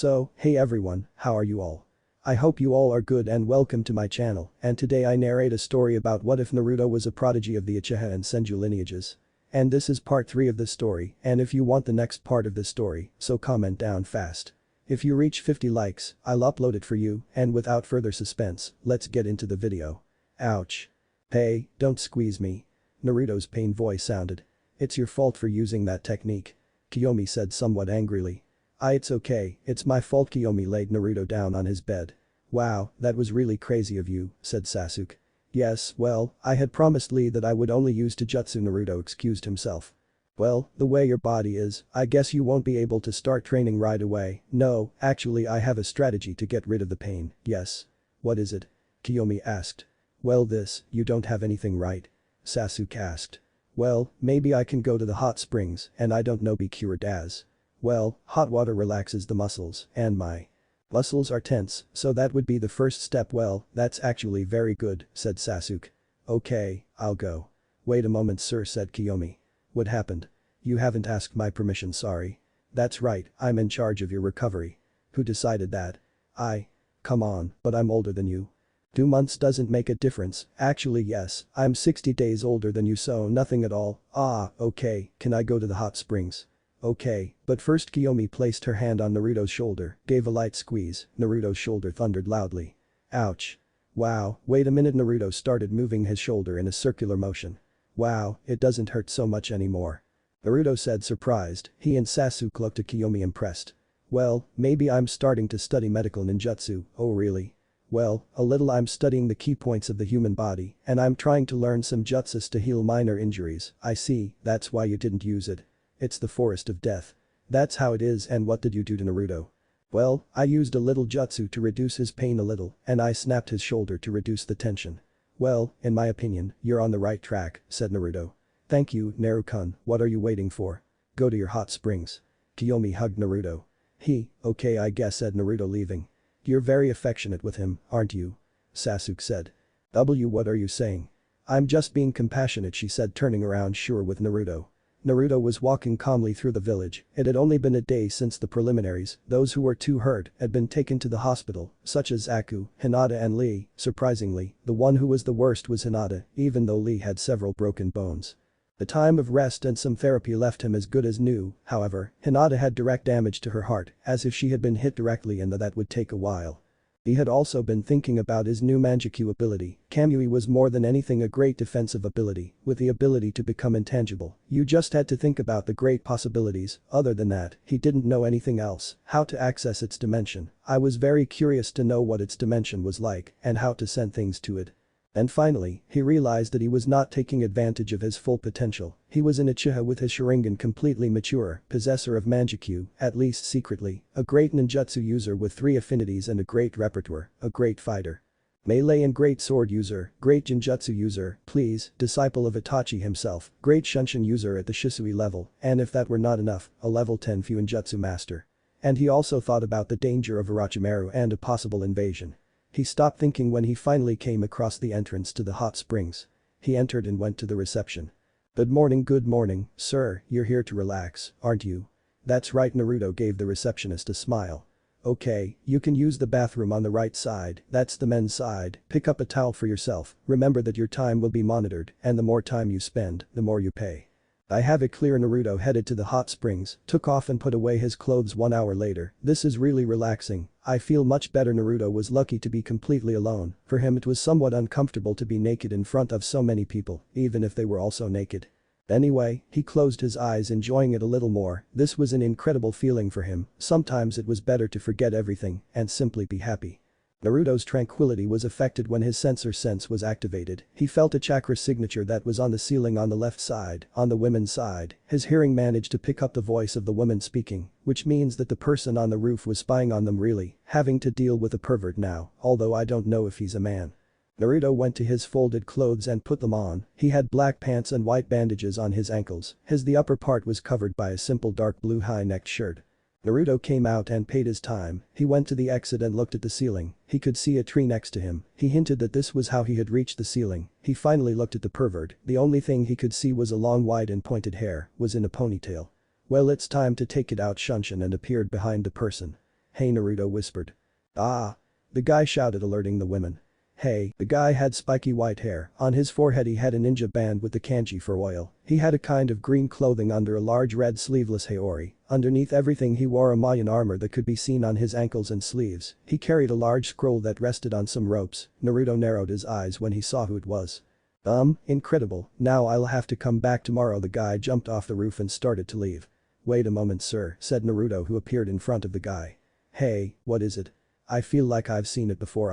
So, hey everyone, how are you all? I hope you all are good and welcome to my channel, and today I narrate a story about what if Naruto was a prodigy of the Uchiha and Senju lineages. And this is part 3 of this story, and if you want the next part of this story, so comment down fast. If you reach 50 likes, I'll upload it for you, and without further suspense, let's get into the video. Ouch. Hey, don't squeeze me. Naruto's pained voice sounded. It's your fault for using that technique. Kyomi said somewhat angrily. It's okay, it's my fault. Kyomi laid Naruto down on his bed. Wow, that was really crazy of you, said Sasuke. Yes, well, I had promised Lee that I would only use Taijutsu. Naruto excused himself. Well, the way your body is, I guess you won't be able to start training right away. No, actually I have a strategy to get rid of the pain, yes. What is it? Kyomi asked. Well you don't have anything right? Sasuke asked. Well, maybe I can go to the hot springs and I don't know be cured as. Well, hot water relaxes the muscles and my muscles are tense, so that would be the first step. Well, that's actually very good, said Sasuke. Okay, I'll go. Wait a moment sir, said Kyomi. What happened? You haven't asked my permission. Sorry. That's right, I'm in charge of your recovery. Who decided that? Come on, but I'm older than you. 2 months doesn't make a difference. Actually yes, I'm 60 days older than you, so nothing at all. Okay, can I go to the hot springs? Okay, but first. Kyomi placed her hand on Naruto's shoulder, gave a light squeeze. Naruto's shoulder thundered loudly. Ouch. Wow, wait a minute. Naruto started moving his shoulder in a circular motion. Wow, it doesn't hurt so much anymore. Naruto said, surprised. He and Sasuke looked at Kyomi impressed. Well, maybe I'm starting to study medical ninjutsu. Oh really? Well, a little. I'm studying the key points of the human body, and I'm trying to learn some jutsus to heal minor injuries. I see, that's why you didn't use it. It's the forest of death. That's how it is. And what did you do to Naruto? Well, I used a little jutsu to reduce his pain a little, and I snapped his shoulder to reduce the tension. Well, in my opinion, you're on the right track, said Naruto. Thank you, Naru-kun. What are you waiting for? Go to your hot springs. Kyomi hugged Naruto. Okay I guess, said Naruto, leaving. You're very affectionate with him, aren't you? Sasuke said. What are you saying? I'm just being compassionate, she said, turning around sure with Naruto. Naruto was walking calmly through the village. It had only been a day since the preliminaries. Those who were too hurt had been taken to the hospital, such as Aku, Hinata and Lee. Surprisingly, the one who was the worst was Hinata, even though Lee had several broken bones. The time of rest and some therapy left him as good as new. However, Hinata had direct damage to her heart, as if she had been hit directly, and that would take a while. He had also been thinking about his new Manjutsu ability. Kamui was more than anything a great defensive ability, with the ability to become intangible. You just had to think about the great possibilities. Other than that, he didn't know anything else. How to access its dimension. I was very curious to know what its dimension was like and how to send things to it. And finally, he realized that he was not taking advantage of his full potential. He was an Uchiha with his Sharingan completely mature, possessor of Manjutsu, at least secretly, a great ninjutsu user with 3 affinities and a great repertoire, a great fighter. Melee and great sword user, great genjutsu user, please, disciple of Itachi himself, great shunshin user at the Shisui level, and if that were not enough, a level 10 Fuinjutsu master. And he also thought about the danger of Orochimaru and a possible invasion. He stopped thinking when he finally came across the entrance to the hot springs. He entered and went to the reception. Good morning, sir, you're here to relax, aren't you? That's right, Naruto gave the receptionist a smile. Okay, you can use the bathroom on the right side, that's the men's side, pick up a towel for yourself, remember that your time will be monitored, and the more time you spend, the more you pay. I have it clear. Naruto headed to the hot springs, took off and put away his clothes. 1 hour later. This is really relaxing. I feel much better. Naruto was lucky to be completely alone. For him it was somewhat uncomfortable to be naked in front of so many people, even if they were also naked. Anyway, he closed his eyes, enjoying it a little more. This was an incredible feeling for him. Sometimes it was better to forget everything and simply be happy. Naruto's tranquility was affected when his sensor sense was activated. He felt a chakra signature that was on the ceiling on the left side. On the women's side, his hearing managed to pick up the voice of the woman speaking, which means that the person on the roof was spying on them, really, having to deal with a pervert now, although I don't know if he's a man. Naruto went to his folded clothes and put them on. He had black pants and white bandages on his ankles. The upper part was covered by a simple dark blue high-necked shirt. Naruto came out and paid his time. He went to the exit and looked at the ceiling. He could see a tree next to him. He hinted that this was how he had reached the ceiling. He finally looked at the pervert. The only thing he could see was a long white and pointed hair, was in a ponytail. Well, it's time to take it out, Shunshin, and appeared behind the person. "Hey," Naruto whispered. "Ah!" the guy shouted, alerting the women. Hey, the guy had spiky white hair, on his forehead he had a ninja band with the kanji for oil, he had a kind of green clothing under a large red sleeveless haori, underneath everything he wore a Mayan armor that could be seen on his ankles and sleeves, he carried a large scroll that rested on some ropes. Naruto narrowed his eyes when he saw who it was. Incredible, now I'll have to come back tomorrow." The guy jumped off the roof and started to leave. "Wait a moment, sir," said Naruto, who appeared in front of the guy. "Hey, what is it? I feel like I've seen it before."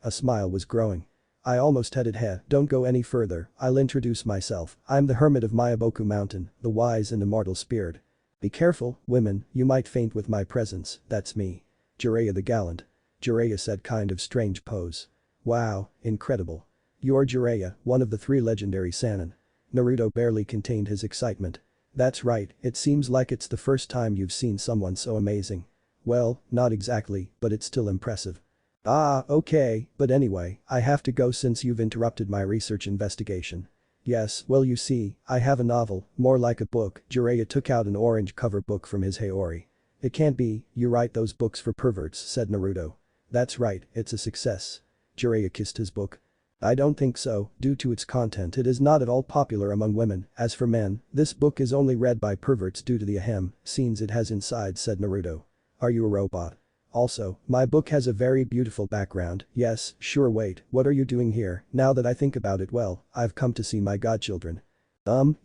A smile was growing. "I almost had it. Don't go any further, I'll introduce myself, I'm the hermit of Myaboku Mountain, the wise and immortal spirit. Be careful, women, you might faint with my presence, that's me. Jiraiya the gallant." Jiraiya said, kind of strange pose. "Wow, incredible. You're Jiraiya, one of the 3 legendary Sannin." Naruto barely contained his excitement. "That's right, it seems like it's the first time you've seen someone so amazing." "Well, not exactly, but it's still impressive." "Ah, okay, but anyway, I have to go since you've interrupted my research investigation." "Yes, well you see, I have a novel, more like a book." Jiraiya took out an orange cover book from his haori. "It can't be, you write those books for perverts," said Naruto. "That's right, it's a success." Jiraiya kissed his book. "I don't think so, due to its content it is not at all popular among women, as for men, this book is only read by perverts due to the scenes it has inside," said Naruto. "Are you a robot? Also, my book has a very beautiful background." "Yes, sure, wait, what are you doing here?" "Now that I think about it, well, I've come to see my godchildren."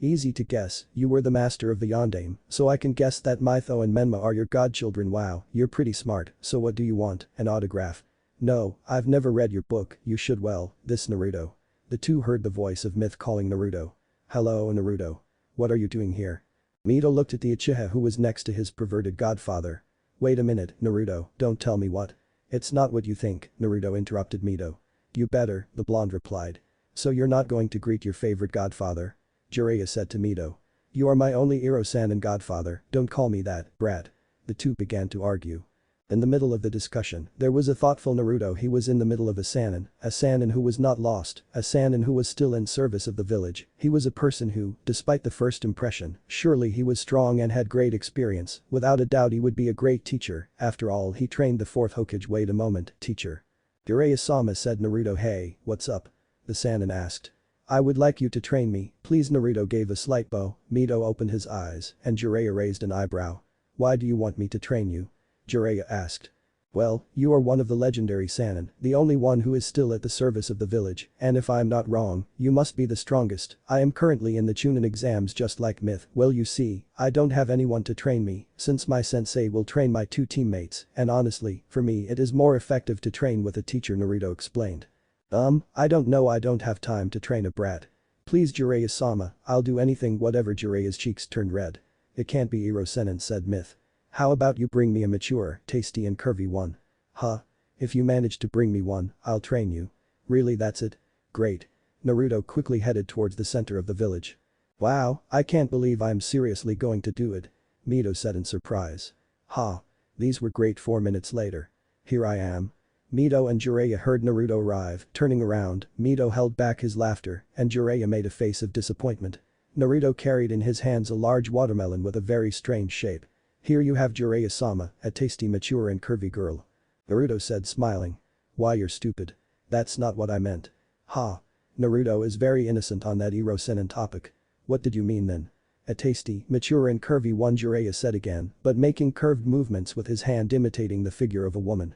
Easy to guess, you were the master of the Yondaime, so I can guess that Mytho and Menma are your godchildren. Wow, you're pretty smart, so what do you want, an autograph?" "No, I've never read your book, you should. Well, this Naruto." The two heard the voice of Myth calling Naruto. "Hello, Naruto. What are you doing here?" Mito looked at the Uchiha who was next to his perverted godfather. "Wait a minute, Naruto, don't tell me what." "It's not what you think," Naruto interrupted Mito. "You better," the blonde replied. "So you're not going to greet your favorite godfather?" Jiraiya said to Mito. "You are my only Iro-san godfather, don't call me that, brat." The two began to argue. In the middle of the discussion, there was a thoughtful Naruto. He was in the middle of a Sannin who was not lost, a Sannin who was still in service of the village. He was a person who, despite the first impression, surely he was strong and had great experience, without a doubt he would be a great teacher, after all he trained the 4th Hokage. "Wait a moment, teacher." "Jiraiya-sama," said Naruto. "Hey, what's up?" the Sannin asked. "I would like you to train me, please." Naruto gave a slight bow, Mito opened his eyes, and Jiraiya raised an eyebrow. "Why do you want me to train you?" Jiraiya asked. "Well, you are one of the legendary Sannin, the only one who is still at the service of the village, and if I'm not wrong, you must be the strongest. I am currently in the Chunin exams just like Myth. Well you see, I don't have anyone to train me, since my sensei will train my 2 teammates, and honestly, for me it is more effective to train with a teacher." Naruto explained. I don't know, I don't have time to train a brat. Please Jiraiya-sama, I'll do anything whatever." Jiraiya's cheeks turned red. "It can't be Iro-senin," said Myth. "How about you bring me a mature, tasty and curvy one?" "Huh? If you manage to bring me one, I'll train you." "Really, that's it? Great." Naruto quickly headed towards the center of the village. "Wow, I can't believe I'm seriously going to do it," Mito said in surprise. "Ha. These were great." 4 minutes later. "Here I am." Mito and Jiraiya heard Naruto arrive. Turning around, Mito held back his laughter, and Jiraiya made a face of disappointment. Naruto carried in his hands a large watermelon with a very strange shape. "Here you have, Jiraiya-sama, a tasty, mature and curvy girl." Naruto said, smiling. "Why, you're stupid. That's not what I meant." "Ha. Naruto is very innocent on that Iro-senin topic." "What did you mean then?" "A tasty, mature and curvy one," Jiraiya said again, but making curved movements with his hand imitating the figure of a woman.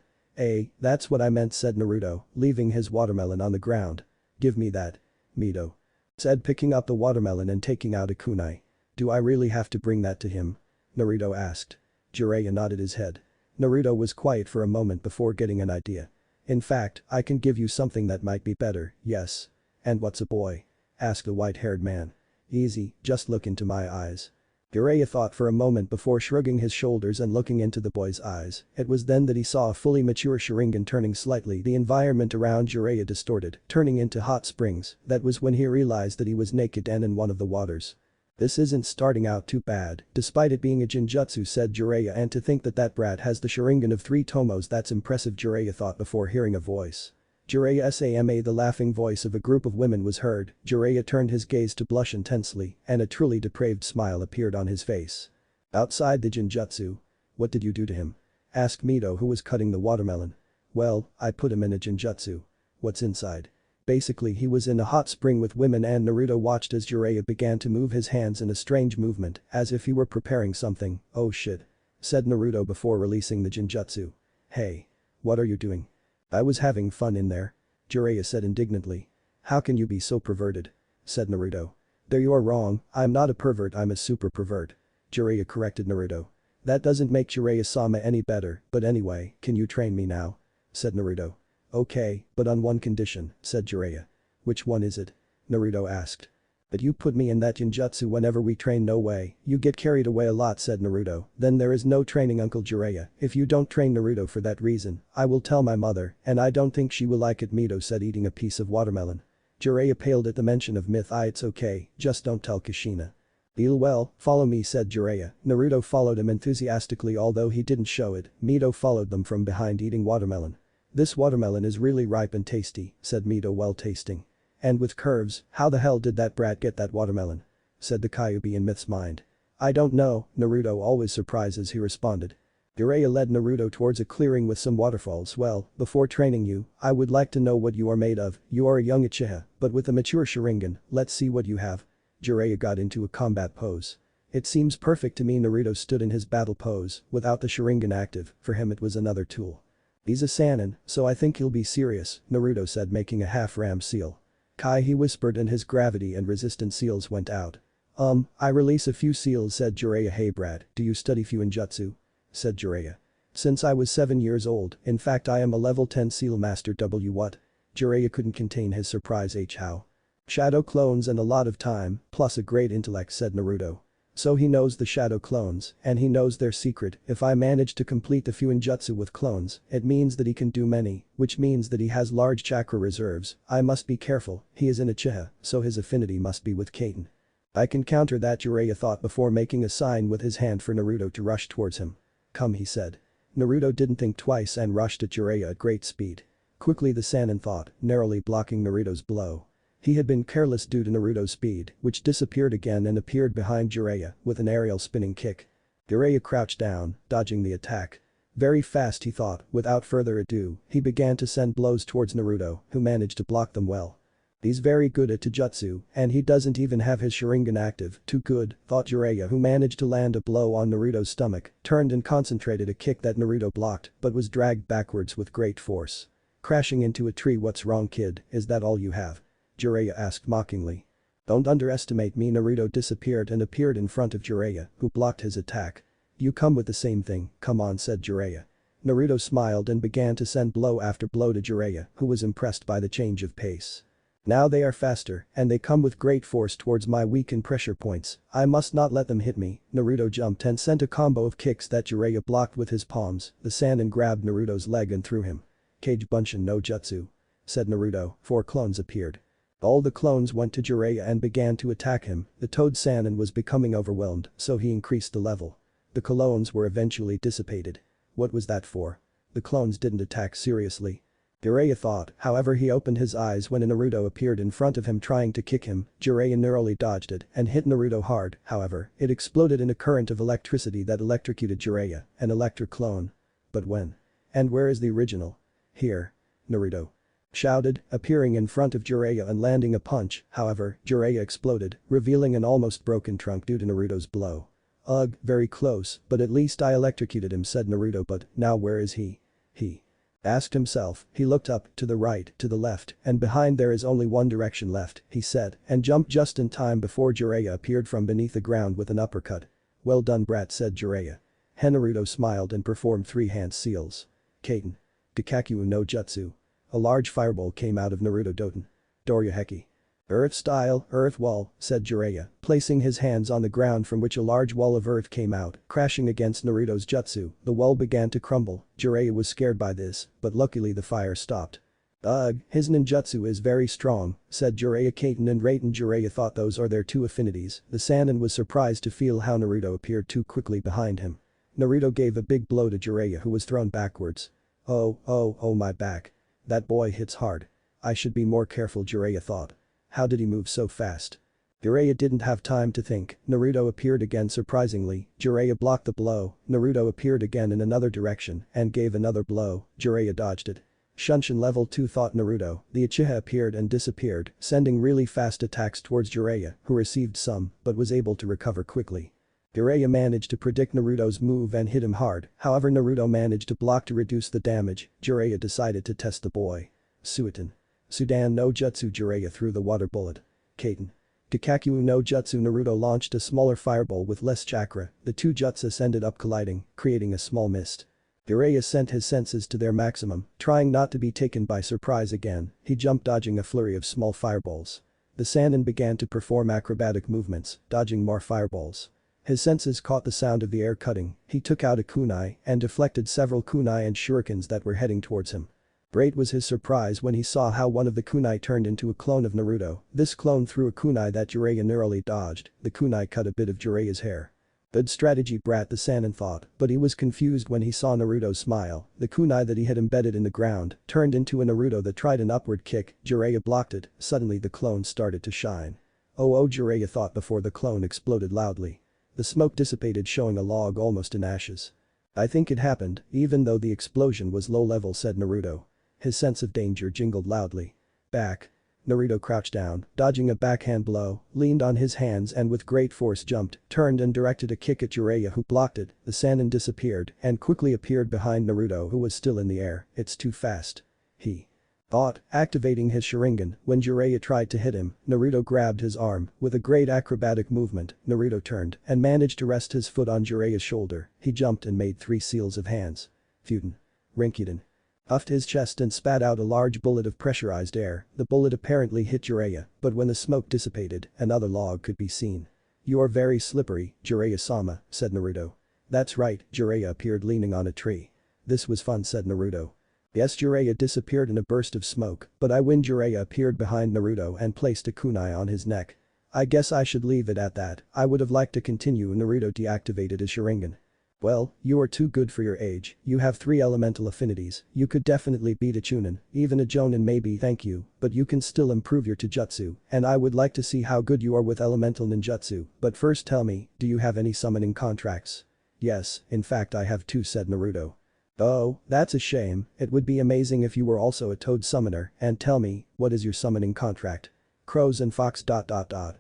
That's what I meant," said Naruto, leaving his watermelon on the ground. "Give me that." Mito said, picking up the watermelon and taking out a kunai. "Do I really have to bring that to him?" Naruto asked. Jiraiya nodded his head. Naruto was quiet for a moment before getting an idea. "In fact, I can give you something that might be better, yes." "And what's a boy?" asked the white-haired man. "Easy, just look into my eyes." Jiraiya thought for a moment before shrugging his shoulders and looking into the boy's eyes. It was then that he saw a fully mature Sharingan turning slightly, the environment around Jiraiya distorted, turning into hot springs. That was when he realized that he was naked and in one of the waters. "This isn't starting out too bad, despite it being a genjutsu," said Jiraiya, "and to think that that brat has the Sharingan of 3 tomos, that's impressive." Jiraiya thought before hearing a voice. Jiraiya-sama, the laughing voice of a group of women was heard. Jiraiya turned his gaze to blush intensely, and a truly depraved smile appeared on his face. "Outside the genjutsu? What did you do to him?" Asked Mito, who was cutting the watermelon. Well, I put him in a genjutsu. What's inside? Basically he was in a hot spring with women and Naruto watched as Jiraiya began to move his hands in a strange movement as if he were preparing something. Oh shit. Said Naruto before releasing the genjutsu. Hey. What are you doing? I was having fun in there. Jiraiya said indignantly. How can you be so perverted? Said Naruto. There you are wrong, I'm not a pervert, I'm a super pervert. Jiraiya corrected Naruto. That doesn't make Jiraiya-sama any better, but anyway, can you train me now? Said Naruto. Okay, but on one condition, said Jiraiya. Which one is it? Naruto asked. That you put me in that genjutsu whenever we train. No way, you get carried away a lot, said Naruto. Then there is no training, Uncle Jiraiya. If you don't train Naruto for that reason, I will tell my mother, and I don't think she will like it, Mito said, eating a piece of watermelon. Jiraiya paled at the mention of myth. It's okay, just don't tell Kushina. Well, follow me, said Jiraiya. Naruto followed him enthusiastically although he didn't show it. Mito followed them from behind eating watermelon. This watermelon is really ripe and tasty, said Mito while tasting. And with curves, how the hell did that brat get that watermelon? Said the Kyuubi in Myth's mind. I don't know, Naruto always surprises, he responded. Jiraiya led Naruto towards a clearing with some waterfalls. Well, before training you, I would like to know what you are made of. You are a young Uchiha, but with a mature Sharingan, let's see what you have. Jiraiya got into a combat pose. It seems perfect to me. Naruto stood in his battle pose, without the Sharingan active, for him it was another tool. He's a Sannin, so I think he'll be serious, Naruto said, making a half-ram seal. Kai, he whispered, and his gravity and resistant seals went out. I release a few seals, said Jiraiya. Hey Brad, do you study Fuinjutsu? Said Jiraiya. Since I was 7 years old, in fact I am a level 10 seal master. What? Jiraiya couldn't contain his surprise. How? Shadow clones and a lot of time, plus a great intellect, said Naruto. So he knows the shadow clones, and he knows their secret. If I manage to complete the Fuinjutsu with clones, it means that he can do many, which means that he has large chakra reserves. I must be careful, he is an Uchiha, so his affinity must be with Kaiten. I can counter that, Jiraiya thought before making a sign with his hand for Naruto to rush towards him. Come, he said. Naruto didn't think twice and rushed at Jiraiya at great speed. Quickly the Sannin thought, narrowly blocking Naruto's blow. He had been careless due to Naruto's speed, which disappeared again and appeared behind Jiraiya with an aerial spinning kick. Jiraiya crouched down, dodging the attack. Very fast, he thought. Without further ado, he began to send blows towards Naruto, who managed to block them well. He's very good at Taijutsu, and he doesn't even have his Sharingan active. Too good, thought Jiraiya, who managed to land a blow on Naruto's stomach, turned and concentrated a kick that Naruto blocked but was dragged backwards with great force. Crashing into a tree. What's wrong, kid, is that all you have? Jiraiya asked mockingly. Don't underestimate me. Naruto disappeared and appeared in front of Jiraiya, who blocked his attack. You come with the same thing, come on, said Jiraiya. Naruto smiled and began to send blow after blow to Jiraiya, who was impressed by the change of pace. Now they are faster, and they come with great force towards my weakened pressure points. I must not let them hit me. Naruto jumped and sent a combo of kicks that Jiraiya blocked with his palms. The Sannin grabbed Naruto's leg and threw him. Kage Bunshin no Jutsu. Said Naruto. 4 clones appeared. All the clones went to Jiraiya and began to attack him. The Toad Sannin was becoming overwhelmed, so he increased the level. The clones were eventually dissipated. What was that for? The clones didn't attack seriously. Jiraiya thought, however he opened his eyes when a Naruto appeared in front of him trying to kick him. Jiraiya narrowly dodged it and hit Naruto hard, however, it exploded in a current of electricity that electrocuted Jiraiya, an electric clone. But when? And where is the original? Here. Naruto shouted, appearing in front of Jiraiya and landing a punch. However, Jiraiya exploded, revealing an almost broken trunk due to Naruto's blow. Ugh, very close, but at least I electrocuted him, said Naruto. But now where is he? He asked himself. He looked up, to the right, to the left, and behind. There is only one direction left, he said, and jumped just in time before Jiraiya appeared from beneath the ground with an uppercut. Well done, brat, said Jiraiya. Naruto smiled and performed 3 hand seals. Kaiten. Kikaku no Jutsu. A large fireball came out of Naruto Doten. Doryuheki. Earth style, earth wall, said Jiraiya, placing his hands on the ground from which a large wall of earth came out, crashing against Naruto's jutsu. The wall began to crumble. Jiraiya was scared by this, but luckily the fire stopped. Ugh, his ninjutsu is very strong, said Jiraiya. Kaiten and Raiten. Jiraiya thought those are their 2 affinities. The Sannin was surprised to feel how Naruto appeared too quickly behind him. Naruto gave a big blow to Jiraiya, who was thrown backwards. Oh my back. That boy hits hard. I should be more careful, Jiraiya thought. How did he move so fast? Jiraiya didn't have time to think, Naruto appeared again surprisingly, Jiraiya blocked the blow, Naruto appeared again in another direction and gave another blow, Jiraiya dodged it. Shunshin level 2 thought Naruto, the Uchiha appeared and disappeared, sending really fast attacks towards Jiraiya, who received some, but was able to recover quickly. Jiraiya managed to predict Naruto's move and hit him hard, however Naruto managed to block to reduce the damage, Jiraiya decided to test the boy. Suiton. Sudan no Jutsu Jiraiya threw the water bullet. Kaiten. Kikaku no Jutsu Naruto launched a smaller fireball with less chakra, the two jutsus ended up colliding, creating a small mist. Jiraiya sent his senses to their maximum, trying not to be taken by surprise again, he jumped dodging a flurry of small fireballs. The Sannin began to perform acrobatic movements, dodging more fireballs. His senses caught the sound of the air cutting, he took out a kunai and deflected several kunai and shurikens that were heading towards him. Great was his surprise when he saw how one of the kunai turned into a clone of Naruto, this clone threw a kunai that Jiraiya narrowly dodged, the kunai cut a bit of Jiraiya's hair. Good strategy brat the Sannin thought, but he was confused when he saw Naruto smile, the kunai that he had embedded in the ground turned into a Naruto that tried an upward kick, Jiraiya blocked it, suddenly the clone started to shine. Oh Jiraiya thought before the clone exploded loudly. The smoke dissipated showing a log almost in ashes. I think it happened, even though the explosion was low level said Naruto. His sense of danger jingled loudly. Back. Naruto crouched down, dodging a backhand blow, leaned on his hands and with great force jumped, turned and directed a kick at Jiraiya who blocked it, the Sannin disappeared and quickly appeared behind Naruto who was still in the air, it's too fast. He thought, activating his Sharingan, when Jiraiya tried to hit him, Naruto grabbed his arm, with a great acrobatic movement, Naruto turned and managed to rest his foot on Jiraiya's shoulder, he jumped and made 3 seals of hands. Futen. Rinkiden. Puffed his chest and spat out a large bullet of pressurized air, the bullet apparently hit Jiraiya, but when the smoke dissipated, another log could be seen. You are very slippery, Jiraiya-sama, said Naruto. That's right, Jiraiya appeared leaning on a tree. This was fun said Naruto. Yes Jiraiya disappeared in a burst of smoke, but I win Jiraiya appeared behind Naruto and placed a kunai on his neck. I guess I should leave it at that, I would have liked to continue Naruto deactivated his Sharingan. Well, you are too good for your age, you have 3 elemental affinities, you could definitely beat a Chunin, even a Jonin maybe thank you, but you can still improve your Taijutsu, and I would like to see how good you are with elemental ninjutsu, but first tell me, do you have any summoning contracts? Yes, in fact I have 2 said Naruto. Oh, that's a shame, it would be amazing if you were also a toad summoner, and tell me, what is your summoning contract? Crows and fox.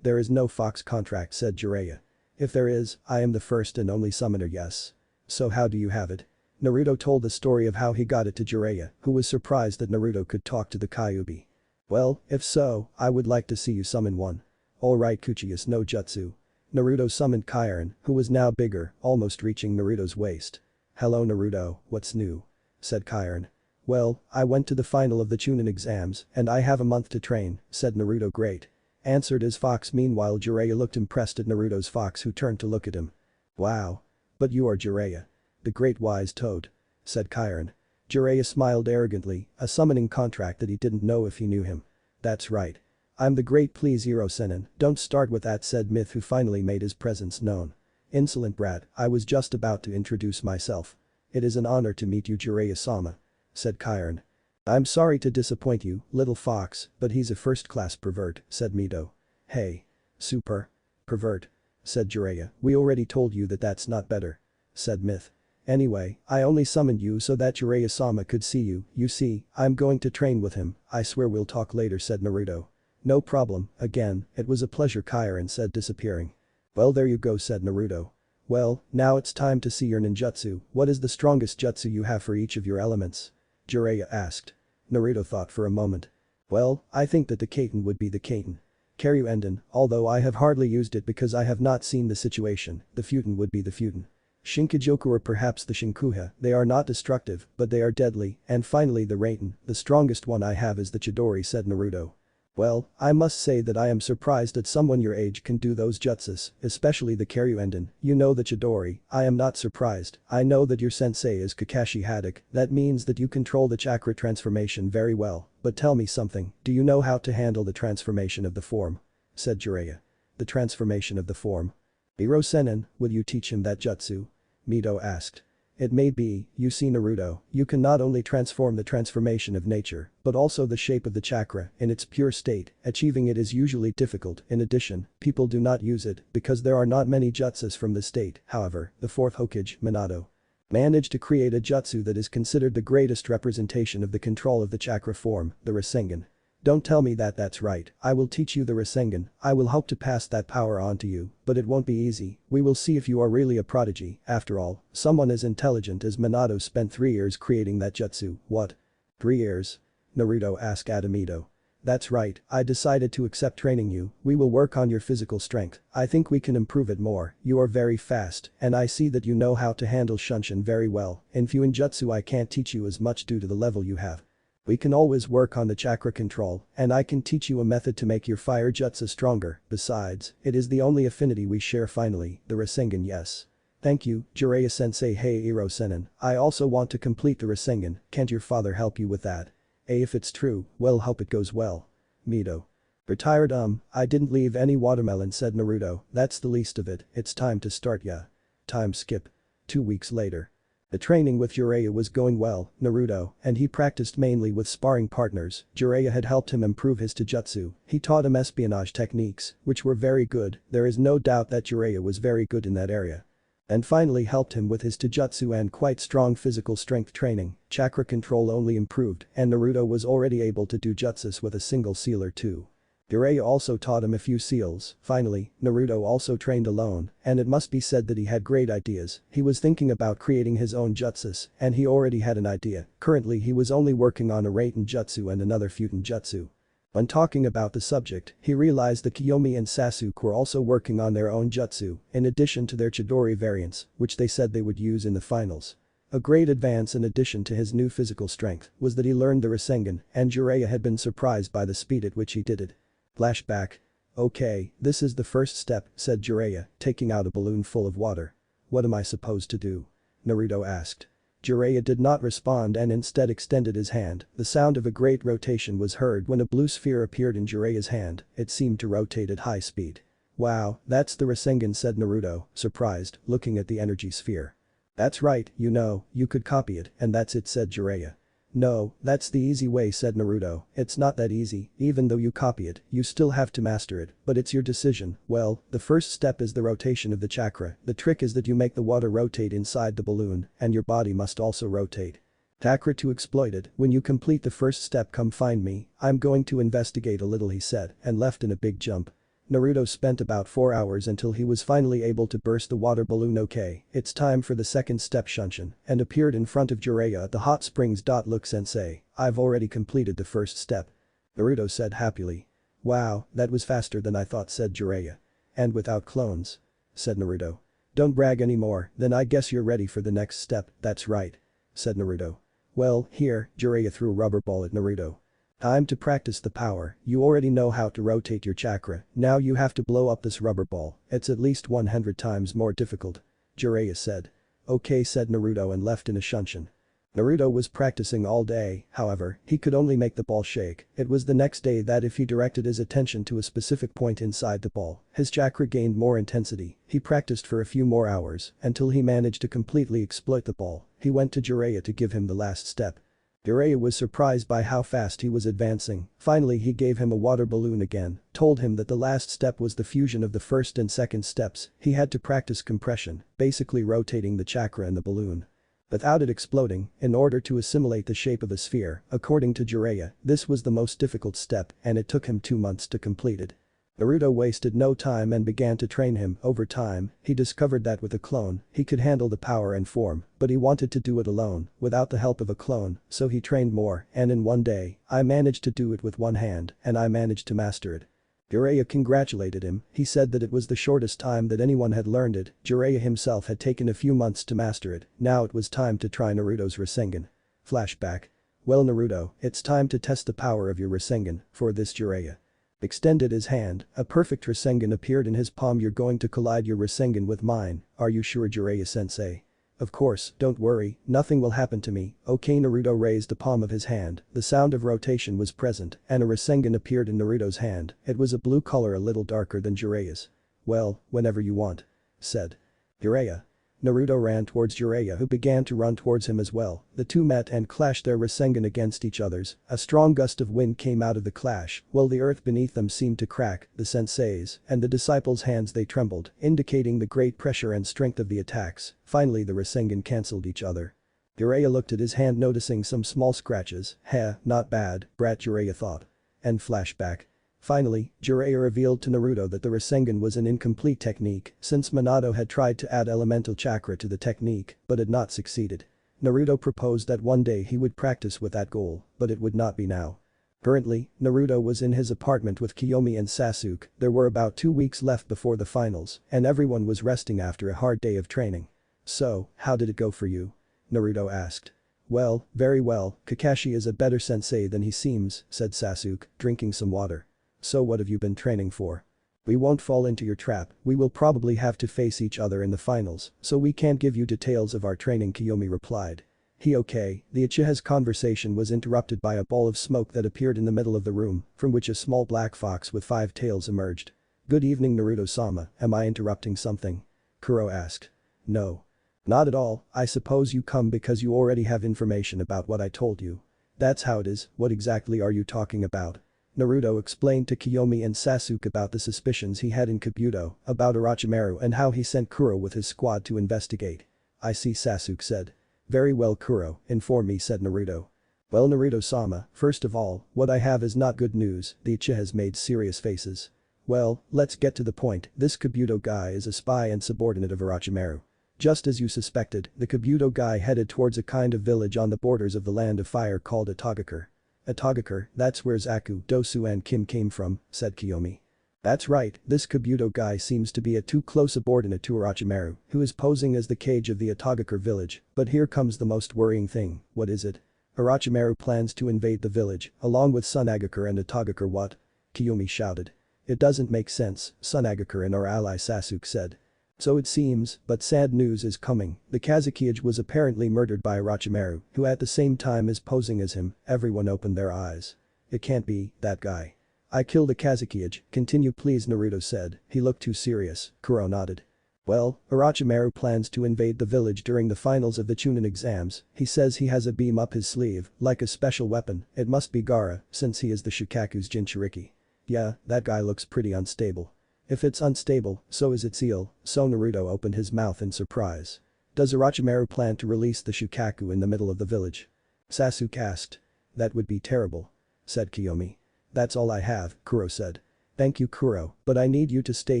There is no fox contract said Jiraiya. If there is, I am the first and only summoner yes. So how do you have it? Naruto told the story of how he got it to Jiraiya, who was surprised that Naruto could talk to the Kyuubi. Well, if so, I would like to see you summon one. Alright Uchiha no Jutsu. Naruto summoned Kairon, who was now bigger, almost reaching Naruto's waist. Hello Naruto, what's new? Said Kairon. Well, I went to the final of the Chunin exams, and I have a month to train, said Naruto great. Answered his fox meanwhile Jiraiya looked impressed at Naruto's fox who turned to look at him. Wow. But you are Jiraiya. The great wise toad. Said Kairon. Jiraiya smiled arrogantly, a summoning contract that he didn't know if he knew him. That's right. I'm the great please Hero Sennin, don't start with that said Myth who finally made his presence known. Insolent brat, I was just about to introduce myself. It is an honor to meet you Jiraiya-sama. Said Kairon. I'm sorry to disappoint you, little fox, but he's a first-class pervert, said Mito. Hey. Super. Pervert. Said Jiraiya, we already told you that that's not better. Said Myth. Anyway, I only summoned you so that Jiraiya-sama could see you, you see, I'm going to train with him, I swear we'll talk later said Naruto. No problem, again, it was a pleasure Kairon said disappearing. Well there you go said Naruto. Well, now it's time to see your ninjutsu, what is the strongest jutsu you have for each of your elements? Jiraiya asked. Naruto thought for a moment. Well, I think that the Kaiten would be the Kaiten. Karyuenden, although I have hardly used it because I have not seen the situation, the Futen would be the Futen. Shinkajoku or perhaps the Shinkuha, they are not destructive, but they are deadly, and finally the Raiten, the strongest one I have is the Chidori said Naruto. Well, I must say that I am surprised that someone your age can do those jutsus, especially the Karyuenden, you know the Chidori, I am not surprised, I know that your sensei is Kakashi Haddock, that means that you control the chakra transformation very well, but tell me something, do you know how to handle the transformation of the form? Said Jiraiya. The transformation of the form. Hiro Sennin, will you teach him that jutsu? Mito asked. It may be, you see Naruto, you can not only transform the transformation of nature, but also the shape of the chakra in its pure state, achieving it is usually difficult. In addition, people do not use it because there are not many jutsus from the state. However, the fourth Hokage, Minato, managed to create a jutsu that is considered the greatest representation of the control of the chakra form, the rasengan. Don't tell me that that's right, I will teach you the rasengan, I will hope to pass that power on to you, but it won't be easy, we will see if you are really a prodigy. After all, someone as intelligent as Minato spent 3 years creating that jutsu. What? 3 years? Naruto asked Adamito. That's right, I decided to accept training you, we will work on your physical strength, I think we can improve it more, you are very fast, and I see that you know how to handle Shunshin very well, in Fuinjutsu I can't teach you as much due to the level you have. We can always work on the chakra control, and I can teach you a method to make your fire jutsu stronger, besides, it is the only affinity we share finally, the rasengan. Yes. Thank you, Jiraiya-sensei. Hey Iro-senin, I also want to complete the rasengan, can't your father help you with that? If it's true, well hope it goes well. Mito. Retired. I didn't leave any watermelon, said Naruto, that's the least of it, it's time to start. Yeah. Time skip. 2 weeks later. The training with Jiraiya was going well, Naruto, and he practiced mainly with sparring partners. Jiraiya had helped him improve his taijutsu, he taught him espionage techniques, which were very good, there is no doubt that Jiraiya was very good in that area. And finally helped him with his taijutsu and quite strong physical strength training, chakra control only improved, and Naruto was already able to do jutsus with a single seal or two. Jiraiya also taught him a few seals. Finally, Naruto also trained alone, and it must be said that he had great ideas, he was thinking about creating his own jutsus, and he already had an idea, currently he was only working on a Raiten jutsu and another Futen jutsu. When talking about the subject, he realized that Kyomi and Sasuke were also working on their own jutsu, in addition to their Chidori variants, which they said they would use in the finals. A great advance in addition to his new physical strength was that he learned the rasengan, and Jiraiya had been surprised by the speed at which he did it. Flashback. Okay, this is the first step, said Jiraiya, taking out a balloon full of water. What am I supposed to do? Naruto asked. Jiraiya did not respond and instead extended his hand, the sound of a great rotation was heard when a blue sphere appeared in Jiraiya's hand, it seemed to rotate at high speed. Wow, that's the rasengan, said Naruto, surprised, looking at the energy sphere. That's right, you could copy it, and that's it, said Jiraiya. No, that's the easy way, said Naruto, it's not that easy, even though you copy it, you still have to master it, but it's your decision. Well, the first step is the rotation of the chakra, the trick is that you make the water rotate inside the balloon, and your body must also rotate. Chakra to exploit it, when you complete the first step come find me, I'm going to investigate a little, he said, and left in a big jump. Naruto spent about 4 hours until he was finally able to burst the water balloon. Okay, it's time for the second step, Shunshin, and appeared in front of Jiraiya at the hot springs. Look sensei, I've already completed the first step. Naruto said happily. Wow, that was faster than I thought, said Jiraiya. And without clones? Said Naruto. Don't brag anymore, then I guess you're ready for the next step. That's right. Said Naruto. Well, here, Jiraiya threw a rubber ball at Naruto. Time to practice the power, you already know how to rotate your chakra, now you have to blow up this rubber ball, it's at least 100 times more difficult. Jiraiya said. Okay, said Naruto and left in a Shunshin. Naruto was practicing all day, however, he could only make the ball shake, it was the next day that if he directed his attention to a specific point inside the ball, his chakra gained more intensity, he practiced for a few more hours, until he managed to completely exploit the ball, he went to Jiraiya to give him the last step. Jiraiya was surprised by how fast he was advancing, finally he gave him a water balloon again, told him that the last step was the fusion of the first and second steps, he had to practice compression, basically rotating the chakra in the balloon. Without it exploding, in order to assimilate the shape of a sphere, according to Jiraiya, this was the most difficult step and it took him 2 months to complete it. Naruto wasted no time and began to train him. Over time, he discovered that with a clone, he could handle the power and form, but he wanted to do it alone, without the help of a clone, so he trained more, and in one day, I managed to do it with one hand, and I managed to master it. Jiraiya congratulated him, he said that it was the shortest time that anyone had learned it, Jiraiya himself had taken a few months to master it, now it was time to try Naruto's rasengan. Flashback. Well Naruto, it's time to test the power of your rasengan, for this Jiraiya extended his hand, a perfect rasengan appeared in his palm. You're going to collide your rasengan with mine, are you sure, Jiraiya-sensei? Of course, don't worry, nothing will happen to me. Okay, Naruto raised the palm of his hand, the sound of rotation was present, and a rasengan appeared in Naruto's hand, it was a blue color a little darker than Jiraiya's. Well, whenever you want. Said Jiraiya. Naruto ran towards Jiraiya, who began to run towards him as well. The two met and clashed their rasengan against each other's. A strong gust of wind came out of the clash, while the earth beneath them seemed to crack. The sensei's and the disciples' hands they trembled, indicating the great pressure and strength of the attacks. Finally the rasengan cancelled each other. Jiraiya looked at his hand, noticing some small scratches. Heh, not bad, brat, Jiraiya thought. End flashback. Finally, Jiraiya revealed to Naruto that the rasengan was an incomplete technique since Minato had tried to add elemental chakra to the technique but had not succeeded. Naruto proposed that one day he would practice with that goal, but it would not be now. Currently, Naruto was in his apartment with Kyomi and Sasuke. There were about 2 weeks left before the finals, and everyone was resting after a hard day of training. "So, how did it go for you?" Naruto asked. "Well, very well, Kakashi is a better sensei than he seems," said Sasuke, drinking some water. "So what have you been training for?" "We won't fall into your trap, we will probably have to face each other in the finals, so we can't give you details of our training," Kyomi replied. Okay, the Uchiha's conversation was interrupted by a ball of smoke that appeared in the middle of the room, from which a small black fox with 5 tails emerged. "Good evening, Naruto-sama, am I interrupting something?" Kuro asked. "No. Not at all, I suppose you come because you already have information about what I told you." "That's how it is, what exactly are you talking about?" Naruto explained to Kyomi and Sasuke about the suspicions he had in Kabuto, about Orochimaru and how he sent Kuro with his squad to investigate. "I see," Sasuke said. "Very well, Kuro, inform me," said Naruto. "Well, Naruto-sama, first of all, what I have is not good news," the Uchihas made serious faces. "Well, let's get to the point, this Kabuto guy is a spy and subordinate of Orochimaru. Just as you suspected, the Kabuto guy headed towards a kind of village on the borders of the Land of Fire called Atogakure." "Atogakure, that's where Zaku, Dosu and Kim came from," said Kyomi. "That's right, this Kabuto guy seems to be a too close subordinate to Orochimaru, who is posing as the cage of the Atogakure village, but here comes the most worrying thing, what is it?" "Orochimaru plans to invade the village, along with Sunagakure and Atogakure." "What?" Kyomi shouted. "It doesn't make sense, Sunagakure and our ally," Sasuke said. "So it seems, but sad news is coming, the Kazekage was apparently murdered by Orochimaru, who at the same time is posing as him." Everyone opened their eyes. "It can't be, that guy." "I killed the Kazekage, continue please," Naruto said, he looked too serious. Kuro nodded. "Well, Orochimaru plans to invade the village during the finals of the Chunin exams. He says he has a beam up his sleeve, like a special weapon, it must be Gaara, since he is the Shukaku's Jinchuriki. Yeah, that guy looks pretty unstable. If it's unstable, so is its eel." So Naruto opened his mouth in surprise. "Does Orochimaru plan to release the Shukaku in the middle of the village?" Sasuke asked. "That would be terrible," said Kyomi. "That's all I have," Kuro said. "Thank you, Kuro, but I need you to stay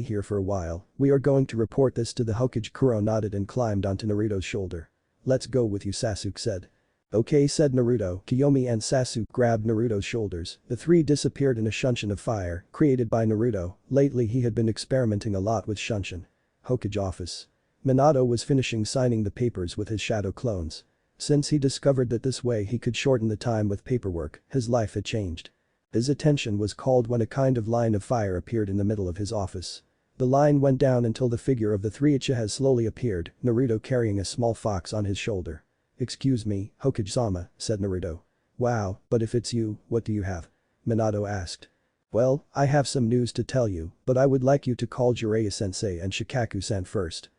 here for a while, we are going to report this to the Hokage." Kuro nodded and climbed onto Naruto's shoulder. "Let's go with you," Sasuke said. "Okay," said Naruto. Kyomi and Sasuke grabbed Naruto's shoulders. The three disappeared in a shunshin of fire created by Naruto. Lately he had been experimenting a lot with shunshin. Hokage office. Minato was finishing signing the papers with his shadow clones. Since he discovered that this way he could shorten the time with paperwork, his life had changed. His attention was called when a kind of line of fire appeared in the middle of his office. The line went down until the figure of the 3 Uchihas slowly appeared, Naruto carrying a small fox on his shoulder. "Excuse me, Hokage-sama," said Naruto. "Wow, but if it's you, what do you have?" Minato asked. "Well, I have some news to tell you, but I would like you to call Jiraiya-sensei and Shikaku-san first."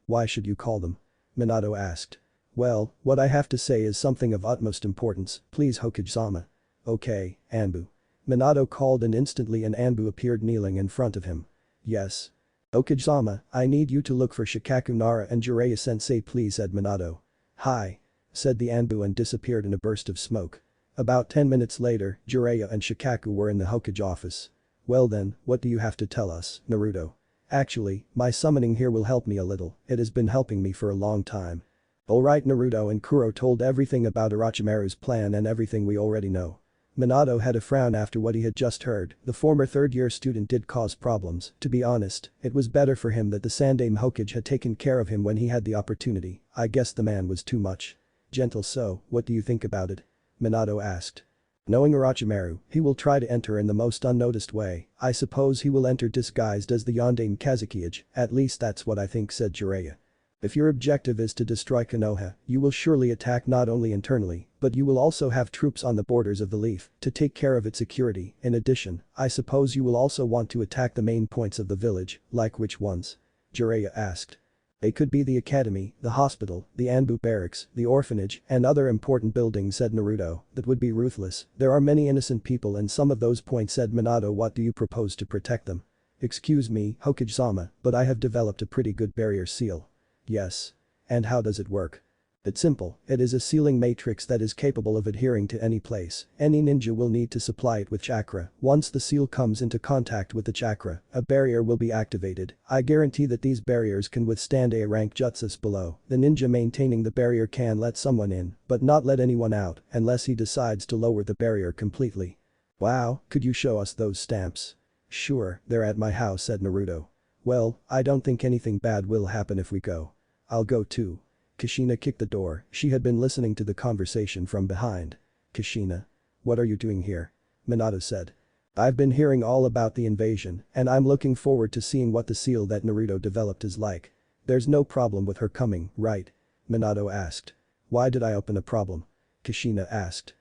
Why should you call them?" Minato asked. "Well, what I have to say is something of utmost importance, please Hokage-sama." "Okay, Anbu." Minato called and instantly an Anbu appeared kneeling in front of him. "Yes." "Hokage-sama, I need you to look for Shikaku Nara and Jiraiya-sensei please," said Minato. "Hi," said the Anbu and disappeared in a burst of smoke. About 10 minutes later, Jiraiya and Shikaku were in the Hokage office. "Well then, what do you have to tell us, Naruto?" "Actually, my summoning here will help me a little, it has been helping me for a long time." "Alright." Naruto and Kuro told everything about Orochimaru's plan and everything we already know. Minato had a frown after what he had just heard, the former third-year student did cause problems, to be honest, it was better for him that the Sandaime Hokage had taken care of him when he had the opportunity, I guess the man was too much. "Gentle, so, what do you think about it?" Minato asked. "Knowing Orochimaru, he will try to enter in the most unnoticed way, I suppose he will enter disguised as the Yondaime Kazekage, at least that's what I think," said Jiraiya. "If your objective is to destroy Konoha, you will surely attack not only internally, but you will also have troops on the borders of the Leaf to take care of its security. In addition, I suppose you will also want to attack the main points of the village, like which ones?" Jiraiya asked. They could be the academy, the hospital, the Anbu barracks, the orphanage, and other important buildings, said Naruto. That would be ruthless. There are many innocent people in some of those points, said Minato. What do you propose to protect them? Excuse me, Hokage-sama, but I have developed a pretty good barrier seal. Yes. And how does it work? It's simple, it is a sealing matrix that is capable of adhering to any place. Any ninja will need to supply it with chakra. Once the seal comes into contact with the chakra, a barrier will be activated. I guarantee that these barriers can withstand A-rank jutsus below. The ninja maintaining the barrier can let someone in, but not let anyone out, unless he decides to lower the barrier completely. Wow, could you show us those stamps? Sure, they're at my house, said Naruto. Well, I don't think anything bad will happen if we go. I'll go too. Kushina kicked the door. She had been listening to the conversation from behind. Kushina. What are you doing here? Minato said. I've been hearing all about the invasion, and I'm looking forward to seeing what the seal that Naruto developed is like. There's no problem with her coming, right? Minato asked. Why did I open a problem? Kushina asked.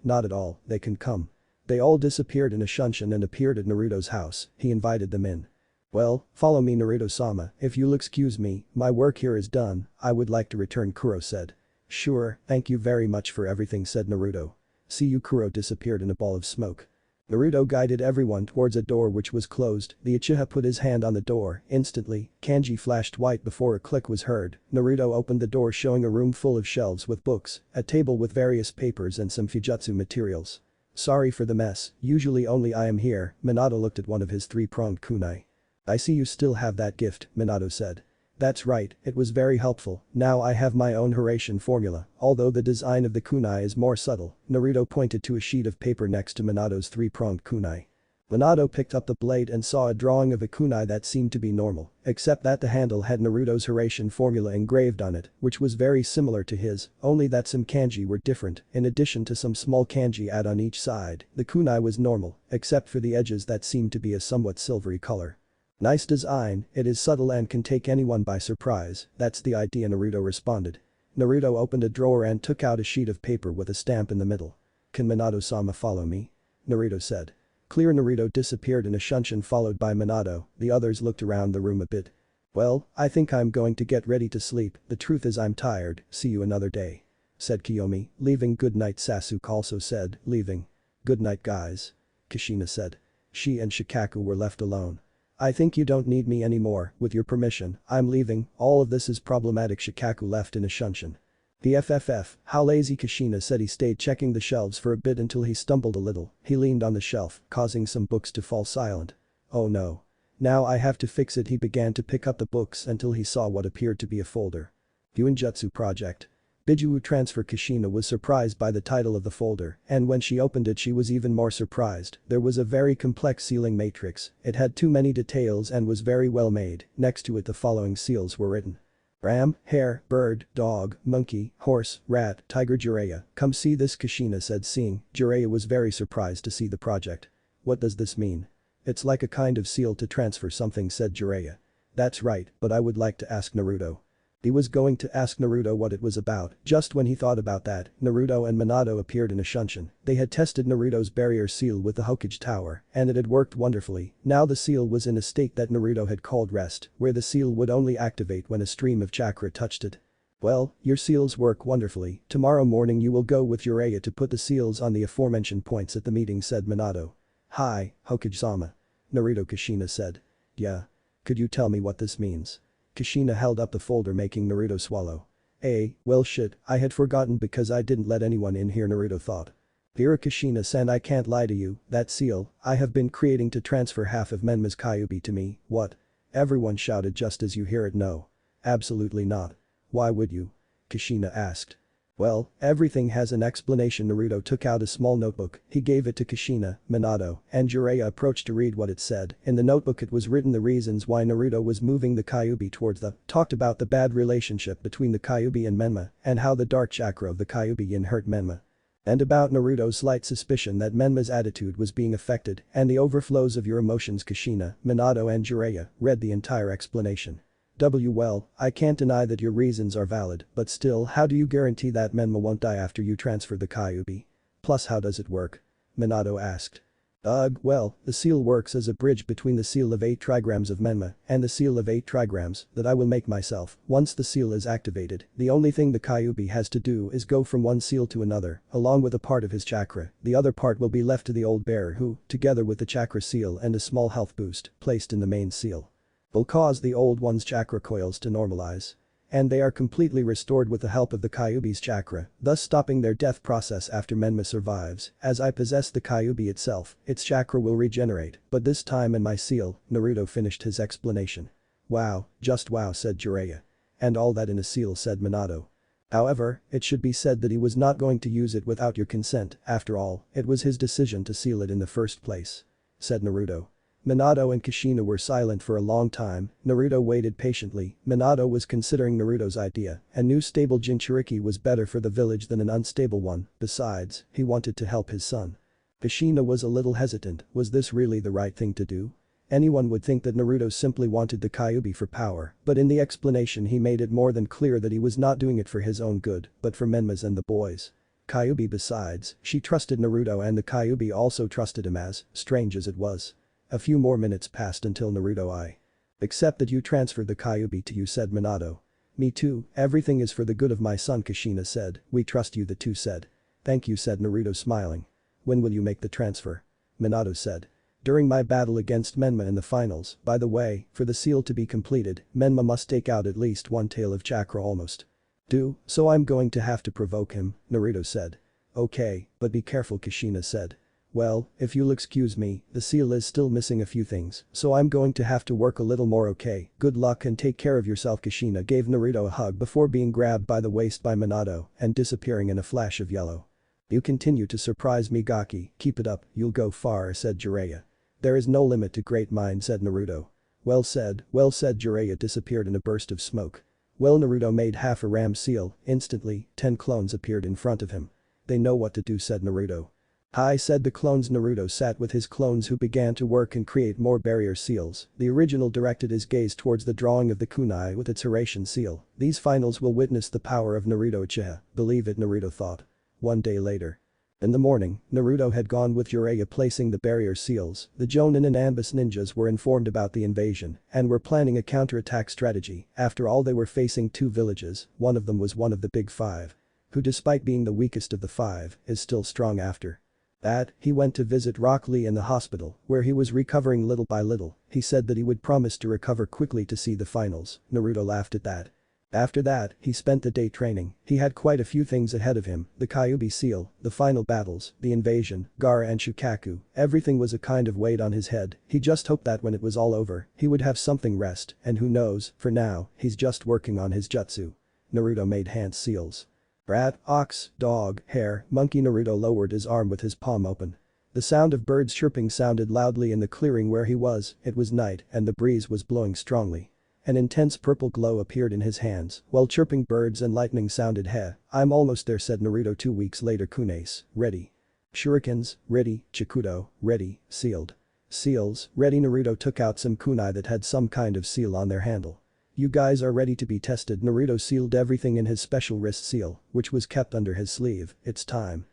Not at all, they can come. They all disappeared in a shunshin and appeared at Naruto's house. He invited them in. Well, follow me, Naruto-sama, if you'll excuse me, my work here is done, I would like to return, Kuro said. Sure, thank you very much for everything, said Naruto. See you. Kuro disappeared in a ball of smoke. Naruto guided everyone towards a door which was closed. The Uchiha put his hand on the door. Instantly, kanji flashed white before a click was heard. Naruto opened the door, showing a room full of shelves with books, a table with various papers and some fujitsu materials. Sorry for the mess, usually only I am here. Minato looked at one of his three-pronged kunai. I see you still have that gift, Minato said. That's right, it was very helpful. Now I have my own Hiraishin formula, although the design of the kunai is more subtle. Naruto pointed to a sheet of paper next to Minato's three-pronged kunai. Minato picked up the blade and saw a drawing of a kunai that seemed to be normal, except that the handle had Naruto's Hiraishin formula engraved on it, which was very similar to his, only that some kanji were different. In addition to some small kanji add on each side, the kunai was normal, except for the edges that seemed to be a somewhat silvery color. Nice design, it is subtle and can take anyone by surprise, that's the idea, Naruto responded. Naruto opened a drawer and took out a sheet of paper with a stamp in the middle. Can Minato-sama follow me? Naruto said. Clear. Naruto disappeared in a shunshin followed by Minato. The others looked around the room a bit. Well, I think I'm going to get ready to sleep, the truth is I'm tired, see you another day. Said Kyomi, leaving. Good night. Sasuke also said, leaving. Good night, guys. Kushina said. She and Shukaku were left alone. I think you don't need me anymore, with your permission, I'm leaving, all of this is problematic. Shukaku left in a shunshin. The FFF, how lazy. Kushina said. He stayed checking the shelves for a bit until he stumbled a little. He leaned on the shelf, causing some books to fall silent. Oh no. Now I have to fix it. He began to pick up the books until he saw what appeared to be a folder. Genjutsu Project. Bijuu Transfer. Kushina was surprised by the title of the folder, and when she opened it she was even more surprised. There was a very complex sealing matrix, it had too many details and was very well made. Next to it the following seals were written. Ram, hare, bird, dog, monkey, horse, rat, tiger. Jiraiya, come see this. Kushina said. Seeing, Jiraiya was very surprised to see the project. What does this mean? It's like a kind of seal to transfer something, said Jiraiya. That's right, but I would like to ask Naruto. He was going to ask Naruto what it was about. Just when he thought about that, Naruto and Minato appeared in a shunshin. They had tested Naruto's barrier seal with the Hokage tower, and it had worked wonderfully. Now the seal was in a state that Naruto had called rest, where the seal would only activate when a stream of chakra touched it. Well, your seals work wonderfully. Tomorrow morning you will go with Jiraiya to put the seals on the aforementioned points at the meeting, said Minato. Hi, Hokage-sama. Naruto. Kushina said. Yeah. Could you tell me what this means? Kushina held up the folder, making Naruto swallow. Well shit, I had forgotten because I didn't let anyone in here, Naruto thought. Here, Kushina-san, I can't lie to you, that seal, I have been creating to transfer half of Menma's Kyuubi to me. What? Everyone shouted just as you hear it. No. Absolutely not. Why would you? Kushina asked. Well, everything has an explanation. Naruto took out a small notebook, he gave it to Kushina, Minato, and Jiraiya approached to read what it said. In the notebook it was written the reasons why Naruto was moving the Kyuubi towards talked about the bad relationship between the Kyuubi and Menma, and how the dark chakra of the Kyuubi yin hurt Menma. And about Naruto's slight suspicion that Menma's attitude was being affected, and the overflows of your emotions. Kushina, Minato and Jiraiya read the entire explanation. Well, I can't deny that your reasons are valid, but still, how do you guarantee that Menma won't die after you transfer the Kyuubi? Plus, how does it work? Minato asked. Ugh, well, the seal works as a bridge between the seal of 8 trigrams of Menma and the seal of 8 trigrams that I will make myself. Once the seal is activated, the only thing the Kyuubi has to do is go from one seal to another, along with a part of his chakra. The other part will be left to the old bearer who, together with the chakra seal and a small health boost placed in the main seal, will cause the old one's chakra coils to normalize. And they are completely restored with the help of the Kyuubi's chakra, thus stopping their death process after Menma survives. As I possess the Kyuubi itself, its chakra will regenerate, but this time in my seal, Naruto finished his explanation. Wow, just wow, said Jiraiya. And all that in a seal, said Minato. However, it should be said that he was not going to use it without your consent, after all, it was his decision to seal it in the first place, said Naruto. Minato and Kushina were silent for a long time. Naruto waited patiently. Minato was considering Naruto's idea. A new stable Jinchuriki was better for the village than an unstable one, besides, he wanted to help his son. Kushina was a little hesitant, was this really the right thing to do? Anyone would think that Naruto simply wanted the Kyuubi for power, but in the explanation he made it more than clear that he was not doing it for his own good, but for Menma's and the boys. Kyuubi besides, she trusted Naruto and the Kyuubi also trusted him as, strange as it was. A few more minutes passed until Naruto I accept that you transferred the Kyuubi to you, said Minato. Me too, everything is for the good of my son, Kushina said. We trust you, the two said. Thank you, said Naruto smiling. When will you make the transfer? Minato said. During my battle against Menma in the finals. By the way, for the seal to be completed, Menma must take out at least one tail of chakra almost. So I'm going to have to provoke him, Naruto said. Okay, but be careful, Kushina said. Well, if you'll excuse me, the seal is still missing a few things, so I'm going to have to work a little more, okay? Good luck and take care of yourself. Kushina gave Naruto a hug before being grabbed by the waist by Minato and disappearing in a flash of yellow. You continue to surprise me, Gaki, keep it up, you'll go far, said Jiraiya. There is no limit to great mind, said Naruto. Well said, Jiraiya disappeared in a burst of smoke. Well, Naruto made half a ram seal, instantly, 10 clones appeared in front of him. They know what to do, said Naruto. Hi, said the clones. Naruto sat with his clones who began to work and create more barrier seals. The original directed his gaze towards the drawing of the kunai with its Hiraishin seal. These finals will witness the power of Naruto Uchiha, believe it, Naruto thought. One day later. In the morning, Naruto had gone with Jiraiya placing the barrier seals. The Jonin and Ambus ninjas were informed about the invasion and were planning a counterattack strategy. After all, they were facing 2 villages, one of them was one of the big 5. Who, despite being the weakest of the 5, is still strong. After that, he went to visit Rock Lee in the hospital, where he was recovering little by little. He said that he would promise to recover quickly to see the finals. Naruto laughed at that. After that, he spent the day training. He had quite a few things ahead of him, the Kyuubi seal, the final battles, the invasion, Gaara and Shukaku. Everything was a kind of weight on his head. He just hoped that when it was all over, he would have something rest, and who knows, for now, he's just working on his jutsu. Naruto made hand seals. Rat, ox, dog, hare, monkey. Naruto lowered his arm with his palm open. The sound of birds chirping sounded loudly in the clearing where he was. It was night and the breeze was blowing strongly. An intense purple glow appeared in his hands while chirping birds and lightning sounded. I'm almost there, said Naruto 2 weeks later. Kunes, ready. Shurikens, ready. Chikudo, ready. Sealed. Seals, ready. Naruto took out some kunai that had some kind of seal on their handle. You guys are ready to be tested. Naruto sealed everything in his special wrist seal, which was kept under his sleeve. It's time.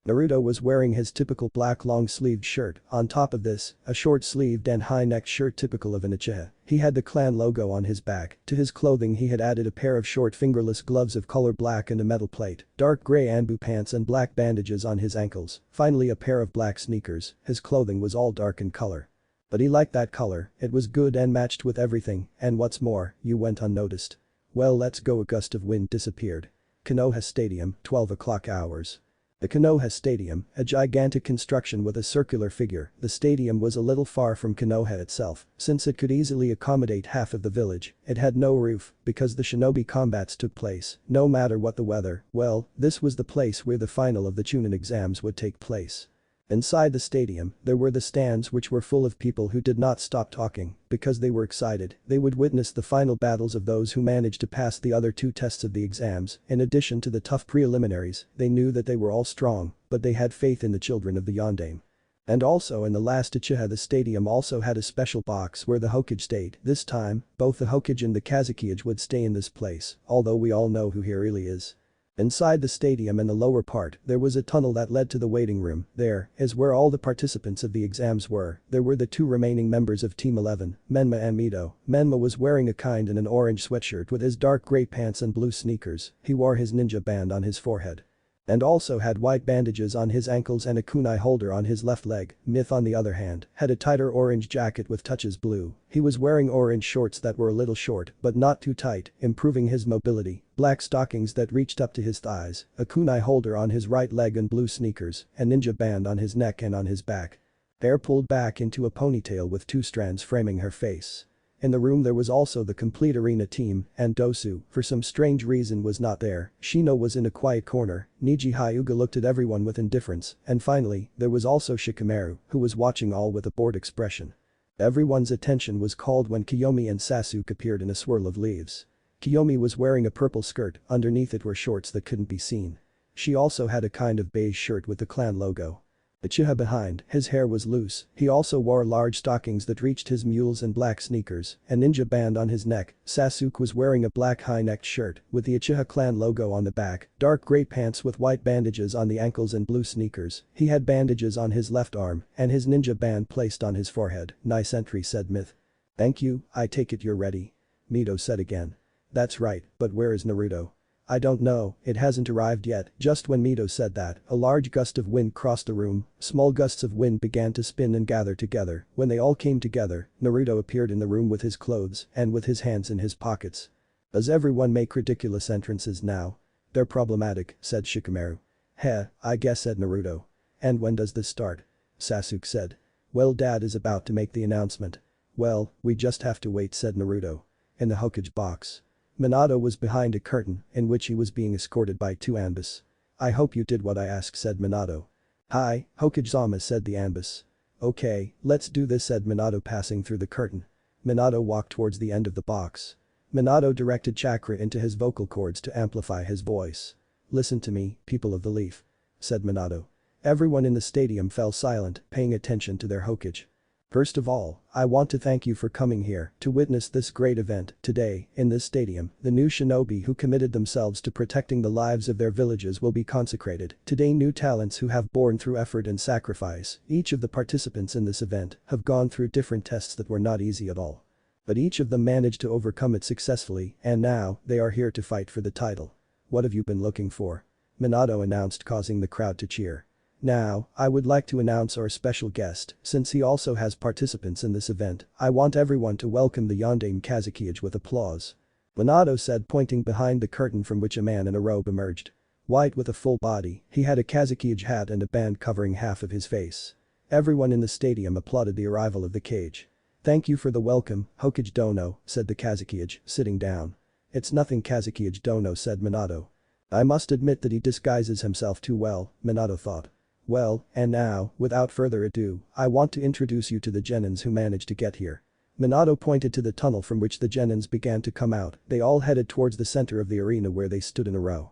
Naruto was wearing his typical black long-sleeved shirt. On top of this, a short-sleeved and high-necked shirt typical of an Uchiha. He had the clan logo on his back. To his clothing he had added a pair of short fingerless gloves of color black and a metal plate, dark gray Anbu pants and black bandages on his ankles. Finally, a pair of black sneakers. His clothing was all dark in color. But he liked that color, it was good and matched with everything, and what's more, you went unnoticed. Well, let's go. A gust of wind disappeared. Konoha Stadium, 12 o'clock hours. The Konoha Stadium, a gigantic construction with a circular figure. The stadium was a little far from Konoha itself, since it could easily accommodate half of the village. It had no roof, because the shinobi combats took place, no matter what the weather. Well, this was the place where the final of the Chunin exams would take place. Inside the stadium, there were the stands which were full of people who did not stop talking because they were excited. They would witness the final battles of those who managed to pass the other 2 tests of the exams. In addition to the tough preliminaries, they knew that they were all strong, but they had faith in the children of the Yondaime. And also in the last Uchiha, the stadium also had a special box where the Hokage stayed. This time, both the Hokage and the Kazekage would stay in this place, although we all know who he really is. Inside the stadium in the lower part, there was a tunnel that led to the waiting room. There is where all the participants of the exams were. There were the two remaining members of Team 11, Menma and Mito. Menma was wearing a kind in an orange sweatshirt with his dark gray pants and blue sneakers. He wore his ninja band on his forehead. And also had white bandages on his ankles and a kunai holder on his left leg. Myth on the other hand, had a tighter orange jacket with touches blue. He was wearing orange shorts that were a little short, but not too tight, improving his mobility, black stockings that reached up to his thighs, a kunai holder on his right leg and blue sneakers, a ninja band on his neck and on his back. Hair pulled back into a ponytail with two strands framing her face. In the room there was also the complete arena team, and Dosu, for some strange reason, was not there. Shino was in a quiet corner, Neji Hyuga looked at everyone with indifference, and finally, there was also Shikamaru, who was watching all with a bored expression. Everyone's attention was called when Kyomi and Sasuke appeared in a swirl of leaves. Kyomi was wearing a purple skirt, underneath it were shorts that couldn't be seen. She also had a kind of beige shirt with the clan logo. Uchiha behind, his hair was loose, he also wore large stockings that reached his mules and black sneakers, a ninja band on his neck. Sasuke was wearing a black high-necked shirt with the Uchiha clan logo on the back, dark gray pants with white bandages on the ankles and blue sneakers. He had bandages on his left arm and his ninja band placed on his forehead. Nice entry, said Myth. Thank you, I take it you're ready. Mito said again. That's right, but where is Naruto? I don't know, it hasn't arrived yet. Just when Mito said that, a large gust of wind crossed the room. Small gusts of wind began to spin and gather together. When they all came together, Naruto appeared in the room with his clothes and with his hands in his pockets. Does everyone make ridiculous entrances now? They're problematic, said Shikamaru. Heh, I guess, said Naruto. And when does this start? Sasuke said. Well, Dad is about to make the announcement. Well, we just have to wait, said Naruto. In the Hokage box. Minato was behind a curtain in which he was being escorted by two Anbis. I hope you did what I asked, said Minato. Hi, Hokage-sama, said the Anbis. Okay, let's do this, said Minato, passing through the curtain. Minato walked towards the end of the box. Minato directed chakra into his vocal cords to amplify his voice. Listen to me, people of the leaf, said Minato. Everyone in the stadium fell silent, paying attention to their Hokage. First of all, I want to thank you for coming here to witness this great event. Today, in this stadium, the new shinobi who committed themselves to protecting the lives of their villages will be consecrated. Today, new talents who have borne through effort and sacrifice. Each of the participants in this event have gone through different tests that were not easy at all. But each of them managed to overcome it successfully, and now, they are here to fight for the title. What have you been looking for? Minato announced, causing the crowd to cheer. Now, I would like to announce our special guest, since he also has participants in this event. I want everyone to welcome the Yondaime Kazekage with applause. Minato said, pointing behind the curtain from which a man in a robe emerged. White with a full body, he had a Kazekage hat and a band covering half of his face. Everyone in the stadium applauded the arrival of the cage. Thank you for the welcome, Hokage Dono, said the Kazekage, sitting down. It's nothing, Kazekage Dono, said Minato. I must admit that he disguises himself too well, Minato thought. Well, and now, without further ado, I want to introduce you to the genins who managed to get here. Minato pointed to the tunnel from which the genins began to come out. They all headed towards the center of the arena where they stood in a row.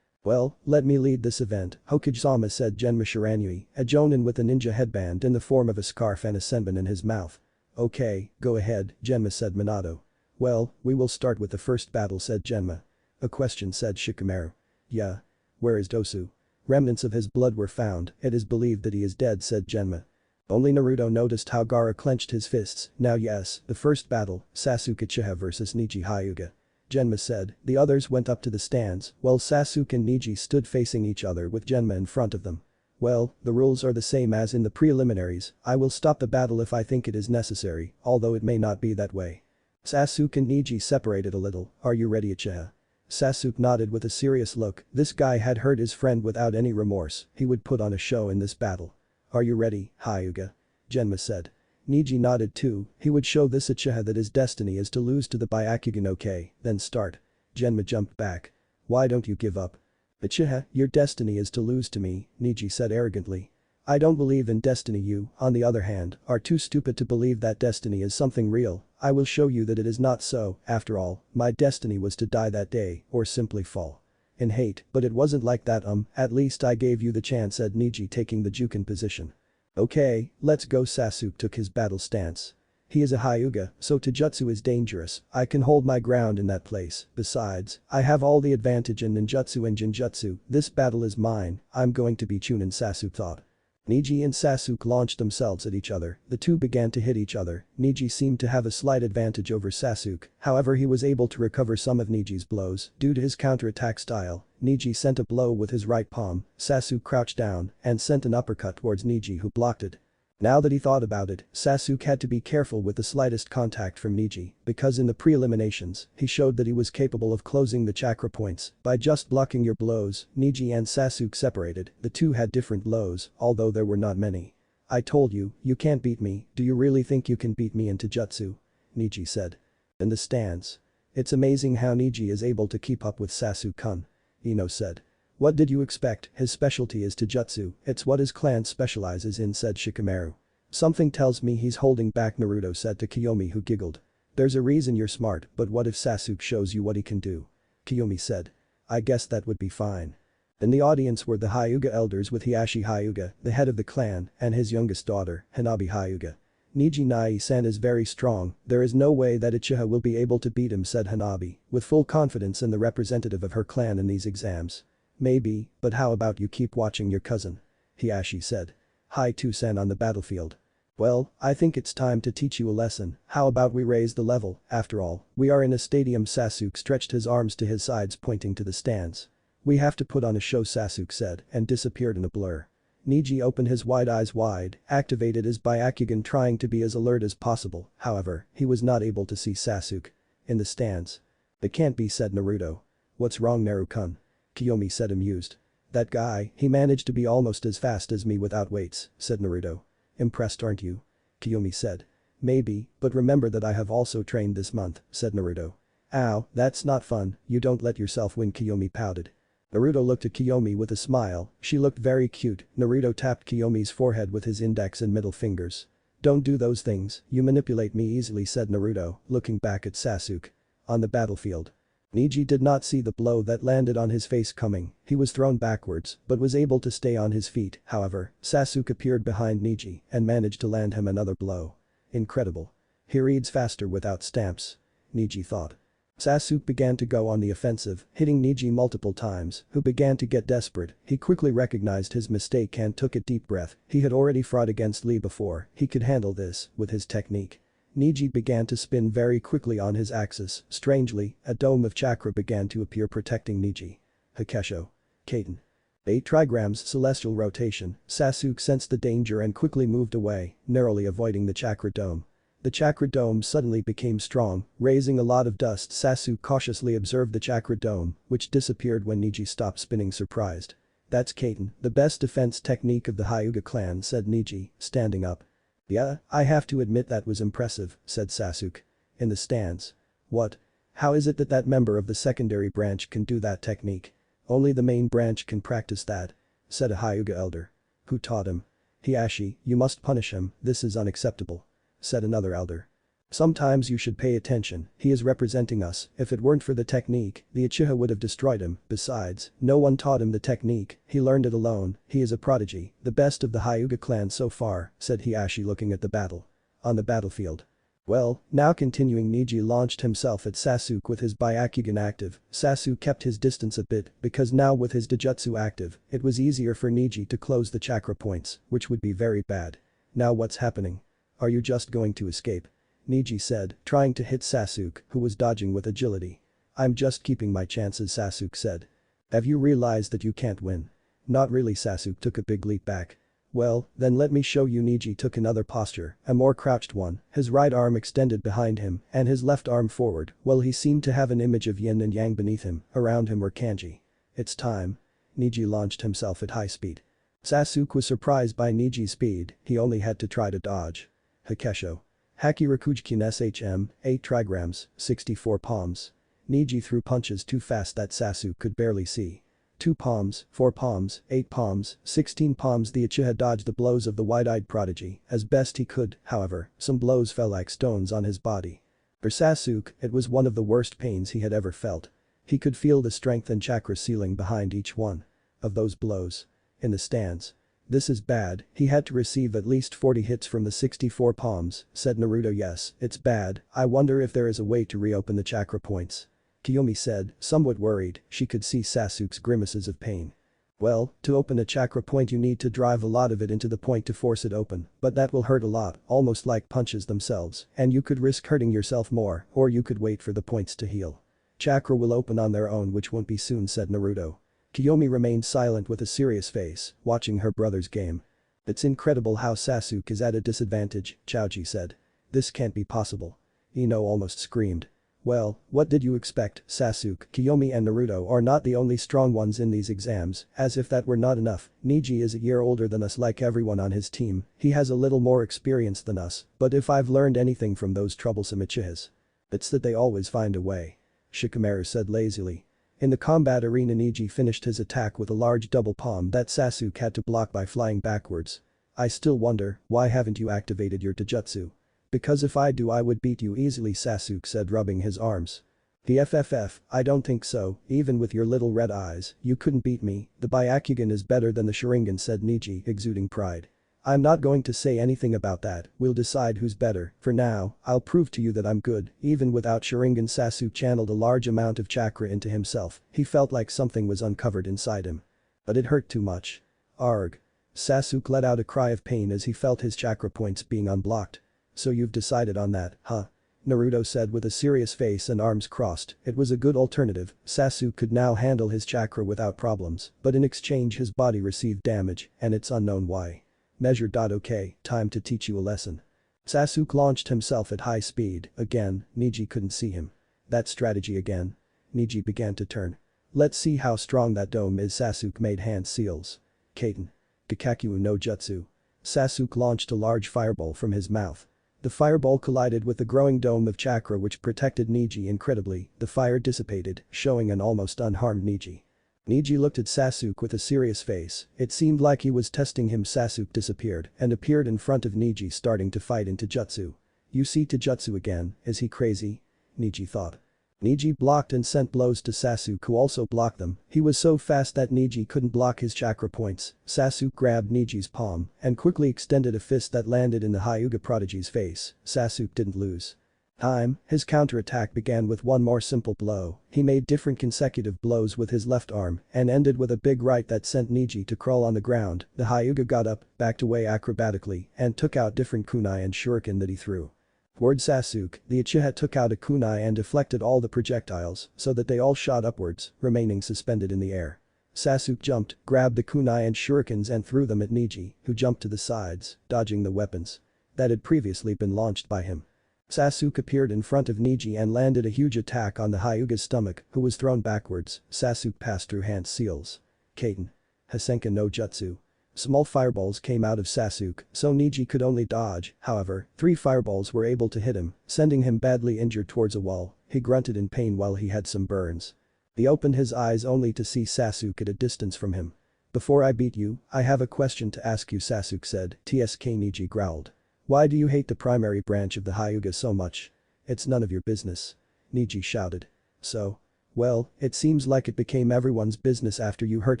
Well, let me lead this event, Hokage-sama, said Genma Shiranui, a jonin with a ninja headband in the form of a scarf and a senbon in his mouth. Okay, go ahead, Genma, said Minato. Well, we will start with the first battle, said Genma. A question, said Shikamaru. Yeah. Where is Dosu? Remnants of his blood were found, it is believed that he is dead, said Genma. Only Naruto noticed how Gaara clenched his fists. Now yes, the first battle, Sasuke Uchiha vs Neji Hyuga. Genma said. The others went up to the stands, while Sasuke and Neji stood facing each other with Genma in front of them. Well, the rules are the same as in the preliminaries. I will stop the battle if I think it is necessary, although it may not be that way. Sasuke and Neji separated a little. Are you ready, Uchiha? Sasuke nodded with a serious look. This guy had hurt his friend without any remorse. He would put on a show in this battle. Are you ready, Hyuga? Genma said. Neji nodded too. He would show this Uchiha that his destiny is to lose to the Byakugan. Okay, then start. Genma jumped back. Why don't you give up? Uchiha, your destiny is to lose to me, Neji said arrogantly. I don't believe in destiny. You, on the other hand, are too stupid to believe that destiny is something real. I will show you that it is not so. After all, my destiny was to die that day, or simply fall in hate, but it wasn't like that. At least I gave you the chance, said Neji, taking the Jukin position. Okay, let's go. Sasuke took his battle stance. He is a Hyuga, so Taijutsu is dangerous. I can hold my ground in that place. Besides, I have all the advantage in ninjutsu and genjutsu. This battle is mine. I'm going to be Chunin, Sasuke thought. Neji and Sasuke launched themselves at each other. The two began to hit each other. Neji seemed to have a slight advantage over Sasuke, however he was able to recover some of Neji's blows due to his counterattack style. Neji sent a blow with his right palm, Sasuke crouched down and sent an uppercut towards Neji who blocked it. Now that he thought about it, Sasuke had to be careful with the slightest contact from Neji, because in the pre-eliminations, he showed that he was capable of closing the chakra points by just blocking your blows. Neji and Sasuke separated, the two had different blows, although there were not many. I told you, you can't beat me, do you really think you can beat me in Taijutsu? Neji said. In the stands. It's amazing how Neji is able to keep up with Sasuke-kun. Ino said. What did you expect? His specialty is Taijutsu, it's what his clan specializes in, said Shikamaru. Something tells me he's holding back, Naruto said to Kyomi who giggled. There's a reason you're smart, but what if Sasuke shows you what he can do? Kyomi said. I guess that would be fine. In the audience were the Hyuga elders with Hiashi Hyuga, the head of the clan, and his youngest daughter, Hanabi Hyuga. Neji Nai-san is very strong, there is no way that Uchiha will be able to beat him, said Hanabi, with full confidence in the representative of her clan in these exams. Maybe, but how about you keep watching your cousin? Hiashi said. Hai-to-san on the battlefield. Well, I think it's time to teach you a lesson, how about we raise the level, after all, we are in a stadium. Sasuke stretched his arms to his sides pointing to the stands. We have to put on a show, Sasuke said and disappeared in a blur. Neji opened his wide eyes wide, activated his Byakugan trying to be as alert as possible, however, he was not able to see Sasuke. In the stands. It can't be, said Naruto. What's wrong, Naru-kun? Kyomi said amused. That guy, he managed to be almost as fast as me without weights, said Naruto. Impressed, aren't you? Kyomi said. Maybe, but remember that I have also trained this month, said Naruto. Ow, that's not fun, you don't let yourself win, Kyomi pouted. Naruto looked at Kyomi with a smile, she looked very cute. Naruto tapped Kiyomi's forehead with his index and middle fingers. Don't do those things, you manipulate me easily, said Naruto, looking back at Sasuke. On the battlefield. Neji did not see the blow that landed on his face coming, he was thrown backwards but was able to stay on his feet, however, Sasuke appeared behind Neji and managed to land him another blow. Incredible. He reads faster without stamps. Neji thought. Sasuke began to go on the offensive, hitting Neji multiple times, who began to get desperate. He quickly recognized his mistake and took a deep breath, he had already fought against Lee before, he could handle this with his technique. Neji began to spin very quickly on his axis, strangely, a dome of chakra began to appear protecting Neji. Hakesho. Kaiten. 8 trigrams celestial rotation, Sasuke sensed the danger and quickly moved away, narrowly avoiding the chakra dome. The chakra dome suddenly became strong, raising a lot of dust. Sasuke cautiously observed the chakra dome, which disappeared when Neji stopped spinning, surprised. That's Kaiten, the best defense technique of the Hyuga clan, said Neji, standing up. Yeah, I have to admit that was impressive, said Sasuke. In the stands. What? How is it that that member of the secondary branch can do that technique? Only the main branch can practice that, said a Hyuga elder. Who taught him? Hiashi, you must punish him, this is unacceptable, said another elder. Sometimes you should pay attention, he is representing us, if it weren't for the technique, the Uchiha would have destroyed him, besides, no one taught him the technique, he learned it alone, he is a prodigy, the best of the Hyuga clan so far, said Hiashi looking at the battle. On the battlefield. Well, now continuing, Neji launched himself at Sasuke with his Byakugan active, Sasuke kept his distance a bit because now with his Genjutsu active, it was easier for Neji to close the chakra points, which would be very bad. Now what's happening? Are you just going to escape? Neji said, trying to hit Sasuke, who was dodging with agility. I'm just keeping my chances, Sasuke said. Have you realized that you can't win? Not really, Sasuke took a big leap back. Well, then let me show you. Neji took another posture, a more crouched one, his right arm extended behind him and his left arm forward, while he seemed to have an image of yin and yang beneath him, around him were kanji. It's time. Neji launched himself at high speed. Sasuke was surprised by Neji's speed, he only had to try to dodge. Hakesho. Haki Rakujkin SHM, 8 trigrams, 64 palms. Neji threw punches too fast that Sasuke could barely see. 2 palms, 4 palms, 8 palms, 16 palms. The Uchiha dodged the blows of the wide-eyed prodigy as best he could, however, some blows fell like stones on his body. For Sasuke, it was one of the worst pains he had ever felt. He could feel the strength and chakra ceiling behind each one of those blows. In the stands. This is bad, he had to receive at least 40 hits from the 64 palms, said Naruto. Yes, it's bad, I wonder if there is a way to reopen the chakra points. Kyomi said, somewhat worried, she could see Sasuke's grimaces of pain. Well, to open a chakra point you need to drive a lot of it into the point to force it open, but that will hurt a lot, almost like punches themselves, and you could risk hurting yourself more, or you could wait for the points to heal. Chakra will open on their own, which won't be soon, said Naruto. Kyomi remained silent with a serious face, watching her brother's game. It's incredible how Sasuke is at a disadvantage, Chaoji said. This can't be possible. Ino almost screamed. Well, what did you expect, Sasuke? Kyomi and Naruto are not the only strong ones in these exams, as if that were not enough, Neji is a year older than us like everyone on his team, he has a little more experience than us, but if I've learned anything from those troublesome Uchihas, it's that they always find a way. Shikamaru said lazily. In the combat arena Neji finished his attack with a large double palm that Sasuke had to block by flying backwards. I still wonder, why haven't you activated your taijutsu? Because if I do I would beat you easily, Sasuke said, rubbing his arms. I don't think so, even with your little red eyes, you couldn't beat me, the Byakugan is better than the Sharingan, said Neji, exuding pride. I'm not going to say anything about that, we'll decide who's better, for now, I'll prove to you that I'm good, even without Sharingan. Sasuke channeled a large amount of chakra into himself, he felt like something was uncovered inside him. But it hurt too much. Arg. Sasuke let out a cry of pain as he felt his chakra points being unblocked. So you've decided on that, huh? Naruto said with a serious face and arms crossed, it was a good alternative, Sasuke could now handle his chakra without problems, but in exchange his body received damage, and it's unknown why. Measure. Okay, time to teach you a lesson. Sasuke launched himself at high speed, again, Neji couldn't see him. That strategy again. Neji began to turn. Let's see how strong that dome is. Sasuke made hand seals. Kaiten. Gakkaku no Jutsu. Sasuke launched a large fireball from his mouth. The fireball collided with the growing dome of chakra which protected Neji incredibly, the fire dissipated, showing an almost unharmed Neji. Neji looked at Sasuke with a serious face, it seemed like he was testing him. Sasuke disappeared and appeared in front of Neji, starting to fight into jutsu. You see taijutsu again, is he crazy? Neji thought. Neji blocked and sent blows to Sasuke, who also blocked them, he was so fast that Neji couldn't block his chakra points. Sasuke grabbed Neji's palm and quickly extended a fist that landed in the Hyuga Prodigy's face. Sasuke didn't lose time, his counterattack began with one more simple blow, he made different consecutive blows with his left arm and ended with a big right that sent Neji to crawl on the ground. The Hyuga got up, backed away acrobatically, and took out different kunai and shuriken that he threw. Toward Sasuke, the Uchiha took out a kunai and deflected all the projectiles so that they all shot upwards, remaining suspended in the air. Sasuke jumped, grabbed the kunai and shurikens and threw them at Neji, who jumped to the sides, dodging the weapons that had previously been launched by him. Sasuke appeared in front of Neji and landed a huge attack on the Hyuga's stomach, who was thrown backwards. Sasuke passed through hand seals. Kaiten. Hasenka no Jutsu. Small fireballs came out of Sasuke, so Neji could only dodge, however, 3 fireballs were able to hit him, sending him badly injured towards a wall, he grunted in pain while he had some burns. He opened his eyes only to see Sasuke at a distance from him. Before I beat you, I have a question to ask you, Sasuke said. Tsk, Neji growled. Why do you hate the primary branch of the Hyuga so much? It's none of your business. Neji shouted. So? Well, it seems like it became everyone's business after you hurt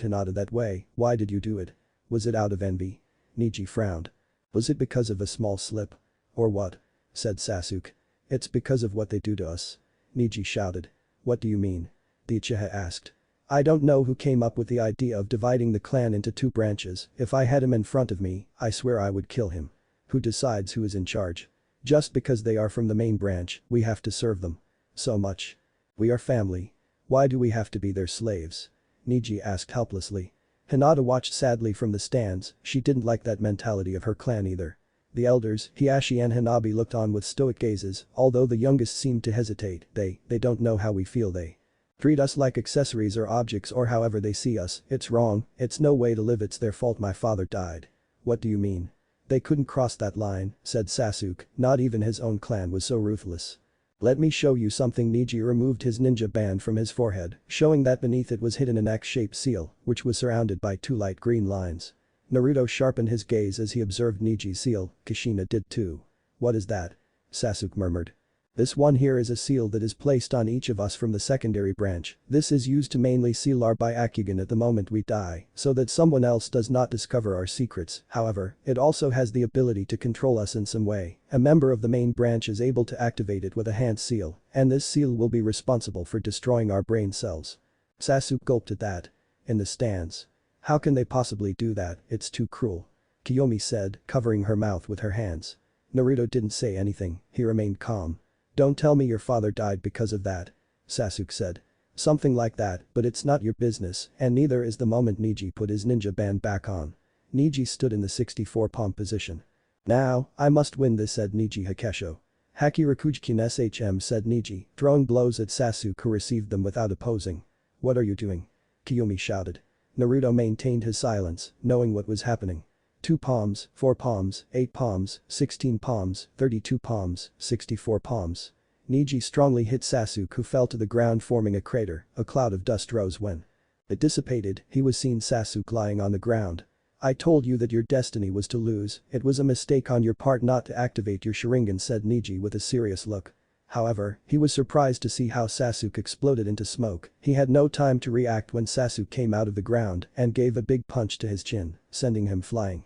Hinata that way, why did you do it? Was it out of envy? Neji frowned. Was it because of a small slip? Or what? Said Sasuke. It's because of what they do to us. Neji shouted. What do you mean? The Uchiha asked. I don't know who came up with the idea of dividing the clan into 2 branches, if I had him in front of me, I swear I would kill him. Who decides who is in charge? Just because they are from the main branch, we have to serve them. So much. We are family. Why do we have to be their slaves? Neji asked helplessly. Hinata watched sadly from the stands, she didn't like that mentality of her clan either. The elders, Hiashi and Hanabi, looked on with stoic gazes, although the youngest seemed to hesitate. They don't know how we feel. They treat us like accessories or objects or however they see us. It's wrong, it's no way to live, it's their fault my father died. What do you mean? They couldn't cross that line, said Sasuke, not even his own clan was so ruthless. Let me show you something. Neji removed his ninja band from his forehead, showing that beneath it was hidden an X-shaped seal, which was surrounded by 2 light green lines. Naruto sharpened his gaze as he observed Neji's seal, Kushina did too. What is that? Sasuke murmured. This one here is a seal that is placed on each of us from the secondary branch. This is used to mainly seal our Byakugan at the moment we die, so that someone else does not discover our secrets. However, it also has the ability to control us in some way. A member of the main branch is able to activate it with a hand seal, and this seal will be responsible for destroying our brain cells. Sasuke gulped at that. In the stands. How can they possibly do that? It's too cruel. Kyomi said, covering her mouth with her hands. Naruto didn't say anything, he remained calm. Don't tell me your father died because of that. Sasuke said. Something like that, but it's not your business, and neither is the moment Neji put his ninja band back on. Neji stood in the 64 palm position. Now, I must win this, said Neji Hakesho. Haki Rakujkin SHM, said Neji, throwing blows at Sasuke, who received them without opposing. What are you doing? Kyomi shouted. Naruto maintained his silence, knowing what was happening. 2 palms, 4 palms, 8 palms, 16 palms, 32 palms, 64 palms. Neji strongly hit Sasuke, who fell to the ground, forming a crater. A cloud of dust rose when it dissipated. He was seen Sasuke lying on the ground. I told you that your destiny was to lose. It was a mistake on your part not to activate your Sharingan, said Neji with a serious look. However, he was surprised to see how Sasuke exploded into smoke. He had no time to react when Sasuke came out of the ground and gave a big punch to his chin, sending him flying.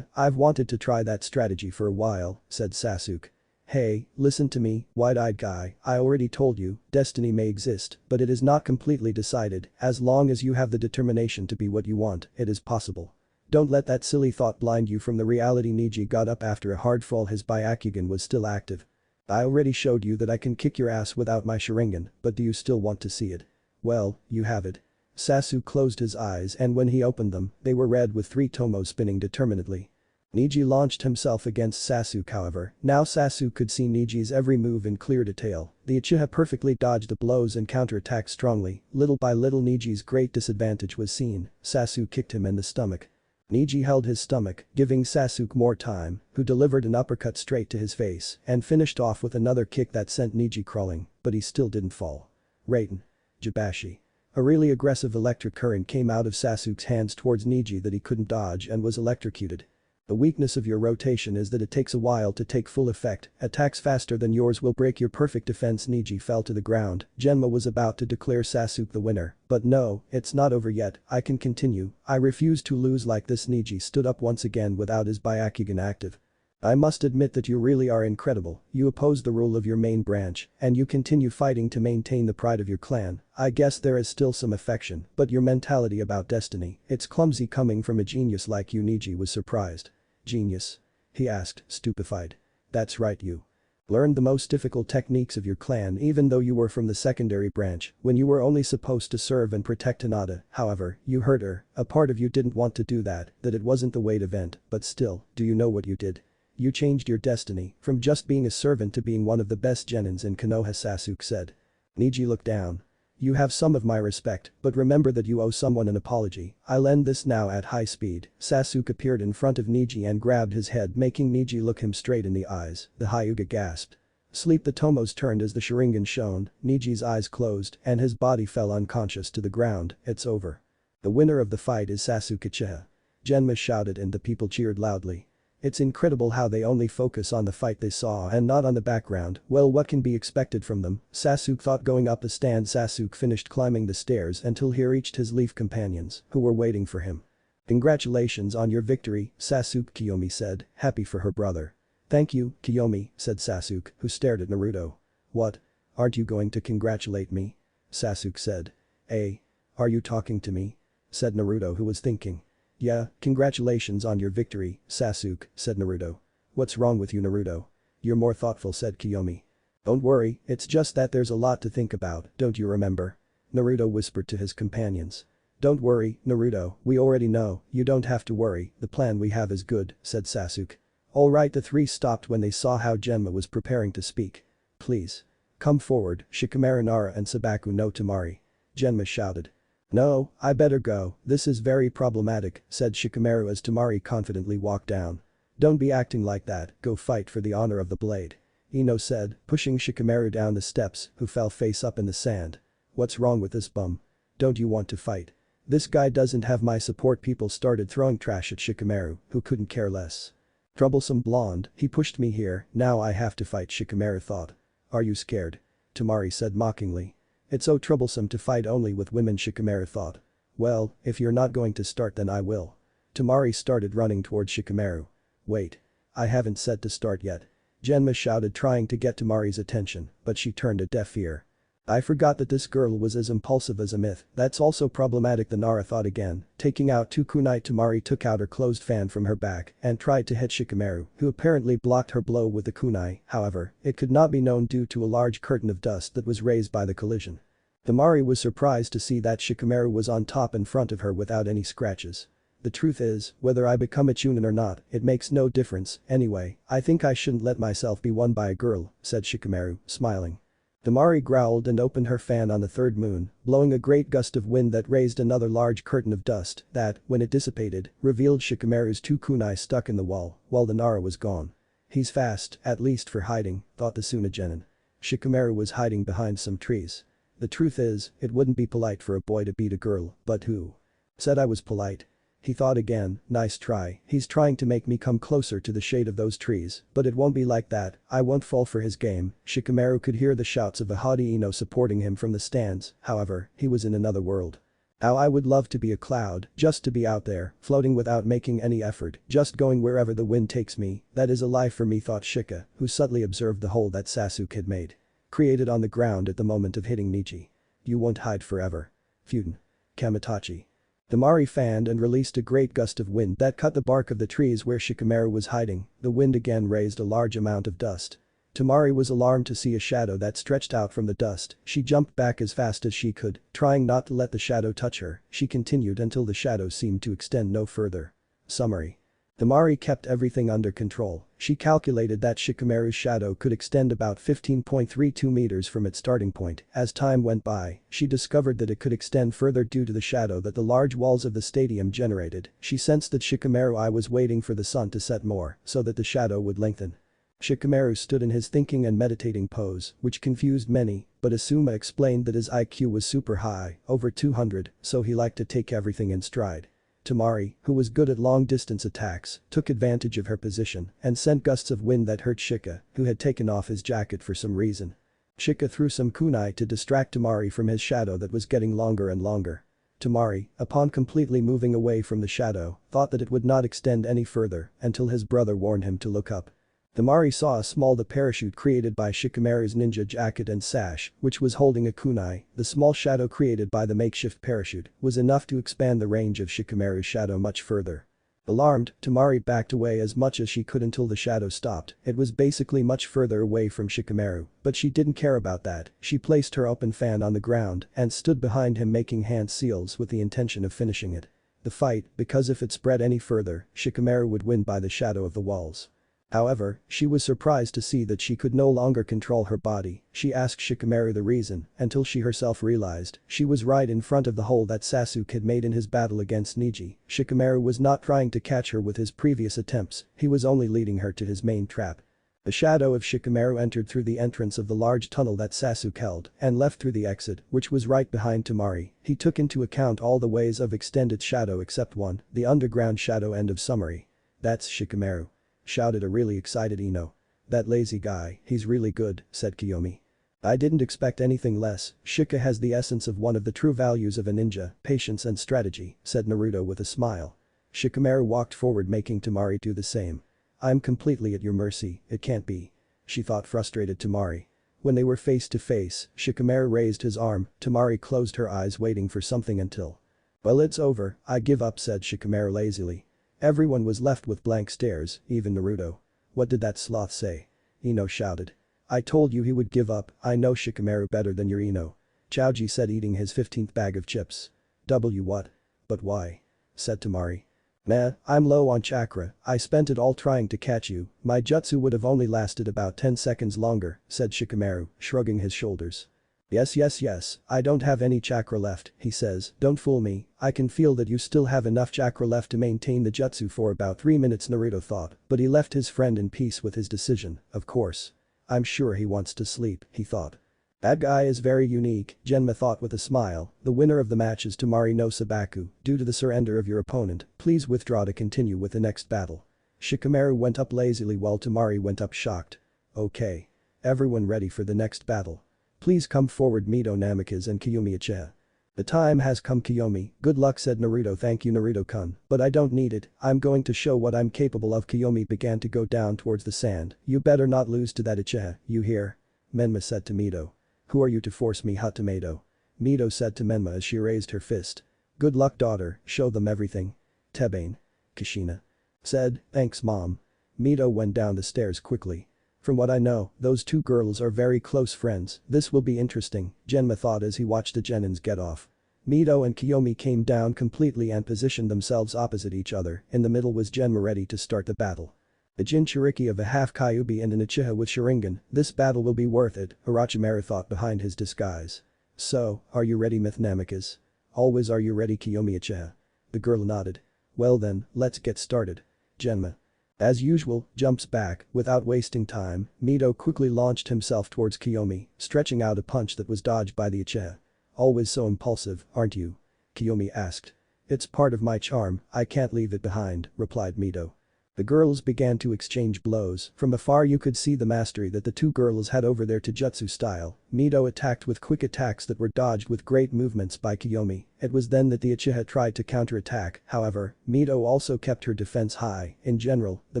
I've wanted to try that strategy for a while, said Sasuke. Hey, listen to me, wide-eyed guy, I already told you, destiny may exist, but it is not completely decided. As long as you have the determination to be what you want, it is possible. Don't let that silly thought blind you from the reality. Neji got up after a hard fall. His Byakugan was still active. I already showed you that I can kick your ass without my Sharingan, but do you still want to see it? Well, you have it. Sasuke closed his eyes, and when he opened them, they were red with 3 tomos spinning determinedly. Neji launched himself against Sasuke. However, now Sasuke could see Neji's every move in clear detail. The Uchiha perfectly dodged the blows and counterattacked strongly. Little by little Neji's great disadvantage was seen. Sasuke kicked him in the stomach. Neji held his stomach, giving Sasuke more time, who delivered an uppercut straight to his face and finished off with another kick that sent Neji crawling, but he still didn't fall. Raiden. Jabashi. A really aggressive electric current came out of Sasuke's hands towards Neji that he couldn't dodge and was electrocuted. The weakness of your rotation is that it takes a while to take full effect. Attacks faster than yours will break your perfect defense. Neji fell to the ground. Genma was about to declare Sasuke the winner, but no, it's not over yet. I can continue. I refuse to lose like this. Neji stood up once again without his Byakugan active. I must admit that you really are incredible. You oppose the rule of your main branch, and you continue fighting to maintain the pride of your clan. I guess there is still some affection, but your mentality about destiny, it's clumsy coming from a genius like you. Neji was surprised. Genius? He asked, stupefied. That's right, you learned the most difficult techniques of your clan even though you were from the secondary branch when you were only supposed to serve and protect Hinata. However, you hurt her. A part of you didn't want to do that it wasn't the way to vent, but still, do you know what you did? You changed your destiny from just being a servant to being one of the best genins in Konoha, Sasuke said. Neji looked down. You have some of my respect, but remember that you owe someone an apology. I'll end this now at high speed. Sasuke appeared in front of Neji and grabbed his head, making Neji look him straight in the eyes. The Hyuga gasped. Sleep. The tomos turned as the Sharingan shone. Neji's eyes closed and his body fell unconscious to the ground. It's over. The winner of the fight is Sasuke Uchiha. Genma shouted and the people cheered loudly. It's incredible how they only focus on the fight they saw and not on the background. Well, what can be expected from them? Sasuke thought. Going up the stand, Sasuke finished climbing the stairs until he reached his leaf companions, who were waiting for him. Congratulations on your victory, Sasuke, Kyomi said, happy for her brother. Thank you, Kyomi, said Sasuke, who stared at Naruto. What? Aren't you going to congratulate me? Sasuke said. Are you talking to me? Said Naruto, who was thinking. Yeah, congratulations on your victory, Sasuke, said Naruto. What's wrong with you, Naruto? You're more thoughtful, said Kyomi. Don't worry, it's just that there's a lot to think about, don't you remember? Naruto whispered to his companions. Don't worry, Naruto, we already know, you don't have to worry, the plan we have is good, said Sasuke. Alright, the three stopped when they saw how Genma was preparing to speak. Please. Come forward, Shikamaru, Nara and Sabaku no Temari. Genma shouted. No, I better go, this is very problematic, said Shikamaru as Temari confidently walked down. Don't be acting like that, go fight for the honor of the blade. Ino said, pushing Shikamaru down the steps, who fell face up in the sand. What's wrong with this bum? Don't you want to fight? This guy doesn't have my support. People started throwing trash at Shikamaru, who couldn't care less. Troublesome blonde, he pushed me here, now I have to fight, Shikamaru thought. Are you scared? Temari said mockingly. It's so troublesome to fight only with women, Shikamaru thought. Well, if you're not going to start then I will. Temari started running towards Shikamaru. Wait. I haven't said to start yet. Genma shouted, trying to get Temari's attention, but she turned a deaf ear. I forgot that this girl was as impulsive as a myth. That's also problematic, the Nara thought again. Taking out two kunai, Temari took out her closed fan from her back and tried to hit Shikamaru, who apparently blocked her blow with the kunai. However, it could not be known due to a large curtain of dust that was raised by the collision. Temari was surprised to see that Shikamaru was on top in front of her without any scratches. The truth is, whether I become a Chunin or not, it makes no difference. Anyway, I think I shouldn't let myself be won by a girl, said Shikamaru, smiling. Temari growled and opened her fan on the third moon, blowing a great gust of wind that raised another large curtain of dust that, when it dissipated, revealed Shikamaru's two kunai stuck in the wall, while the Nara was gone. He's fast, at least for hiding, thought the Tsunagenin. Shikamaru was hiding behind some trees. The truth is, it wouldn't be polite for a boy to beat a girl, but who said I was polite? He thought again, nice try, he's trying to make me come closer to the shade of those trees, but it won't be like that, I won't fall for his game. Shikamaru could hear the shouts of a haughty Ino supporting him from the stands, however, he was in another world. How I would love to be a cloud, just to be out there, floating without making any effort, just going wherever the wind takes me, that is a life for me, thought Shika, who subtly observed the hole that Sasuke had made. Created on the ground at the moment of hitting Neji. You won't hide forever. Fuden. Kamitachi. Temari fanned and released a great gust of wind that cut the bark of the trees where Shikamaru was hiding. The wind again raised a large amount of dust. Temari was alarmed to see a shadow that stretched out from the dust. She jumped back as fast as she could, trying not to let the shadow touch her. She continued until the shadow seemed to extend no further. Summary. Temari kept everything under control. She calculated that Shikamaru's shadow could extend about 15.32 meters from its starting point. As time went by, she discovered that it could extend further due to the shadow that the large walls of the stadium generated. She sensed that Shikamaru was waiting for the sun to set more, so that the shadow would lengthen. Shikamaru stood in his thinking and meditating pose, which confused many, but Asuma explained that his IQ was super high, over 200, so he liked to take everything in stride. Temari, who was good at long-distance attacks, took advantage of her position and sent gusts of wind that hurt Shika, who had taken off his jacket for some reason. Shika threw some kunai to distract Temari from his shadow that was getting longer and longer. Temari, upon completely moving away from the shadow, thought that it would not extend any further until his brother warned him to look up. Temari saw a small parachute created by Shikamaru's ninja jacket and sash, which was holding a kunai. The small shadow created by the makeshift parachute was enough to expand the range of Shikamaru's shadow much further. Alarmed, Temari backed away as much as she could until the shadow stopped. It was basically much further away from Shikamaru, but she didn't care about that. She placed her open fan on the ground and stood behind him making hand seals with the intention of finishing it. The fight, because if it spread any further, Shikamaru would win by the shadow of the walls. However, she was surprised to see that she could no longer control her body. She asked Shikamaru the reason, until she herself realized she was right in front of the hole that Sasuke had made in his battle against Neji. Shikamaru was not trying to catch her with his previous attempts, he was only leading her to his main trap. The shadow of Shikamaru entered through the entrance of the large tunnel that Sasuke held and left through the exit, which was right behind Temari. He took into account all the ways of extended shadow except one, the underground shadow. End of summary. That's Shikamaru. Shouted a really excited Ino. That lazy guy, he's really good, said Kyomi. I didn't expect anything less. Shika has the essence of one of the true values of a ninja, patience and strategy, said Naruto with a smile. Shikamaru walked forward making Temari do the same. I'm completely at your mercy, it can't be. She thought, frustrated Temari. When they were face to face, Shikamaru raised his arm, Temari closed her eyes waiting for something until. Well, it's over, I give up, said Shikamaru lazily. Everyone was left with blank stares, even Naruto. What did that sloth say? Ino shouted. I told you he would give up, I know Shikamaru better than your Ino. Chaoji said, eating his 15th bag of chips. What? But why? Said Temari. Nah, I'm low on chakra, I spent it all trying to catch you, my jutsu would have only lasted about 10 seconds longer, said Shikamaru, shrugging his shoulders. Yes, I don't have any chakra left, he says, don't fool me, I can feel that you still have enough chakra left to maintain the jutsu for about 3 minutes, Naruto thought, but he left his friend in peace with his decision, of course. I'm sure he wants to sleep, he thought. That guy is very unique, Genma thought with a smile. The winner of the match is Temari no Sabaku. Due to the surrender of your opponent, please withdraw to continue with the next battle. Shikamaru went up lazily while Temari went up shocked. Okay. Everyone ready for the next battle. Please come forward Mito Namikaze and Kyomi Uchiha. The time has come Kyomi, good luck said Naruto thank you Naruto-kun, but I don't need it, I'm going to show what I'm capable of Kyomi began to go down towards the sand, you better not lose to that Uchiha, you hear? Menma said to Mito. Who are you to force me hot tomato? Mito said to Menma as she raised her fist. Good luck daughter, show them everything. Tebane. Kushina. Said, thanks mom. Mito went down the stairs quickly. From what I know, those two girls are very close friends, this will be interesting, Genma thought as he watched the Genins get off. Mito and Kyomi came down completely and positioned themselves opposite each other, in the middle was Genma ready to start the battle. A Jinchuriki of a half Kyuubi and an Uchiha with Sharingan, this battle will be worth it, Orochimaru thought behind his disguise. So, are you ready Myth Namikaze? Always are you ready Kyomi Uchiha? The girl nodded. Well then, let's get started. Genma. As usual, jumps back, without wasting time, Mito quickly launched himself towards Kyomi, stretching out a punch that was dodged by the Uchiha. Always so impulsive, aren't you? Kyomi asked. It's part of my charm, I can't leave it behind, replied Mito. The girls began to exchange blows, from afar you could see the mastery that the two girls had over their taijutsu style, Mito attacked with quick attacks that were dodged with great movements by Kyomi, it was then that the Uchiha tried to counterattack, however, Mito also kept her defense high, in general, the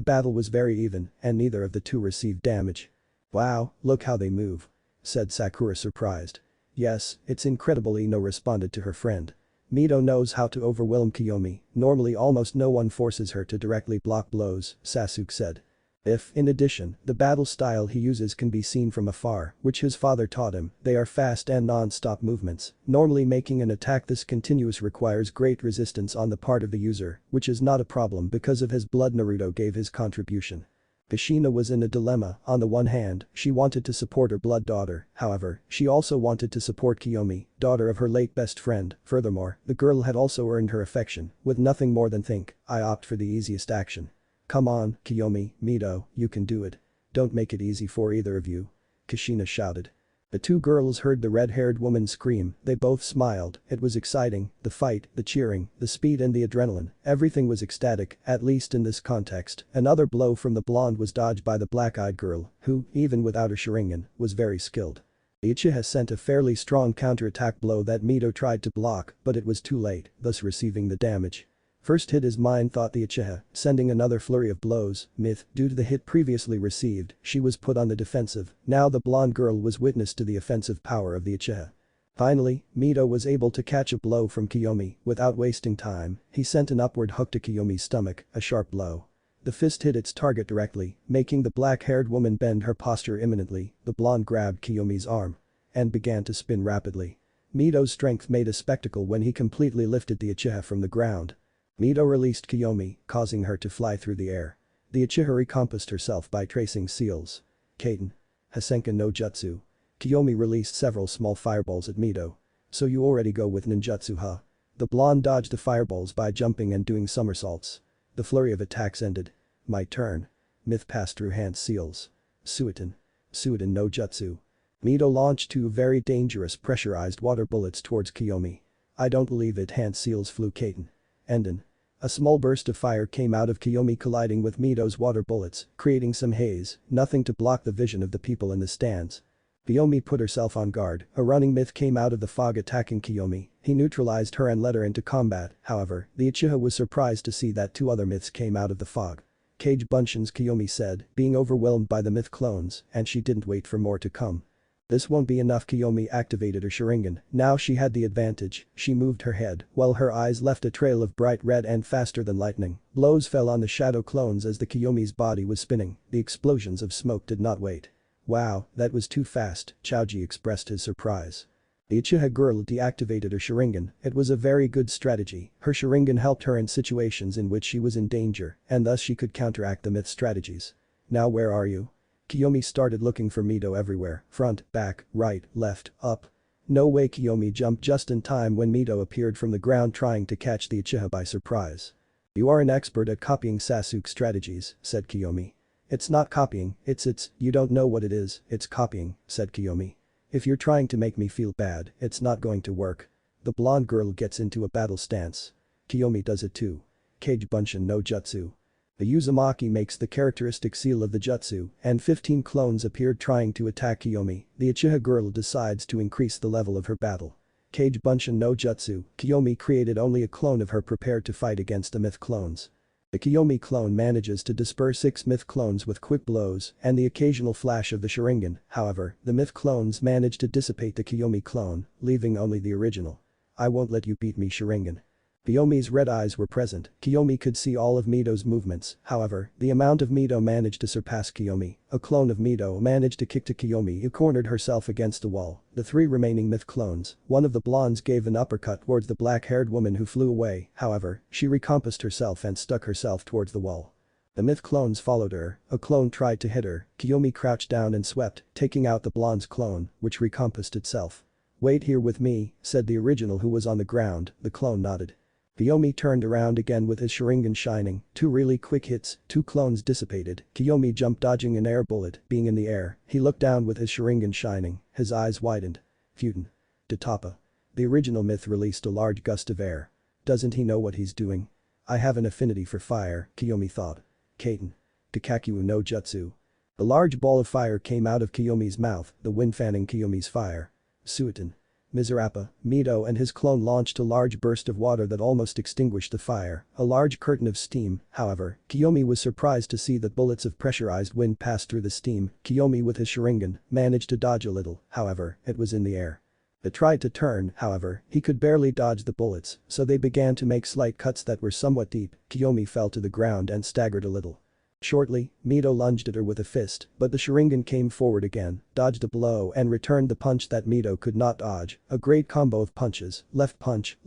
battle was very even, and neither of the two received damage. Wow, look how they move. Said Sakura surprised. Yes, it's incredible Ino responded to her friend. Mito knows how to overwhelm Kyomi, normally almost no one forces her to directly block blows, Sasuke said. In addition, the battle style he uses can be seen from afar, which his father taught him, they are fast and non-stop movements, normally making an attack this continuous requires great resistance on the part of the user, which is not a problem because of his blood Naruto gave his contribution. Kushina was in a dilemma, on the one hand, she wanted to support her blood daughter, however, she also wanted to support Kyomi, daughter of her late best friend, furthermore, the girl had also earned her affection, with nothing more than think, I opt for the easiest action. Come on, Kyomi, Mito, you can do it. Don't make it easy for either of you. Kushina shouted. The two girls heard the red-haired woman scream, they both smiled, it was exciting, the fight, the cheering, the speed and the adrenaline, everything was ecstatic, at least in this context, another blow from the blonde was dodged by the black-eyed girl, who, even without her Sharingan, was very skilled. Uchiha sent a fairly strong counterattack blow that Mito tried to block, but it was too late, thus receiving the damage. First hit his mind thought the Uchiha, sending another flurry of blows, due to the hit previously received, she was put on the defensive, now the blonde girl was witness to the offensive power of the Uchiha. Finally, Mito was able to catch a blow from Kyomi, without wasting time, he sent an upward hook to Kyomi's stomach, a sharp blow. The fist hit its target directly, making the black-haired woman bend her posture imminently, the blonde grabbed Kyomi's arm. And began to spin rapidly. Mito's strength made a spectacle when he completely lifted the Uchiha from the ground. Mito released Kyomi, causing her to fly through the air. The Uchiha recomposed herself by tracing seals. Kaiten. Hasenka no Jutsu. Kyomi released several small fireballs at Mito. So you already go with ninjutsu huh? The blonde dodged the fireballs by jumping and doing somersaults. The flurry of attacks ended. My turn. Myth passed through hand seals. Suiton. Suiton no Jutsu. Mito launched two very dangerous pressurized water bullets towards Kyomi. I don't believe it hand seals flew Kaiten. Endin. A small burst of fire came out of Kyomi colliding with Mito's water bullets, creating some haze, nothing to block the vision of the people in the stands. Kyomi put herself on guard, a running myth came out of the fog attacking Kyomi, he neutralized her and led her into combat, however, the Uchiha was surprised to see that two other myths came out of the fog. Cage Bunshin's Kyomi said, being overwhelmed by the myth clones, and she didn't wait for more to come. This won't be enough Kyomi activated her Sharingan, now she had the advantage, she moved her head, while her eyes left a trail of bright red and faster than lightning, blows fell on the shadow clones as the Kyomi's body was spinning, the explosions of smoke did not wait. Wow, that was too fast, Chaoji expressed his surprise. The Uchiha girl deactivated her Sharingan, it was a very good strategy, her Sharingan helped her in situations in which she was in danger, and thus she could counteract the myth strategies. Now where are you? Kyomi started looking for Mito everywhere, front, back, right, left, up. No way Kyomi jumped just in time when Mito appeared from the ground trying to catch the Uchiha by surprise. You are an expert at copying Sasuke's strategies, said Kyomi. It's not copying, it's you don't know what it is, it's copying, said Kyomi. If you're trying to make me feel bad, it's not going to work. The blonde girl gets into a battle stance. Kyomi does it too. Cage Bunshin no Jutsu. The Uzumaki makes the characteristic seal of the jutsu, and 15 clones appeared trying to attack Kyomi. The Uchiha girl decides to increase the level of her battle. Kage Bunshin no Jutsu, Kyomi created only a clone of her prepared to fight against the myth clones. The Kyomi clone manages to disperse 6 myth clones with quick blows and the occasional flash of the Sharingan. However, the myth clones manage to dissipate the Kyomi clone, leaving only the original. I won't let you beat me Sharingan. Kyomi's red eyes were present. Kyomi could see all of Mido's movements, however, the amount of Mido managed to surpass Kyomi. A clone of Mido managed to kick to Kyomi who cornered herself against the wall. The 3 remaining myth clones, one of the blondes gave an uppercut towards the black-haired woman who flew away, however, she recompassed herself and stuck herself towards the wall. The myth clones followed her, a clone tried to hit her, Kyomi crouched down and swept, taking out the blonde's clone, which recompassed itself. "Wait here with me," said the original who was on the ground, the clone nodded. Kyomi turned around again with his Sharingan shining, 2 really quick hits, 2 clones dissipated, Kyomi jumped dodging an air bullet, being in the air, he looked down with his Sharingan shining, his eyes widened. Futen. Tatapa. The original myth released a large gust of air. Doesn't he know what he's doing? I have an affinity for fire, Kyomi thought. Kaiten. Takakyu no Jutsu. A large ball of fire came out of Kyomi's mouth, the wind fanning Kyomi's fire. Suiten. Mizurappa, Mido and his clone launched a large burst of water that almost extinguished the fire, a large curtain of steam, however, Kyomi was surprised to see that bullets of pressurized wind passed through the steam. Kyomi with his Sharingan managed to dodge a little, however, it was in the air. It tried to turn, however, he could barely dodge the bullets, so they began to make slight cuts that were somewhat deep. Kyomi fell to the ground and staggered a little. Shortly, Mido lunged at her with a fist, but the Sharingan came forward again, dodged a blow and returned the punch that Mido could not dodge, a great combo of punches, left punch,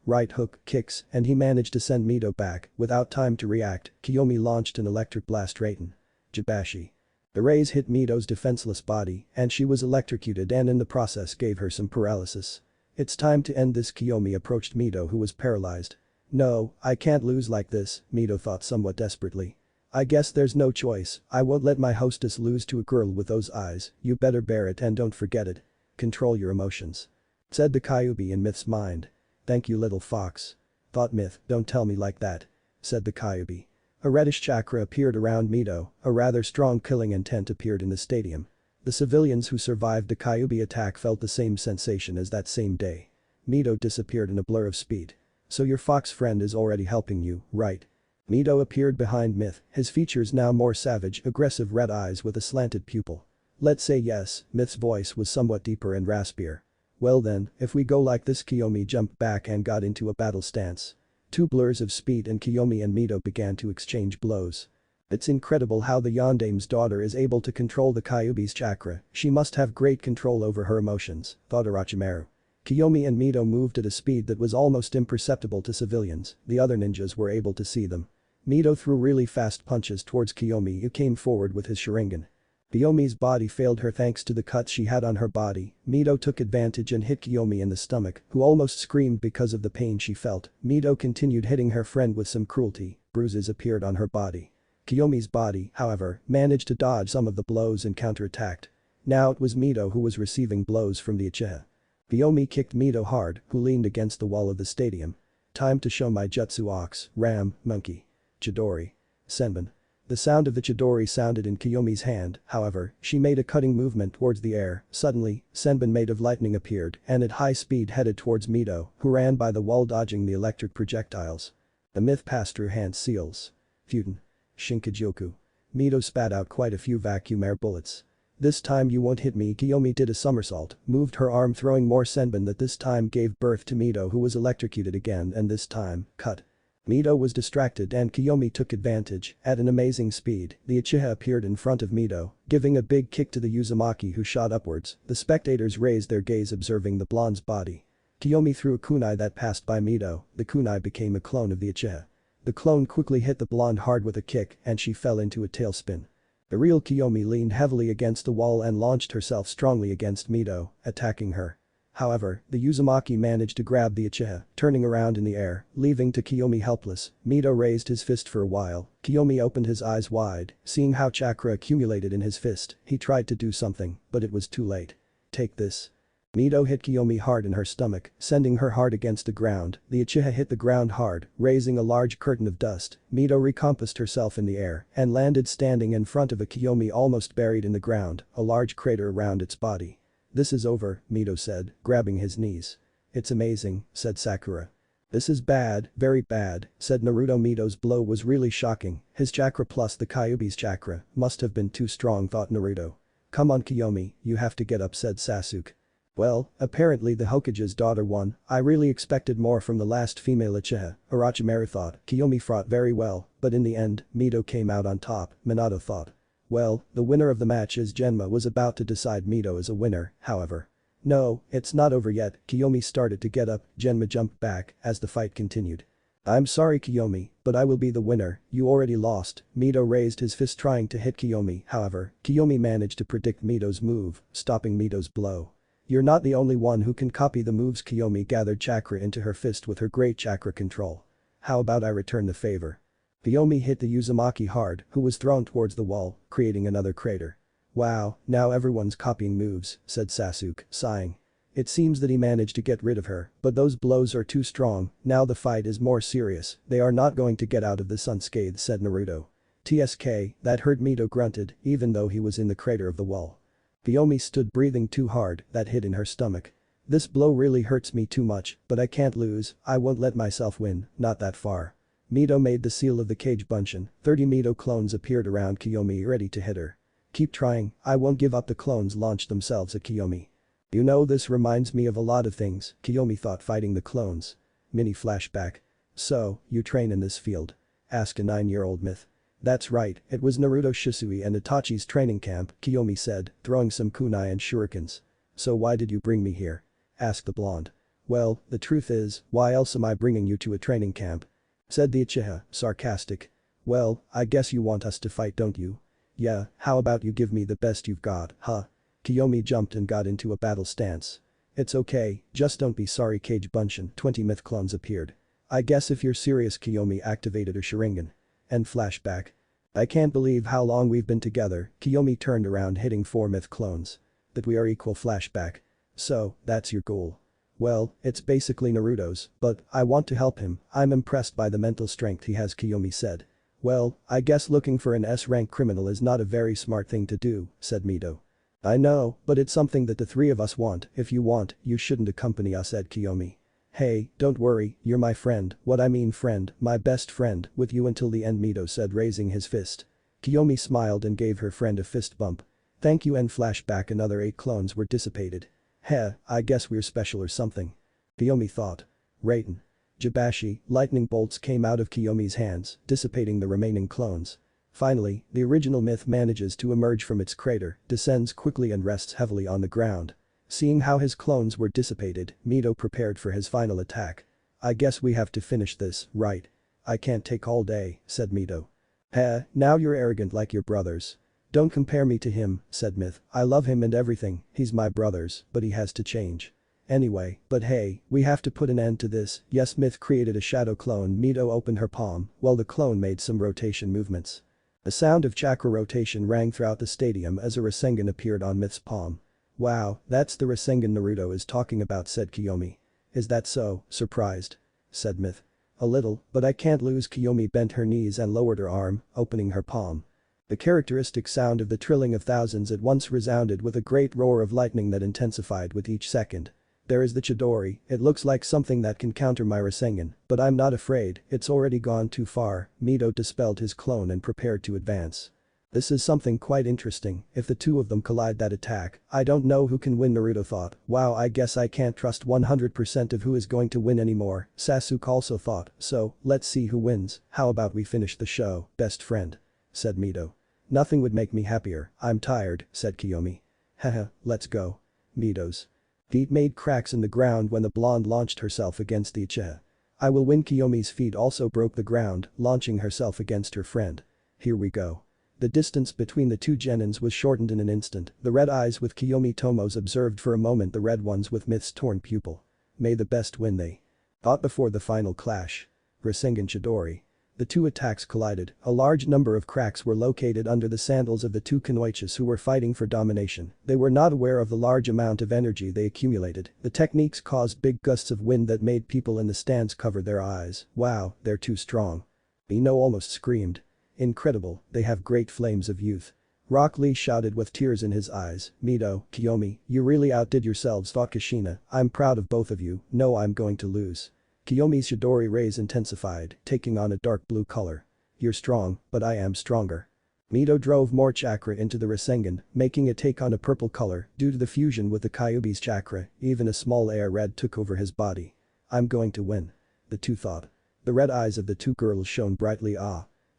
right hook, kicks, and he managed to send Mido back. Without time to react, Kyomi launched an electric blast Raten. Jibashi. The rays hit Mido's defenseless body and she was electrocuted and in the process gave her some paralysis. It's time to end this. Kyomi approached Mido who was paralyzed. No, I can't lose like this, Mido thought somewhat desperately. I guess there's no choice, I won't let my hostess lose to a girl with those eyes, you better bear it and don't forget it. Control your emotions. Said the Kyuubi in Myth's mind. Thank you little fox. Thought Myth, don't tell me like that. Said the Kyuubi. A reddish chakra appeared around Mido, a rather strong killing intent appeared in the stadium. The civilians who survived the Kyuubi attack felt the same sensation as that same day. Mido disappeared in a blur of speed. So your fox friend is already helping you, right? Mido appeared behind Myth, his features now more savage, aggressive red eyes with a slanted pupil. Let's say yes, Myth's voice was somewhat deeper and raspier. Well then, if we go like this. Kyomi jumped back and got into a battle stance. 2 blurs of speed and Kyomi and Mido began to exchange blows. It's incredible how the Yondame's daughter is able to control the Kyuubi's chakra, she must have great control over her emotions, thought Orochimaru. Kyomi and Mido moved at a speed that was almost imperceptible to civilians, the other ninjas were able to see them. Mido threw really fast punches towards Kyomi who came forward with his Sharingan. Kyomi's body failed her thanks to the cuts she had on her body. Mido took advantage and hit Kyomi in the stomach, who almost screamed because of the pain she felt. Mido continued hitting her friend with some cruelty, bruises appeared on her body. Kyomi's body, however, managed to dodge some of the blows and counterattacked. Now it was Mido who was receiving blows from the Uchiha. Kyomi kicked Mido hard, who leaned against the wall of the stadium. Time to show my jutsu ox, ram, monkey. Chidori. Senbon. The sound of the Chidori sounded in Kyomi's hand, however, she made a cutting movement towards the air. Suddenly, Senbon made of lightning appeared and at high speed headed towards Mido, who ran by the wall dodging the electric projectiles. The myth passed through hand seals. Futen. Shinkajoku. Mido spat out quite a few vacuum air bullets. This time you won't hit me. Kyomi did a somersault, moved her arm throwing more Senbon that this time gave birth to Mido who was electrocuted again and this time, cut. Mido was distracted and Kyomi took advantage. At an amazing speed, the Uchiha appeared in front of Mido, giving a big kick to the Uzumaki who shot upwards. The spectators raised their gaze observing the blonde's body. Kyomi threw a kunai that passed by Mido, the kunai became a clone of the Uchiha. The clone quickly hit the blonde hard with a kick and she fell into a tailspin. The real Kyomi leaned heavily against the wall and launched herself strongly against Mido, attacking her. However, the Uzumaki managed to grab the Uchiha, turning around in the air, leaving to Kyomi helpless. Mido raised his fist for a while. Kyomi opened his eyes wide, seeing how chakra accumulated in his fist. He tried to do something, but it was too late. Take this. Mito hit Kyomi hard in her stomach, sending her hard against the ground. The Uchiha hit the ground hard, raising a large curtain of dust. Mito recompassed herself in the air and landed standing in front of a Kyomi almost buried in the ground, a large crater around its body. "This is over," Mito said, grabbing his knees. "It's amazing," said Sakura. "This is bad, very bad," said Naruto. Mito's blow was really shocking, his chakra plus the Kyuubi's chakra must have been too strong, thought Naruto. "Come on Kyomi, you have to get up," said Sasuke. "Well, apparently the Hokage's daughter won. I really expected more from the last female Uchiha," Orochimaru thought. Kyomi fought very well, but in the end, Mito came out on top, Minato thought. Well, the winner of the match is Genma was about to decide Mito as a winner, however. "No, it's not over yet." Kyomi started to get up, Genma jumped back as the fight continued. "I'm sorry Kyomi, but I will be the winner, you already lost." Mito raised his fist trying to hit Kyomi, however, Kyomi managed to predict Mito's move, stopping Mito's blow. "You're not the only one who can copy the moves." Kyomi gathered chakra into her fist with her great chakra control. "How about I return the favor?" Kyomi hit the Uzumaki hard, who was thrown towards the wall, creating another crater. "Wow, now everyone's copying moves," said Sasuke, sighing. It seems that he managed to get rid of her, but those blows are too strong, now the fight is more serious, they are not going to get out of this unscathed, said Naruto. "TSK, that hurt." Mito grunted, even though he was in the crater of the wall. Kyomi stood breathing too hard, that hit in her stomach. "This blow really hurts me too much, but I can't lose, I won't let myself win, not that far." Mito made the seal of the cage bunshin, 30 Mito clones appeared around Kyomi ready to hit her. "Keep trying, I won't give up." The clones launched themselves at Kyomi. "You know, this reminds me of a lot of things," Kyomi thought, fighting the clones. Mini flashback. "So, you train in this field?" asked a 9-year-old myth. "That's right, it was Naruto Shisui and Itachi's training camp," Kyomi said, throwing some kunai and shurikens. "So why did you bring me here?" asked the blonde. "Well, the truth is, why else am I bringing you to a training camp?" said the Uchiha, sarcastic. "Well, I guess you want us to fight, don't you? Yeah, how about you give me the best you've got, huh?" Kyomi jumped and got into a battle stance. "It's okay, just don't be sorry." Cage bunshin, 20 myth clones appeared. "I guess if you're serious." Kyomi activated her Sharingan. End flashback. "I can't believe how long we've been together." Kyomi turned around hitting 4 myth clones. "That we are equal." Flashback. "So, that's your goal?" "Well, it's basically Naruto's, but I want to help him, I'm impressed by the mental strength he has." Kyomi said. "Well, I guess looking for an S-rank criminal is not a very smart thing to do," said Mito. "I know, but it's something that the three of us want. If you want, you shouldn't accompany us," said Kyomi. "Hey, don't worry, you're my friend, what I mean friend, my best friend, with you until the end." Mito said, raising his fist. Kyomi smiled and gave her friend a fist bump. "Thank you." End flashback. Another 8 clones were dissipated. "Heh, I guess we're special or something." Kyomi thought. Raiden. Jibashi, lightning bolts came out of Kyomi's hands, dissipating the remaining clones. Finally, the original myth manages to emerge from its crater, descends quickly and rests heavily on the ground. Seeing how his clones were dissipated, Mito prepared for his final attack. "I guess we have to finish this, right?" "I can't take all day," said Mito. "Heh, now you're arrogant like your brothers." "Don't compare me to him," said Myth. "I love him and everything, he's my brothers, but he has to change. Anyway, but hey, we have to put an end to this." "Yes." Myth created a shadow clone. Mito opened her palm, while the clone made some rotation movements. The sound of chakra rotation rang throughout the stadium as a rasengan appeared on Myth's palm. "Wow, that's the rasengan Naruto is talking about," said Kyomi. "Is that so?" surprised. Said Myth. "A little, but I can't lose." Kyomi bent her knees and lowered her arm, opening her palm. The characteristic sound of the trilling of thousands at once resounded with a great roar of lightning that intensified with each second. "There is the Chidori, it looks like something that can counter my rasengan, but I'm not afraid, it's already gone too far." Mito dispelled his clone and prepared to advance. "This is something quite interesting, if the two of them collide that attack, I don't know who can win." Naruto thought. "Wow, I guess I can't trust 100% of who is going to win anymore." Sasuke also thought, "So, let's see who wins, how about we finish the show, best friend?" said Mito. "Nothing would make me happier, I'm tired," said Kyomi. "Haha, let's go." Mito's feet made cracks in the ground when the blonde launched herself against the Uchiha. "I will win." Kyomi's feet also broke the ground, launching herself against her friend. "Here we go." The distance between the two genins was shortened in an instant, the red eyes with Kyomi Tomo's observed for a moment the red ones with Myth's torn pupil. "May the best win," they thought before the final clash. Rasengan Chidori. The two attacks collided, a large number of cracks were located under the sandals of the two Kunoichis who were fighting for domination. They were not aware of the large amount of energy they accumulated. The techniques caused big gusts of wind that made people in the stands cover their eyes. Wow, they're too strong. Ino almost screamed. Incredible, they have great flames of youth. Rock Lee shouted with tears in his eyes. Mito, Kyomi, you really outdid yourselves, thought Kushina. I'm proud of both of you. No, I'm going to lose. Kyomi's Chidori rays intensified, taking on a dark blue color. You're strong, but I am stronger. Mito drove more chakra into the rasengan, making it take on a purple color due to the fusion with the Kyuubi's chakra. Even a small air red took over his body. I'm going to win. The two thought. The red eyes of the two girls shone brightly.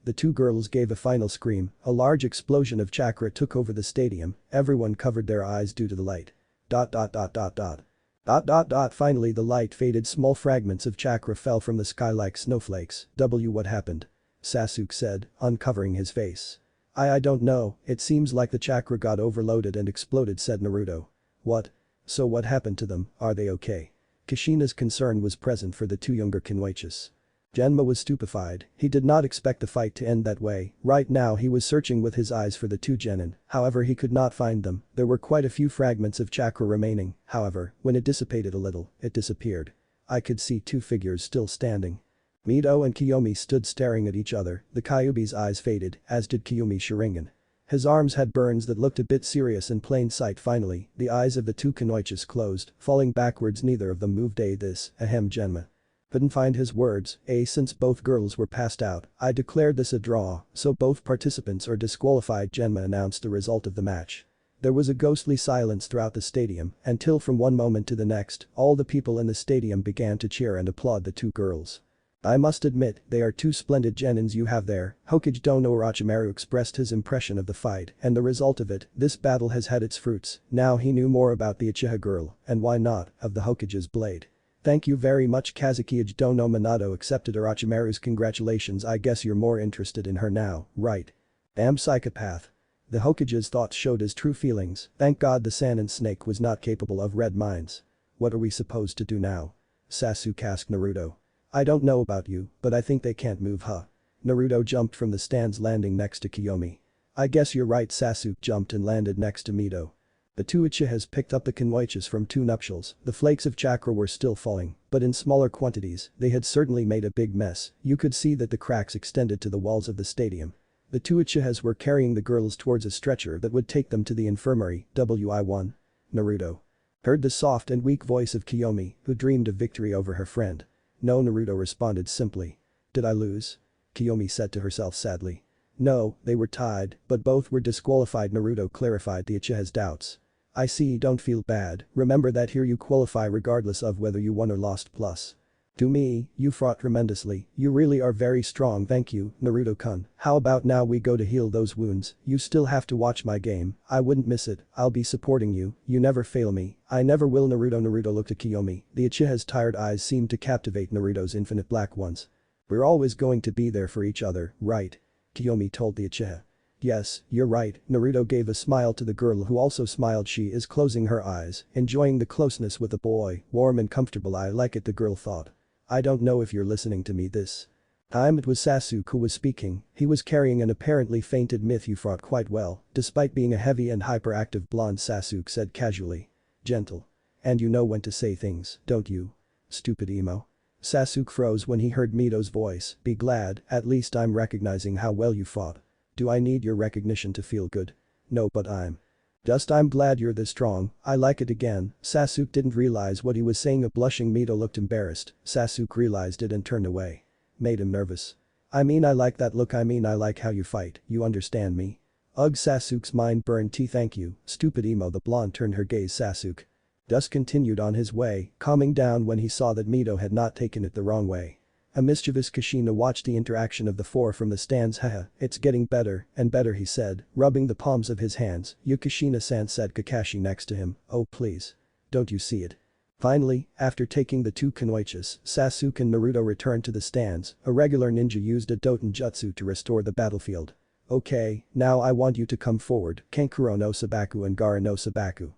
The two girls gave a final scream. A large explosion of chakra took over the stadium. Everyone covered their eyes due to the light. Finally the light faded, small fragments of chakra fell from the sky like snowflakes. What happened? Sasuke said, uncovering his face. I don't know, it seems like the chakra got overloaded and exploded, said Naruto. What? So what happened to them, are they okay? Kushina's concern was present for the two younger Kunoichis. Genma was stupefied, he did not expect the fight to end that way. Right now he was searching with his eyes for the two genin, however he could not find them. There were quite a few fragments of chakra remaining, however, when it dissipated a little, it disappeared. I could see two figures still standing. Mito and Kyomi stood staring at each other, the Kyuubi's eyes faded, as did Kyomi's Sharingan. His arms had burns that looked a bit serious in plain sight. Finally, the eyes of the two Kunoichis closed, falling backwards. Neither of them moved. Genma couldn't find his words. Since both girls were passed out, I declared this a draw, so both participants are disqualified. Genma announced the result of the match. There was a ghostly silence throughout the stadium, until from one moment to the next, all the people in the stadium began to cheer and applaud the two girls. I must admit, they are two splendid genins you have there. Hokage Dono Orochimaru expressed his impression of the fight and the result of it. This battle has had its fruits. Now he knew more about the Uchiha girl, and why not, of the Hokage's blade. Thank you very much. Kazuki Dono Minato accepted Orochimaru's congratulations. I guess you're more interested in her now, right? Damn psychopath. The Hokage's thoughts showed his true feelings. Thank God the Saiyan snake was not capable of red minds. What are we supposed to do now? Sasuke asked Naruto. I don't know about you, but I think they can't move, huh? Naruto jumped from the stands, landing next to Kyomi. I guess you're right. Sasuke jumped and landed next to Mito. The two Uchihas picked up the Kunoichis from two nuptials. The flakes of chakra were still falling, but in smaller quantities. They had certainly made a big mess. You could see that the cracks extended to the walls of the stadium. The two Uchihas were carrying the girls towards a stretcher that would take them to the infirmary. I1. Naruto heard the soft and weak voice of Kyomi, who dreamed of victory over her friend. No, Naruto responded simply. Did I lose? Kyomi said to herself sadly. No, they were tied, but both were disqualified. Naruto clarified the Uchiha's doubts. I see, don't feel bad, remember that here you qualify regardless of whether you won or lost. Plus. To me, you fought tremendously, you really are very strong. Thank you, Naruto-kun. How about now we go to heal those wounds? You still have to watch my game, I wouldn't miss it, I'll be supporting you, you never fail me. I never will. Naruto looked at Kyomi, the Uchiha's tired eyes seemed to captivate Naruto's infinite black ones. We're always going to be there for each other, right? Kyomi told the Uchiha. Yes, you're right. Naruto gave a smile to the girl who also smiled. She is closing her eyes, enjoying the closeness with the boy, warm and comfortable. I like it, the girl thought. I don't know if you're listening to me this time. It was Sasuke who was speaking. He was carrying an apparently fainted myth. You fought quite well, despite being a heavy and hyperactive blonde, Sasuke said casually. Gentle. And you know when to say things, don't you? Stupid emo. Sasuke froze when he heard Mito's voice. Be glad, at least I'm recognizing how well you fought. Do I need your recognition to feel good? No, but I'm glad you're this strong. I like it. Again, Sasuke didn't realize what he was saying. A blushing Mito looked embarrassed. Sasuke realized it and turned away. Made him nervous. I mean, I like that look. I mean, I like how you fight, you understand me? Ugh, Sasuke's mind burned. Thank you, stupid emo. The blonde turned her gaze. Sasuke thus continued on his way, calming down when he saw that Mito had not taken it the wrong way. A mischievous Kushina watched the interaction of the four from the stands. Haha, it's getting better and better, he said, rubbing the palms of his hands. You, Kushina-san, said Kakashi next to him. Oh please. Don't you see it? Finally, after taking the two Kunoichis, Sasuke and Naruto returned to the stands. A regular ninja used a Doton Jutsu to restore the battlefield. Okay, now I want you to come forward, Kankuro no Sabaku and Gaara no Sabaku.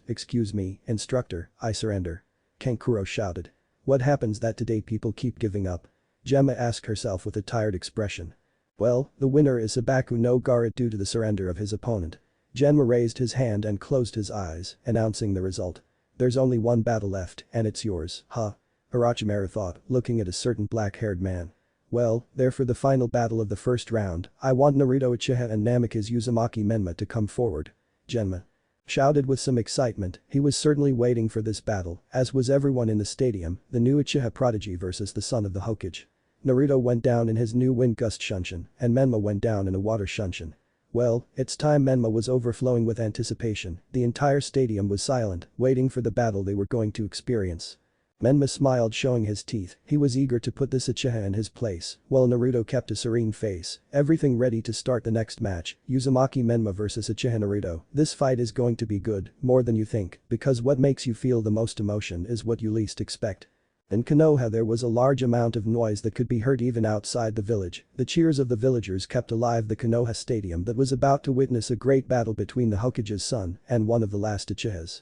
Excuse me, instructor, I surrender. Kankuro shouted. What happens that today people keep giving up? Gemma asked herself with a tired expression. Well, the winner is Sukaku no Gaara due to the surrender of his opponent. Genma raised his hand and closed his eyes, announcing the result. There's only one battle left, and it's yours, huh? Orochimaru thought, looking at a certain black-haired man. Well, therefore the final battle of the first round, I want Naruto Uchiha and Namikaze Uzumaki Menma to come forward. Genma shouted with some excitement. He was certainly waiting for this battle, as was everyone in the stadium, the new Uchiha Prodigy versus the son of the Hokage. Naruto went down in his new wind gust shunshin, and Menma went down in a water shunshin. Well, it's time. Menma was overflowing with anticipation. The entire stadium was silent, waiting for the battle they were going to experience. Menma smiled, showing his teeth. He was eager to put this Uchiha in his place, while Naruto kept a serene face, everything ready to start the next match. Uzumaki Menma vs Uchiha Naruto. This fight is going to be good, more than you think, because what makes you feel the most emotion is what you least expect. In Konoha there was a large amount of noise that could be heard even outside the village. The cheers of the villagers kept alive the Konoha stadium that was about to witness a great battle between the Hokage's son and one of the last Uchihas.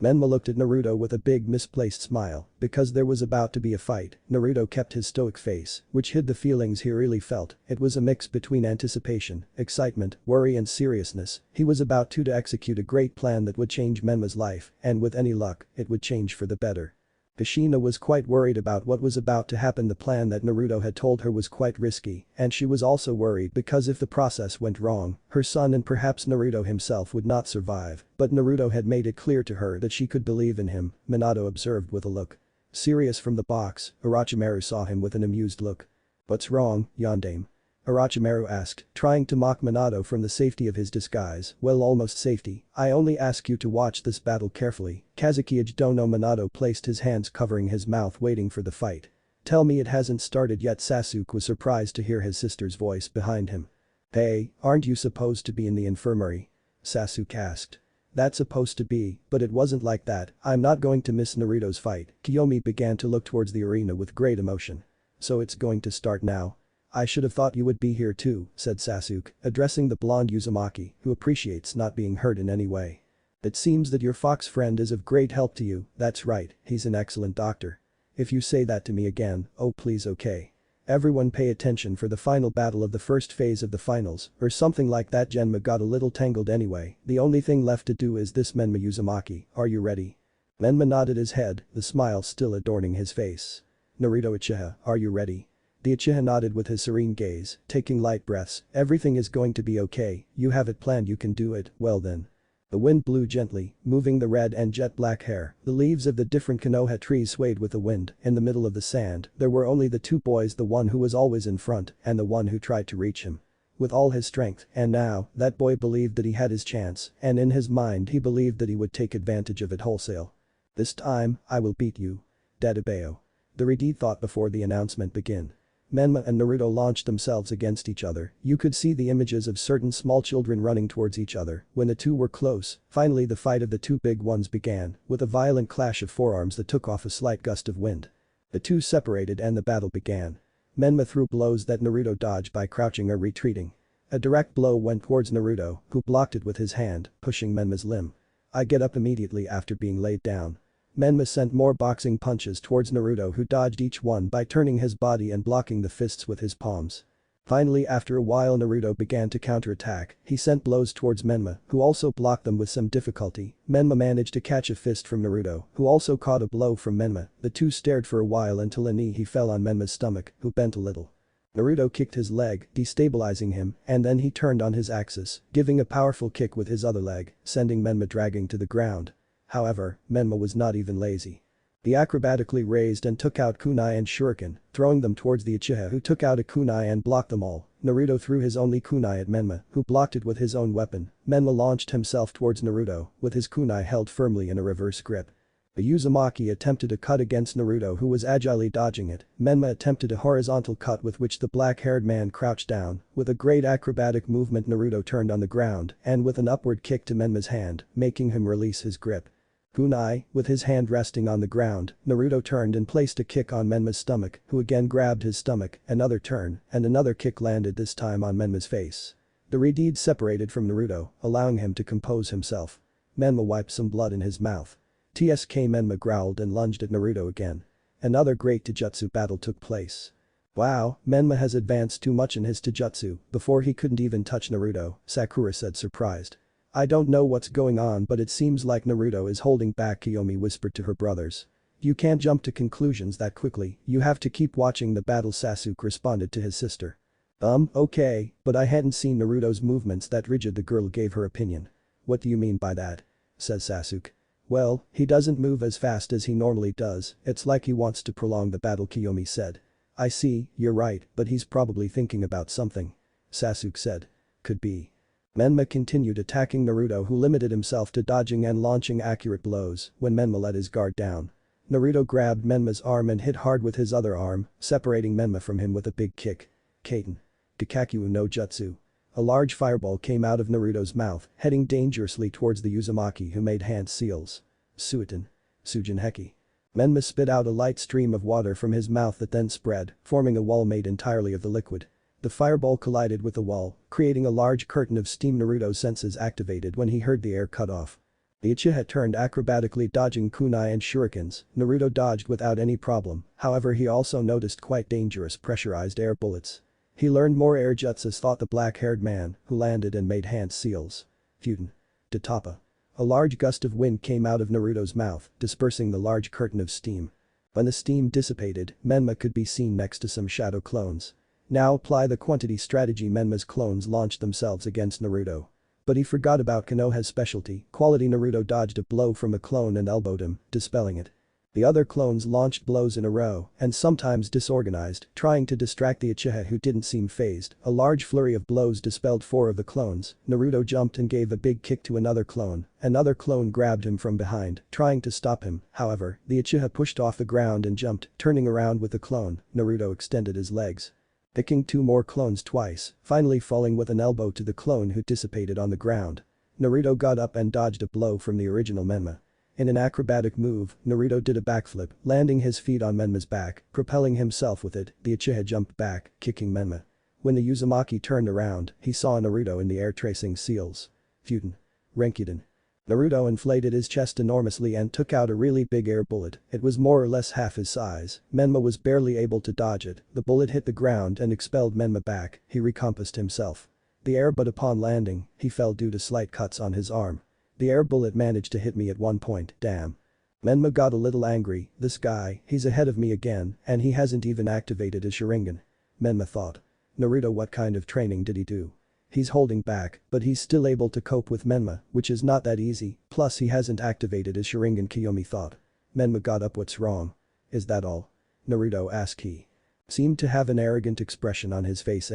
Menma looked at Naruto with a big misplaced smile, because there was about to be a fight. Naruto kept his stoic face, which hid the feelings he really felt. It was a mix between anticipation, excitement, worry and seriousness. He was about to execute a great plan that would change Menma's life, and with any luck, it would change for the better. Kushina was quite worried about what was about to happen. The plan that Naruto had told her was quite risky, and she was also worried because if the process went wrong, her son and perhaps Naruto himself would not survive, but Naruto had made it clear to her that she could believe in him, Minato observed with a look. Serious from the box, Orochimaru saw him with an amused look. What's wrong, Yondaime? Orochimaru asked, trying to mock Minato from the safety of his disguise. Well, almost safety. I only ask you to watch this battle carefully. Kazuki Dono. Minato placed his hands covering his mouth, waiting for the fight. Tell me it hasn't started yet. Sasuke was surprised to hear his sister's voice behind him. Hey, aren't you supposed to be in the infirmary? Sasuke asked. That's supposed to be, but it wasn't like that. I'm not going to miss Naruto's fight. Kyomi began to look towards the arena with great emotion. So it's going to start now? I should have thought you would be here too, said Sasuke, addressing the blonde Uzumaki, who appreciates not being hurt in any way. It seems that your fox friend is of great help to you. That's right, he's an excellent doctor. If you say that to me again, oh please, okay. Everyone pay attention for the final battle of the first phase of the finals, or something like that. Genma got a little tangled anyway. The only thing left to do is this. Menma Uzumaki, are you ready? Menma nodded his head, the smile still adorning his face. Naruto Uchiha, are you ready? The Uchiha nodded with his serene gaze, taking light breaths. Everything is going to be okay, you have it planned, you can do it, well then. The wind blew gently, moving the red and jet black hair. The leaves of the different Konoha trees swayed with the wind. In the middle of the sand, there were only the two boys, the one who was always in front and the one who tried to reach him. With all his strength, and now, that boy believed that he had his chance, and in his mind he believed that he would take advantage of it wholesale. This time, I will beat you. Dadabeo. The Redeed thought before the announcement began. Menma and Naruto launched themselves against each other. You could see the images of certain small children running towards each other. When the two were close, finally the fight of the two big ones began, with a violent clash of forearms that took off a slight gust of wind. The two separated and the battle began. Menma threw blows that Naruto dodged by crouching or retreating. A direct blow went towards Naruto, who blocked it with his hand, pushing Menma's limb. I get up immediately after being laid down. Menma sent more boxing punches towards Naruto, who dodged each one by turning his body and blocking the fists with his palms. Finally, after a while, Naruto began to counterattack. He sent blows towards Menma, who also blocked them with some difficulty. Menma managed to catch a fist from Naruto, who also caught a blow from Menma. The two stared for a while until a knee he fell on Menma's stomach, who bent a little. Naruto kicked his leg, destabilizing him, and then he turned on his axis, giving a powerful kick with his other leg, sending Menma dragging to the ground. However, Menma was not even lazy. He acrobatically raised and took out kunai and shuriken, throwing them towards the Uchiha, who took out a kunai and blocked them all. Naruto threw his only kunai at Menma, who blocked it with his own weapon. Menma launched himself towards Naruto, with his kunai held firmly in a reverse grip. The Uzumaki attempted a cut against Naruto, who was agilely dodging it. Menma attempted a horizontal cut with which the black-haired man crouched down. With a great acrobatic movement, Naruto turned on the ground and with an upward kick to Menma's hand, making him release his grip. Kunai, with his hand resting on the ground, Naruto turned and placed a kick on Menma's stomach, who again grabbed his stomach. Another turn, and another kick landed, this time on Menma's face. The Redeed separated from Naruto, allowing him to compose himself. Menma wiped some blood in his mouth. TSK. Menma growled and lunged at Naruto again. Another great Taijutsu battle took place. Wow, Menma has advanced too much in his Taijutsu, before he couldn't even touch Naruto, Sakura said surprised. I don't know what's going on but it seems like Naruto is holding back, Kyomi whispered to her brothers. You can't jump to conclusions that quickly, you have to keep watching the battle, Sasuke responded to his sister. Okay, but I hadn't seen Naruto's movements that rigid, the girl gave her opinion. What do you mean by that? Says Sasuke. Well, he doesn't move as fast as he normally does, it's like he wants to prolong the battle, Kyomi said. I see, you're right, but he's probably thinking about something. Sasuke said. Could be. Menma continued attacking Naruto, who limited himself to dodging and launching accurate blows when Menma let his guard down. Naruto grabbed Menma's arm and hit hard with his other arm, separating Menma from him with a big kick. Kaiten. Gakkaku no Jutsu. A large fireball came out of Naruto's mouth, heading dangerously towards the Uzumaki, who made hand seals. Suiton. Sujinheki. Menma spit out a light stream of water from his mouth that then spread, forming a wall made entirely of the liquid. The fireball collided with the wall, creating a large curtain of steam. Naruto's senses activated when he heard the air cut off. The Uchiha turned acrobatically, dodging kunai and shurikens. Naruto dodged without any problem, however he also noticed quite dangerous pressurized air bullets. He learned more air jutsus, thought the black-haired man, who landed and made hand seals. Futon. Tatapa. A large gust of wind came out of Naruto's mouth, dispersing the large curtain of steam. When the steam dissipated, Menma could be seen next to some shadow clones. Now apply the quantity strategy. Menma's clones launched themselves against Naruto. But he forgot about Konoha's specialty, quality. Naruto dodged a blow from a clone and elbowed him, dispelling it. The other clones launched blows in a row, and sometimes disorganized, trying to distract the Uchiha, who didn't seem phased. A large flurry of blows dispelled 4 of the clones. Naruto jumped and gave a big kick to another clone. Another clone grabbed him from behind, trying to stop him. However, the Uchiha pushed off the ground and jumped, turning around with the clone. Naruto extended his legs, picking 2 more clones twice, finally falling with an elbow to the clone, who dissipated on the ground. Naruto got up and dodged a blow from the original Menma. In an acrobatic move, Naruto did a backflip, landing his feet on Menma's back, propelling himself with it. The Uchiha jumped back, kicking Menma. When the Uzumaki turned around, he saw Naruto in the air tracing seals. Futon. Renkiden. Naruto inflated his chest enormously and took out a really big air bullet. It was more or less half his size. Menma was barely able to dodge it. The bullet hit the ground and expelled Menma back. He recompassed himself. The air, but upon landing, he fell due to slight cuts on his arm. The air bullet managed to hit me at one point, damn. Menma got a little angry. This guy, he's ahead of me again, and he hasn't even activated his Sharingan. Menma thought. Naruto, what kind of training did he do? He's holding back, but he's still able to cope with Menma, which is not that easy, plus he hasn't activated his Sharingan, Kyomi thought. Menma got up. What's wrong? Is that all? Naruto asked. He seemed to have an arrogant expression on his face.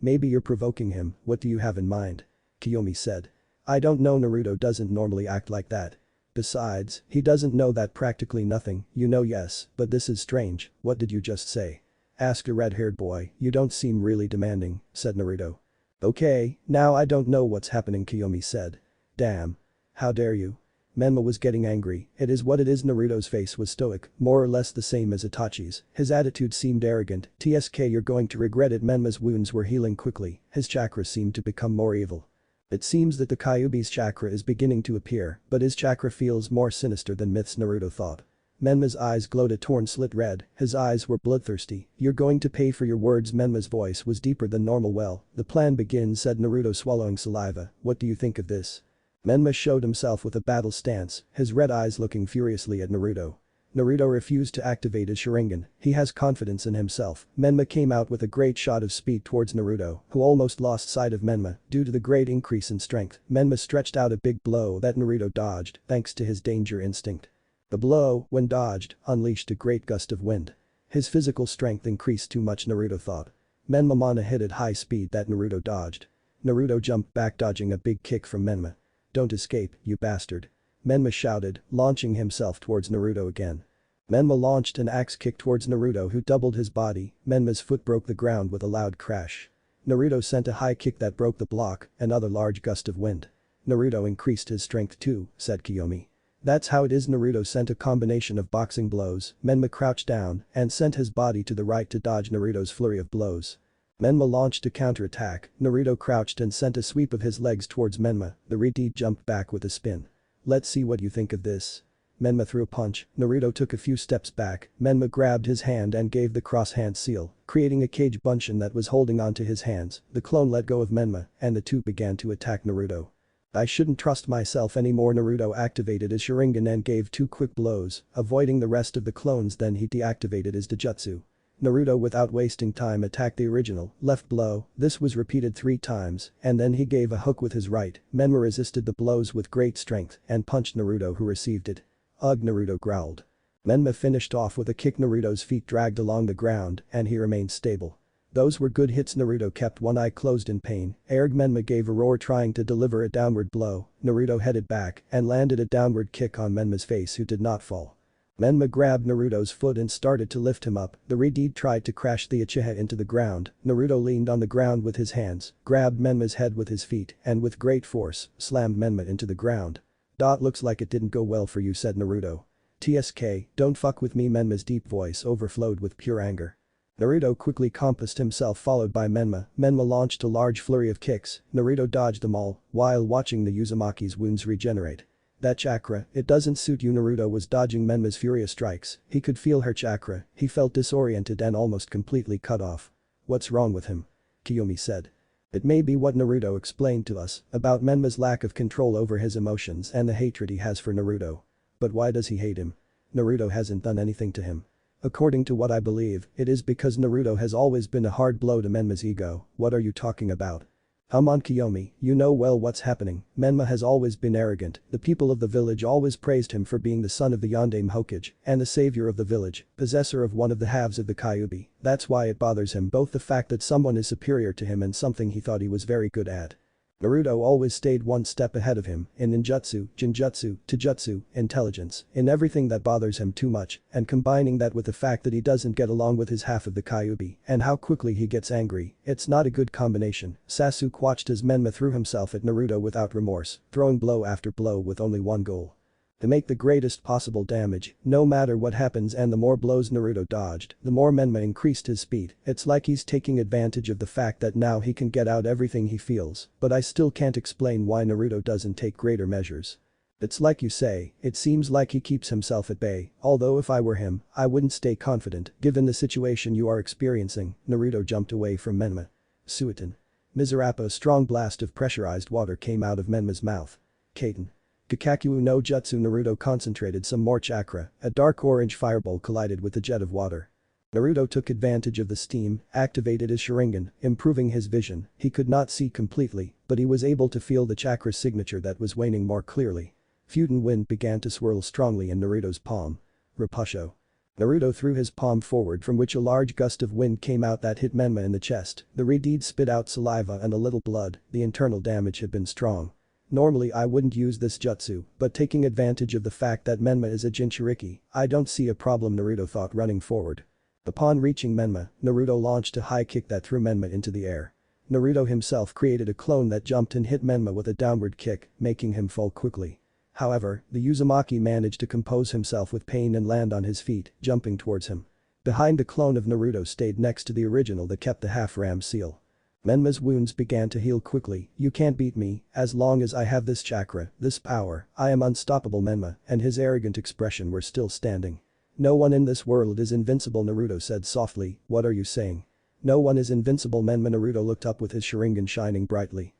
Maybe you're provoking him, what do you have in mind? Kyomi said. I don't know, Naruto doesn't normally act like that. Besides, he doesn't know that practically nothing, you know. Yes, but this is strange, what did you just say? Asked a red-haired boy. You don't seem really demanding, said Naruto. Okay, now I don't know what's happening, Kyomi said. Damn. How dare you? Menma was getting angry. It is what it is. Naruto's face was stoic, more or less the same as Itachi's. His attitude seemed arrogant. Tsk, you're going to regret it. Menma's wounds were healing quickly, his chakra seemed to become more evil. It seems that the Kyuubi's chakra is beginning to appear, but his chakra feels more sinister than myths, Naruto thought. Menma's eyes glowed a torn slit red, his eyes were bloodthirsty. You're going to pay for your words. Menma's voice was deeper than normal. Well, the plan begins, said Naruto, swallowing saliva. What do you think of this? Menma showed himself with a battle stance, his red eyes looking furiously at Naruto. Naruto refused to activate his Sharingan. He has confidence in himself. Menma came out with a great shot of speed towards Naruto, who almost lost sight of Menma due to the great increase in strength. Menma stretched out a big blow that Naruto dodged thanks to his danger instinct. The blow, when dodged, unleashed a great gust of wind. His physical strength increased too much, Naruto thought. Menma Mana hit at high speed that Naruto dodged. Naruto jumped back, dodging a big kick from Menma. Don't escape, you bastard. Menma shouted, launching himself towards Naruto again. Menma launched an axe kick towards Naruto, who doubled his body. Menma's foot broke the ground with a loud crash. Naruto sent a high kick that broke the block, another large gust of wind. Naruto increased his strength too, said Kyomi. That's how it is. Naruto sent a combination of boxing blows. Menma crouched down and sent his body to the right to dodge Naruto's flurry of blows. Menma launched a counterattack. Naruto crouched and sent a sweep of his legs towards Menma. The Riti jumped back with a spin. Let's see what you think of this. Menma threw a punch, Naruto took a few steps back, Menma grabbed his hand and gave the cross-hand seal, creating a cage bunshin that was holding onto his hands. The clone let go of Menma, and the two began to attack Naruto. I shouldn't trust myself anymore. Naruto activated his Sharingan and gave two quick blows, avoiding the rest of the clones. Then he deactivated his Dijutsu. Naruto without wasting time attacked the original, left blow. This was repeated 3 times, and then he gave a hook with his right. Menma resisted the blows with great strength and punched Naruto, who received it. Ugh, Naruto growled. Menma finished off with a kick. Naruto's feet dragged along the ground and he remained stable. Those were good hits. Naruto kept one eye closed in pain. Menma gave a roar trying to deliver a downward blow. Naruto headed back and landed a downward kick on Menma's face, who did not fall. Menma grabbed Naruto's foot and started to lift him up. The Redeed tried to crash the Uchiha into the ground. Naruto leaned on the ground with his hands, grabbed Menma's head with his feet, and with great force, slammed Menma into the ground. Looks like it didn't go well for you, said Naruto. TSK, don't fuck with me. Menma's deep voice overflowed with pure anger. Naruto quickly compassed himself, followed by Menma. Menma launched a large flurry of kicks. Naruto dodged them all, while watching the Uzumaki's wounds regenerate. That chakra, it doesn't suit you. Naruto was dodging Menma's furious strikes. He could feel her chakra. He felt disoriented and almost completely cut off. What's wrong with him? Kyomi said. It may be what Naruto explained to us about Menma's lack of control over his emotions and the hatred he has for Naruto. But why does he hate him? Naruto hasn't done anything to him. According to what I believe, it is because Naruto has always been a hard blow to Menma's ego. What are you talking about? Come on, Kyomi, you know well what's happening. Menma has always been arrogant. The people of the village always praised him for being the son of the Yondaime Hokage and the savior of the village, possessor of one of the halves of the Kyuubi. That's why it bothers him, both the fact that someone is superior to him and something he thought he was very good at. Naruto always stayed one step ahead of him in ninjutsu, genjutsu, taijutsu, intelligence, in everything that bothers him too much, and combining that with the fact that he doesn't get along with his half of the Kyuubi and how quickly he gets angry, it's not a good combination. Sasuke watched as Menma threw himself at Naruto without remorse, throwing blow after blow with only one goal: to make the greatest possible damage, no matter what happens. And the more blows Naruto dodged, the more Menma increased his speed. It's like he's taking advantage of the fact that now he can get out everything he feels, but I still can't explain why Naruto doesn't take greater measures. It's like you say, it seems like he keeps himself at bay, although if I were him, I wouldn't stay confident, given the situation you are experiencing. Naruto jumped away from Menma. Suiton. Mizurapa. A strong blast of pressurized water came out of Menma's mouth. Kaiten. Kakaku no Jutsu. Naruto concentrated some more chakra. A dark orange fireball collided with the jet of water. Naruto took advantage of the steam, activated his Sharingan, improving his vision. He could not see completely, but he was able to feel the chakra signature that was waning more clearly. Futen wind began to swirl strongly in Naruto's palm. Rapusho. Naruto threw his palm forward, from which a large gust of wind came out that hit Menma in the chest. The Redeed spit out saliva and a little blood. The internal damage had been strong. Normally I wouldn't use this jutsu, but taking advantage of the fact that Menma is a Jinchuriki, I don't see a problem, Naruto thought, running forward. Upon reaching Menma, Naruto launched a high kick that threw Menma into the air. Naruto himself created a clone that jumped and hit Menma with a downward kick, making him fall quickly. However, the Uzumaki managed to compose himself with pain and land on his feet, jumping towards him. Behind, the clone of Naruto stayed next to the original that kept the half-ram seal. Menma's wounds began to heal quickly. You can't beat me, as long as I have this chakra, this power, I am unstoppable. Menma and his arrogant expression were still standing. No one in this world is invincible, Naruto said softly. What are you saying? No one is invincible, Menma. Naruto looked up with his Sharingan shining brightly.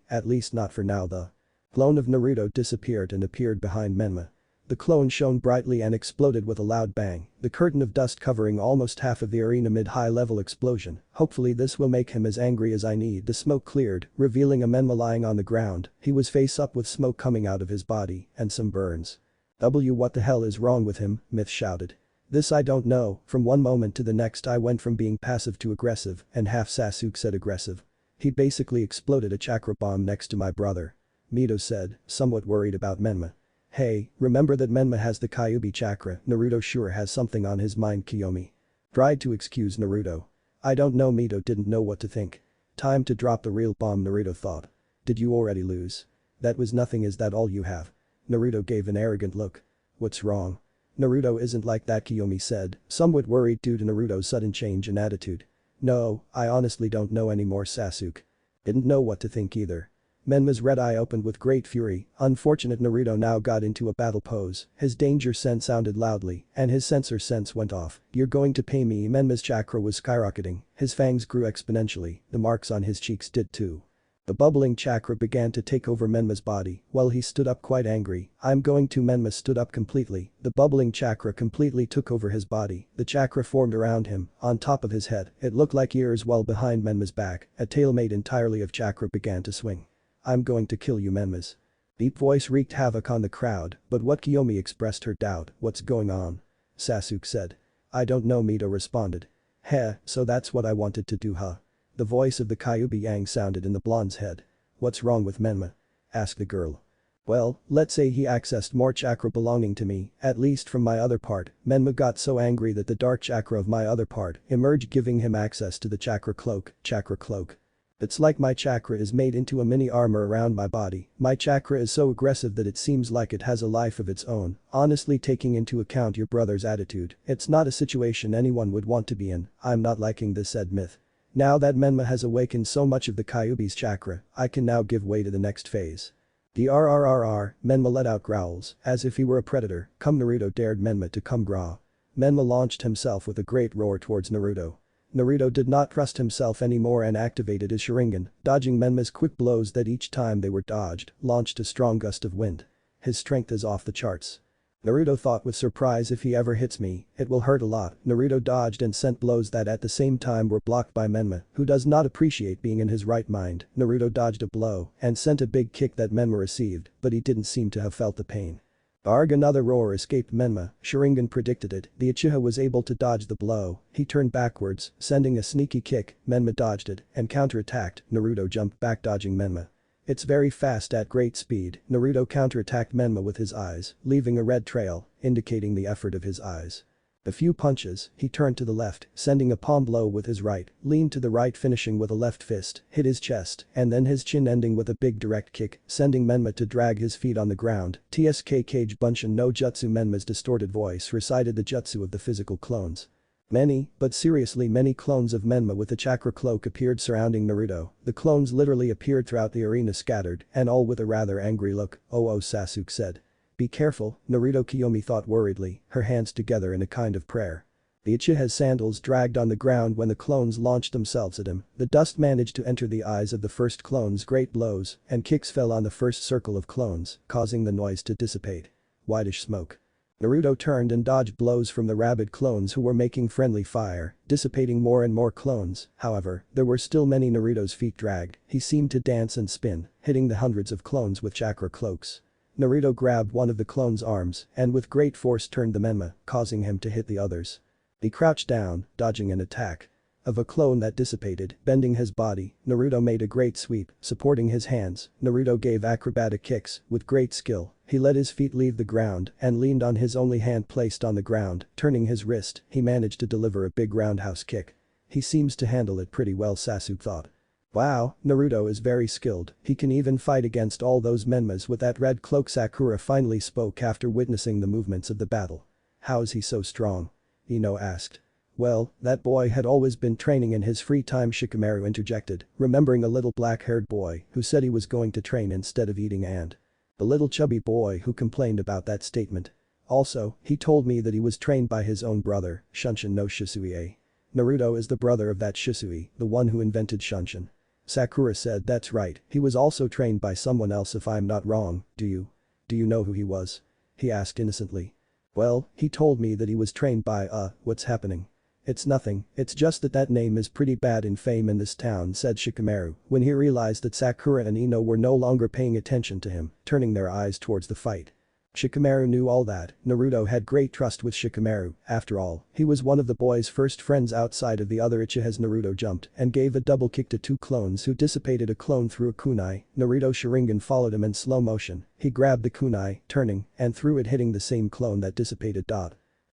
At least not for now. The clone of Naruto disappeared and appeared behind Menma. The clone shone brightly and exploded with a loud bang, the curtain of dust covering almost half of the arena mid high-level explosion. Hopefully this will make him as angry as I need. The smoke cleared, revealing a Menma lying on the ground. He was face up with smoke coming out of his body and some burns. What the hell is wrong with him? Myth shouted. This I don't know. From one moment to the next I went from being passive to aggressive, and half Sasuke said aggressive. He basically exploded a chakra bomb next to my brother. Mito said, somewhat worried about Menma. Hey, remember that Menma has the Kyuubi chakra. Naruto sure has something on his mind. Kyomi tried to excuse Naruto. I don't know. Mito didn't know what to think. Time to drop the real bomb, Naruto thought. Did you already lose? That was nothing. Is that all you have? Naruto gave an arrogant look. What's wrong? Naruto isn't like that, Kyomi said, somewhat worried due to Naruto's sudden change in attitude. No, I honestly don't know anymore. Sasuke didn't know what to think either. Menma's red eye opened with great fury. Unfortunate Naruto now got into a battle pose. His danger sense sounded loudly, and his sensor sense went off. "You're going to pay me." Menma's chakra was skyrocketing. His fangs grew exponentially. The marks on his cheeks did too. The bubbling chakra began to take over Menma's body. Well, he stood up quite angry. "I'm going to." Menma stood up completely. The bubbling chakra completely took over his body. The chakra formed around him, on top of his head. It looked like ears, while behind Menma's back, a tail made entirely of chakra began to swing. "I'm going to kill you." Menma's deep voice wreaked havoc on the crowd, but what Kyomi expressed her doubt. "What's going on?" Sasuke said. "I don't know." Mito responded. "Heh, so that's what I wanted to do, huh?" The voice of the Kyuubi Yang sounded in the blonde's head. "What's wrong with Menma?" asked the girl. "Well, let's say he accessed more chakra belonging to me, at least from my other part." Menma got so angry that the dark chakra of my other part emerged, giving him access to the chakra cloak. Chakra cloak. "It's like my chakra is made into a mini armor around my body. My chakra is so aggressive that it seems like it has a life of its own. Honestly, taking into account your brother's attitude, it's not a situation anyone would want to be in. I'm not liking this," said Myth. "Now that Menma has awakened so much of the Kyuubi's chakra, I can now give way to the next phase." "Drrrr." Menma let out growls, as if he were a predator. "Come." Naruto dared Menma to come. Gra. Menma launched himself with a great roar towards Naruto. Naruto did not trust himself anymore and activated his Sharingan, dodging Menma's quick blows that each time they were dodged, launched a strong gust of wind. His strength is off the charts. Naruto thought with surprise, "If he ever hits me, it will hurt a lot." Naruto dodged and sent blows that at the same time were blocked by Menma, who does not appreciate being in his right mind. Naruto dodged a blow and sent a big kick that Menma received, but he didn't seem to have felt the pain. Arg! Another roar escaped Menma. Sharingan predicted it. The Uchiha was able to dodge the blow. He turned backwards, sending a sneaky kick. Menma dodged it and counterattacked. Naruto jumped back, dodging Menma. "It's very fast at great speed." Naruto counterattacked Menma with his eyes, leaving a red trail, indicating the effort of his eyes. A few punches, he turned to the left, sending a palm blow with his right, leaned to the right, finishing with a left fist, hit his chest, and then his chin, ending with a big direct kick, sending Menma to drag his feet on the ground. "Tsk Kage Bunshin no Jutsu." Menma's distorted voice recited the jutsu of the physical clones. Many, but seriously many clones of Menma with the chakra cloak appeared surrounding Naruto. The clones literally appeared throughout the arena, scattered, and all with a rather angry look. "Oh, Sasuke said. "Be careful." Naruto. Kyomi thought worriedly, her hands together in a kind of prayer. The Uchiha's sandals dragged on the ground when the clones launched themselves at him. The dust managed to enter the eyes of the first clones. Great blows and kicks fell on the first circle of clones, causing the noise to dissipate. Whitish smoke. Naruto turned and dodged blows from the rabid clones who were making friendly fire, dissipating more and more clones. However, there were still many. Naruto's feet dragged. He seemed to dance and spin, hitting the hundreds of clones with chakra cloaks. Naruto grabbed one of the clone's arms and with great force turned the Menma, causing him to hit the others. He crouched down, dodging an attack of a clone that dissipated, bending his body. Naruto made a great sweep, supporting his hands. Naruto gave acrobatic kicks with great skill. He let his feet leave the ground and leaned on his only hand placed on the ground, turning his wrist. He managed to deliver a big roundhouse kick. He seems to handle it pretty well, Sasuke thought. Wow, Naruto is very skilled. He can even fight against all those Menmas with that red cloak. Sakura finally spoke after witnessing the movements of the battle. How is he so strong? Ino asked. Well, that boy had always been training in his free time, Shikamaru interjected, remembering a little black-haired boy who said he was going to train instead of eating ant. The little chubby boy who complained about that statement. Also, he told me that he was trained by his own brother, Shunshin no Shisui. Naruto is the brother of that Shisui, the one who invented Shunshin. Sakura said that's right, he was also trained by someone else if I'm not wrong. Do you know who he was? He asked innocently. Well, he told me that he was trained by what's happening? It's nothing, it's just that name is pretty bad in fame in this town, said Shikamaru when he realized that Sakura and Ino were no longer paying attention to him, turning their eyes towards the fight. Shikamaru knew all that. Naruto had great trust with Shikamaru. After all, he was one of the boy's first friends outside of the other Uchihas. Naruto jumped and gave a double kick to two clones who dissipated a clone through a kunai. Naruto Sharingan followed him in slow motion. He grabbed the kunai, turning, and threw it, hitting the same clone that dissipated.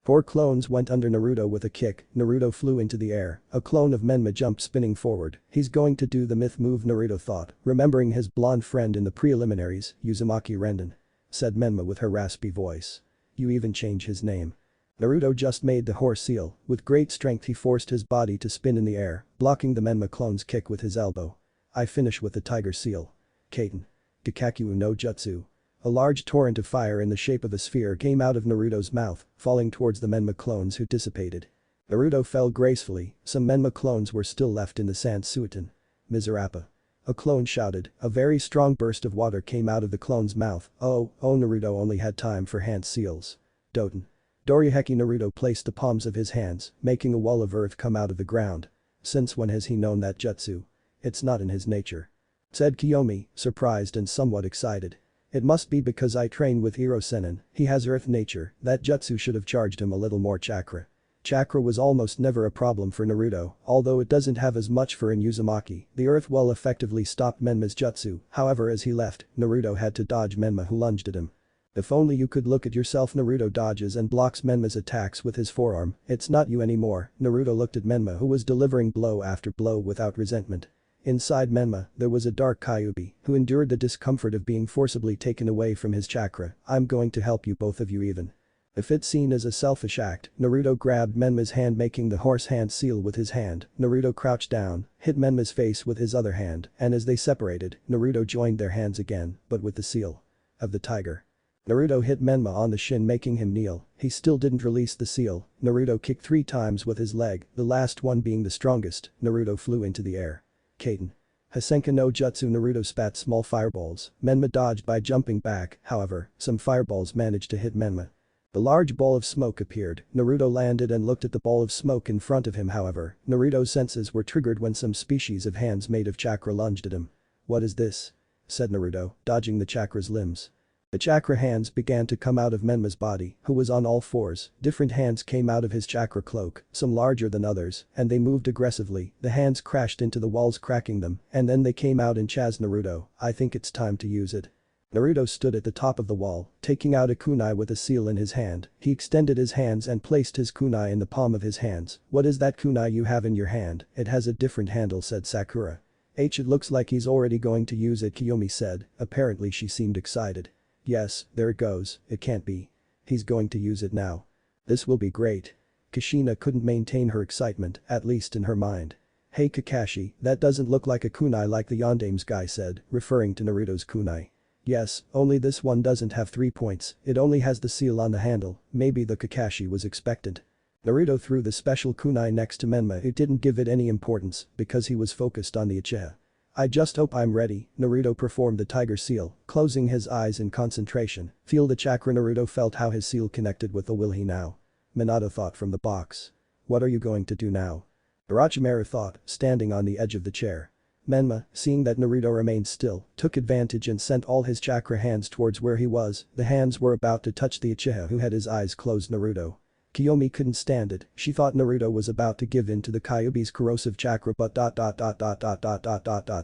Four clones went under Naruto with a kick. Naruto flew into the air. A clone of Menma jumped spinning forward. He's going to do the myth move, Naruto thought, remembering his blonde friend in the preliminaries, Uzumaki Renden. Said Menma with her raspy voice. You even change his name. Naruto just made the horse seal. With great strength he forced his body to spin in the air, blocking the Menma clone's kick with his elbow. I finish with the tiger seal. Kaiten. Kakaku no Jutsu. A large torrent of fire in the shape of a sphere came out of Naruto's mouth, falling towards the Menma clones who dissipated. Naruto fell gracefully, some Menma clones were still left in the sand. Suiton. Miserapa. A clone shouted, a very strong burst of water came out of the clone's mouth. Oh Naruto only had time for hand seals. Doten. Doriheki Naruto placed the palms of his hands, making a wall of earth come out of the ground. Since when has he known that jutsu? It's not in his nature. Said Kyomi, surprised and somewhat excited. It must be because I train with Iro Sennin, he has earth nature, that jutsu should have charged him a little more chakra. Chakra was almost never a problem for Naruto, although it doesn't have as much for Uzumaki. The earth wall effectively stopped Menma's jutsu, however as he left, Naruto had to dodge Menma who lunged at him. If only you could look at yourself. Naruto dodges and blocks Menma's attacks with his forearm. It's not you anymore. Naruto looked at Menma who was delivering blow after blow without resentment. Inside Menma, there was a dark Kyuubi who endured the discomfort of being forcibly taken away from his chakra. I'm going to help you both of you even. If it's seen as a selfish act, Naruto grabbed Menma's hand making the horse hand seal with his hand. Naruto crouched down, hit Menma's face with his other hand, and as they separated, Naruto joined their hands again, but with the seal of the tiger. Naruto hit Menma on the shin making him kneel, he still didn't release the seal. Naruto kicked 3 times with his leg, the last one being the strongest. Naruto flew into the air. Kaiten. Hasenka no Jutsu. Naruto spat small fireballs. Menma dodged by jumping back, however, some fireballs managed to hit Menma. The large ball of smoke appeared. Naruto landed and looked at the ball of smoke in front of him. However, Naruto's senses were triggered when some species of hands made of chakra lunged at him. What is this? Said Naruto, dodging the chakra's limbs. The chakra hands began to come out of Menma's body, who was on all fours. Different hands came out of his chakra cloak, some larger than others, and they moved aggressively. The hands crashed into the walls cracking them, and then they came out and chased Naruto. I think it's time to use it. Naruto stood at the top of the wall, taking out a kunai with a seal in his hand. He extended his hands and placed his kunai in the palm of his hands. What is that kunai you have in your hand? It has a different handle, said Sakura. It looks like he's already going to use it, Kyomi said. Apparently she seemed excited. Yes, there it goes, it can't be. He's going to use it now. This will be great. Kushina couldn't maintain her excitement, at least in her mind. Hey Kakashi, that doesn't look like a kunai like the Yondame's guy said, referring to Naruto's kunai. Yes, only this one doesn't have 3 points, it only has the seal on the handle. Maybe the Kakashi was expectant. Naruto threw the special kunai next to Menma. He didn't give it any importance because he was focused on the Uchiha. I just hope I'm ready. Naruto performed the tiger seal, closing his eyes in concentration. Feel the chakra. Naruto felt how his seal connected with the will he now. Minato thought from the box. What are you going to do now? Orochimaru thought, standing on the edge of the chair. Menma, seeing that Naruto remained still, took advantage and sent all his chakra hands towards where he was. The hands were about to touch the Uchiha who had his eyes closed. Naruto. Kyomi couldn't stand it, she thought Naruto was about to give in to the Kyuubi's corrosive chakra but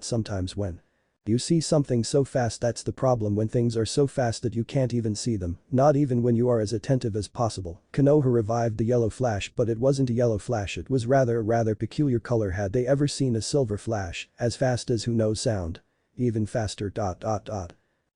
sometimes when you see something so fast, that's the problem. When things are so fast that you can't even see them, not even when you are as attentive as possible. Konoha revived the yellow flash, but it wasn't a yellow flash, it was rather a rather peculiar color. Had they ever seen a silver flash, as fast as who knows sound? Even faster.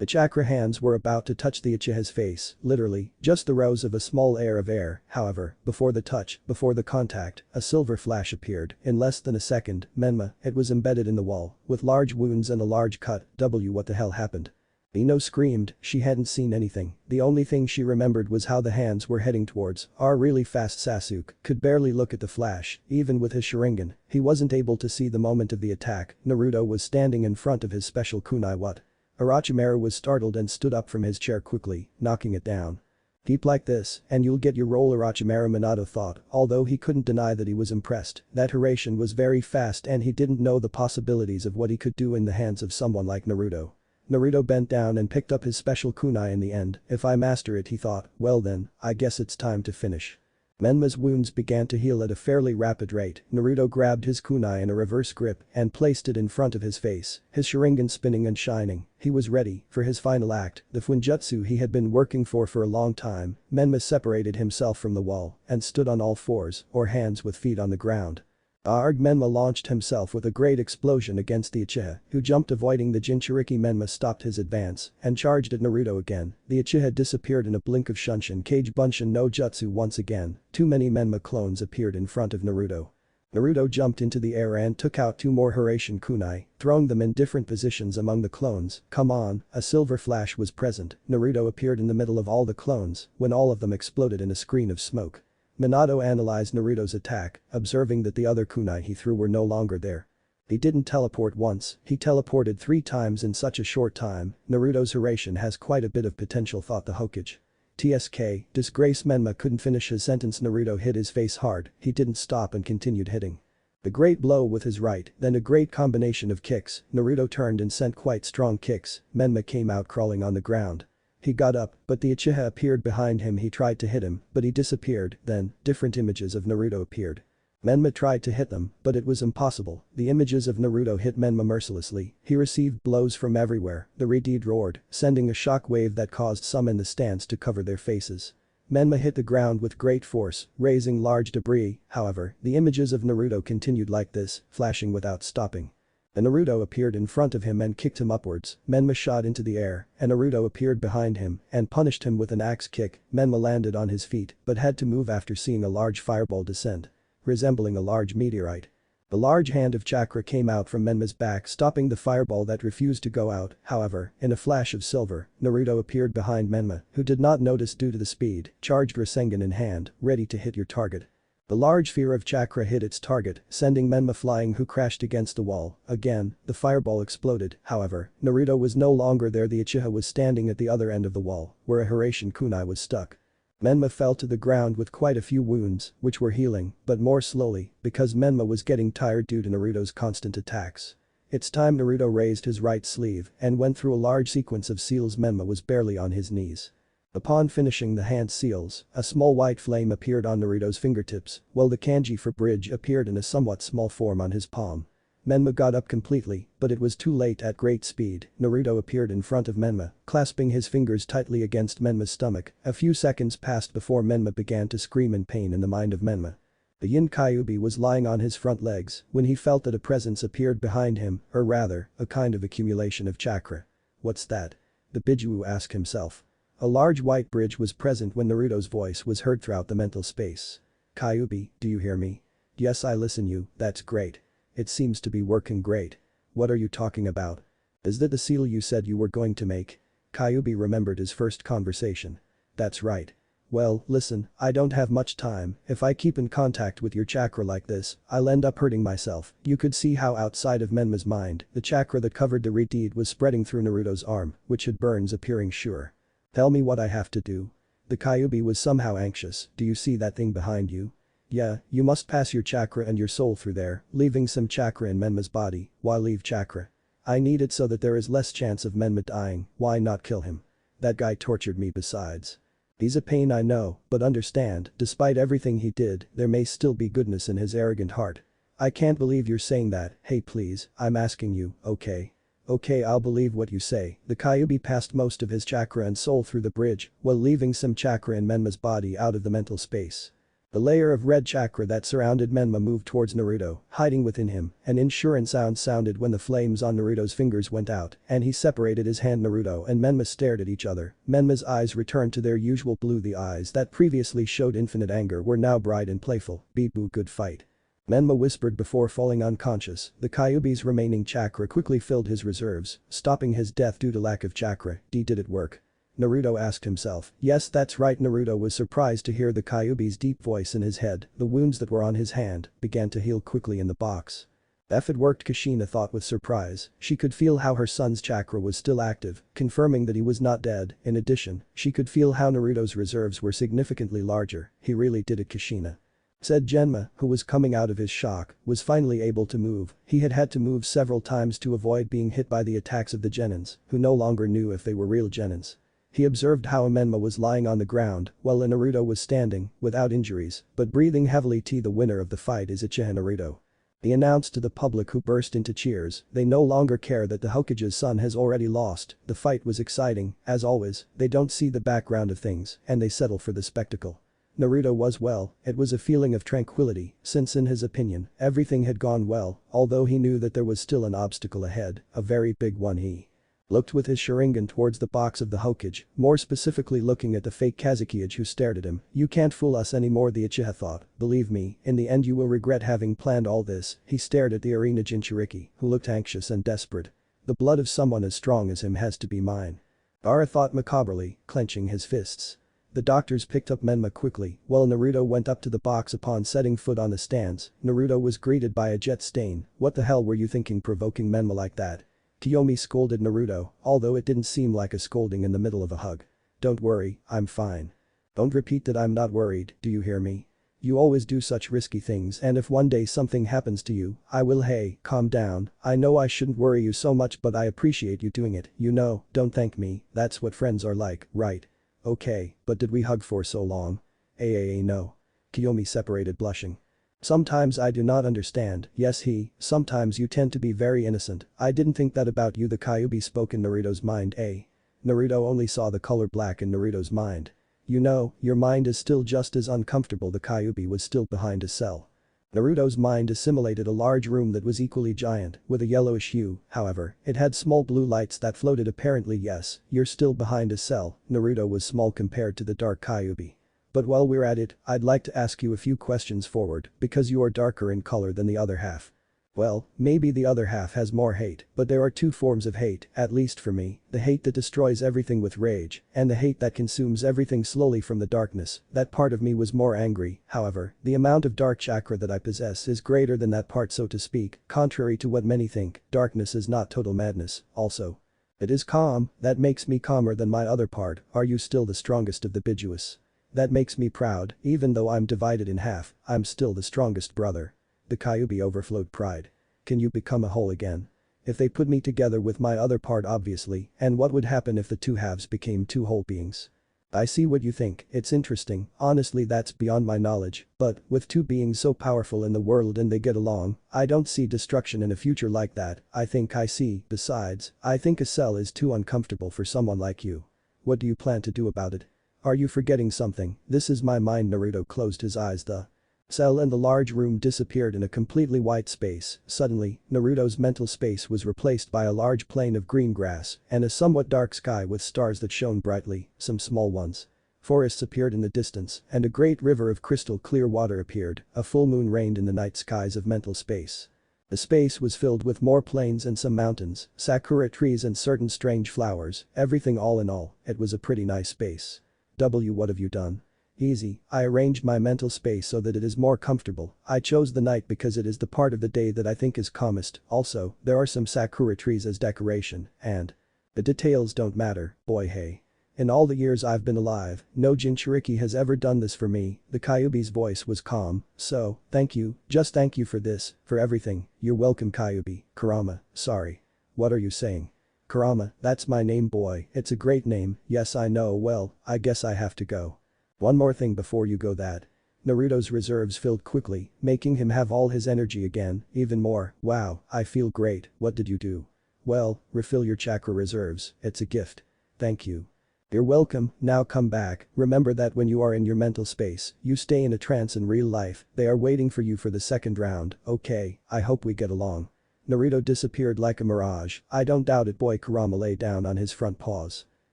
The chakra hands were about to touch the Uchiha's face, literally, just the rose of a small air of air. However, before the touch, before the contact, a silver flash appeared. In less than a second, Menma, it was embedded in the wall, with large wounds and a large cut. What the hell happened? Ino screamed, she hadn't seen anything. The only thing she remembered was how the hands were heading towards her really fast. Sasuke could barely look at the flash, even with his Sharingan, he wasn't able to see the moment of the attack. Naruto was standing in front of his special kunai. What? Orochimaru was startled and stood up from his chair quickly, knocking it down. Keep like this, and you'll get your role. Orochimaru, Minato thought, although he couldn't deny that he was impressed. That Hiraishin was very fast and he didn't know the possibilities of what he could do in the hands of someone like Naruto. Naruto bent down and picked up his special kunai in the end. If I master it, he thought, well then, I guess it's time to finish. Menma's wounds began to heal at a fairly rapid rate. Naruto grabbed his kunai in a reverse grip and placed it in front of his face, his Sharingan spinning and shining. He was ready for his final act, the Fuinjutsu he had been working for a long time. Menma separated himself from the wall and stood on all fours, or hands with feet on the ground. Menma launched himself with a great explosion against the Uchiha, who jumped, avoiding the Jinchuriki. Menma stopped his advance and charged at Naruto again. The Uchiha disappeared in a blink of Shunshin Kage Bunshin no Jutsu once again. Too many Menma clones appeared in front of Naruto. Naruto jumped into the air and took out 2 more Hiraishin kunai, throwing them in different positions among the clones. Come on, a silver flash was present. Naruto appeared in the middle of all the clones when all of them exploded in a screen of smoke. Minato analyzed Naruto's attack, observing that the other kunai he threw were no longer there. He didn't teleport once, he teleported 3 times in such a short time. Naruto's Hiraishin has quite a bit of potential, thought the Hokage. TSK, disgrace. Menma couldn't finish his sentence. Naruto hit his face hard, he didn't stop and continued hitting. The great blow with his right, then a great combination of kicks. Naruto turned and sent quite strong kicks. Menma came out crawling on the ground. He got up, but the Uchiha appeared behind him. He tried to hit him, but he disappeared. Then, different images of Naruto appeared. Menma tried to hit them, but it was impossible. The images of Naruto hit Menma mercilessly. He received blows from everywhere. The Redeed roared, sending a shock wave that caused some in the stands to cover their faces. Menma hit the ground with great force, raising large debris. However, the images of Naruto continued like this, flashing without stopping. And Naruto appeared in front of him and kicked him upwards. Menma shot into the air, and Naruto appeared behind him and punished him with an axe kick. Menma landed on his feet, but had to move after seeing a large fireball descend, resembling a large meteorite. The large hand of chakra came out from Menma's back, stopping the fireball that refused to go out. However, in a flash of silver, Naruto appeared behind Menma, who did not notice due to the speed, charged rasengan in hand, ready to hit your target. The large sphere of chakra hit its target, sending Menma flying, who crashed against the wall. Again, the fireball exploded. However, Naruto was no longer there. The Uchiha was standing at the other end of the wall, where a Hiraishin kunai was stuck. Menma fell to the ground with quite a few wounds, which were healing, but more slowly, because Menma was getting tired due to Naruto's constant attacks. It's time. Naruto raised his right sleeve and went through a large sequence of seals. Menma was barely on his knees. Upon finishing the hand seals, a small white flame appeared on Naruto's fingertips, while the kanji for bridge appeared in a somewhat small form on his palm. Menma got up completely, but it was too late. At great speed, Naruto appeared in front of Menma, clasping his fingers tightly against Menma's stomach. A few seconds passed before Menma began to scream in pain. In the mind of Menma, the Yin Kyuubi was lying on his front legs when he felt that a presence appeared behind him, or rather, a kind of accumulation of chakra. What's that? The Bijuu asked himself. A large white bridge was present when Naruto's voice was heard throughout the mental space. Kyuubi, do you hear me? Yes, I listen you. That's great. It seems to be working great. What are you talking about? Is that the seal you said you were going to make? Kyuubi remembered his first conversation. That's right. Well, listen, I don't have much time. If I keep in contact with your chakra like this, I'll end up hurting myself. You could see how outside of Menma's mind, the chakra that covered the Redeed was spreading through Naruto's arm, which had burns appearing. Sure. Tell me what I have to do. The Kyuubi was somehow anxious. Do you see that thing behind you? Yeah, you must pass your chakra and your soul through there, leaving some chakra in Menma's body. Why leave chakra? I need it so that there is less chance of Menma dying. Why not kill him? That guy tortured me besides. He's a pain, I know, but understand, despite everything he did, there may still be goodness in his arrogant heart. I can't believe you're saying that. Hey please, I'm asking you, okay? Okay, I'll believe what you say. The Kyuubi passed most of his chakra and soul through the bridge, while leaving some chakra in Menma's body out of the mental space. The layer of red chakra that surrounded Menma moved towards Naruto, hiding within him. An insurance sound sounded when the flames on Naruto's fingers went out, and he separated his hand. Naruto and Menma stared at each other. Menma's eyes returned to their usual blue. The eyes that previously showed infinite anger were now bright and playful. Beep boo, good fight. Menma whispered before falling unconscious. The Kyuubi's remaining chakra quickly filled his reserves, stopping his death due to lack of chakra. Did it work? Naruto asked himself. Yes, that's right. Naruto was surprised to hear the Kyuubi's deep voice in his head. The wounds that were on his hand began to heal quickly in the box. If it worked, Kushina thought with surprise. She could feel how her son's chakra was still active, confirming that he was not dead. In addition, she could feel how Naruto's reserves were significantly larger. He really did it, Kushina said. Genma, who was coming out of his shock, was finally able to move. He had had to move several times to avoid being hit by the attacks of the Genins, who no longer knew if they were real Genins. He observed how Menma was lying on the ground, while Naruto was standing, without injuries, but breathing heavily. The winner of the fight is Uchiha Naruto. He announced to the public, who burst into cheers. They no longer care that the Hokage's son has already lost. The fight was exciting, as always. They don't see the background of things, and they settle for the spectacle. Naruto was well. It was a feeling of tranquility, since in his opinion, everything had gone well, although he knew that there was still an obstacle ahead, a very big one. He Looked with his Sharingan towards the box of the Hokage, more specifically looking at the fake Kazuki who stared at him. You can't fool us anymore, the Uchiha thought. Believe me, in the end you will regret having planned all this. He stared at the arena Jinchuriki, who looked anxious and desperate. The blood of someone as strong as him has to be mine. Gaara thought macabrely, clenching his fists. The doctors picked up Menma quickly, while Naruto went up to the box. Upon setting foot on the stands, Naruto was greeted by a jet stain. What the hell were you thinking provoking Menma like that? Kyomi scolded Naruto, although it didn't seem like a scolding in the middle of a hug. Don't worry, I'm fine. Don't repeat that, I'm not worried, do you hear me? You always do such risky things, and if one day something happens to you, I will. Hey, calm down. I know I shouldn't worry you so much, but I appreciate you doing it, you know. Don't thank me, that's what friends are like, right? Okay, but did we hug for so long? No. Kyomi separated, blushing. Sometimes I do not understand. Yes, sometimes you tend to be very innocent. I didn't think that about you, the Kyuubi spoke in Naruto's mind. Naruto only saw the color black in Naruto's mind. You know, your mind is still just as uncomfortable. The Kyuubi was still behind a cell. Naruto's mind assimilated a large room that was equally giant, with a yellowish hue. However, it had small blue lights that floated. Apparently yes, you're still behind a cell. Naruto was small compared to the dark Kyuubi. But while we're at it, I'd like to ask you a few questions forward, because you are darker in color than the other half. Well, maybe the other half has more hate, but there are two forms of hate, at least for me, the hate that destroys everything with rage, and the hate that consumes everything slowly from the darkness. That part of me was more angry, however, the amount of dark chakra that I possess is greater than that part, so to speak. Contrary to what many think, darkness is not total madness, also. It is calm, that makes me calmer than my other part. Are you still the strongest of the Bijuus? That makes me proud, even though I'm divided in half, I'm still the strongest brother. The Kyuubi overflowed pride. Can you become a whole again? If they put me together with my other part, obviously, and what would happen if the two halves became two whole beings? I see what you think, it's interesting, honestly that's beyond my knowledge, but, with two beings so powerful in the world and they get along, I don't see destruction in a future like that. I think I see. Besides, I think a cell is too uncomfortable for someone like you. What do you plan to do about it? Are you forgetting something? This is my mind. Naruto closed his eyes. The cell in the large room disappeared in a completely white space. Suddenly, Naruto's mental space was replaced by a large plain of green grass and a somewhat dark sky with stars that shone brightly, some small ones. Forests appeared in the distance, and a great river of crystal clear water appeared. A full moon reigned in the night skies of mental space. The space was filled with more plains and some mountains, sakura trees and certain strange flowers, everything all in all, it was a pretty nice space. What have you done? Easy, I arranged my mental space so that it is more comfortable. I chose the night because it is the part of the day that I think is calmest. Also, there are some sakura trees as decoration, and the details don't matter, boy. Hey. In all the years I've been alive, no Jinchuriki has ever done this for me. The Kyuubi's voice was calm. So, thank you, just thank you for this, for everything. You're welcome, Kyuubi. Kurama, sorry. What are you saying? Kurama, that's my name, boy, it's a great name. Yes, I know. Well, I guess I have to go. One more thing before you go. That Naruto's reserves filled quickly, making him have all his energy again, even more. Wow, I feel great. What did you do? Well, refill your chakra reserves, it's a gift. Thank you. You're welcome. Now come back. Remember that when you are in your mental space, you stay in a trance in real life. They are waiting for you for the second round. Okay, I hope we get along. Naruto disappeared like a mirage. I don't doubt it, boy. Kurama lay down on his front paws.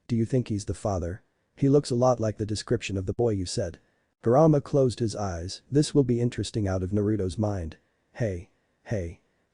Do you think he's the father? He looks a lot like the description of the boy you said. Kurama closed his eyes. This will be interesting. Out of Naruto's mind. Hey.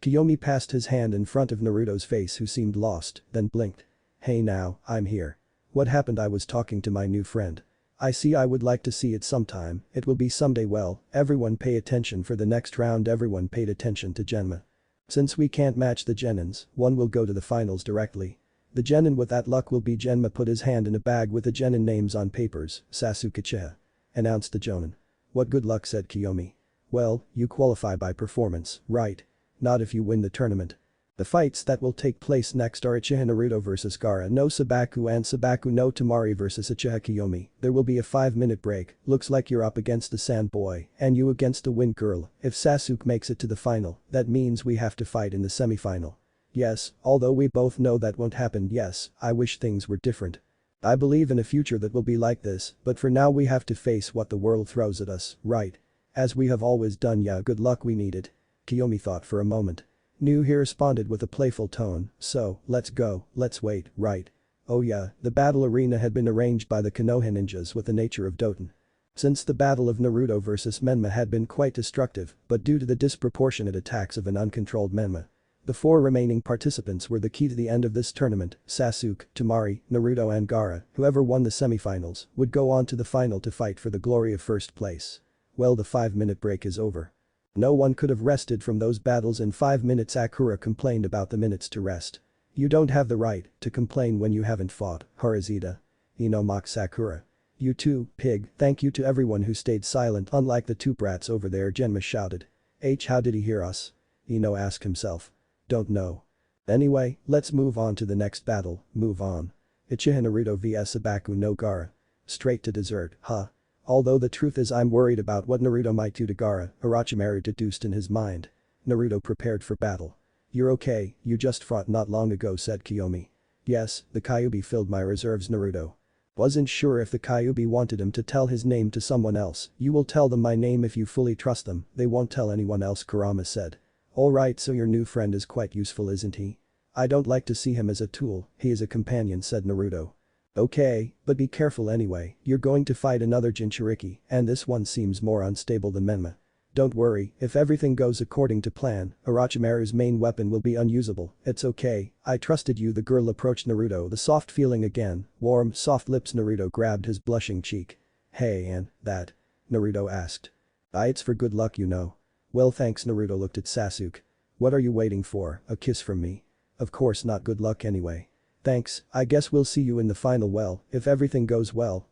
Kyomi passed his hand in front of Naruto's face, who seemed lost, then blinked. Hey now, I'm here. What happened? I was talking to my new friend. I see. I would like to see it sometime. It will be someday. Well, everyone pay attention for the next round. Everyone paid attention to Genma. Since we can't match the Genins, one will go to the finals directly. The Genin with that luck will be Genma. Put his hand in a bag with the Genin names on papers. Sasuke Uchiha. Announced the Jonin. What good luck, said Kyomi. Well, you qualify by performance, right? Not if you win the tournament. The fights that will take place next are Uchiha Naruto vs Gaara no Sabaku and Sabaku no Temari vs Uchiha Kyomi. There will be a 5-minute break. Looks like you're up against the sand boy and you against the wind girl. If Sasuke makes it to the final, that means we have to fight in the semi-final. Yes, although we both know that won't happen. Yes, I wish things were different. I believe in a future that will be like this, but for now we have to face what the world throws at us, right? As we have always done. Yeah, good luck, we need it. Kyomi thought for a moment. No, he responded with a playful tone, so, let's go, let's wait, right? Oh yeah, the battle arena had been arranged by the Konoha ninjas with the nature of Doton. Since the battle of Naruto vs Menma had been quite destructive, but due to the disproportionate attacks of an uncontrolled Menma. The 4 remaining participants were the key to the end of this tournament: Sasuke, Temari, Naruto and Gaara. Whoever won the semifinals would go on to the final to fight for the glory of first place. Well, the 5-minute break is over. No one could have rested from those battles in 5 minutes. Sakura complained about the minutes to rest. You don't have the right to complain when you haven't fought, Harazita. Ino mocked Sakura. You too, pig. Thank you to everyone who stayed silent unlike the 2 brats over there, Genma shouted. How did he hear us? Ino asked himself. Don't know. Anyway, let's move on to the next battle, move on. Uchiha Naruto vs Sabaku no Gaara. Straight to dessert, huh? Although the truth is I'm worried about what Naruto might do to Gaara, Orochimaru deduced in his mind. Naruto prepared for battle. You're okay, you just fought not long ago, said Kyomi. Yes, the Kyuubi filled my reserves, Naruto. Wasn't sure if the Kyuubi wanted him to tell his name to someone else. You will tell them my name if you fully trust them, they won't tell anyone else, Kurama said. Alright, so your new friend is quite useful, isn't he? I don't like to see him as a tool, he is a companion, said Naruto. Okay, but be careful anyway, you're going to fight another Jinchuriki, and this one seems more unstable than Menma. Don't worry, if everything goes according to plan, Orochimaru's main weapon will be unusable, it's okay, I trusted you. The girl approached Naruto, the soft feeling again, warm, soft lips. Naruto grabbed his blushing cheek. Hey, and that? Naruto asked. It's for good luck, you know. Well, thanks. Naruto looked at Sasuke. What are you waiting for, a kiss from me? Of course not, good luck anyway. Thanks, I guess we'll see you in the final. Well, if everything goes well,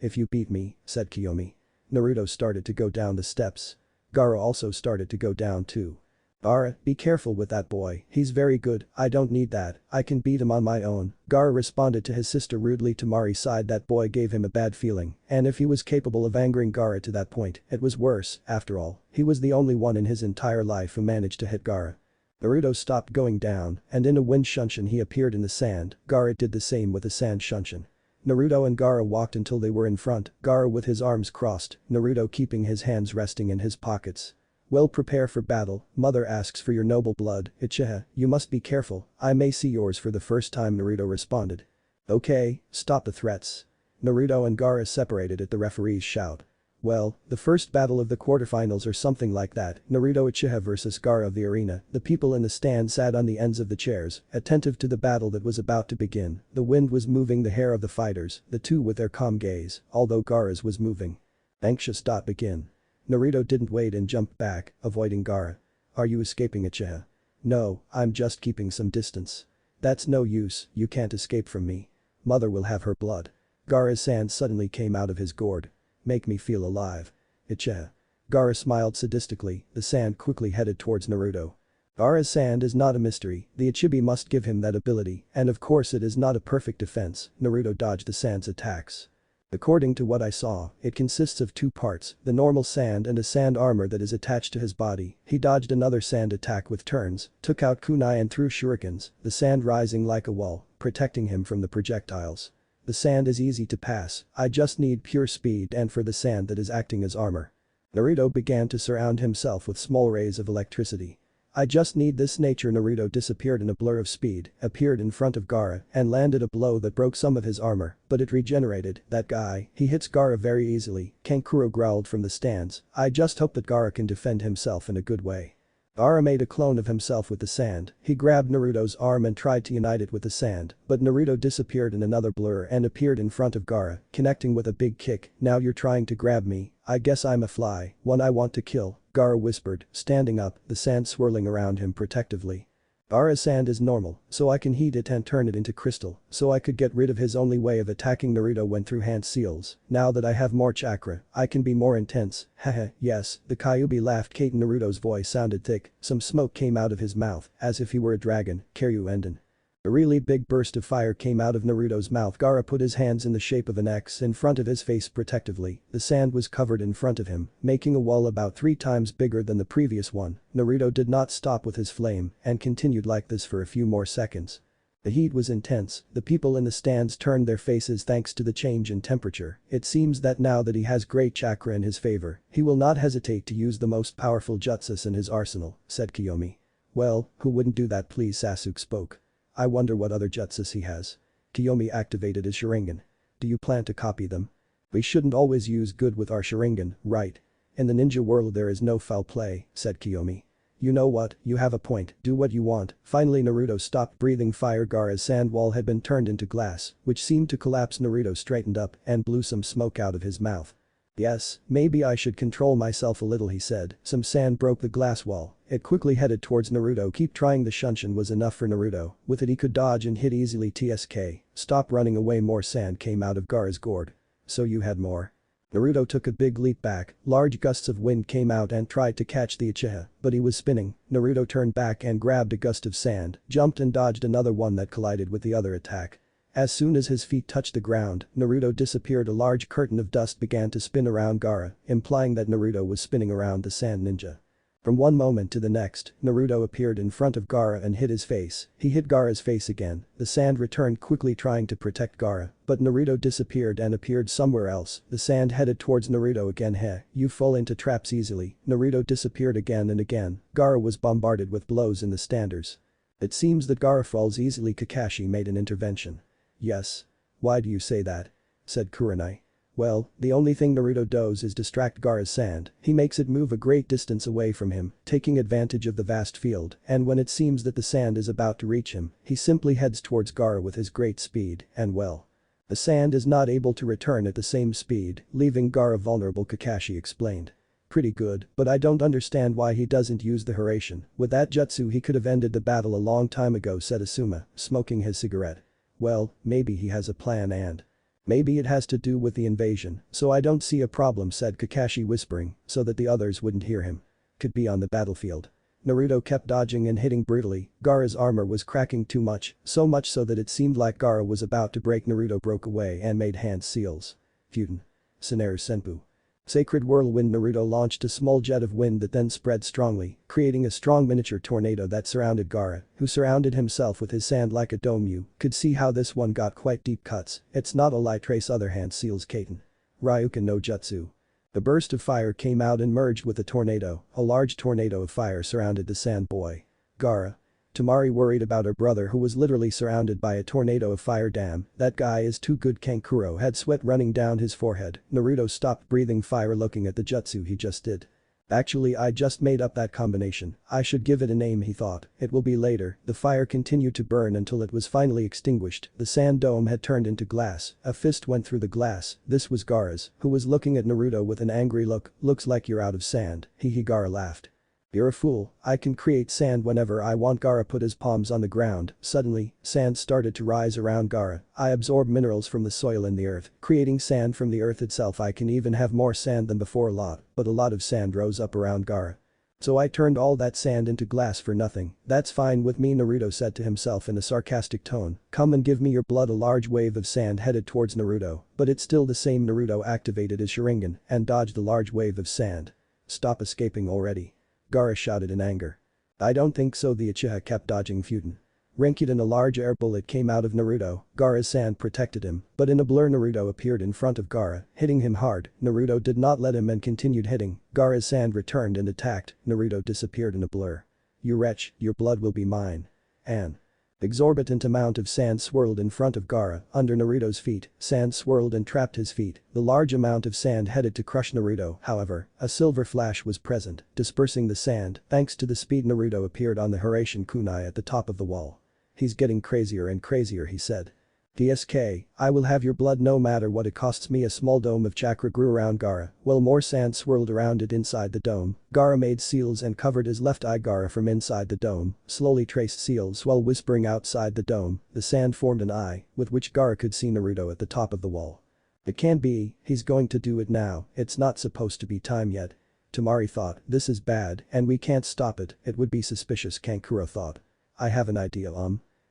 if you beat me, said Kyomi. Naruto started to go down the steps. Gaara also started to go down too. Gaara, be careful with that boy, he's very good, I don't need that, I can beat him on my own. Gaara responded to his sister rudely. Temari sighed. That boy gave him a bad feeling, and if he was capable of angering Gaara to that point, it was worse, after all, he was the only one in his entire life who managed to hit Gaara. Naruto stopped going down, and in a wind shunshin he appeared in the sand. Gaara did the same with a sand shunshin. Naruto and Gaara walked until they were in front, Gaara with his arms crossed, Naruto keeping his hands resting in his pockets. Well, prepare for battle, mother asks for your noble blood, Uchiha, you must be careful, I may see yours for the first time, Naruto responded. Okay, stop the threats. Naruto and Gaara separated at the referee's shout. Well, the first battle of the quarterfinals or something like that, Naruto Uchiha vs Gaara of the arena. The people in the stand sat on the ends of the chairs, attentive to the battle that was about to begin. The wind was moving the hair of the fighters, the two with their calm gaze, although Gaara's was moving. Anxious. Begin. Naruto didn't wait and jumped back, avoiding Gaara. Are you escaping, Uchiha? No, I'm just keeping some distance. That's no use, you can't escape from me. Mother will have her blood. Gaara's sand suddenly came out of his gourd. Make me feel alive. Uchiha. Gaara smiled sadistically, the sand quickly headed towards Naruto. Gaara's sand is not a mystery, the Ichibi must give him that ability, and of course it is not a perfect defense. Naruto dodged the sand's attacks. According to what I saw, it consists of 2 parts, the normal sand and a sand armor that is attached to his body. He dodged another sand attack with turns, took out kunai and threw shurikens, the sand rising like a wall, protecting him from the projectiles. The sand is easy to pass, I just need pure speed and for the sand that is acting as armor. Naruto began to surround himself with small rays of electricity. I just need this. Nature. Naruto disappeared in a blur of speed, appeared in front of Gaara, and landed a blow that broke some of his armor, but it regenerated. That guy, he hits Gaara very easily, Kankuro growled from the stands. I just hope that Gaara can defend himself in a good way. Gaara made a clone of himself with the sand, he grabbed Naruto's arm and tried to unite it with the sand, but Naruto disappeared in another blur and appeared in front of Gaara, connecting with a big kick. Now you're trying to grab me, I guess I'm a fly, one I want to kill, Gaara whispered, standing up, the sand swirling around him protectively. Gaara's sand is normal, so I can heat it and turn it into crystal, so I could get rid of his only way of attacking Naruto went through hand seals. Now that I have more chakra, I can be more intense, haha, yes, the Kyuubi laughed. Kate. Naruto's voice sounded thick, some smoke came out of his mouth, as if he were a dragon, Kiryu Enden. A really big burst of fire came out of Naruto's mouth. Gaara put his hands in the shape of an X in front of his face protectively, the sand was covered in front of him, making a wall about 3 times bigger than the previous one. Naruto did not stop with his flame and continued like this for a few more seconds. The heat was intense, the people in the stands turned their faces thanks to the change in temperature. It seems that now that he has great chakra in his favor, he will not hesitate to use the most powerful jutsus in his arsenal, said Kyomi. Well, who wouldn't do that please, Sasuke spoke. I wonder what other jutsus he has. Kyomi activated his Sharingan. Do you plan to copy them? We shouldn't always use good with our Sharingan, right? In the ninja world there is no foul play, said Kyomi. You know what, you have a point, do what you want. Finally Naruto stopped breathing fire. Gaara's sand wall had been turned into glass, which seemed to collapse. Naruto straightened up and blew some smoke out of his mouth. Yes, maybe I should control myself a little, he said. Some sand broke the glass wall. It quickly headed towards Naruto. Keep trying. The Shunshin was enough for Naruto. With it he could dodge and hit easily. TSK. Stop running away. More sand came out of Gaara's gourd. So you had more? Naruto took a big leap back. Large gusts of wind came out and tried to catch the Uchiha, but he was spinning. Naruto turned back and grabbed a gust of sand, jumped and dodged another one that collided with the other attack. As soon as his feet touched the ground, Naruto disappeared. A large curtain of dust began to spin around Gaara, implying that Naruto was spinning around the sand ninja. From one moment to the next, Naruto appeared in front of Gaara and hit his face. He hit Gaara's face again. The sand returned quickly trying to protect Gaara, but Naruto disappeared and appeared somewhere else. The sand headed towards Naruto again. Heh, you fall into traps easily. Naruto disappeared again and again. Gaara was bombarded with blows in the standards. It seems that Gaara falls easily. Kakashi made an intervention. Yes. Why do you say that? Said Kurenai. Well, the only thing Naruto does is distract Gaara's sand. He makes it move a great distance away from him, taking advantage of the vast field, and when it seems that the sand is about to reach him, he simply heads towards Gaara with his great speed, and well. The sand is not able to return at the same speed, leaving Gaara vulnerable, Kakashi explained. Pretty good, but I don't understand why he doesn't use the Hiraishin. With that jutsu he could have ended the battle a long time ago, said Asuma, smoking his cigarette. Well, maybe he has a plan and maybe it has to do with the invasion, so I don't see a problem, said Kakashi whispering, so that the others wouldn't hear him. Could be on the battlefield. Naruto kept dodging and hitting brutally. Gaara's armor was cracking too much, so much so that it seemed like Gaara was about to break. Naruto broke away and made hand seals. Futen. Susanoo Senpu. Sacred Whirlwind. Naruto launched a small jet of wind that then spread strongly, creating a strong miniature tornado that surrounded Gaara, who surrounded himself with his sand like a dome. You could see how this one got quite deep cuts. It's not a light trace. Other hand seals. Kaiten. Ryuken no Jutsu. The burst of fire came out and merged with the tornado. A large tornado of fire surrounded the sand boy. Gaara. Temari worried about her brother who was literally surrounded by a tornado of fire. Damn, that guy is too good. Kankuro had sweat running down his forehead. Naruto stopped breathing fire looking at the jutsu he just did. Actually I just made up that combination. I should give it a name, he thought. It will be later. The fire continued to burn until it was finally extinguished. The sand dome had turned into glass. A fist went through the glass. This was Gaara's, who was looking at Naruto with an angry look. Looks like you're out of sand. Gaara laughed. You're a fool, I can create sand whenever I want. Gaara put his palms on the ground. Suddenly, sand started to rise around Gaara. I absorb minerals from the soil in the earth, creating sand from the earth itself. I can even have more sand than before. But a lot of sand rose up around Gaara. So I turned all that sand into glass for nothing. That's fine with me, Naruto said to himself in a sarcastic tone. Come and give me your blood. A large wave of sand headed towards Naruto, but it's still the same. Naruto activated his Sharingan and dodged the large wave of sand. Stop escaping already. Gaara shouted in anger. I don't think so. The Uchiha kept dodging. Futen. Rinkyuden. A large air bullet came out of Naruto. Gaara's sand protected him, but in a blur Naruto appeared in front of Gaara, hitting him hard. Naruto did not let him and continued hitting. Gaara's sand returned and attacked. Naruto disappeared in a blur. You wretch, your blood will be mine. An exorbitant amount of sand swirled in front of Gaara. Under Naruto's feet, sand swirled and trapped his feet. The large amount of sand headed to crush Naruto. However, a silver flash was present, dispersing the sand. Thanks to the speed, Naruto appeared on the Hiraishin kunai at the top of the wall. He's getting crazier and crazier, he said. DSK, I will have your blood no matter what it costs me. A small dome of chakra grew around Gaara, while more sand swirled around it inside the dome. Gaara made seals and covered his left eye. Gaara from inside the dome slowly traced seals while whispering outside the dome. The sand formed an eye, with which Gaara could see Naruto at the top of the wall. It can't be, he's going to do it now, it's not supposed to be time yet. Temari thought, this is bad and we can't stop it, it would be suspicious. Kankuro thought. I have an idea.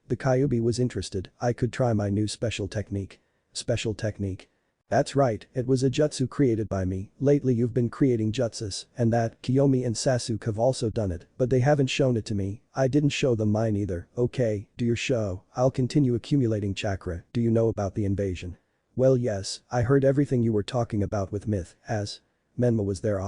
The Kyuubi was interested. I could try my new special technique. Special technique? That's right, it was a jutsu created by me. Lately you've been creating jutsus, and that, Kyomi and Sasuke have also done it, but they haven't shown it to me. I didn't show them mine either. Okay, do your show. I'll continue accumulating chakra. Do you know about the invasion? Well yes, I heard everything you were talking about with myth, as Menma was there.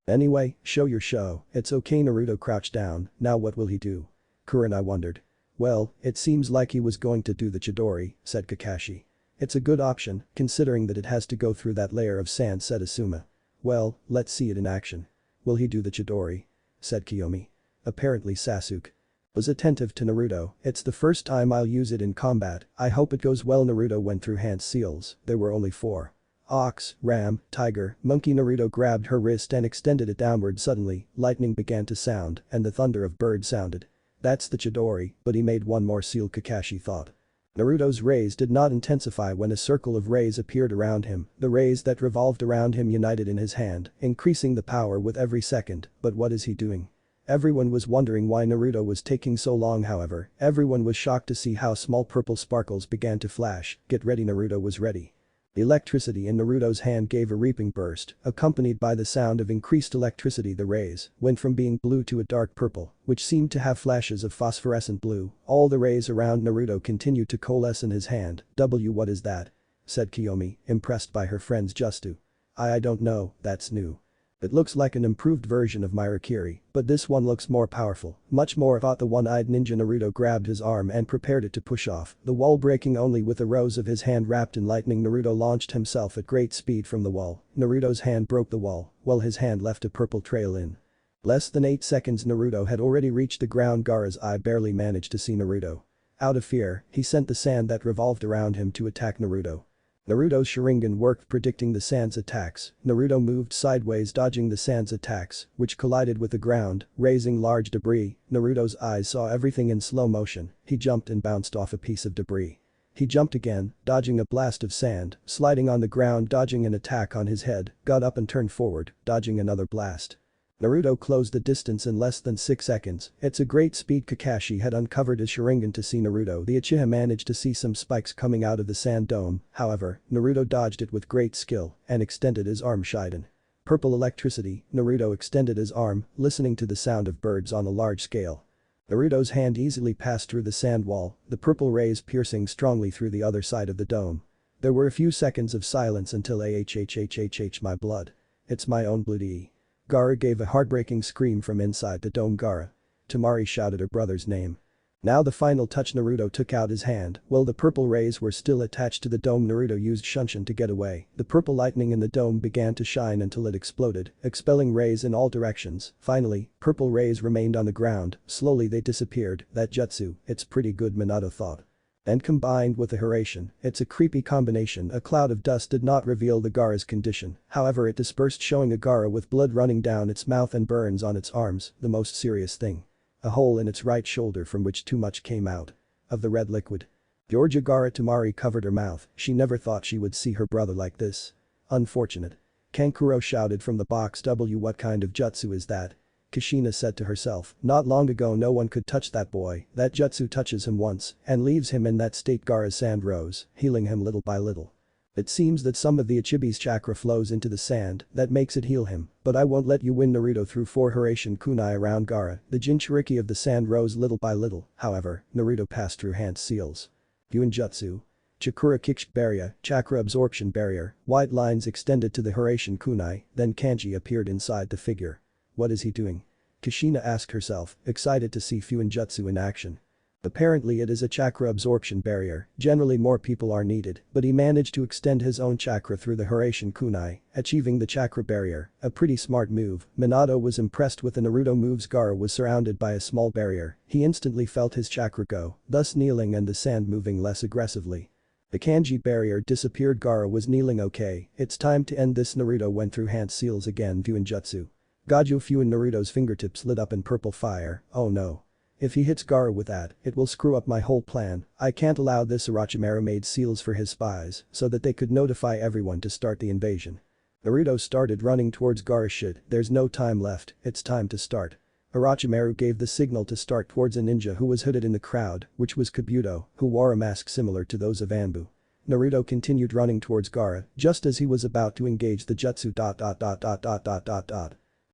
Anyway, show your show. It's okay. Naruto crouched down. Now what will he do? Kurenai wondered. Well, it seems like he was going to do the Chidori, said Kakashi. It's a good option, considering that it has to go through that layer of sand, said Asuma. Well, let's see it in action. Will he do the Chidori? Said Kyomi. Apparently Sasuke was attentive to Naruto. It's the first time I'll use it in combat, I hope it goes well. Naruto went through Hant's seals, there were only 4. Ox, ram, tiger, monkey. Naruto grabbed her wrist and extended it downward. Suddenly, lightning began to sound and the thunder of birds sounded. That's the Chidori, but he made one more seal, Kakashi thought. Naruto's rays did not intensify when a circle of rays appeared around him. The rays that revolved around him united in his hand, increasing the power with every second. But what is he doing? Everyone was wondering why Naruto was taking so long. However, everyone was shocked to see how small purple sparkles began to flash. Get ready. Naruto was ready. The electricity in Naruto's hand gave a reaping burst, accompanied by the sound of increased electricity. The rays went from being blue to a dark purple, which seemed to have flashes of phosphorescent blue. All the rays around Naruto continued to coalesce in his hand. What is that? Said Kyomi, impressed by her friend's jutsu. I don't know, that's new. It looks like an improved version of Mirakiri, but this one looks more powerful, much more, thought the one-eyed ninja. Naruto grabbed his arm and prepared it to push off, the wall breaking only with the rose of his hand wrapped in lightning. Naruto launched himself at great speed from the wall. Naruto's hand broke the wall, while his hand left a purple trail in less than 8 seconds. Naruto had already reached the ground. Gaara's eye barely managed to see Naruto. Out of fear, he sent the sand that revolved around him to attack Naruto. Naruto's Sharingan worked, predicting the sand's attacks. Naruto moved sideways, dodging the sand's attacks, which collided with the ground, raising large debris. Naruto's eyes saw everything in slow motion. He jumped and bounced off a piece of debris. He jumped again, dodging a blast of sand, sliding on the ground, dodging an attack on his head, got up and turned forward, dodging another blast. Naruto closed the distance in less than 6 seconds. It's a great speed. Kakashi had uncovered his Sharingan to see Naruto. The Uchiha managed to see some spikes coming out of the sand dome. However, Naruto dodged it with great skill and extended his arm. Shiden. Purple electricity. Naruto extended his arm, listening to the sound of birds on a large scale. Naruto's hand easily passed through the sand wall, the purple rays piercing strongly through the other side of the dome. There were a few seconds of silence until my blood. It's my own blood. Gaara gave a heartbreaking scream from inside the dome. Gaara. Temari shouted her brother's name. Now the final touch. Naruto took out his hand. While the purple rays were still attached to the dome, Naruto used Shunshin to get away. The purple lightning in the dome began to shine until it exploded, expelling rays in all directions. Finally, purple rays remained on the ground. Slowly they disappeared. That jutsu, it's pretty good, Minato thought. And combined with the Hiraishin, it's a creepy combination. A cloud of dust did not reveal the Gaara's condition, however it dispersed, showing a Gaara with blood running down its mouth and burns on its arms. The most serious thing. A hole in its right shoulder from which too much came out of the red liquid. Georgia. Gaara. Temari covered her mouth. She never thought she would see her brother like this. Unfortunate. Kankuro shouted from the box. What kind of jutsu is that? Kushina said to herself, not long ago no one could touch that boy. That jutsu touches him once and leaves him in that state. Gaara's sand rose, healing him little by little. It seems that some of the Ichibi's chakra flows into the sand, that makes it heal him, but I won't let you win. Naruto threw 4 Hiraishin kunai around Gaara. The Jinchuriki of the sand rose little by little. However, Naruto passed through Hant's seals. Yuinjutsu. Chakura Kiksh barrier, chakra absorption barrier. White lines extended to the Hiraishin kunai, then kanji appeared inside the figure. What is he doing? Kushina asked herself, excited to see Fuinjutsu in action. Apparently it is a chakra absorption barrier. Generally more people are needed, but he managed to extend his own chakra through the Hiraishin kunai, achieving the chakra barrier. A pretty smart move. Minato was impressed with the Naruto moves. Gaara was surrounded by a small barrier. He instantly felt his chakra go, thus kneeling and the sand moving less aggressively. The kanji barrier disappeared. Gaara was kneeling. Okay, it's time to end this. Naruto went through Hant's seals again. Fuinjutsu. Gajo Fuin. Naruto's fingertips lit up in purple fire. Oh no. If he hits Gaara with that, it will screw up my whole plan. I can't allow this. Orochimaru made seals for his spies so that they could notify everyone to start the invasion. Naruto started running towards Gaara. Shit, there's no time left, it's time to start. Orochimaru gave the signal to start towards a ninja who was hooded in the crowd, which was Kabuto, who wore a mask similar to those of Anbu. Naruto continued running towards Gaara just as he was about to engage the jutsu.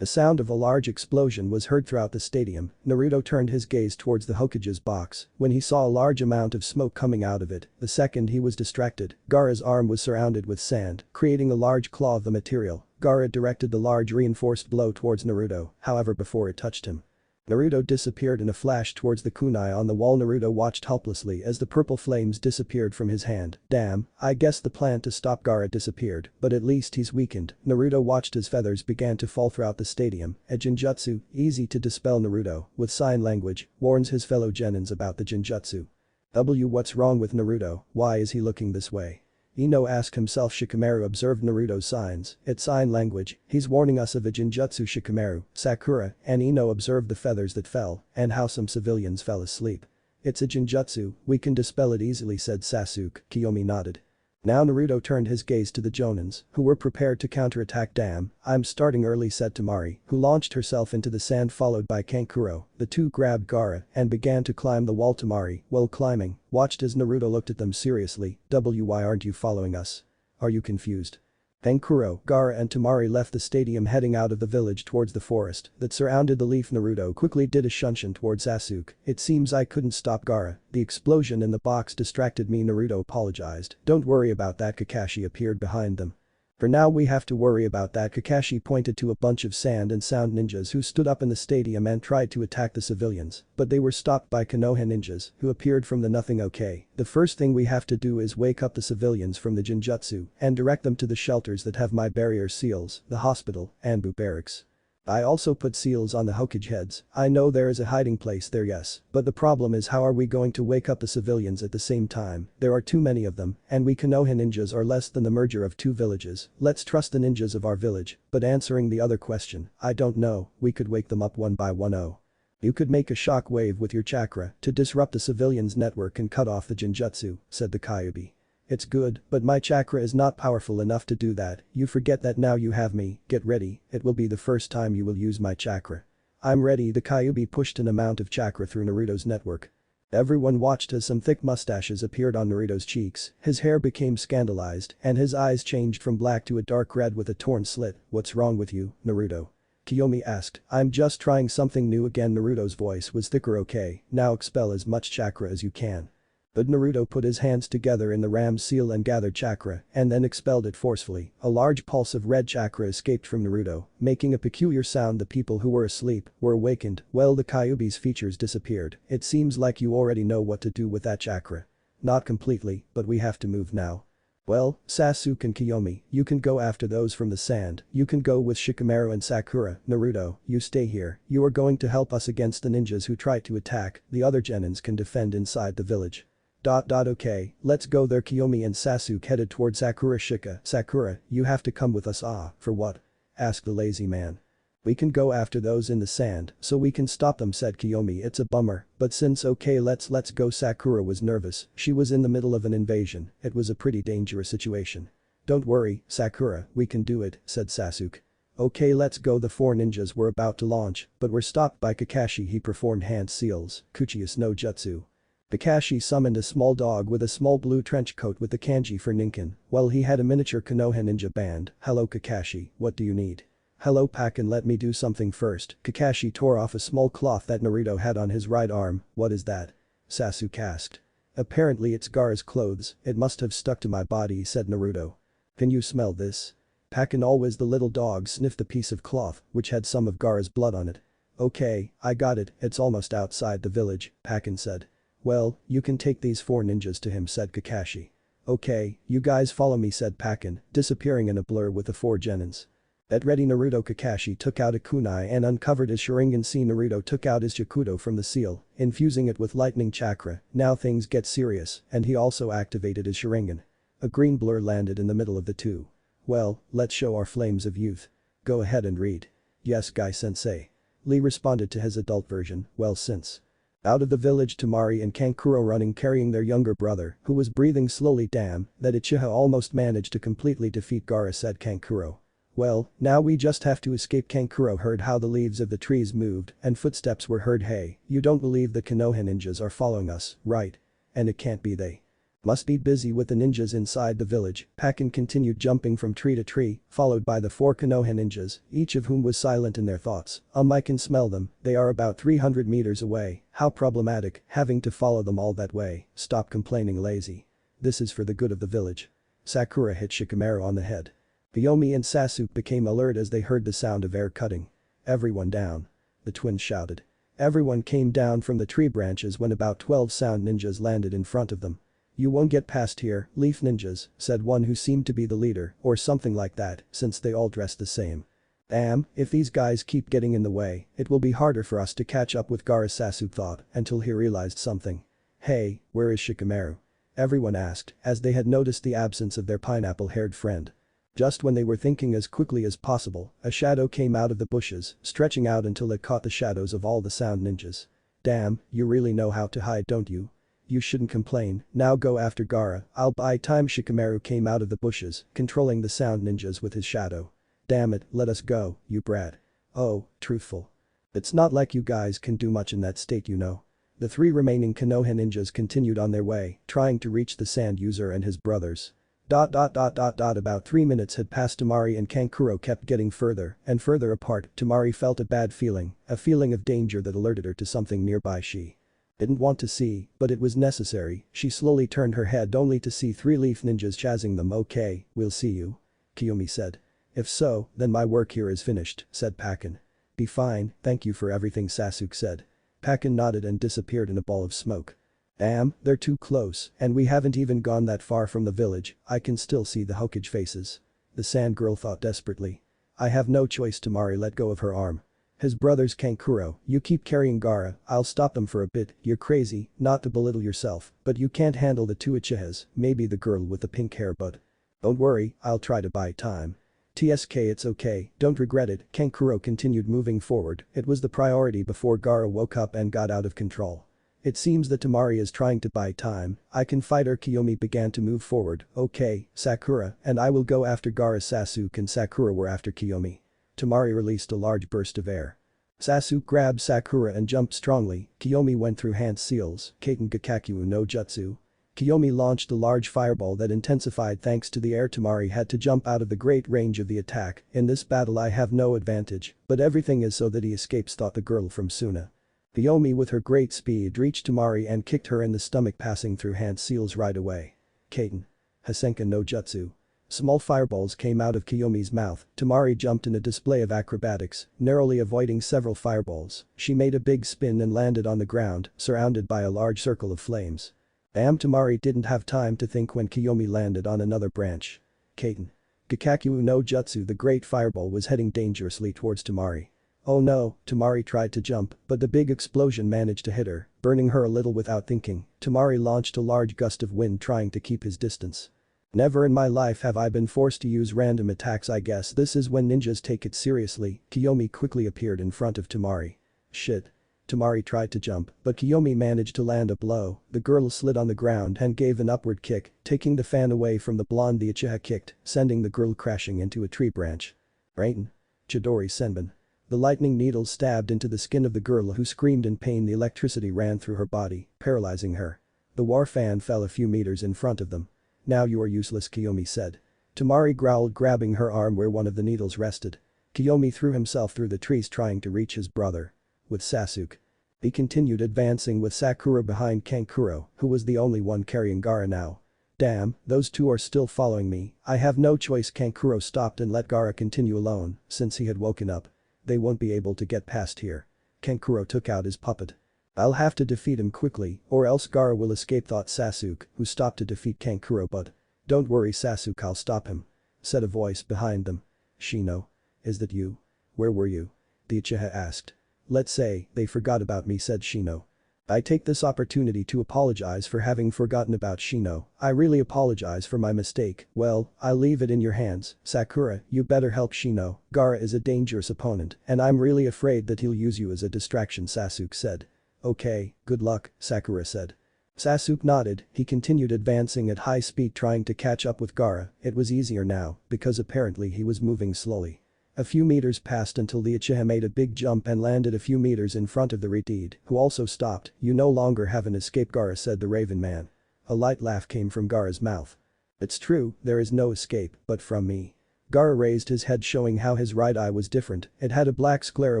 The sound of a large explosion was heard throughout the stadium. Naruto turned his gaze towards the Hokage's box when he saw a large amount of smoke coming out of it. The second he was distracted, Gaara's arm was surrounded with sand, creating a large claw of the material. Gaara directed the large reinforced blow towards Naruto, however before it touched him. Naruto disappeared in a flash towards the kunai on the wall. Naruto watched helplessly as the purple flames disappeared from his hand. Damn, I guess the plan to stop Gaara disappeared, but at least he's weakened. Naruto watched as feathers began to fall throughout the stadium. A genjutsu, easy to dispel. Naruto, with sign language, warns his fellow genins about the genjutsu. What's wrong with Naruto, why is he looking this way? Ino asked himself. Shikamaru observed Naruto's signs, it's sign language, he's warning us of a genjutsu. Shikamaru, Sakura, and Ino observed the feathers that fell, and how some civilians fell asleep. It's a genjutsu, we can dispel it easily, said Sasuke. Kyomi nodded. Now Naruto turned his gaze to the Jonins, who were prepared to counterattack. Damn, I'm starting early, said Temari, who launched herself into the sand followed by Kankuro. The two grabbed Gaara and began to climb the wall. Temari, while climbing, watched as Naruto looked at them seriously. Why aren't you following us? Are you confused? Kankuro, Gaara and Temari left the stadium heading out of the village towards the forest that surrounded the leaf. Naruto quickly did a shunshin towards Sasuke. It seems I couldn't stop Gaara. The explosion in the box distracted me. Naruto apologized. Don't worry about that. Kakashi appeared behind them. For now we have to worry about that. Kakashi pointed to a bunch of sand and sound ninjas who stood up in the stadium and tried to attack the civilians, but they were stopped by Konoha ninjas who appeared from the nothing. Okay, the first thing we have to do is wake up the civilians from the genjutsu and direct them to the shelters that have my barrier seals, the hospital, and Bu barracks. I also put seals on the Hokage heads. I know there is a hiding place there, yes, but the problem is how are we going to wake up the civilians at the same time? There are too many of them, and we Konoha ninjas are less than the merger of two villages. Let's trust the ninjas of our village, but answering the other question, I don't know, we could wake them up one by one. Oh. You could make a shock wave with your chakra to disrupt the civilians' network and cut off the genjutsu, said the Kyuubi. It's good, but my chakra is not powerful enough to do that. You forget that now you have me. Get ready, it will be the first time you will use my chakra. I'm ready. The Kyuubi pushed an amount of chakra through Naruto's network. Everyone watched as some thick mustaches appeared on Naruto's cheeks, his hair became scandalized, and his eyes changed from black to a dark red with a torn slit. What's wrong with you, Naruto? Kyomi asked. I'm just trying something new again. Naruto's voice was thicker. Okay, now expel as much chakra as you can. But Naruto put his hands together in the ram's seal and gathered chakra, and then expelled it forcefully. A large pulse of red chakra escaped from Naruto, making a peculiar sound. The people who were asleep were awakened. Well, the Kyuubi's features disappeared. It seems like you already know what to do with that chakra. Not completely, but we have to move now. Well, Sasuke and Kyomi, you can go after those from the sand. You can go with Shikamaru and Sakura. Naruto, you stay here. You are going to help us against the ninjas who try to attack. The other genins can defend inside the village. Okay, let's go there. Kyomi and Sasuke headed towards Sakura. Sakura, you have to come with us. For what? Asked the lazy man. We can go after those in the sand, so we can stop them, said Kyomi. It's a bummer, but since okay let's go. Sakura was nervous, she was in the middle of an invasion, it was a pretty dangerous situation. Don't worry, Sakura, we can do it, said Sasuke. Okay, let's go. The four ninjas were about to launch, but were stopped by Kakashi. He performed hand seals, Kuchius no Jutsu. Kakashi summoned a small dog with a small blue trench coat with the kanji for Ninkin, while he had a miniature Konoha ninja band. Hello Kakashi, what do you need? Hello Pakken, let me do something first. Kakashi tore off a small cloth that Naruto had on his right arm. What is that? Sasuke asked. Apparently it's Gaara's clothes, it must have stuck to my body, said Naruto. Can you smell this? Pakken, always the little dog, sniffed the piece of cloth, which had some of Gaara's blood on it. Okay, I got it, it's almost outside the village, Pakken said. Well, you can take these four ninjas to him, said Kakashi. Okay, you guys follow me, said Pakken, disappearing in a blur with the four genins. At ready Naruto. Kakashi took out a kunai and uncovered his Sharingan. Naruto took out his Jakudo from the seal, infusing it with lightning chakra. Now things get serious, and he also activated his Sharingan. A green blur landed in the middle of the two. Well, let's show our flames of youth. Go ahead and read. Yes, Guy-sensei. Lee responded to his adult version, well since. Out of the village, Temari and Kankuro running carrying their younger brother, who was breathing slowly. Damn, that Uchiha almost managed to completely defeat Gaara, said Kankuro. Well, now we just have to escape. Kankuro heard how the leaves of the trees moved and footsteps were heard. Hey, you don't believe the Konoha ninjas are following us, right? And it can't be they. Must be busy with the ninjas inside the village. Pakken continued jumping from tree to tree, followed by the four Konoha ninjas, each of whom was silent in their thoughts. I can smell them, they are about 300 meters away. How problematic, having to follow them all that way. Stop complaining, lazy. This is for the good of the village. Sakura hit Shikamaru on the head. Kyomi and Sasuke became alert as they heard the sound of air cutting. "Everyone down." The twins shouted. Everyone came down from the tree branches when about 12 sound ninjas landed in front of them. "You won't get past here, leaf ninjas," said one who seemed to be the leader, or something like that, since they all dressed the same. "Damn, if these guys keep getting in the way, it will be harder for us to catch up with Gaara," Sasuke thought, until he realized something. "Hey, where is Shikamaru?" everyone asked, as they had noticed the absence of their pineapple-haired friend. Just when they were thinking as quickly as possible, a shadow came out of the bushes, stretching out until it caught the shadows of all the sound ninjas. "Damn, you really know how to hide, don't you? You shouldn't complain, now go after Gaara, I'll buy time." Shikamaru came out of the bushes, controlling the sound ninjas with his shadow. "Damn it, let us go, you brat." "Oh, truthful. It's not like you guys can do much in that state, you know." The 3 remaining Konoha ninjas continued on their way, trying to reach the sand user and his brothers. About 3 minutes had passed. Temari and Kankuro kept getting further and further apart. Temari felt a bad feeling, a feeling of danger that alerted her to something nearby she didn't want to see, but it was necessary. She slowly turned her head only to see 3 leaf ninjas chasing them. "Okay, we'll see you," Kyomi said. "If so, then my work here is finished," said Pakin. "Be fine, thank you for everything," Sasuke said. Pakin nodded and disappeared in a ball of smoke. "Damn, they're too close, and we haven't even gone that far from the village, I can still see the Hokage faces." The sand girl thought desperately. "I have no choice." Temari let go of her arm. His brothers. "Kankuro, you keep carrying Gaara, I'll stop them for a bit." "You're crazy, not to belittle yourself, but you can't handle the 2 Uchihas, maybe the girl with the pink hair, but don't worry, I'll try to buy time." "TSK, it's okay, don't regret it." Kankuro continued moving forward, it was the priority before Gaara woke up and got out of control. "It seems that Temari is trying to buy time, I can fight her." Kyomi began to move forward. "Okay, Sakura, and I will go after Gaara." Sasuke and Sakura were after Kyomi. Temari released a large burst of air. Sasuke grabbed Sakura and jumped strongly. Kyomi went through hand seals, Kaiten Gakakyu no Jutsu. Kyomi launched a large fireball that intensified thanks to the air. Temari had to jump out of the great range of the attack. "In this battle I have no advantage, but everything is so that he escapes," thought the girl from Suna. Kyomi with her great speed reached Temari and kicked her in the stomach, passing through hand seals right away. Kaiten. Hasenka no Jutsu. Small fireballs came out of Kyomi's mouth. Temari jumped in a display of acrobatics, narrowly avoiding several fireballs. She made a big spin and landed on the ground, surrounded by a large circle of flames. Damn, Temari didn't have time to think when Kyomi landed on another branch. Kaiten. Gakakyu no Jutsu. The great fireball was heading dangerously towards Temari. Oh no, Temari tried to jump, but the big explosion managed to hit her, burning her a little without thinking. Temari launched a large gust of wind trying to keep his distance. "Never in my life have I been forced to use random attacks. I guess this is when ninjas take it seriously." Kyomi quickly appeared in front of Temari. "Shit." Temari tried to jump, but Kyomi managed to land a blow. The girl slid on the ground and gave an upward kick, taking the fan away from the blonde. The Uchiha kicked, sending the girl crashing into a tree branch. Raiten. Chidori Senbon. The lightning needle stabbed into the skin of the girl, who screamed in pain. The electricity ran through her body, paralyzing her. The war fan fell a few meters in front of them. "Now you are useless," Kyomi said. Temari growled, grabbing her arm where one of the needles rested. Kyomi threw himself through the trees trying to reach his brother. With Sasuke. He continued advancing with Sakura behind Kankuro, who was the only one carrying Gaara now. "Damn, those 2 are still following me, I have no choice." Kankuro stopped and let Gaara continue alone, since he had woken up. "They won't be able to get past here." Kankuro took out his puppet. "I'll have to defeat him quickly, or else Gaara will escape," thought Sasuke, who stopped to defeat Kankuro. "But don't worry, Sasuke, I'll stop him," said a voice behind them. "Shino? Is that you? Where were you?" the Uchiha asked. "Let's say they forgot about me," said Shino. "I take this opportunity to apologize for having forgotten about Shino. I really apologize for my mistake." "Well, I'll leave it in your hands, Sakura, you better help Shino. Gaara is a dangerous opponent, and I'm really afraid that he'll use you as a distraction," Sasuke said. "Okay, good luck," Sakura said. Sasuke nodded. He continued advancing at high speed trying to catch up with Gaara. It was easier now, because apparently he was moving slowly. A few meters passed until the Uchiha made a big jump and landed a few meters in front of the Redeed, who also stopped. "You no longer have an escape, Gaara," said the Raven Man. A light laugh came from Gaara's mouth. "It's true, there is no escape, but from me." Gaara raised his head, showing how his right eye was different. It had a black sclera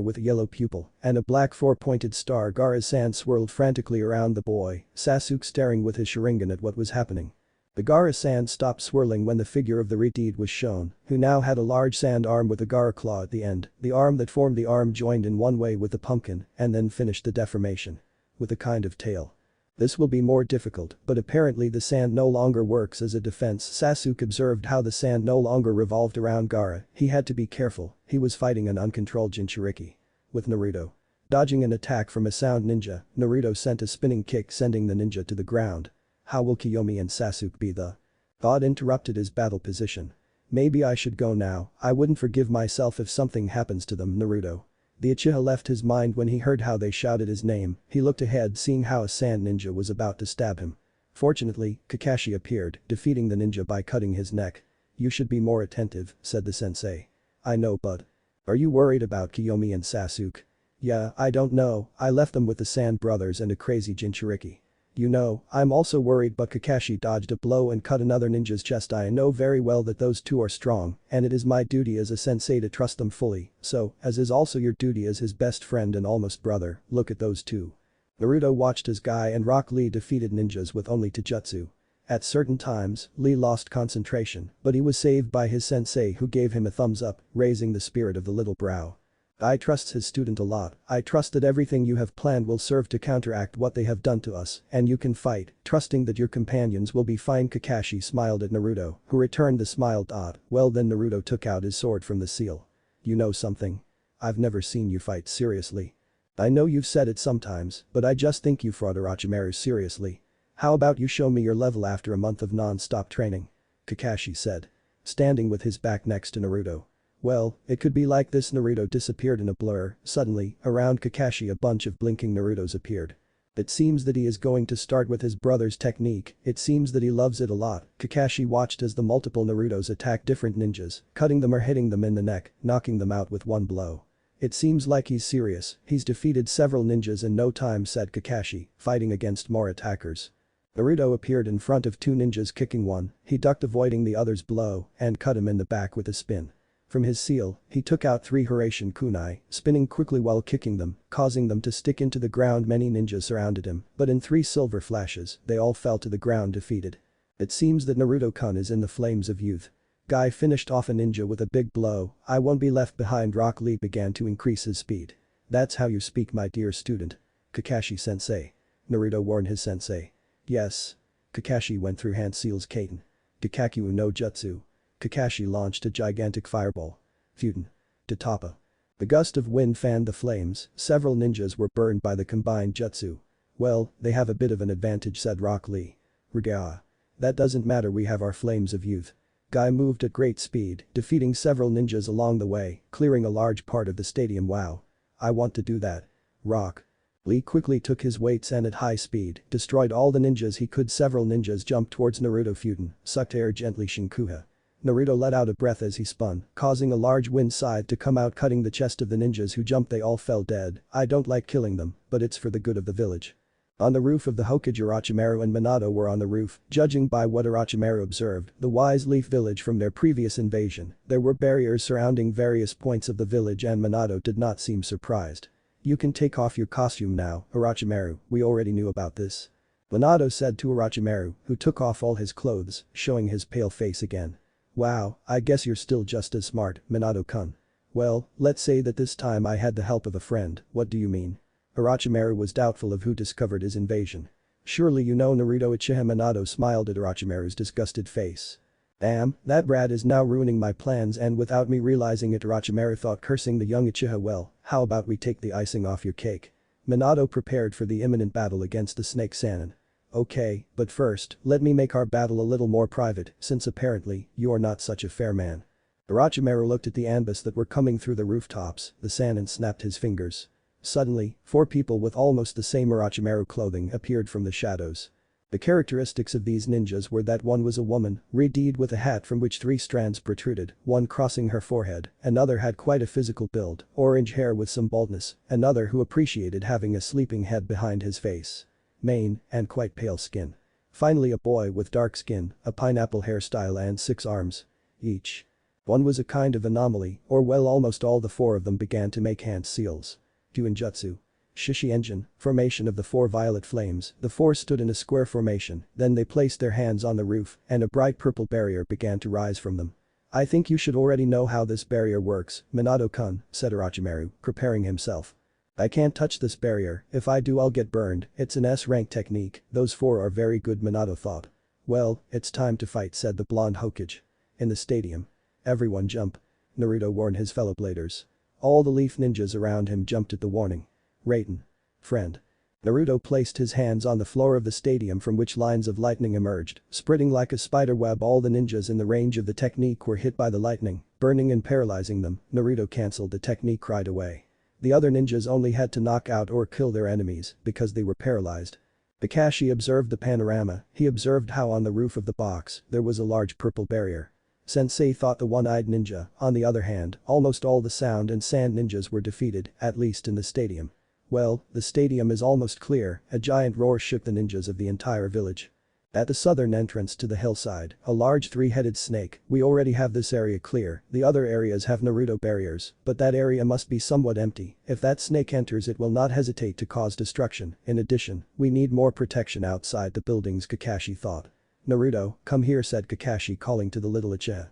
with a yellow pupil and a black 4-pointed star. Gaara's hand swirled frantically around the boy, Sasuke staring with his Sharingan at what was happening. The Gaara sand stopped swirling when the figure of the Redeed was shown, who now had a large sand arm with a Gaara claw at the end. The arm that formed the arm joined in one way with the pumpkin and then finished the deformation. With a kind of tail. This will be more difficult, but apparently the sand no longer works as a defense. Sasuke observed how the sand no longer revolved around Gaara. He had to be careful, he was fighting an uncontrolled Jinchuriki. With Naruto. Dodging an attack from a sound ninja, Naruto sent a spinning kick sending the ninja to the ground. How will Kyomi and Sasuke be the thought interrupted his battle position. Maybe I should go now, I wouldn't forgive myself if something happens to them. Naruto. The Uchiha left his mind when he heard how they shouted his name. He looked ahead seeing how a sand ninja was about to stab him. Fortunately, Kakashi appeared, defeating the ninja by cutting his neck. You should be more attentive, said the sensei. I know, but are you worried about Kyomi and Sasuke? Yeah, I don't know, I left them with the Sand Brothers and a crazy Jinchuriki. You know, I'm also worried, but Kakashi dodged a blow and cut another ninja's chest. I know very well that those two are strong, and it is my duty as a sensei to trust them fully, so, as is also your duty as his best friend and almost brother, look at those two. Naruto watched as Guy and Rock Lee defeated ninjas with only Taijutsu. At certain times, Lee lost concentration, but he was saved by his sensei who gave him a thumbs up, raising the spirit of the little brow. I trust his student a lot. I trust that everything you have planned will serve to counteract what they have done to us, and you can fight, trusting that your companions will be fine. Kakashi smiled at Naruto, who returned the smile. Well then, Naruto took out his sword from the seal. You know something? I've never seen you fight seriously. I know you've said it sometimes, but I just think you fought Orochimaru seriously. How about you show me your level after a month of non-stop training? Kakashi said. Standing with his back next to Naruto. Well, it could be like this. Naruto disappeared in a blur. Suddenly, around Kakashi a bunch of blinking Narutos appeared. It seems that he is going to start with his brother's technique, it seems that he loves it a lot. Kakashi watched as the multiple Narutos attack different ninjas, cutting them or hitting them in the neck, knocking them out with one blow. It seems like he's serious, he's defeated several ninjas in no time, said Kakashi, fighting against more attackers. Naruto appeared in front of two ninjas, kicking one, he ducked avoiding the other's blow, and cut him in the back with a spin. From his seal, he took out 3 Hiraishin kunai, spinning quickly while kicking them, causing them to stick into the ground. Many ninjas surrounded him, but in 3 silver flashes, they all fell to the ground defeated. It seems that Naruto-kun is in the flames of youth. Guy finished off a ninja with a big blow. I won't be left behind. Rock Lee began to increase his speed. That's how you speak, my dear student. Kakashi-sensei. Naruto warned his sensei. Yes. Kakashi went through hand seals Kaiten. Kakaku no Jutsu. Kakashi launched a gigantic fireball. Futen. Tatapa. The gust of wind fanned the flames, several ninjas were burned by the combined jutsu. Well, they have a bit of an advantage, said Rock Lee. Riga. That doesn't matter, we have our flames of youth. Guy moved at great speed, defeating several ninjas along the way, clearing a large part of the stadium. Wow. I want to do that. Rock. Lee quickly took his weights and at high speed, destroyed all the ninjas he could. Several ninjas jumped towards Naruto. Futen, sucked air gently. Shinkuha. Naruto let out a breath as he spun, causing a large wind scythe to come out, cutting the chest of the ninjas who jumped. They all fell dead. I don't like killing them, but it's for the good of the village. On the roof of the Hokage, Orochimaru and Minato were on the roof. Judging by what Orochimaru observed, the Wise Leaf village from their previous invasion, there were barriers surrounding various points of the village, and Minato did not seem surprised. You can take off your costume now, Orochimaru, we already knew about this. Minato said to Orochimaru, who took off all his clothes, showing his pale face again. Wow, I guess you're still just as smart, Minato-kun. Well, let's say that this time I had the help of a friend. What do you mean? Orochimaru was doubtful of who discovered his invasion. Surely you know Naruto. Uchiha. Minato smiled at Orochimaru's disgusted face. Damn, that brat is now ruining my plans and without me realizing it, Orochimaru thought, cursing the young Uchiha. Well, how about we take the icing off your cake? Minato prepared for the imminent battle against the Snake Sannin. Okay, but first, let me make our battle a little more private, since apparently, you are not such a fair man. Orochimaru looked at the ambus that were coming through the rooftops, the Sannin snapped his fingers. Suddenly, 4 people with almost the same Orochimaru clothing appeared from the shadows. The characteristics of these ninjas were that one was a woman, Redeed, with a hat from which 3 strands protruded, one crossing her forehead, another had quite a physical build, orange hair with some baldness, another who appreciated having a sleeping head behind his face. Mane, and quite pale skin. Finally a boy with dark skin, a pineapple hairstyle and 6 arms. Each. One was a kind of anomaly, or well, almost all the 4 of them began to make hand seals. Genjutsu. Shishi engine, formation of the four violet flames, the four stood in a square formation, then they placed their hands on the roof, and a bright purple barrier began to rise from them. I think you should already know how this barrier works, Minato-kun, said Orochimaru, preparing himself. I can't touch this barrier, if I do I'll get burned, it's an S-rank technique, those four are very good, Minato thought. Well, it's time to fight, said the blonde Hokage. In the stadium. Everyone jump. Naruto warned his fellow bladers. All the leaf ninjas around him jumped at the warning. Raiden. Friend. Naruto placed his hands on the floor of the stadium from which lines of lightning emerged, spreading like a spider web. All the ninjas in the range of the technique were hit by the lightning, burning and paralyzing them. Naruto cancelled the technique right away. The other ninjas only had to knock out or kill their enemies because they were paralyzed. Kakashi observed the panorama, he observed how on the roof of the box there was a large purple barrier. Sensei thought the one-eyed ninja, on the other hand, almost all the sound and sand ninjas were defeated, at least in the stadium. Well, the stadium is almost clear, a giant roar shook the ninjas of the entire village. At the southern entrance to the hillside, a large three-headed snake, we already have this area clear, the other areas have Naruto barriers, but that area must be somewhat empty, if that snake enters it will not hesitate to cause destruction, in addition, we need more protection outside the buildings, Kakashi thought. Naruto, come here, said Kakashi, calling to the little Uchiha.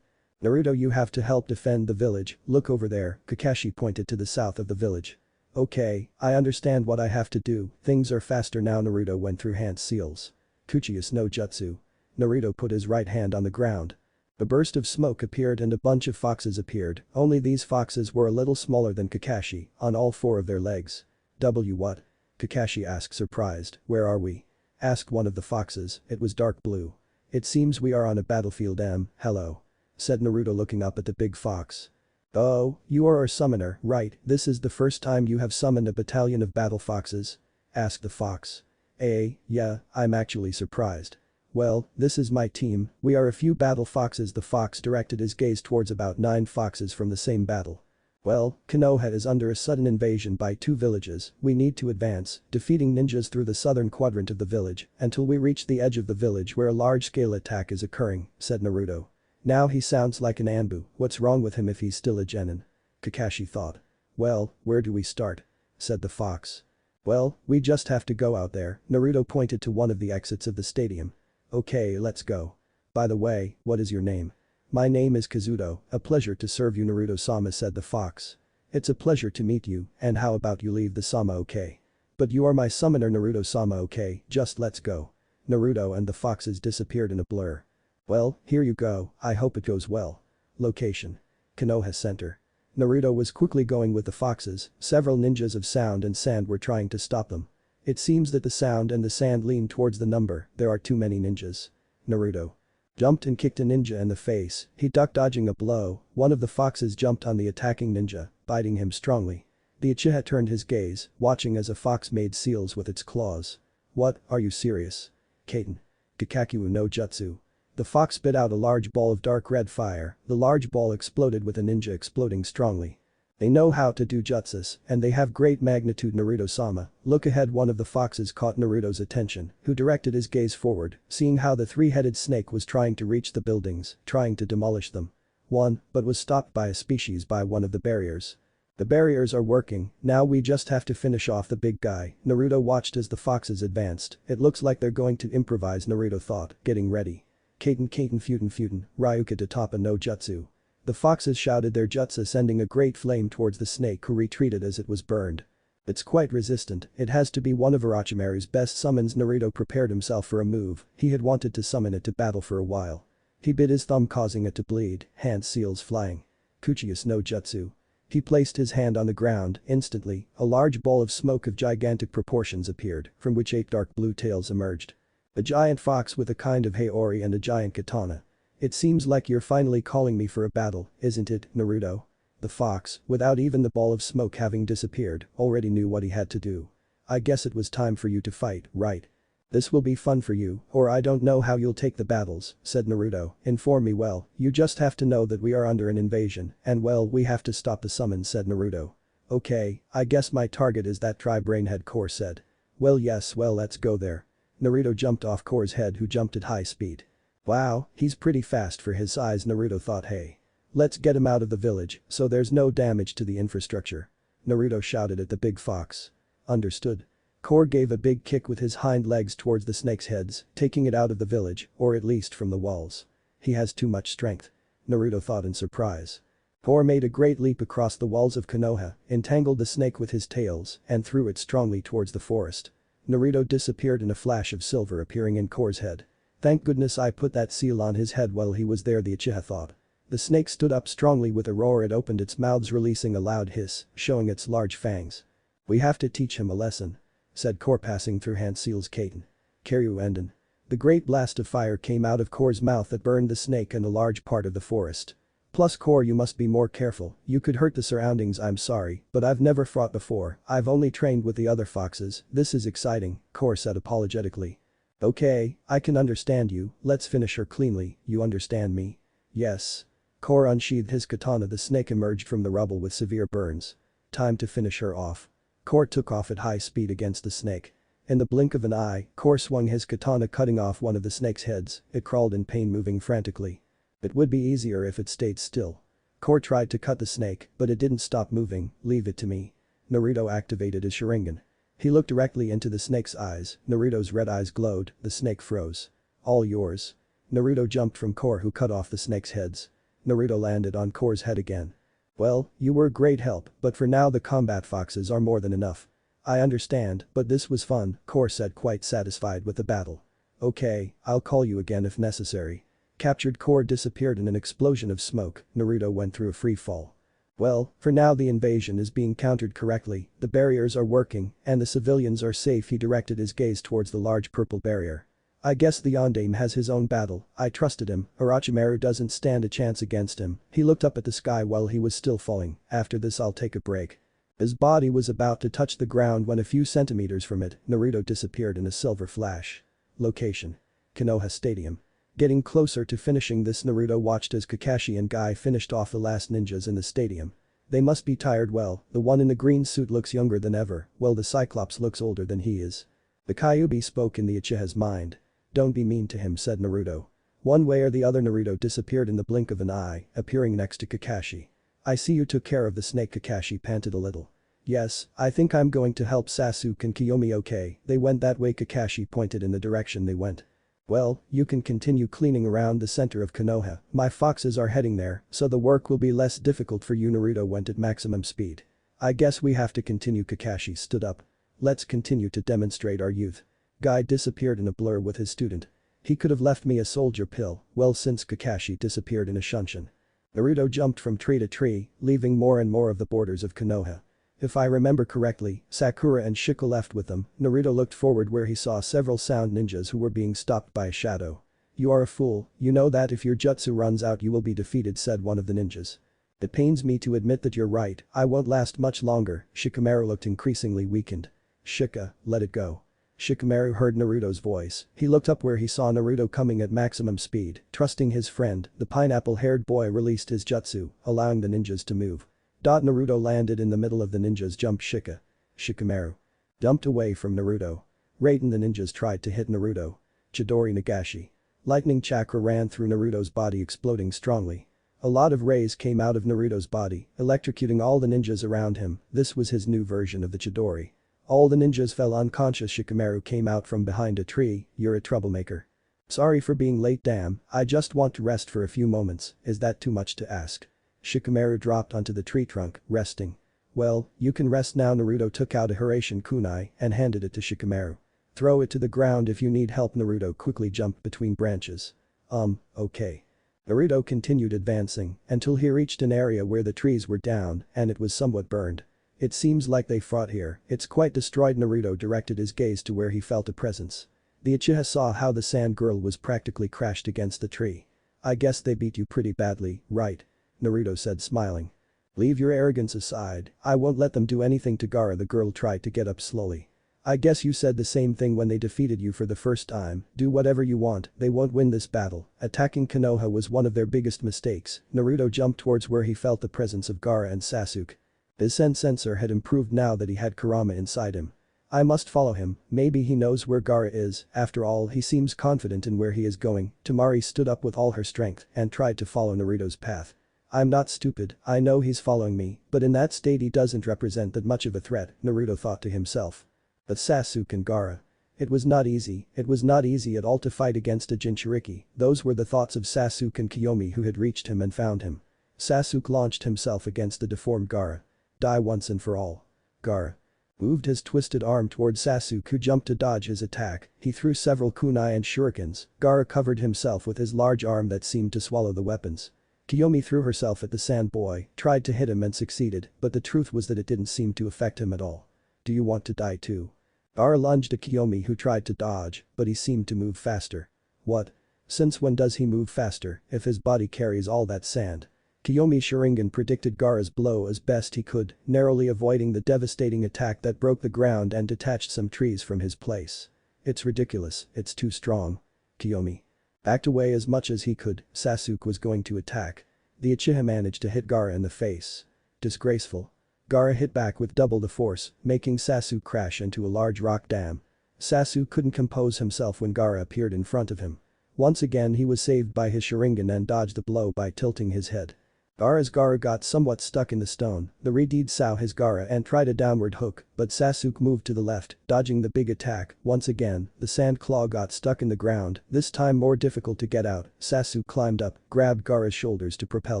Naruto, you have to help defend the village, look over there, Kakashi pointed to the south of the village. Okay, I understand what I have to do, things are faster now. Naruto went through hand seals. Uchiha no jutsu. Naruto put his right hand on the ground. A burst of smoke appeared and a bunch of foxes appeared, only these foxes were a little smaller than Kakashi, on all four of their legs. What? Kakashi asked, surprised. Where are we? Asked one of the foxes, it was dark blue. It seems we are on a battlefield. Hello. Said Naruto looking up at the big fox. Oh, you are our summoner, right, this is the first time you have summoned a battalion of battle foxes? Asked the fox. Yeah, I'm actually surprised. Well, this is my team, we are a few battle foxes. The fox directed his gaze towards about 9 foxes from the same battle. Well, Konoha is under a sudden invasion by 2 villages, we need to advance, defeating ninjas through the southern quadrant of the village, until we reach the edge of the village where a large-scale attack is occurring, said Naruto. Now he sounds like an Anbu, what's wrong with him if he's still a genin? Kakashi thought. Well, where do we start? Said the fox. Well, we just have to go out there, Naruto pointed to one of the exits of the stadium. Okay, let's go. By the way, what is your name? My name is Kazuto, a pleasure to serve you, Naruto-sama, said the fox. It's a pleasure to meet you, and how about you leave the sama, okay? But you are my summoner, Naruto-sama, okay, just let's go. Naruto and the foxes disappeared in a blur. Well, here you go, I hope it goes well. Location. Konoha Center. Naruto was quickly going with the foxes, several ninjas of sound and sand were trying to stop them. It seems that the sound and the sand lean towards the number, there are too many ninjas. Naruto jumped and kicked a ninja in the face, he ducked dodging a blow, one of the foxes jumped on the attacking ninja, biting him strongly. The Uchiha turned his gaze, watching as a fox made seals with its claws. What, are you serious? Kaiten. Kakaku no jutsu. The fox spit out a large ball of dark red fire, the large ball exploded with a ninja exploding strongly. They know how to do jutsus, and they have great magnitude. Naruto-sama, look ahead. One of the foxes caught Naruto's attention, who directed his gaze forward, seeing how the three-headed snake was trying to reach the buildings, trying to demolish them. But was stopped by a species by one of the barriers. The barriers are working, now we just have to finish off the big guy. Naruto watched as the foxes advanced, it looks like they're going to improvise, Naruto thought, getting ready. Kaiten Futen, Ryuka de Toppa no Jutsu. The foxes shouted their jutsu, sending a great flame towards the snake, who retreated as it was burned. It's quite resistant, it has to be one of Orochimaru's best summons. Naruto prepared himself for a move, he had wanted to summon it to battle for a while. He bit his thumb, causing it to bleed, hand seals flying. Uchiha no Jutsu. He placed his hand on the ground, instantly, a large ball of smoke of gigantic proportions appeared, from which 8 dark blue tails emerged. A giant fox with a kind of haori and a giant katana. It seems like you're finally calling me for a battle, isn't it, Naruto? The fox, without even the ball of smoke having disappeared, already knew what he had to do. I guess it was time for you to fight, right? This will be fun for you, or I don't know how you'll take the battles, said Naruto, inform me. Well, you just have to know that we are under an invasion, and well, we have to stop the summons, said Naruto. Okay, I guess my target is that tri-brainhead, Core said. Well yes, well let's go there. Naruto jumped off Core's head, who jumped at high speed. Wow, he's pretty fast for his size, Naruto thought. Hey. Let's get him out of the village, so there's no damage to the infrastructure. Naruto shouted at the big fox. understood. Core gave a big kick with his hind legs towards the snake's heads, taking it out of the village, or at least from the walls. He has too much strength. Naruto thought in surprise. Core made a great leap across the walls of Konoha, entangled the snake with his tails, and threw it strongly towards the forest. Naruto disappeared in a flash of silver appearing in Core's head. Thank goodness I put that seal on his head while he was there, the Uchiha thought. The snake stood up strongly with a roar. It opened its mouth, releasing a loud hiss, showing its large fangs. We have to teach him a lesson, said Core, passing through Hand Seal's Kaiten. Kiryu Enden. The great blast of fire came out of Core's mouth that burned the snake and a large part of the forest. Plus Core, you must be more careful, you could hurt the surroundings. I'm sorry, but I've never fought before, I've only trained with the other foxes, this is exciting, Core said apologetically. Okay, I can understand you, let's finish her cleanly, you understand me? Yes. Core unsheathed his katana. The snake emerged from the rubble with severe burns. Time to finish her off. Core took off at high speed against the snake. In the blink of an eye, Core swung his katana, cutting off one of the snake's heads. It crawled in pain, moving frantically. It would be easier if it stayed still. Core tried to cut the snake, but it didn't stop moving. Leave it to me. Naruto activated his Sharingan. He looked directly into the snake's eyes. Naruto's red eyes glowed. The snake froze. All yours. Naruto jumped from Core, who cut off the snake's heads. Naruto landed on Core's head again. Well, you were a great help, but for now the combat foxes are more than enough. I understand, but this was fun, Core said, quite satisfied with the battle. Okay, I'll call you again if necessary. Captured Core disappeared in an explosion of smoke. Naruto went through a free fall. Well, for now the invasion is being countered correctly, the barriers are working, and the civilians are safe. He directed his gaze towards the large purple barrier. I guess the Yondaime has his own battle, I trusted him, Orochimaru doesn't stand a chance against him. He looked up at the sky while he was still falling. After this I'll take a break. His body was about to touch the ground when a few centimeters from it, Naruto disappeared in a silver flash. Location: Konoha Stadium. Getting closer to finishing this, Naruto watched as Kakashi and Guy finished off the last ninjas in the stadium. They must be tired. Well, the one in the green suit looks younger than ever, while the Cyclops looks older than he is. The Kyuubi spoke in the Uchiha's mind. Don't be mean to him, said Naruto. One way or the other, Naruto disappeared in the blink of an eye, appearing next to Kakashi. I see you took care of the snake. Kakashi panted a little. Yes, I think I'm going to help Sasuke and Kyomi. Okay, they went that way. Kakashi pointed in the direction they went. Well, you can continue cleaning around the center of Konoha, my foxes are heading there, so the work will be less difficult for you. Naruto went at maximum speed. I guess we have to continue. Kakashi stood up. Let's continue to demonstrate our youth. Guy disappeared in a blur with his student. He could have left me a soldier pill, well, since Kakashi disappeared in a shunshin. Naruto jumped from tree to tree, leaving more and more of the borders of Konoha. If I remember correctly, Sakura and Shiko left with them. Naruto looked forward where he saw several sound ninjas who were being stopped by a shadow. You are a fool, you know that if your jutsu runs out you will be defeated, said one of the ninjas. It pains me to admit that you're right, I won't last much longer. Shikamaru looked increasingly weakened. Shika, let it go. Shikamaru heard Naruto's voice. He looked up where he saw Naruto coming at maximum speed. Trusting his friend, the pineapple-haired boy released his jutsu, allowing the ninjas to move. Naruto landed in the middle of the ninjas. Jumped Shika. Shikamaru dumped away from Naruto. Raiden. The ninjas tried to hit Naruto. Chidori Nagashi. Lightning chakra ran through Naruto's body, exploding strongly. A lot of rays came out of Naruto's body, electrocuting all the ninjas around him. This was his new version of the Chidori. All the ninjas fell unconscious. Shikamaru came out from behind a tree. You're a troublemaker. Sorry for being late. Damn, I just want to rest for a few moments, is that too much to ask? Shikamaru dropped onto the tree trunk, resting. Well, you can rest now. Naruto took out a Hiraishin kunai and handed it to Shikamaru. Throw it to the ground if you need help. Naruto quickly jumped between branches. Okay. Naruto continued advancing until he reached an area where the trees were down and it was somewhat burned. It seems like they fought here, it's quite destroyed. Naruto directed his gaze to where he felt a presence. The Uchiha saw how the sand girl was practically crashed against the tree. I guess they beat you pretty badly, right? Naruto said, smiling. Leave your arrogance aside, I won't let them do anything to Gaara. The girl tried to get up slowly. I guess you said the same thing when they defeated you for the first time, do whatever you want, they won't win this battle. Attacking Konoha was one of their biggest mistakes. Naruto jumped towards where he felt the presence of Gaara and Sasuke. His sense sensor had improved now that he had Kurama inside him. I must follow him, maybe he knows where Gaara is, after all he seems confident in where he is going. Temari stood up with all her strength and tried to follow Naruto's path. I'm not stupid, I know he's following me, but in that state he doesn't represent that much of a threat, Naruto thought to himself. But Sasuke and Gaara. It was not easy at all to fight against a Jinchuriki, those were the thoughts of Sasuke and Kyomi who had reached him and found him. Sasuke launched himself against the deformed Gaara. Die once and for all. Gaara moved his twisted arm toward Sasuke who jumped to dodge his attack, he threw several kunai and shurikens, Gaara covered himself with his large arm that seemed to swallow the weapons. Kyomi threw herself at the sand boy, tried to hit him and succeeded, but the truth was that it didn't seem to affect him at all. Do you want to die too? Gaara lunged at Kyomi who tried to dodge, but he seemed to move faster. What? Since when does he move faster, if his body carries all that sand? Kyomi's Sharingan predicted Gaara's blow as best he could, narrowly avoiding the devastating attack that broke the ground and detached some trees from his place. It's ridiculous, it's too strong. Kyomi backed away as much as he could, Sasuke was going to attack. The Uchiha managed to hit Gaara in the face. Disgraceful. Gaara hit back with double the force, making Sasuke crash into a large rock dam. Sasuke couldn't compose himself when Gaara appeared in front of him. Once again he was saved by his Sharingan and dodged the blow by tilting his head. Gaara's Gaara got somewhat stuck in the stone, the Redeed saw his Gaara and tried a downward hook, but Sasuke moved to the left, dodging the big attack. Once again, the sand claw got stuck in the ground, this time more difficult to get out. Sasuke climbed up, grabbed Gaara's shoulders to propel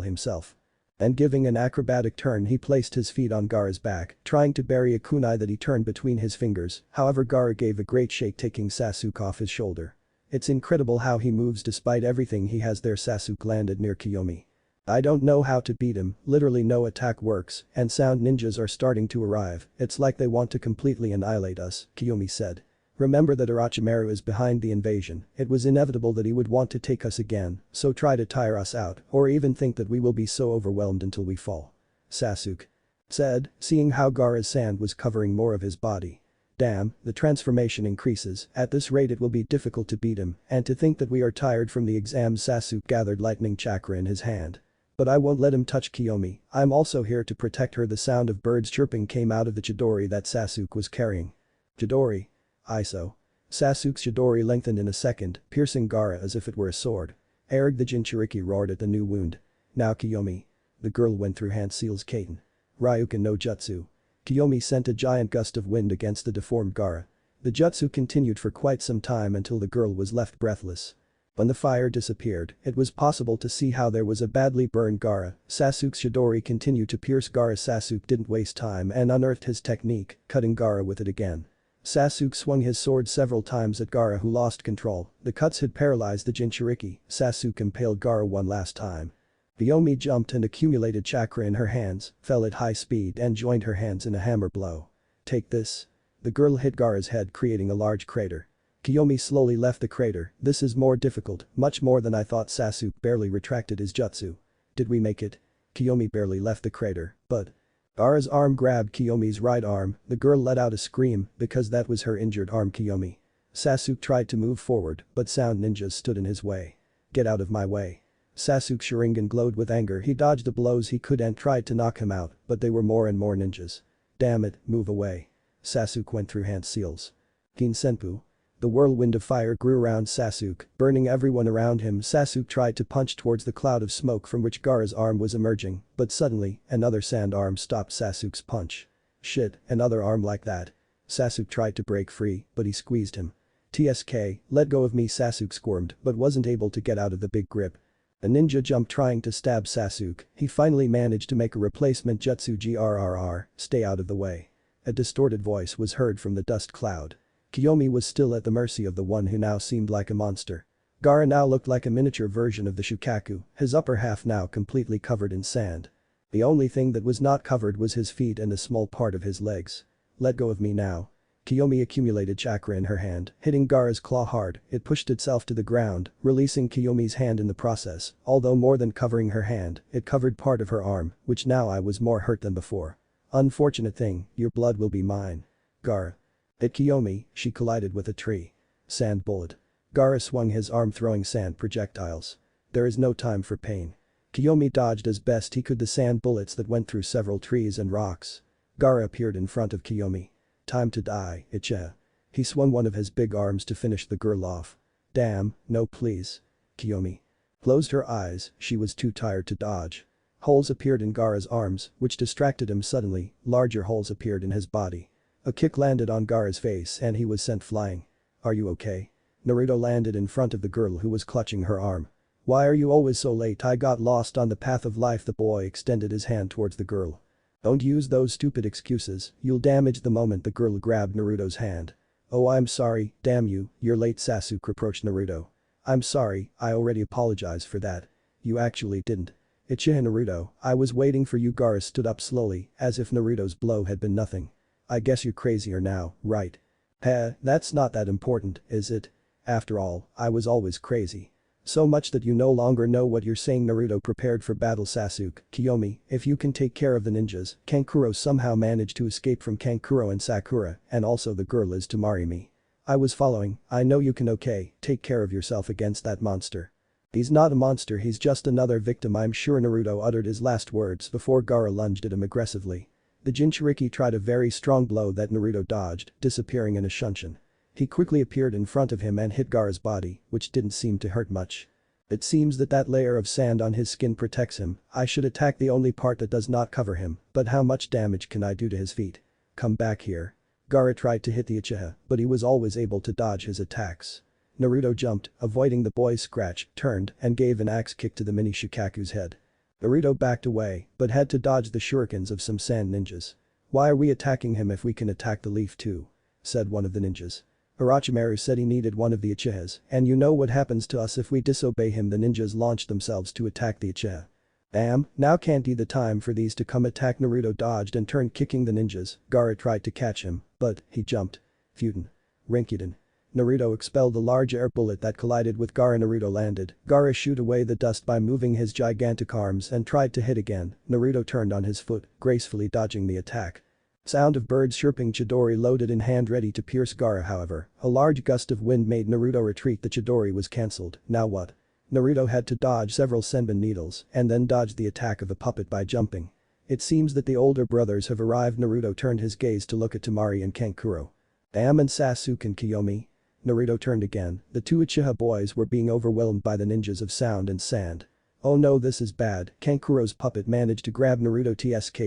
himself. And giving an acrobatic turn he placed his feet on Gaara's back, trying to bury a kunai that he turned between his fingers, however Gaara gave a great shake taking Sasuke off his shoulder. It's incredible how he moves despite everything he has there. Sasuke landed near Kyomi. I don't know how to beat him, literally no attack works, and sound ninjas are starting to arrive, it's like they want to completely annihilate us, Kyomi said. Remember that Orochimaru is behind the invasion, it was inevitable that he would want to take us again, so try to tire us out, or even think that we will be so overwhelmed until we fall. Sasuke said, seeing how Gaara's sand was covering more of his body. Damn, the transformation increases, at this rate it will be difficult to beat him, and to think that we are tired from the exams. Sasuke gathered lightning chakra in his hand. But I won't let him touch Kyomi, I'm also here to protect her. The sound of birds chirping came out of the chidori that Sasuke was carrying. Chidori. Iso. Sasuke's chidori lengthened in a second, piercing Gaara as if it were a sword. Erg the Jinchuriki roared at the new wound. Now Kyomi. The girl went through Hanseal's Kaiten. Ryuken no Jutsu. Kyomi sent a giant gust of wind against the deformed Gaara. The jutsu continued for quite some time until the girl was left breathless. When the fire disappeared, it was possible to see how there was a badly burned Gaara. Sasuke's chidori continued to pierce Gaara. Sasuke didn't waste time and unearthed his technique, cutting Gaara with it again. Sasuke swung his sword several times at Gaara who lost control, the cuts had paralyzed the Jinchuriki. Sasuke impaled Gaara one last time. Kyomi jumped and accumulated chakra in her hands, fell at high speed and joined her hands in a hammer blow. Take this. The girl hit Gaara's head creating a large crater. Kyomi slowly left the crater, this is more difficult, much more than I thought. Sasuke barely retracted his jutsu. Did we make it? Kyomi barely left the crater, but Gaara's arm grabbed Kyomi's right arm, the girl let out a scream because that was her injured arm. Kyomi. Sasuke tried to move forward, but sound ninjas stood in his way. Get out of my way. Sasuke's Sharingan glowed with anger. He dodged the blows he could and tried to knock him out, but they were more and more ninjas. Damn it, move away. Sasuke went through Hanseal's Ginsenpu. The whirlwind of fire grew around Sasuke, burning everyone around him. Sasuke tried to punch towards the cloud of smoke from which Gaara's arm was emerging, but suddenly, another sand arm stopped Sasuke's punch. Shit, another arm like that. Sasuke tried to break free, but he squeezed him. TSK, let go of me. Sasuke squirmed but wasn't able to get out of the big grip. A ninja jumped trying to stab Sasuke, he finally managed to make a replacement jutsu. Grrr, stay out of the way. A distorted voice was heard from the dust cloud. Kyomi was still at the mercy of the one who now seemed like a monster. Gaara now looked like a miniature version of the Shukaku, his upper half now completely covered in sand. The only thing that was not covered was his feet and a small part of his legs. Let go of me now. Kyomi accumulated chakra in her hand, hitting Gaara's claw hard, it pushed itself to the ground, releasing Kyomi's hand in the process, although more than covering her hand, it covered part of her arm, which now I was more hurt than before. Unfortunate thing, your blood will be mine. Gaara. At Kyomi, she collided with a tree. Sand bullet. Gaara swung his arm throwing sand projectiles. There is no time for pain. Kyomi dodged as best he could the sand bullets that went through several trees and rocks. Gaara appeared in front of Kyomi. Time to die, Uchiha. He swung one of his big arms to finish the girl off. Damn, no please. Kyomi closed her eyes, she was too tired to dodge. Holes appeared in Gaara's arms, which distracted him suddenly, larger holes appeared in his body. A kick landed on Gaara's face and he was sent flying. "Are you okay?" Naruto landed in front of the girl who was clutching her arm. "Why are you always so late? I got lost on the path of life." The boy extended his hand towards the girl. "Don't use those stupid excuses, you'll damage the moment." The girl grabbed Naruto's hand. "Oh, I'm sorry, damn you, you're late." Sasuke reproached Naruto. "I'm sorry, I already apologized for that." "You actually didn't." "Uchiha Naruto, I was waiting for you." Gaara stood up slowly, as if Naruto's blow had been nothing. "I guess you're crazier now, right?" That's not that important, is it? After all, I was always crazy. So much that you no longer know what you're saying." Naruto prepared for battle. "Sasuke, Kyomi, if you can take care of the ninjas." Kankuro somehow managed to escape from Kankuro and Sakura, and also the girl is Temari me. "I was following, I know you can. Okay, take care of yourself against that monster." "He's not a monster, he's just another victim, I'm sure." Naruto uttered his last words before Gaara lunged at him aggressively. The Jinchuriki tried a very strong blow that Naruto dodged, disappearing in a shunshin. He quickly appeared in front of him and hit Gaara's body, which didn't seem to hurt much. "It seems that layer of sand on his skin protects him. I should attack the only part that does not cover him, but how much damage can I do to his feet?" "Come back here." Gaara tried to hit the Uchiha, but he was always able to dodge his attacks. Naruto jumped, avoiding the boy's scratch, turned, and gave an axe kick to the mini Shukaku's head. Naruto backed away, but had to dodge the shurikens of some sand ninjas. "Why are we attacking him if we can attack the leaf too?" said one of the ninjas. Orochimaru said he needed one of the Uchihas, and you know what happens to us if we disobey him. The ninjas launched themselves to attack the Uchiha. "Damn, now can't be the time for these to come attack." Naruto dodged and turned, kicking the ninjas. Gaara tried to catch him, but he jumped. Futen. Rinkuden. Naruto expelled a large air bullet that collided with Gaara. Naruto landed. Gaara shooed away the dust by moving his gigantic arms and tried to hit again. Naruto turned on his foot, gracefully dodging the attack. Sound of birds chirping. Chidori loaded in hand, ready to pierce Gaara. However, a large gust of wind made Naruto retreat. The Chidori was cancelled. Now what? Naruto had to dodge several senbon needles and then dodge the attack of a puppet by jumping. It seems that the older brothers have arrived. Naruto turned his gaze to look at Temari and Kankuro. "Damn, and Sasuke and Kyomi." Naruto turned again. The two Uchiha boys were being overwhelmed by the ninjas of sound and sand. "Oh no, this is bad." Kankuro's puppet managed to grab Naruto.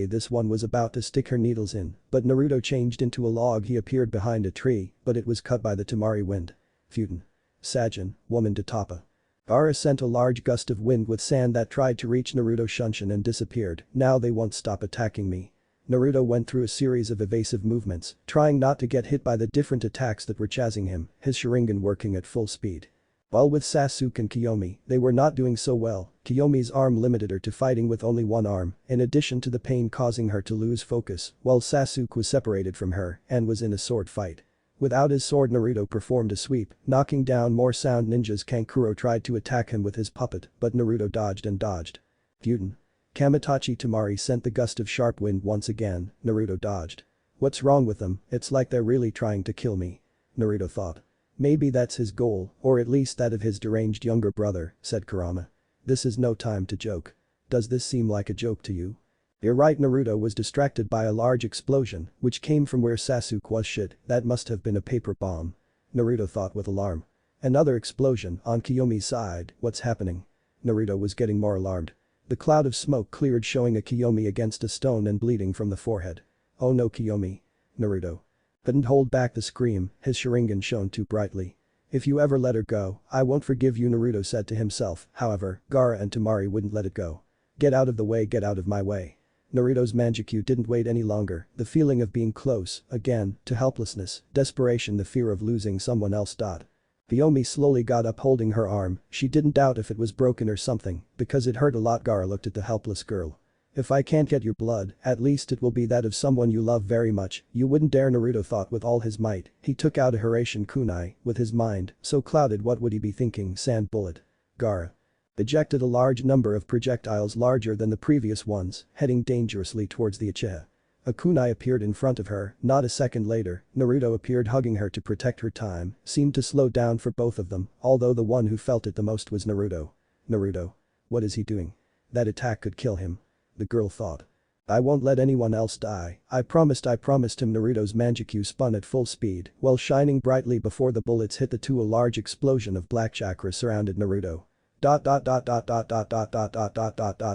This one was about to stick her needles in, but Naruto changed into a log. He appeared behind a tree, but it was cut by the Temari wind. Futen. Sajin, woman to Toppa. Gaara sent a large gust of wind with sand that tried to reach Naruto Shunshin and disappeared. "Now they won't stop attacking me." Naruto went through a series of evasive movements, trying not to get hit by the different attacks that were chasing him, his Sharingan working at full speed. While with Sasuke and Kyomi, they were not doing so well. Kyomi's arm limited her to fighting with only one arm, in addition to the pain causing her to lose focus, while Sasuke was separated from her and was in a sword fight. Without his sword, Naruto performed a sweep, knocking down more sound ninjas. Kankuro tried to attack him with his puppet, but Naruto dodged and dodged. Futen. Kamitachi. Temari sent the gust of sharp wind once again. Naruto dodged. "What's wrong with them? It's like they're really trying to kill me," Naruto thought. "Maybe that's his goal, or at least that of his deranged younger brother," said Kurama. "This is no time to joke. Does this seem like a joke to you?" "You're right." Naruto was distracted by a large explosion, which came from where Sasuke was. "Shit, that must have been a paper bomb," Naruto thought with alarm. Another explosion on Kiyomi's side. "What's happening?" Naruto was getting more alarmed. The cloud of smoke cleared, showing a Kyomi against a stone and bleeding from the forehead. "Oh no, Kyomi." Naruto couldn't hold back the scream, his Sharingan shone too brightly. "If you ever let her go, I won't forgive you," Naruto said to himself. However, Gaara and Temari wouldn't let it go. "Get out of the way, get out of my way." Naruto's Manjikyu didn't wait any longer, the feeling of being close, again, to helplessness, desperation, the fear of losing someone else. Kyomi slowly got up, holding her arm. She didn't doubt if it was broken or something, because it hurt a lot. Gaara looked at the helpless girl. "If I can't get your blood, at least it will be that of someone you love very much." "You wouldn't dare," Naruto thought with all his might. He took out a Hiraishin kunai, with his mind so clouded. What would he be thinking? Sand bullet. Gaara ejected a large number of projectiles larger than the previous ones, heading dangerously towards the Uchiha. A kunai appeared in front of her. Not a second later, Naruto appeared, hugging her to protect her. Time seemed to slow down for both of them, although the one who felt it the most was Naruto. Naruto. What is he doing? That attack could kill him, the girl thought. "I won't let anyone else die. I promised him." Naruto's Manjikyu spun at full speed, while shining brightly before the bullets hit the two. A large explosion of black chakra surrounded Naruto.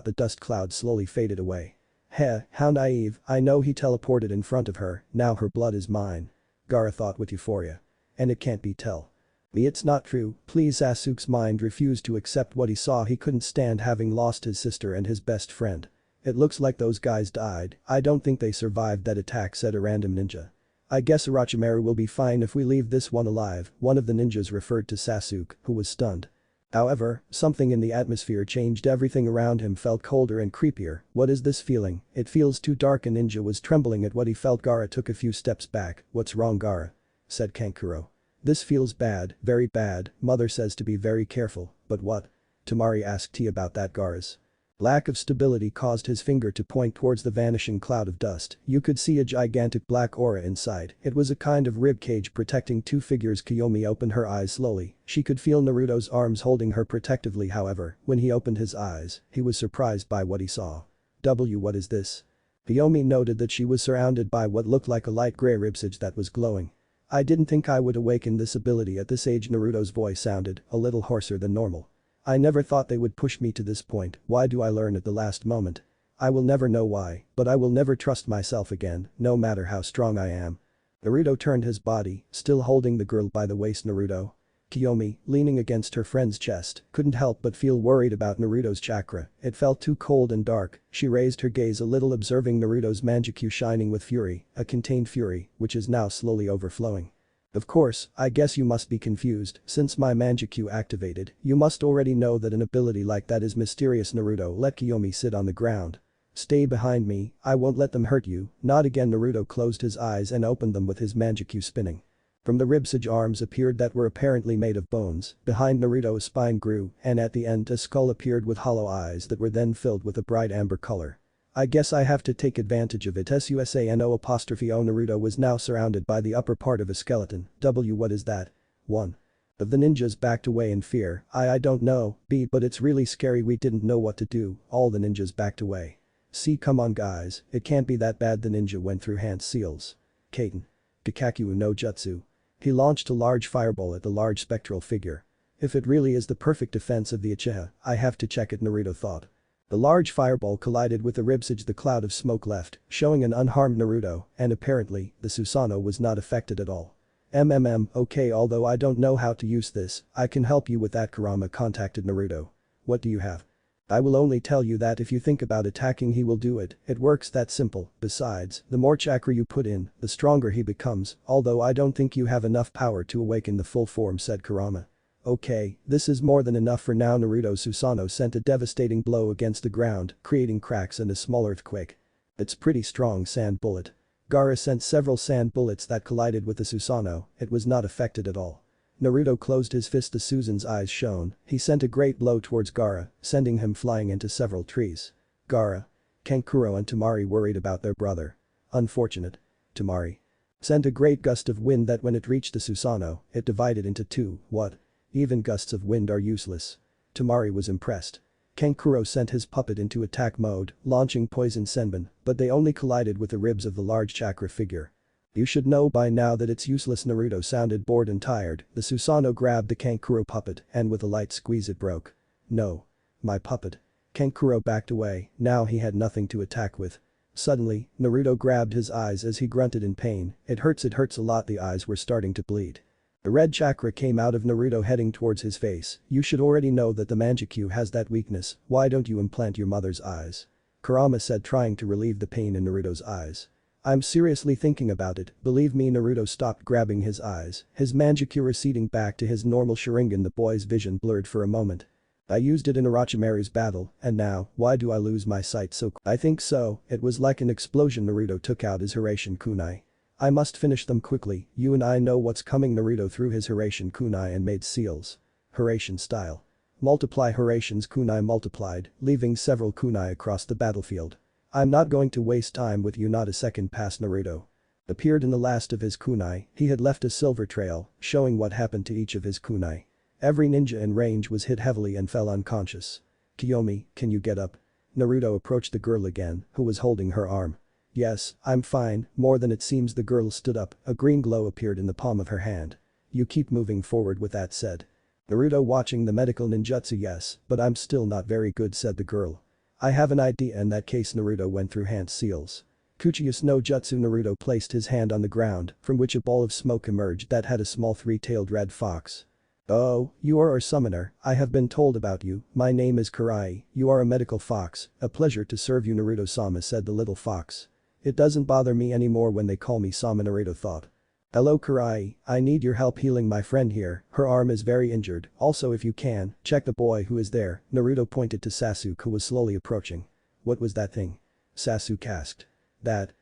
The dust cloud slowly faded away. Heh, how naive, I know he teleported in front of her, now her blood is mine. Gaara thought with euphoria. And it can't be tell. Me, it's not true, please. Sasuke's mind refused to accept what he saw. He couldn't stand having lost his sister and his best friend. It looks like those guys died, I don't think they survived that attack, said a random ninja. I guess Orochimaru will be fine if we leave this one alive, one of the ninjas referred to Sasuke, who was stunned. However, something in the atmosphere changed. Everything around him felt colder and creepier. What is this feeling? It feels too dark. A ninja was trembling at what he felt. Gaara took a few steps back. What's wrong, Gaara? Said Kankuro. This feels bad, very bad, mother says to be very careful, but what? Temari asked T about that. Gaara's lack of stability caused his finger to point towards the vanishing cloud of dust. You could see a gigantic black aura inside. It was a kind of rib cage protecting two figures. Kyomi opened her eyes slowly. She could feel Naruto's arms holding her protectively. However, when he opened his eyes, he was surprised by what he saw. What is this? Kyomi noted that she was surrounded by what looked like a light gray ribcage that was glowing. I didn't think I would awaken this ability at this age. Naruto's voice sounded a little hoarser than normal. I never thought they would push me to this point. Why do I learn at the last moment? I will never know why, but I will never trust myself again, no matter how strong I am. Naruto turned his body, still holding the girl by the waist. Naruto. Kyomi, leaning against her friend's chest, couldn't help but feel worried about Naruto's chakra. It felt too cold and dark. She raised her gaze a little, observing Naruto's manjutsu shining with fury, a contained fury, which is now slowly overflowing. Of course, I guess you must be confused, since my manjutsu activated, you must already know that an ability like that is mysterious. Naruto let Kyomi sit on the ground. Stay behind me, I won't let them hurt you, not again. Naruto closed his eyes and opened them with his manjutsu spinning. From the ribcage arms appeared that were apparently made of bones. Behind Naruto a spine grew, and at the end a skull appeared with hollow eyes that were then filled with a bright amber color. I guess I have to take advantage of it. Susano'. Naruto was now surrounded by the upper part of a skeleton. What is that? One of the ninjas backed away in fear. I don't know, but it's really scary. We didn't know what to do. All the ninjas backed away. See, come on guys, it can't be that bad. The ninja went through hand seals. Kaiten. Kikaku no Jutsu. He launched a large fireball at the large spectral figure. If it really is the perfect defense of the Uchiha, I have to check it, Naruto thought. The large fireball collided with the ribcage. The cloud of smoke left, showing an unharmed Naruto, and apparently, the Susanoo was not affected at all. Okay, although I don't know how to use this, I can help you with that. Kurama contacted Naruto. What do you have? I will only tell you that if you think about attacking he will do it. It works that simple. Besides, the more chakra you put in, the stronger he becomes, although I don't think you have enough power to awaken the full form, said Kurama. Okay, this is more than enough for now. Naruto's Susanoo sent a devastating blow against the ground, creating cracks and a small earthquake. It's pretty strong sand bullet. Gaara sent several sand bullets that collided with the Susanoo. It was not affected at all. Naruto closed his fist as Susan's eyes shone. He sent a great blow towards Gaara, sending him flying into several trees. Gaara. Kankuro and Temari worried about their brother. Unfortunate. Temari sent a great gust of wind that when it reached the Susanoo, it divided into two. What? Even gusts of wind are useless. Temari was impressed. Kankuro sent his puppet into attack mode, launching poison senbon, but they only collided with the ribs of the large chakra figure. You should know by now that it's useless. Naruto sounded bored and tired. The Susanoo grabbed the Kankuro puppet and with a light squeeze it broke. No. My puppet. Kankuro backed away, now he had nothing to attack with. Suddenly, Naruto grabbed his eyes as he grunted in pain. It hurts a lot. The eyes were starting to bleed. The red chakra came out of Naruto heading towards his face. You should already know that the manjutsu has that weakness, why don't you implant your mother's eyes? Kurama said, trying to relieve the pain in Naruto's eyes. I'm seriously thinking about it, believe me. Naruto stopped grabbing his eyes, his manjutsu receding back to his normal Sharingan. The boy's vision blurred for a moment. I used it in Orochimaru's battle, and now, why do I lose my sight so quickly? I think so, it was like an explosion. Naruto took out his Hiraishin kunai. I must finish them quickly, you and I know what's coming. Naruto threw his Hiraishin kunai and made seals. Hiraishin style. Multiply. Hiraishin's kunai multiplied, leaving several kunai across the battlefield. I'm not going to waste time with you. Not a second passed. Naruto appeared in the last of his kunai. He had left a silver trail, showing what happened to each of his kunai. Every ninja in range was hit heavily and fell unconscious. Kyomi, can you get up? Naruto approached the girl again, who was holding her arm. Yes, I'm fine, more than it seems. The girl stood up, a green glow appeared in the palm of her hand. You keep moving forward with that said. Naruto watching the medical ninjutsu. Yes, but I'm still not very good, said the girl. I have an idea. In that case, Naruto went through hand seals. Uchiha no Jutsu. Naruto placed his hand on the ground, from which a ball of smoke emerged that had a small three-tailed red fox. Oh, you are a summoner, I have been told about you, my name is Karai, you are a medical fox, a pleasure to serve you, Naruto-sama, said the little fox. It doesn't bother me anymore when they call me Sama, Naruto thought. Hello Karai, I need your help healing my friend here, her arm is very injured, also if you can, check the boy who is there. Naruto pointed to Sasuke who was slowly approaching. What was that thing? Sasuke asked. That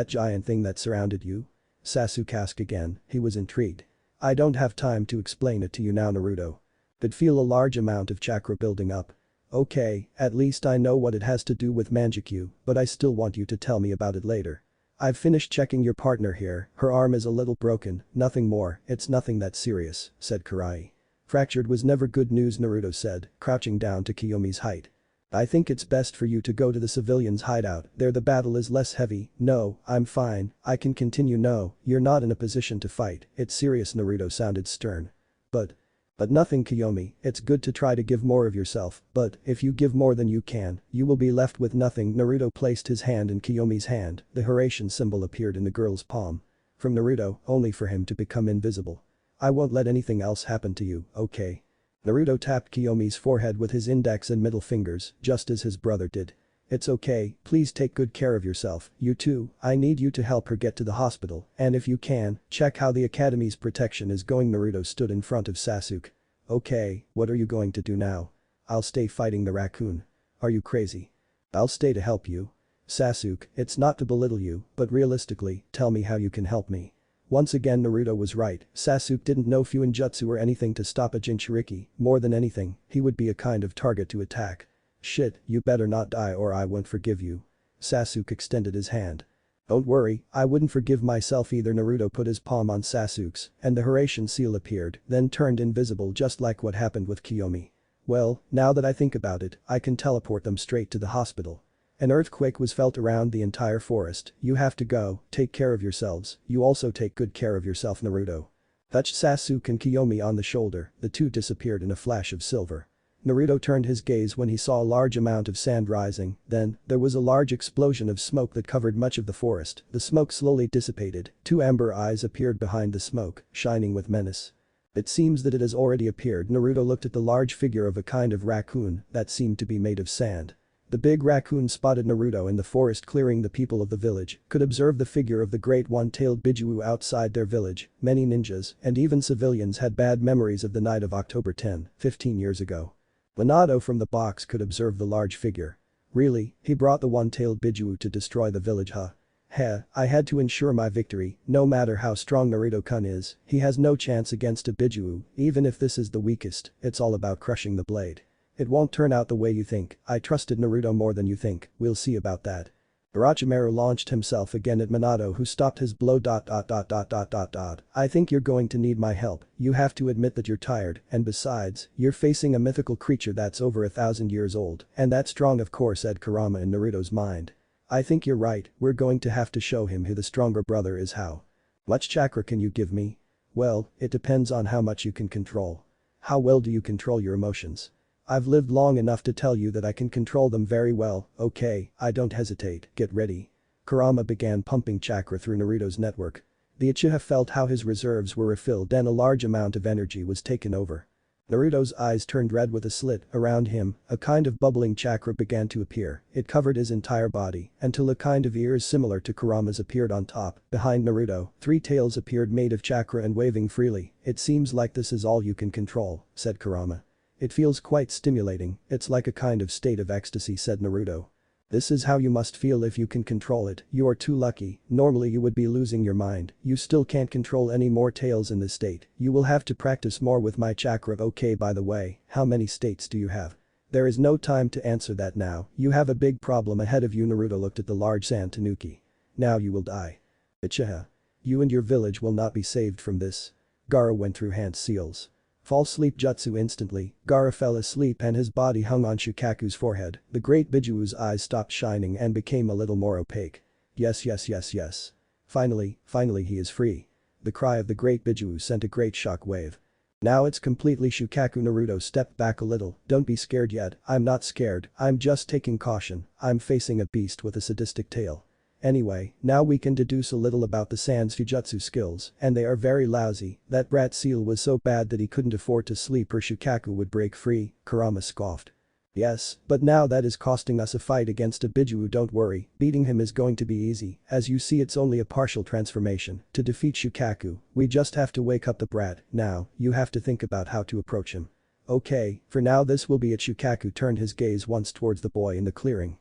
giant thing that surrounded you? Sasuke asked again, he was intrigued. I don't have time to explain it to you now, Naruto. Could feel a large amount of chakra building up. Okay, at least I know what it has to do with Manjikyu, but I still want you to tell me about it later. I've finished checking your partner here, her arm is a little broken, nothing more, it's nothing that serious, said Karai. Fractured was never good news, Naruto said, crouching down to Kiyomi's height. I think it's best for you to go to the civilians' hideout, there the battle is less heavy. No, I'm fine, I can continue. No, you're not in a position to fight, it's serious. Naruto sounded stern. But nothing, Kyomi, it's good to try to give more of yourself, but if you give more than you can, you will be left with nothing. Naruto placed his hand in Kiyomi's hand, the Hiraishin symbol appeared in the girl's palm. From Naruto, only for him to become invisible. I won't let anything else happen to you, okay? Naruto tapped Kiyomi's forehead with his index and middle fingers, just as his brother did. It's okay, please take good care of yourself, you too, I need you to help her get to the hospital, and if you can, check how the academy's protection is going. Naruto stood in front of Sasuke. Okay, what are you going to do now? I'll stay fighting the raccoon. Are you crazy? I'll stay to help you. Sasuke, it's not to belittle you, but realistically, tell me how you can help me. Once again Naruto was right, Sasuke didn't know Fuinjutsu or anything to stop a Jinchuriki, more than anything, he would be a kind of target to attack. Shit, you better not die or I won't forgive you. Sasuke extended his hand. Don't worry, I wouldn't forgive myself either. Naruto put his palm on Sasuke's, and the Hiraishin seal appeared, then turned invisible just like what happened with Kyomi. Well, now that I think about it, I can teleport them straight to the hospital. An earthquake was felt around the entire forest. You have to go, take care of yourselves, you also take good care of yourself. Naruto touched Sasuke and Kyomi on the shoulder, the two disappeared in a flash of silver. Naruto turned his gaze when he saw a large amount of sand rising, then, there was a large explosion of smoke that covered much of the forest, the smoke slowly dissipated, two amber eyes appeared behind the smoke, shining with menace. It seems that it has already appeared. Naruto looked at the large figure of a kind of raccoon that seemed to be made of sand. The big raccoon spotted Naruto in the forest clearing. The people of the village could observe the figure of the great one-tailed Bijuu outside their village. Many ninjas and even civilians had bad memories of the night of October 10, 15 years ago. Minato from the box could observe the large figure. Really, he brought the one-tailed Bijuu to destroy the village, huh? Heh, I had to ensure my victory, no matter how strong Naruto-kun is, he has no chance against a Bijuu, even if this is the weakest, it's all about crushing the blade. It won't turn out the way you think, I trusted Naruto more than you think, we'll see about that. Orochimaru launched himself again at Minato who stopped his blow. I think you're going to need my help, you have to admit that you're tired, and besides, you're facing a mythical creature that's over 1,000 years old, and that's strong of course, said Kurama in Naruto's mind. I think you're right, we're going to have to show him who the stronger brother is. How much chakra can you give me? Well, it depends on how much you can control. How well do you control your emotions? I've lived long enough to tell you that I can control them very well, okay, I don't hesitate, get ready. Kurama began pumping chakra through Naruto's network. The Uchiha felt how his reserves were refilled and a large amount of energy was taken over. Naruto's eyes turned red with a slit around him, a kind of bubbling chakra began to appear, it covered his entire body, until a kind of ears similar to Kurama's appeared on top. Behind Naruto, three tails appeared made of chakra and waving freely. It seems like this is all you can control, said Kurama. It feels quite stimulating, it's like a kind of state of ecstasy, said Naruto. This is how you must feel if you can control it, you are too lucky, normally you would be losing your mind, you still can't control any more tails in this state, you will have to practice more with my chakra. Okay, by the way, how many states do you have? There is no time to answer that now, you have a big problem ahead of you. Naruto looked at the large sand tanuki. Now you will die. Uchiha. You and your village will not be saved from this. Gaara went through hand seals. Fall sleep jutsu instantly, Gaara fell asleep and his body hung on Shukaku's forehead, the great Bijuu's eyes stopped shining and became a little more opaque. Yes. Finally he is free. The cry of the great Bijuu sent a great shock wave. Now it's completely Shukaku. Naruto stepped back a little. Don't be scared yet, I'm not scared, I'm just taking caution, I'm facing a beast with a sadistic tail. Anyway, now we can deduce a little about the Sand's Fujutsu skills, and they are very lousy. That brat seal was so bad that he couldn't afford to sleep or Shukaku would break free, Kurama scoffed. Yes, but now that is costing us a fight against a Biju. Don't worry, beating him is going to be easy, as you see it's only a partial transformation. To defeat Shukaku, we just have to wake up the brat. Now, you have to think about how to approach him. Okay, for now this will be it. Shukaku turned his gaze once towards the boy in the clearing.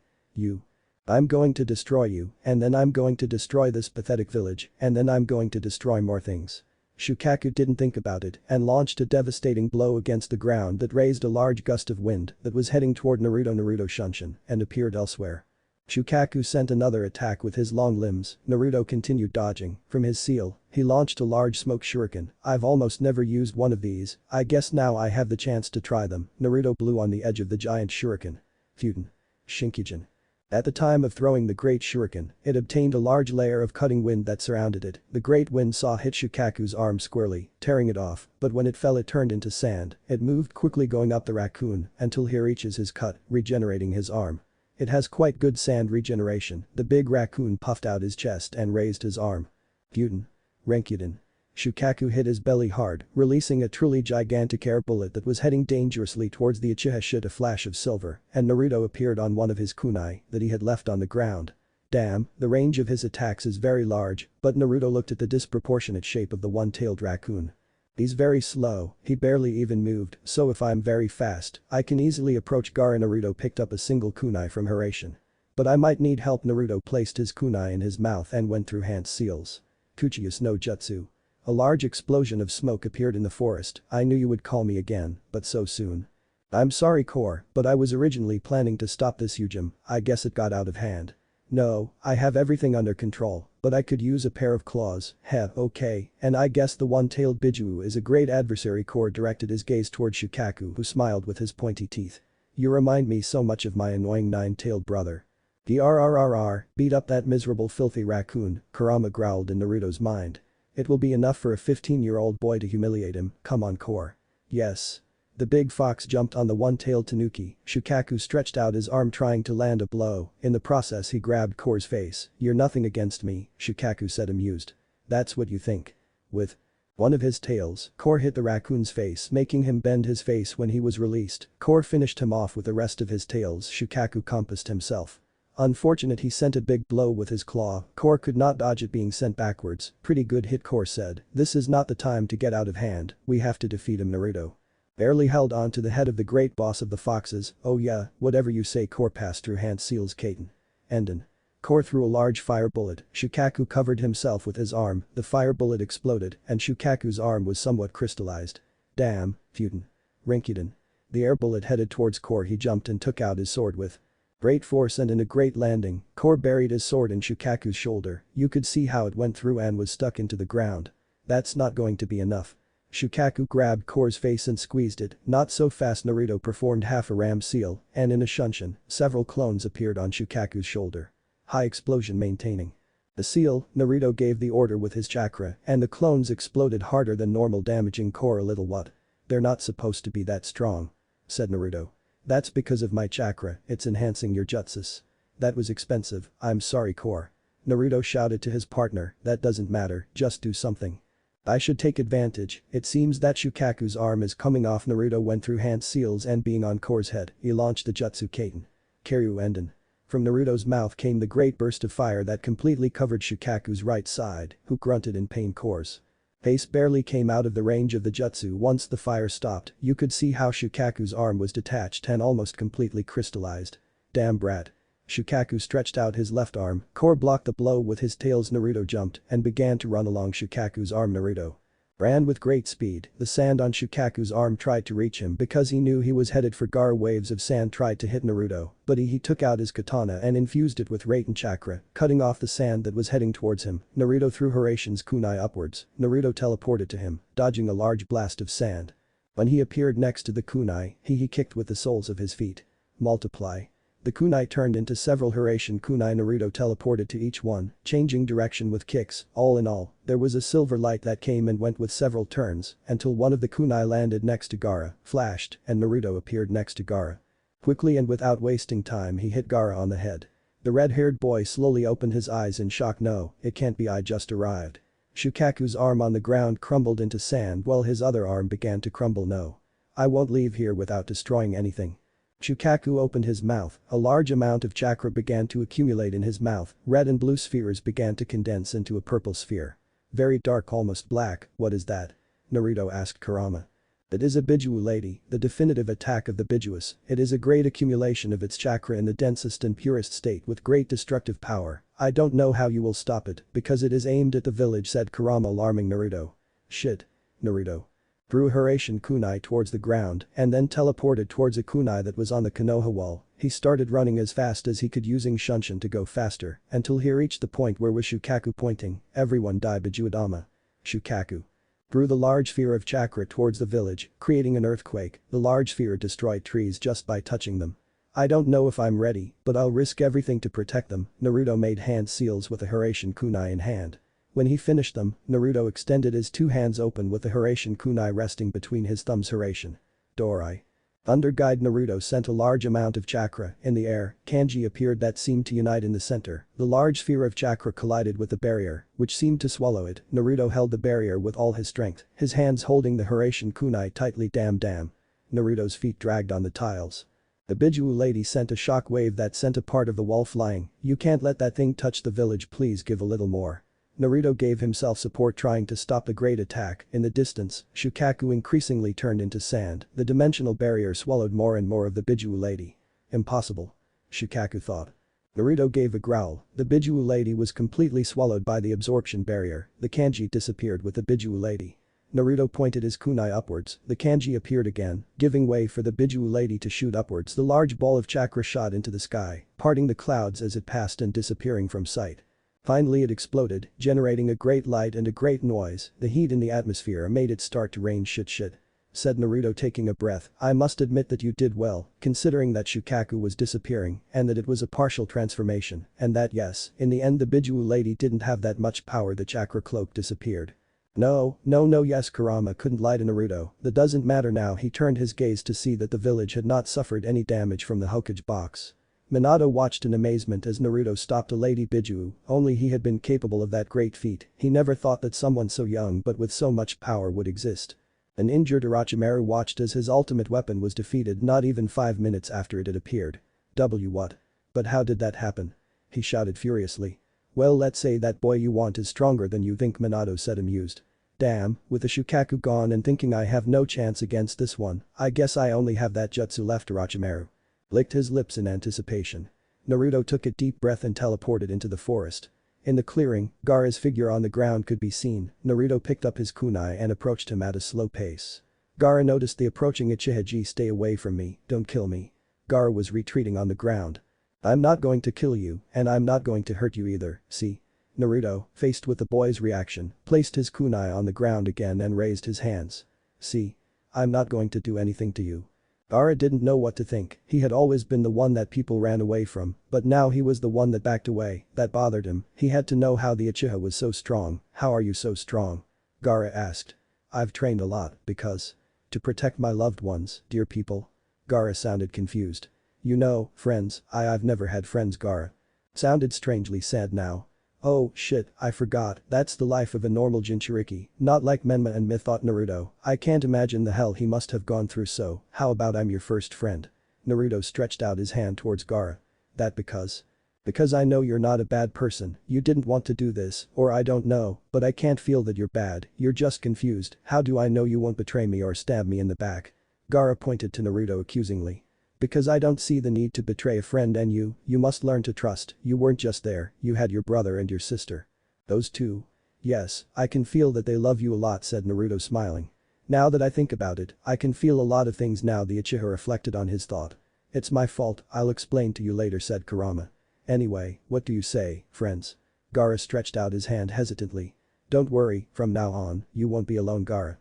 I'm going to destroy you, and then I'm going to destroy this pathetic village, and then I'm going to destroy more things. Shukaku didn't think about it and launched a devastating blow against the ground that raised a large gust of wind that was heading toward Naruto. Naruto shunshin and appeared elsewhere. Shukaku sent another attack with his long limbs. Naruto continued dodging. From his seal, he launched a large smoke shuriken. I've almost never used one of these, I guess now I have the chance to try them. Naruto blew on the edge of the giant shuriken. Futen. Shinkijin. At the time of throwing the great shuriken, it obtained a large layer of cutting wind that surrounded it. The great wind saw hit Shukaku's arm squarely, tearing it off, but when it fell it turned into sand. It moved quickly going up the raccoon until he reaches his cut, regenerating his arm. It has quite good sand regeneration. The big raccoon puffed out his chest and raised his arm. Futen. Renkuden. Shukaku hit his belly hard, releasing a truly gigantic air bullet that was heading dangerously towards the Uchiha. Shot a flash of silver, and Naruto appeared on one of his kunai that he had left on the ground. Damn, the range of his attacks is very large, but Naruto looked at the disproportionate shape of the one-tailed raccoon. He's very slow, he barely even moved, so if I'm very fast, I can easily approach Gaara. Naruto picked up a single kunai from Hiraishin. But I might need help. Naruto placed his kunai in his mouth and went through hand seals. Kuchiya's no jutsu. A large explosion of smoke appeared in the forest. I knew you would call me again, but so soon. I'm sorry Core, but I was originally planning to stop this Ujim, I guess it got out of hand. No, I have everything under control, but I could use a pair of claws. Heh, okay, and I guess the one-tailed Biju is a great adversary. Core directed his gaze toward Shukaku who smiled with his pointy teeth. You remind me so much of my annoying nine-tailed brother. Beat up that miserable filthy raccoon, Kurama growled in Naruto's mind. It will be enough for a 15-year-old boy to humiliate him, come on Core. Yes. The big fox jumped on the one-tailed tanuki. Shukaku stretched out his arm trying to land a blow. In the process he grabbed Core's face. You're nothing against me, Shukaku said amused. That's what you think. With one of his tails, Core hit the raccoon's face making him bend his face when he was released. Core finished him off with the rest of his tails. Shukaku compassed himself. Unfortunate he sent a big blow with his claw. Core could not dodge it being sent backwards. Pretty good hit Core said. This is not the time to get out of hand, we have to defeat him. Naruto barely held on to the head of the great boss of the foxes. Oh yeah, whatever you say. Core passed through hand seals. Kaiten. Enden. Core threw a large fire bullet. Shukaku covered himself with his arm. The fire bullet exploded and Shukaku's arm was somewhat crystallized. Damn, Futen. Renkuden. The air bullet headed towards Core. He jumped and took out his sword with great force and in a great landing. Core buried his sword in Shukaku's shoulder. You could see how it went through and was stuck into the ground. That's not going to be enough. Shukaku grabbed Core's face and squeezed it. Not so fast. Naruto performed half a ram seal, and in a shunshin, several clones appeared on Shukaku's shoulder. High explosion maintaining the seal. Naruto gave the order with his chakra, and the clones exploded harder than normal, damaging Core a little. What? They're not supposed to be that strong, said Naruto. That's because of my chakra, it's enhancing your jutsus. That was expensive, I'm sorry Core. Naruto shouted to his partner, that doesn't matter, just do something. I should take advantage. It seems that Shukaku's arm is coming off. Naruto went through hand seals and being on Core's head, he launched the jutsu Kaiten. Kiryu Enden. From Naruto's mouth came the great burst of fire that completely covered Shukaku's right side, who grunted in pain. Core's face barely came out of the range of the jutsu. Once the fire stopped, you could see how Shukaku's arm was detached and almost completely crystallized. Damn brat. Shukaku stretched out his left arm. Core blocked the blow with his tails. Naruto jumped and began to run along Shukaku's arm. Naruto ran with great speed. The sand on Shukaku's arm tried to reach him because he knew he was headed for Gaara. Waves of sand tried to hit Naruto, but he took out his katana and infused it with Raten chakra, cutting off the sand that was heading towards him. Naruto threw Hiraishin's kunai upwards. Naruto teleported to him, dodging a large blast of sand. When he appeared next to the kunai, he kicked with the soles of his feet. Multiply. The kunai turned into several Hiraishin kunai. Naruto teleported to each one, changing direction with kicks. All in all, there was a silver light that came and went with several turns until one of the kunai landed next to Gaara, flashed, and Naruto appeared next to Gaara. Quickly and without wasting time he hit Gaara on the head. The red-haired boy slowly opened his eyes in shock. No, it can't be, I just arrived. Shukaku's arm on the ground crumbled into sand while his other arm began to crumble. No. I won't leave here without destroying anything. Shukaku opened his mouth, a large amount of chakra began to accumulate in his mouth, red and blue spheres began to condense into a purple sphere. Very dark, almost black. What is that? Naruto asked Kurama. It is a Biju lady, the definitive attack of the Bijuus. It is a great accumulation of its chakra in the densest and purest state with great destructive power. I don't know how you will stop it because it is aimed at the village, said Kurama, alarming Naruto. Shit. Naruto threw a Hiraishin kunai towards the ground and then teleported towards a kunai that was on the Konoha wall. He started running as fast as he could using Shunshin to go faster until he reached the point where was Shukaku pointing. Everyone die Bijuadama. Shukaku threw the large sphere of chakra towards the village, creating an earthquake. The large sphere destroyed trees just by touching them. I don't know if I'm ready, but I'll risk everything to protect them. Naruto made hand seals with a Hiraishin kunai in hand. When he finished them, Naruto extended his two hands open with the Hiraishin kunai resting between his thumbs. Hiraishin Dorai. Thunder Guide. Naruto sent a large amount of chakra in the air. Kanji appeared that seemed to unite in the center. The large sphere of chakra collided with the barrier, which seemed to swallow it. Naruto held the barrier with all his strength, his hands holding the Hiraishin kunai tightly. Damn. Naruto's feet dragged on the tiles. The Biju lady sent a shock wave that sent a part of the wall flying. You can't let that thing touch the village, please give a little more. Naruto gave himself support trying to stop the great attack. In the distance, Shukaku increasingly turned into sand. The dimensional barrier swallowed more and more of the Biju lady. Impossible. Shukaku thought. Naruto gave a growl. The Biju lady was completely swallowed by the absorption barrier. The kanji disappeared with the Biju lady. Naruto pointed his kunai upwards. The kanji appeared again, giving way for the Biju lady to shoot upwards. The large ball of chakra shot into the sky, parting the clouds as it passed and disappearing from sight. Finally it exploded, generating a great light and a great noise. The heat in the atmosphere made it start to rain. Shit, said Naruto, taking a breath. I must admit that you did well, considering that Shukaku was disappearing and that it was a partial transformation, and that yes, in the end the Biju lady didn't have that much power. The chakra cloak disappeared. No, yes, Kurama couldn't lie to Naruto. That doesn't matter now. He turned his gaze to see that the village had not suffered any damage from the Hokage box. Minato watched in amazement as Naruto stopped a Lady Biju. Only he had been capable of that great feat. He never thought that someone so young but with so much power would exist. An injured Orochimaru watched as his ultimate weapon was defeated not even 5 minutes after it had appeared. What? But how did that happen? He shouted furiously. Well, let's say that boy you want is stronger than you think, Minato said, amused. Damn, with the Shukaku gone and thinking I have no chance against this one, I guess I only have that jutsu left. Orochimaru licked his lips in anticipation. Naruto took a deep breath and teleported into the forest. In the clearing, Gaara's figure on the ground could be seen. Naruto picked up his kunai and approached him at a slow pace. Gaara noticed the approaching Uchiha. Stay away from me, don't kill me. Gaara was retreating on the ground. I'm not going to kill you, and I'm not going to hurt you either, see? Naruto, faced with the boy's reaction, placed his kunai on the ground again and raised his hands. See? I'm not going to do anything to you. Gaara didn't know what to think. He had always been the one that people ran away from, but now he was the one that backed away. That bothered him. He had to know how the Uchiha was so strong. How are you so strong? Gaara asked. I've trained a lot because. To protect my loved ones, dear people. Gaara sounded confused. You know, friends, I've never had friends. Gaara sounded strangely sad now. Oh shit, I forgot, that's the life of a normal Jinchuriki, not like Menma and Me, thought Naruto. I can't imagine the hell he must have gone through. So, how about I'm your first friend? Naruto stretched out his hand towards Gaara. That because? Because I know you're not a bad person, you didn't want to do this, or I don't know, but I can't feel that you're bad, you're just confused. How do I know you won't betray me or stab me in the back? Gaara pointed to Naruto accusingly. Because I don't see the need to betray a friend, and you must learn to trust. You weren't just there, you had your brother and your sister. Those two? Yes, I can feel that they love you a lot, said Naruto, smiling. Now that I think about it, I can feel a lot of things now. The Uchiha reflected on his thought. It's my fault, I'll explain to you later, said Kurama. Anyway, what do you say, friends? Gaara stretched out his hand hesitantly. Don't worry, from now on, you won't be alone, Gaara.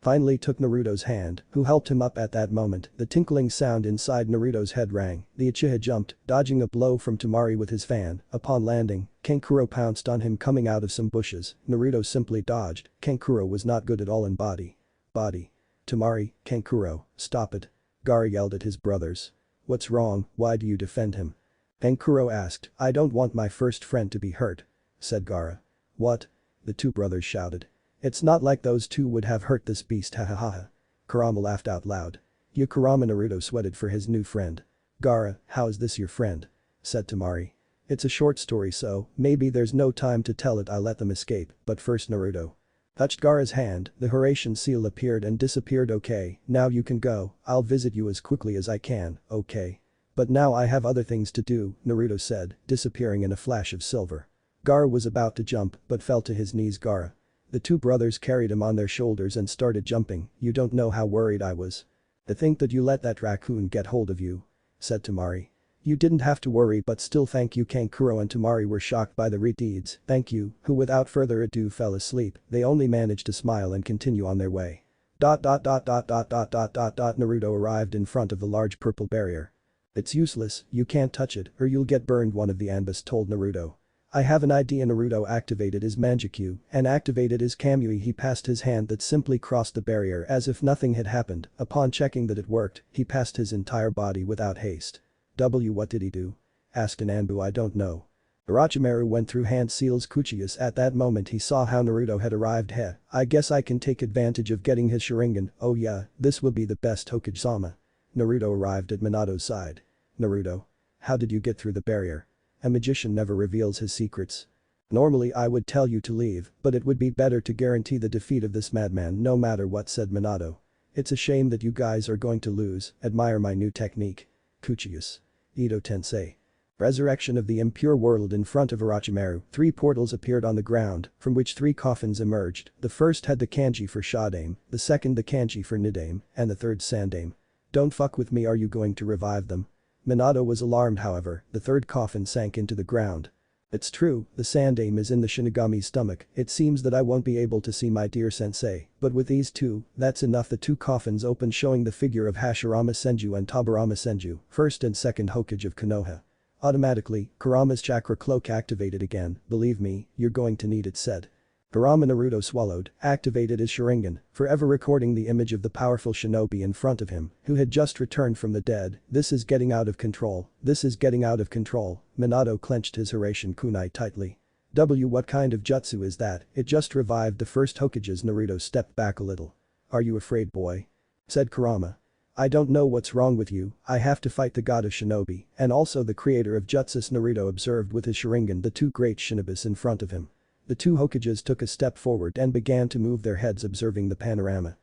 Finally took Naruto's hand, who helped him up at that moment. The tinkling sound inside Naruto's head rang. The Uchiha jumped, dodging a blow from Temari with his fan. Upon landing, Kankuro pounced on him coming out of some bushes. Naruto simply dodged. Kankuro was not good at all in body. Temari, Kankuro, stop it. Gaara yelled at his brothers. What's wrong, why do you defend him? Kankuro asked. I don't want my first friend to be hurt, said Gaara. What? The two brothers shouted. It's not like those two would have hurt this beast, hahaha. Kurama laughed out loud. You Kurama. Naruto sweated for his new friend. Gaara, how is this your friend? Said Temari. It's a short story so, maybe there's no time to tell it. I let them escape, but first Naruto touched Gaara's hand, the Horatian seal appeared and disappeared. Okay, now you can go, I'll visit you as quickly as I can, okay. But now I have other things to do, Naruto said, disappearing in a flash of silver. Gaara was about to jump, but fell to his knees. Gaara. The two brothers carried him on their shoulders and started jumping. You don't know how worried I was. To think that you let that raccoon get hold of you, said Temari. You didn't have to worry, but still thank you. Kankuro and Temari were shocked by the deeds. Thank you, who without further ado fell asleep. They only managed to smile and continue on their way. Naruto arrived in front of the large purple barrier. It's useless, you can't touch it or you'll get burned, one of the Anbis told Naruto. I have an idea. Naruto activated his Manjikyu and activated his Kamui. He passed his hand that simply crossed the barrier as if nothing had happened. Upon checking that it worked, he passed his entire body without haste. What did he do? Asked an Anbu. I don't know. Orochimaru went through hand seals Kuchius. At that moment he saw how Naruto had arrived. I guess I can take advantage of getting his Sharingan. Oh yeah, this will be the best Hokage-sama. Naruto arrived at Minato's side. Naruto. How did you get through the barrier? A magician never reveals his secrets. Normally I would tell you to leave, but it would be better to guarantee the defeat of this madman no matter what, said Minato. It's a shame that you guys are going to lose. Admire my new technique. Kuchius. Ito Tensei. Resurrection of the impure world. In front of Orochimaru, 3 portals appeared on the ground, from which 3 coffins emerged. The first had the kanji for Shadame, the second the kanji for Nidame, and the third Sandame. Don't fuck with me, are you going to revive them? Minato was alarmed. However, the third coffin sank into the ground. It's true, the Sandame is in the Shinigami's stomach. It seems that I won't be able to see my dear sensei, but with these two, that's enough. The 2 coffins opened, showing the figure of Hashirama Senju and Tobirama Senju, first and second Hokage of Konoha. Automatically, Kurama's chakra cloak activated again. Believe me, you're going to need it, said. Kurama. Naruto swallowed, activated his Sharingan, forever recording the image of the powerful shinobi in front of him, who had just returned from the dead. This is getting out of control. This is getting out of control. Minato clenched his Horatian kunai tightly. What kind of jutsu is that? It just revived the first Hokages. Naruto stepped back a little. Are you afraid, boy? Said Kurama. I don't know what's wrong with you, I have to fight the god of shinobi, and also the creator of jutsus. Naruto observed with his Sharingan the 2 great shinobis in front of him. The 2 Hokages took a step forward and began to move their heads, observing the panorama.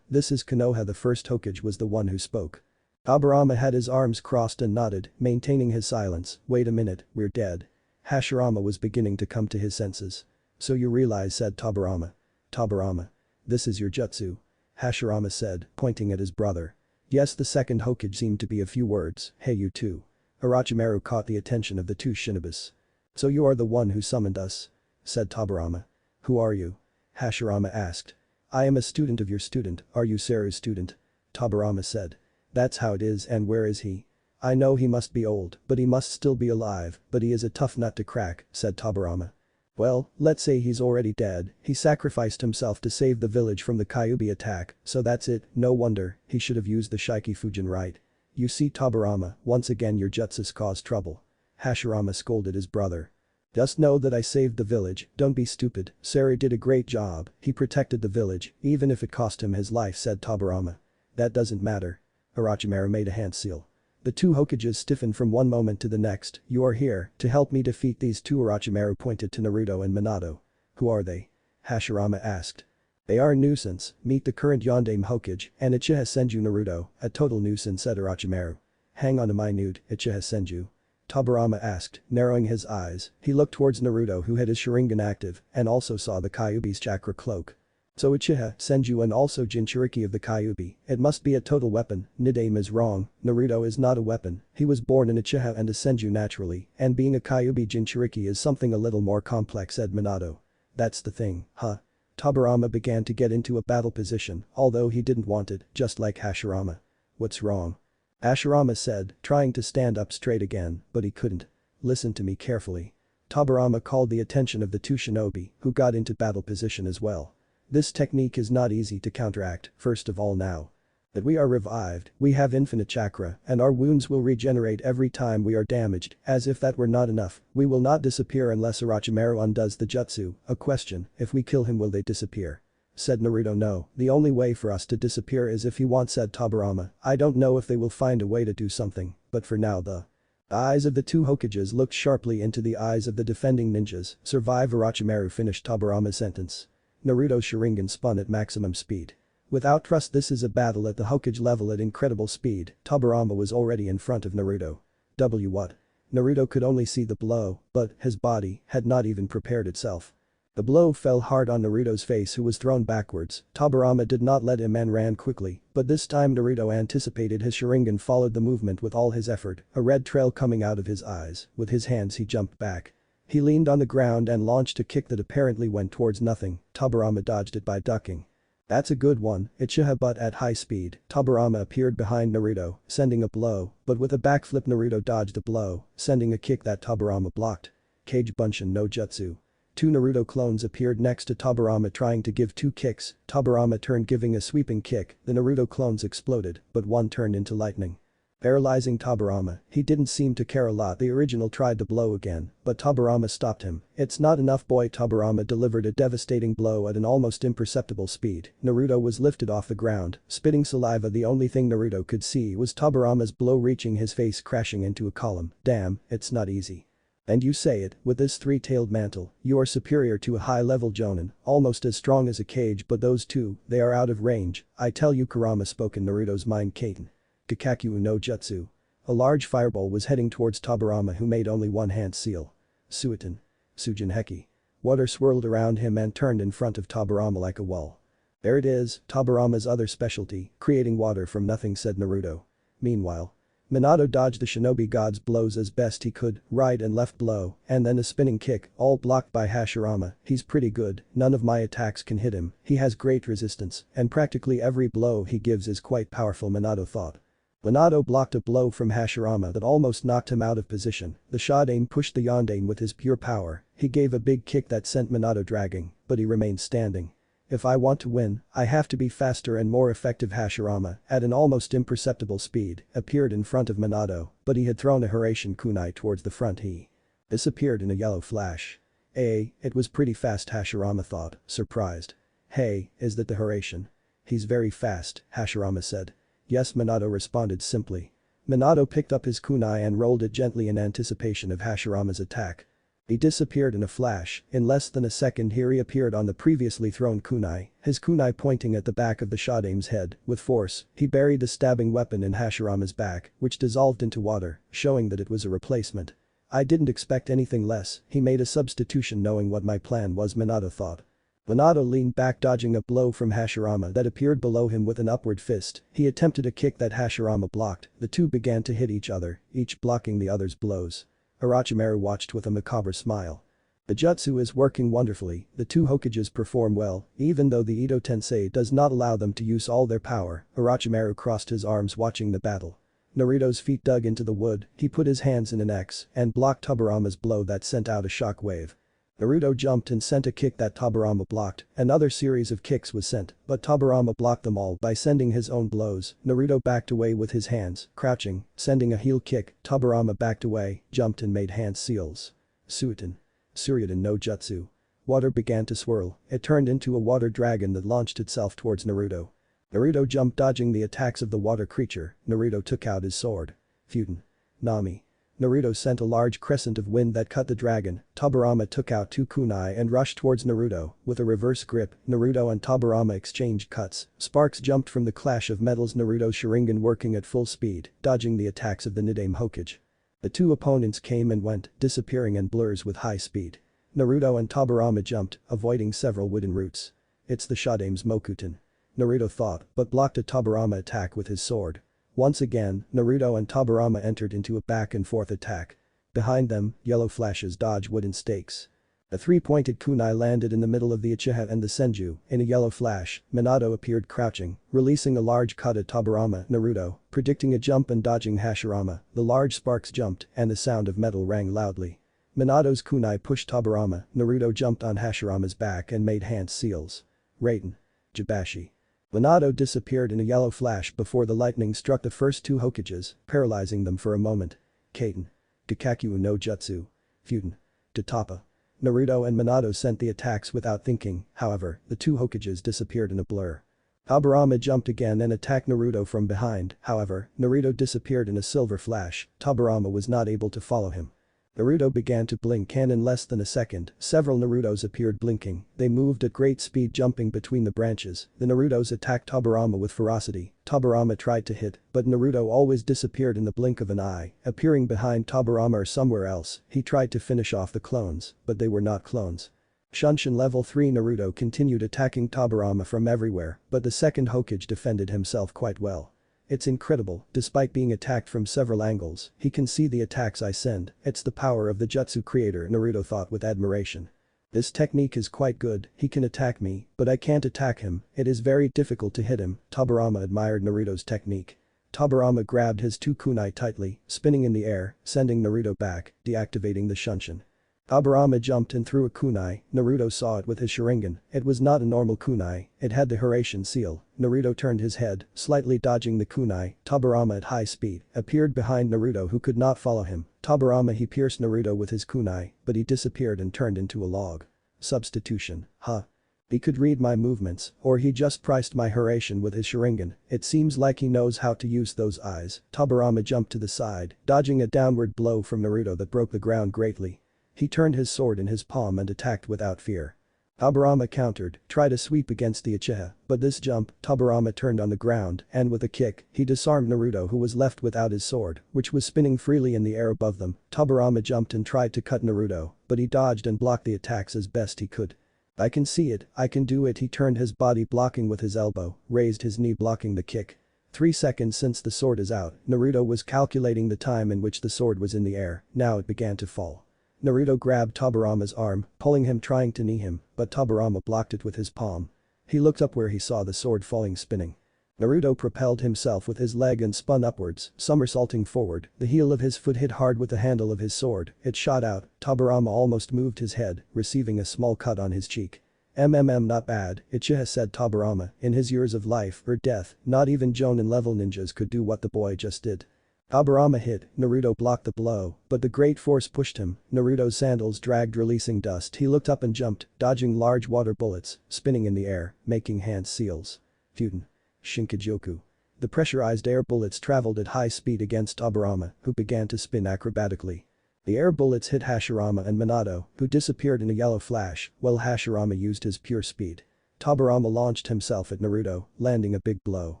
This is Konoha. The first Hokage was the one who spoke. Tobirama had his arms crossed and nodded, maintaining his silence. Wait a minute, we're dead. Hashirama was beginning to come to his senses. So you realize, said Tobirama. Tobirama. This is your jutsu. Hashirama said, pointing at his brother. Yes, the second Hokage seemed to be a few words. Hey, you two. Orochimaru caught the attention of the 2 shinobis. So you are the one who summoned us? Said Tobirama. Who are you? Hashirama asked. I am a student of your student. Are you Seru's student? Tobirama said. That's how it is. And where is he? I know he must be old, but he must still be alive, but he is a tough nut to crack, said Tobirama. Well, let's say he's already dead. He sacrificed himself to save the village from the Kyuubi attack, so that's it. No wonder, he should have used the Shiki Fujin, right? You see, Tobirama, once again your jutsus caused trouble. Hashirama scolded his brother. Just know that I saved the village, don't be stupid. Seru did a great job, he protected the village, even if it cost him his life, said Tobirama. That doesn't matter. Orochimaru made a hand seal. The 2 Hokages stiffened from one moment to the next. You are here to help me defeat these 2. Orochimaru pointed to Naruto and Minato. Who are they? Hashirama asked. They are a nuisance. Meet the current Yondaime Hokage and Uchiha Senju. Naruto. A total nuisance, said Orochimaru. Hang on a minute, Uchiha Senju. Tobirama asked, narrowing his eyes. He looked towards Naruto, who had his Sharingan active and also saw the Kyuubi's chakra cloak. So Uchiha, Senju and also Jinchuriki of the Kyuubi, it must be a total weapon. Nidame is wrong, Naruto is not a weapon, he was born an Uchiha and a Senju naturally, and being a Kyuubi Jinchuriki is something a little more complex, said Minato. That's the thing, huh? Tobirama began to get into a battle position, although he didn't want it, just like Hashirama. "What's wrong?" Hashirama said, trying to stand up straight again, but he couldn't. "Listen to me carefully." Tobirama called the attention of the two shinobi, who got into battle position as well. "This technique is not easy to counteract, first of all now that we are revived, we have infinite chakra, and our wounds will regenerate every time we are damaged, as if that were not enough, we will not disappear unless Orochimaru undoes the jutsu, a question, if we kill him will they disappear?" Said Naruto. "No, the only way for us to disappear is if he wants," said Tobirama. "I don't know if they will find a way to do something, but for now the eyes of the two Hokages looked sharply into the eyes of the defending ninjas. "Survive Orochimaru," finished Tobirama's sentence. Naruto's Sharingan spun at maximum speed. Without trust, this is a battle at the Hokage level at incredible speed. Tobirama was already in front of Naruto. What? Naruto could only see the blow, but his body had not even prepared itself. The blow fell hard on Naruto's face, who was thrown backwards. Tobirama did not let him and ran quickly, but this time Naruto anticipated his Sharingan, followed the movement with all his effort, a red trail coming out of his eyes. With his hands he jumped back. He leaned on the ground and launched a kick that apparently went towards nothing. Tobirama dodged it by ducking. "That's a good one, Uchiha," but at high speed, Tobirama appeared behind Naruto, sending a blow, but with a backflip Naruto dodged a blow, sending a kick that Tobirama blocked. Kage Bunshin no Jutsu. Two Naruto clones appeared next to Tobirama trying to give two kicks. Tobirama turned, giving a sweeping kick. The Naruto clones exploded, but one turned into lightning, paralyzing Tobirama. He didn't seem to care a lot. The original tried to blow again, but Tobirama stopped him. "It's not enough, boy." Tobirama delivered a devastating blow at an almost imperceptible speed. Naruto was lifted off the ground, spitting saliva. The only thing Naruto could see was Tobirama's blow reaching his face, crashing into a column. "Damn, it's not easy." "And you say it, with this three-tailed mantle, you are superior to a high-level Jonin, almost as strong as a Kage, but those two, they are out of range. I tell you." Kurama spoke in Naruto's mind. "Katen Kakaku no Jutsu." A large fireball was heading towards Tobirama, who made only one hand seal. "Suiten Sujin Heki." Water swirled around him and turned in front of Tobirama like a wall. "There it is, Tobirama's other specialty, creating water from nothing," said Naruto. Meanwhile, Minato dodged the shinobi god's blows as best he could, right and left blow, and then a spinning kick, all blocked by Hashirama. "He's pretty good, none of my attacks can hit him, he has great resistance, and practically every blow he gives is quite powerful," Minato thought. Minato blocked a blow from Hashirama that almost knocked him out of position. The Showdown pushed the Yondaime with his pure power. He gave a big kick that sent Minato dragging, but he remained standing. "If I want to win, I have to be faster and more effective." Hashirama, at an almost imperceptible speed, appeared in front of Minato, but he had thrown a Hiraishin kunai towards the front. He disappeared in a yellow flash. It was pretty fast," Hashirama thought, surprised. "Hey, is that the Hiraishin?" "He's very fast," Hashirama said. "Yes," Minato responded simply. Minato picked up his kunai and rolled it gently in anticipation of Hashirama's attack. He disappeared in a flash. In less than a second he reappeared on the previously thrown kunai, his kunai pointing at the back of the Shodame's head. With force, he buried the stabbing weapon in Hashirama's back, which dissolved into water, showing that it was a replacement. "I didn't expect anything less, he made a substitution knowing what my plan was," Minato thought. Minato leaned back, dodging a blow from Hashirama that appeared below him with an upward fist. He attempted a kick that Hashirama blocked. The two began to hit each other, each blocking the other's blows. Orochimaru watched with a macabre smile. "The jutsu is working wonderfully, the two Hokages perform well, even though the Ito Tensei does not allow them to use all their power." Orochimaru crossed his arms watching the battle. Naruto's feet dug into the wood, he put his hands in an X and blocked Tobirama's blow that sent out a shock wave. Naruto jumped and sent a kick that Tobirama blocked. Another series of kicks was sent, but Tobirama blocked them all by sending his own blows. Naruto backed away with his hands, crouching, sending a heel kick. Tobirama backed away, jumped and made hand seals. "Suiten Suryudan no Jutsu." Water began to swirl. It turned into a water dragon that launched itself towards Naruto. Naruto jumped, dodging the attacks of the water creature. Naruto took out his sword. "Futon Nami." Naruto sent a large crescent of wind that cut the dragon. Tobirama took out two kunai and rushed towards Naruto. With a reverse grip, Naruto and Tobirama exchanged cuts. Sparks jumped from the clash of metals. Naruto's Sharingan working at full speed, dodging the attacks of the Nidaime Hokage. The two opponents came and went, disappearing in blurs with high speed. Naruto and Tobirama jumped, avoiding several wooden roots. "It's the Shodaime's Mokuton," Naruto thought, but blocked a Tobirama attack with his sword. Once again, Naruto and Tobirama entered into a back and forth attack. Behind them, yellow flashes dodge wooden stakes. A three-pointed kunai landed in the middle of the Uchiha and the Senju. In a yellow flash, Minato appeared crouching, releasing a large cut at Tobirama, Naruto, predicting a jump and dodging Hashirama. The large sparks jumped and the sound of metal rang loudly. Minato's kunai pushed Tobirama, Naruto jumped on Hashirama's back and made hand seals. Raiden. Jibashi. Minato disappeared in a yellow flash before the lightning struck the first two Hokages, paralyzing them for a moment. Kaiten. Gakakyu no Jutsu. Futen. Tatapa. Naruto and Minato sent the attacks without thinking, however, the two Hokages disappeared in a blur. Tobirama jumped again and attacked Naruto from behind, however, Naruto disappeared in a silver flash. Tobirama was not able to follow him. Naruto began to blink and in less than a second, several Narutos appeared blinking. They moved at great speed jumping between the branches. The Narutos attacked Tobirama with ferocity. Tobirama tried to hit, but Naruto always disappeared in the blink of an eye, appearing behind Tobirama or somewhere else. He tried to finish off the clones, but they were not clones. Shunshin level 3 Naruto continued attacking Tobirama from everywhere, but the second Hokage defended himself quite well. It's incredible, despite being attacked from several angles, he can see the attacks I send. It's the power of the jutsu creator, Naruto thought with admiration. This technique is quite good, he can attack me, but I can't attack him, it is very difficult to hit him. Tobirama admired Naruto's technique. Tobirama grabbed his two kunai tightly, spinning in the air, sending Naruto back, deactivating the Shunshin. Tobirama jumped and threw a kunai. Naruto saw it with his Sharingan. It was not a normal kunai, it had the Hiraishin seal. Naruto turned his head, slightly dodging the kunai. Tobirama at high speed appeared behind Naruto who could not follow him. Tobirama he pierced Naruto with his kunai, but he disappeared and turned into a log. Substitution, huh? He could read my movements, or he just priced my Hiraishin with his Sharingan. It seems like he knows how to use those eyes. Tobirama jumped to the side, dodging a downward blow from Naruto that broke the ground greatly. He turned his sword in his palm and attacked without fear. Tobirama countered, tried a sweep against the Uchiha, but this jump, Tobirama turned on the ground and with a kick, he disarmed Naruto who was left without his sword, which was spinning freely in the air above them. Tobirama jumped and tried to cut Naruto, but he dodged and blocked the attacks as best he could. I can see it, I can do it. He turned his body blocking with his elbow, raised his knee blocking the kick. 3 seconds since the sword is out, Naruto was calculating the time in which the sword was in the air, now it began to fall. Naruto grabbed Tobirama's arm, pulling him trying to knee him, but Tobirama blocked it with his palm. He looked up where he saw the sword falling spinning. Naruto propelled himself with his leg and spun upwards, somersaulting forward. The heel of his foot hit hard with the handle of his sword, it shot out. Tobirama almost moved his head, receiving a small cut on his cheek. Not bad, Uchiha said Tobirama, in his years of life or death, not even Jonin level ninjas could do what the boy just did. Tobirama hit, Naruto blocked the blow, but the great force pushed him. Naruto's sandals dragged releasing dust. He looked up and jumped, dodging large water bullets, spinning in the air, making hand seals. Futen. Shinkajoku. The pressurized air bullets traveled at high speed against Tobirama, who began to spin acrobatically. The air bullets hit Hashirama and Minato, who disappeared in a yellow flash, while Hashirama used his pure speed. Tobirama launched himself at Naruto, landing a big blow.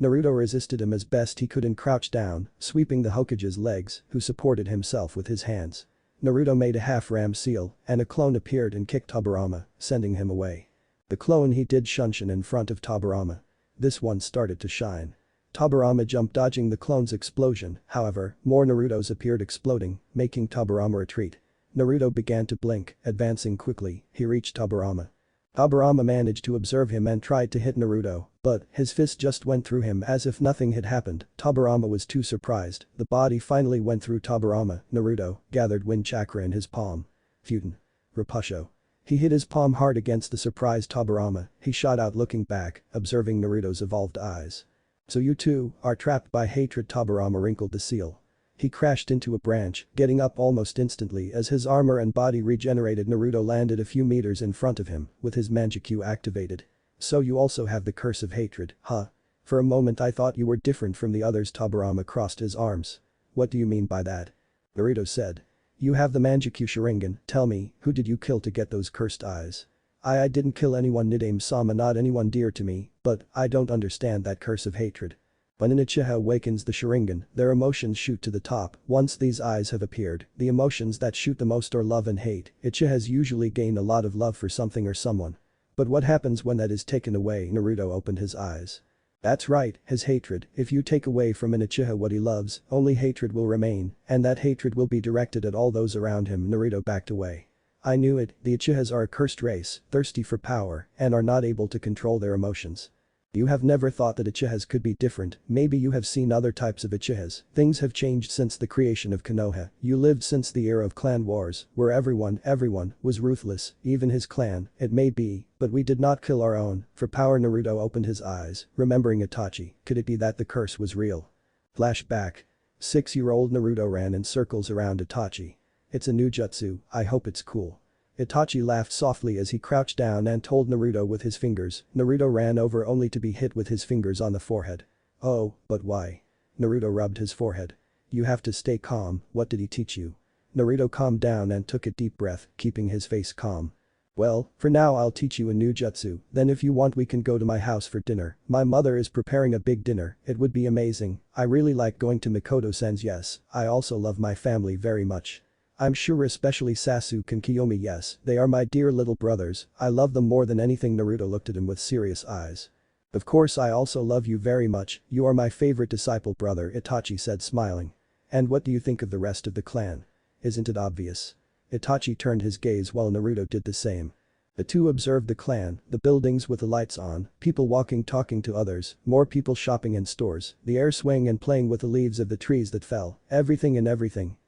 Naruto resisted him as best he could and crouched down, sweeping the Hokage's legs, who supported himself with his hands. Naruto made a half-ram seal, and a clone appeared and kicked Tobirama, sending him away. The clone he did Shunshin in front of Tobirama. This one started to shine. Tobirama jumped dodging the clone's explosion, however, more Narutos appeared exploding, making Tobirama retreat. Naruto began to blink, advancing quickly, he reached Tobirama. Tobirama managed to observe him and tried to hit Naruto, but his fist just went through him as if nothing had happened. Tobirama was too surprised, the body finally went through Tobirama. Naruto gathered wind chakra in his palm. Futen. Rapusho. He hit his palm hard against the surprised Tobirama, he shot out looking back, observing Naruto's evolved eyes. So you two are trapped by hatred. Tobirama wrinkled the seal. He crashed into a branch, getting up almost instantly as his armor and body regenerated. Naruto landed a few meters in front of him, with his Manjikyu activated. So you also have the curse of hatred, huh? For a moment I thought you were different from the others. Tobirama crossed his arms. What do you mean by that? Naruto said. You have the Manjikyu Sharingan, tell me, who did you kill to get those cursed eyes? I didn't kill anyone. Nidame-sama, not anyone dear to me, but I don't understand that curse of hatred. When an Uchiha awakens the Sharingan, their emotions shoot to the top. Once these eyes have appeared, the emotions that shoot the most are love and hate. Uchihas usually gain a lot of love for something or someone. But what happens when that is taken away? Naruto opened his eyes. That's right, his hatred. If you take away from an Uchiha what he loves, only hatred will remain, and that hatred will be directed at all those around him. Naruto backed away. I knew it, the Uchihas are a cursed race, thirsty for power, and are not able to control their emotions. You have never thought that Uchihas could be different, maybe you have seen other types of Uchihas, things have changed since the creation of Konoha, you lived since the era of clan wars, where everyone was ruthless, even his clan, it may be, but we did not kill our own, for power. Naruto opened his eyes, remembering Itachi, could it be that the curse was real? Flashback. 6-year-old Naruto ran in circles around Itachi. It's a new jutsu, I hope it's cool. Itachi laughed softly as he crouched down and told Naruto with his fingers. Naruto ran over only to be hit with his fingers on the forehead. Oh, but why? Naruto rubbed his forehead. You have to stay calm, what did he teach you? Naruto calmed down and took a deep breath, keeping his face calm. Well, for now I'll teach you a new jutsu, then if you want we can go to my house for dinner, my mother is preparing a big dinner, it would be amazing, I really like going to Mikoto-sen's. Yes, I also love my family very much. I'm sure especially Sasuke and Kyomi. Yes, they are my dear little brothers, I love them more than anything. Naruto looked at him with serious eyes. Of course I also love you very much, you are my favorite disciple brother, Itachi said smiling. And what do you think of the rest of the clan? Isn't it obvious? Itachi turned his gaze while Naruto did the same. The two observed the clan, the buildings with the lights on, people walking talking to others, more people shopping in stores, the air swaying and playing with the leaves of the trees that fell, everything,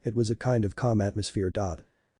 it was a kind of calm atmosphere.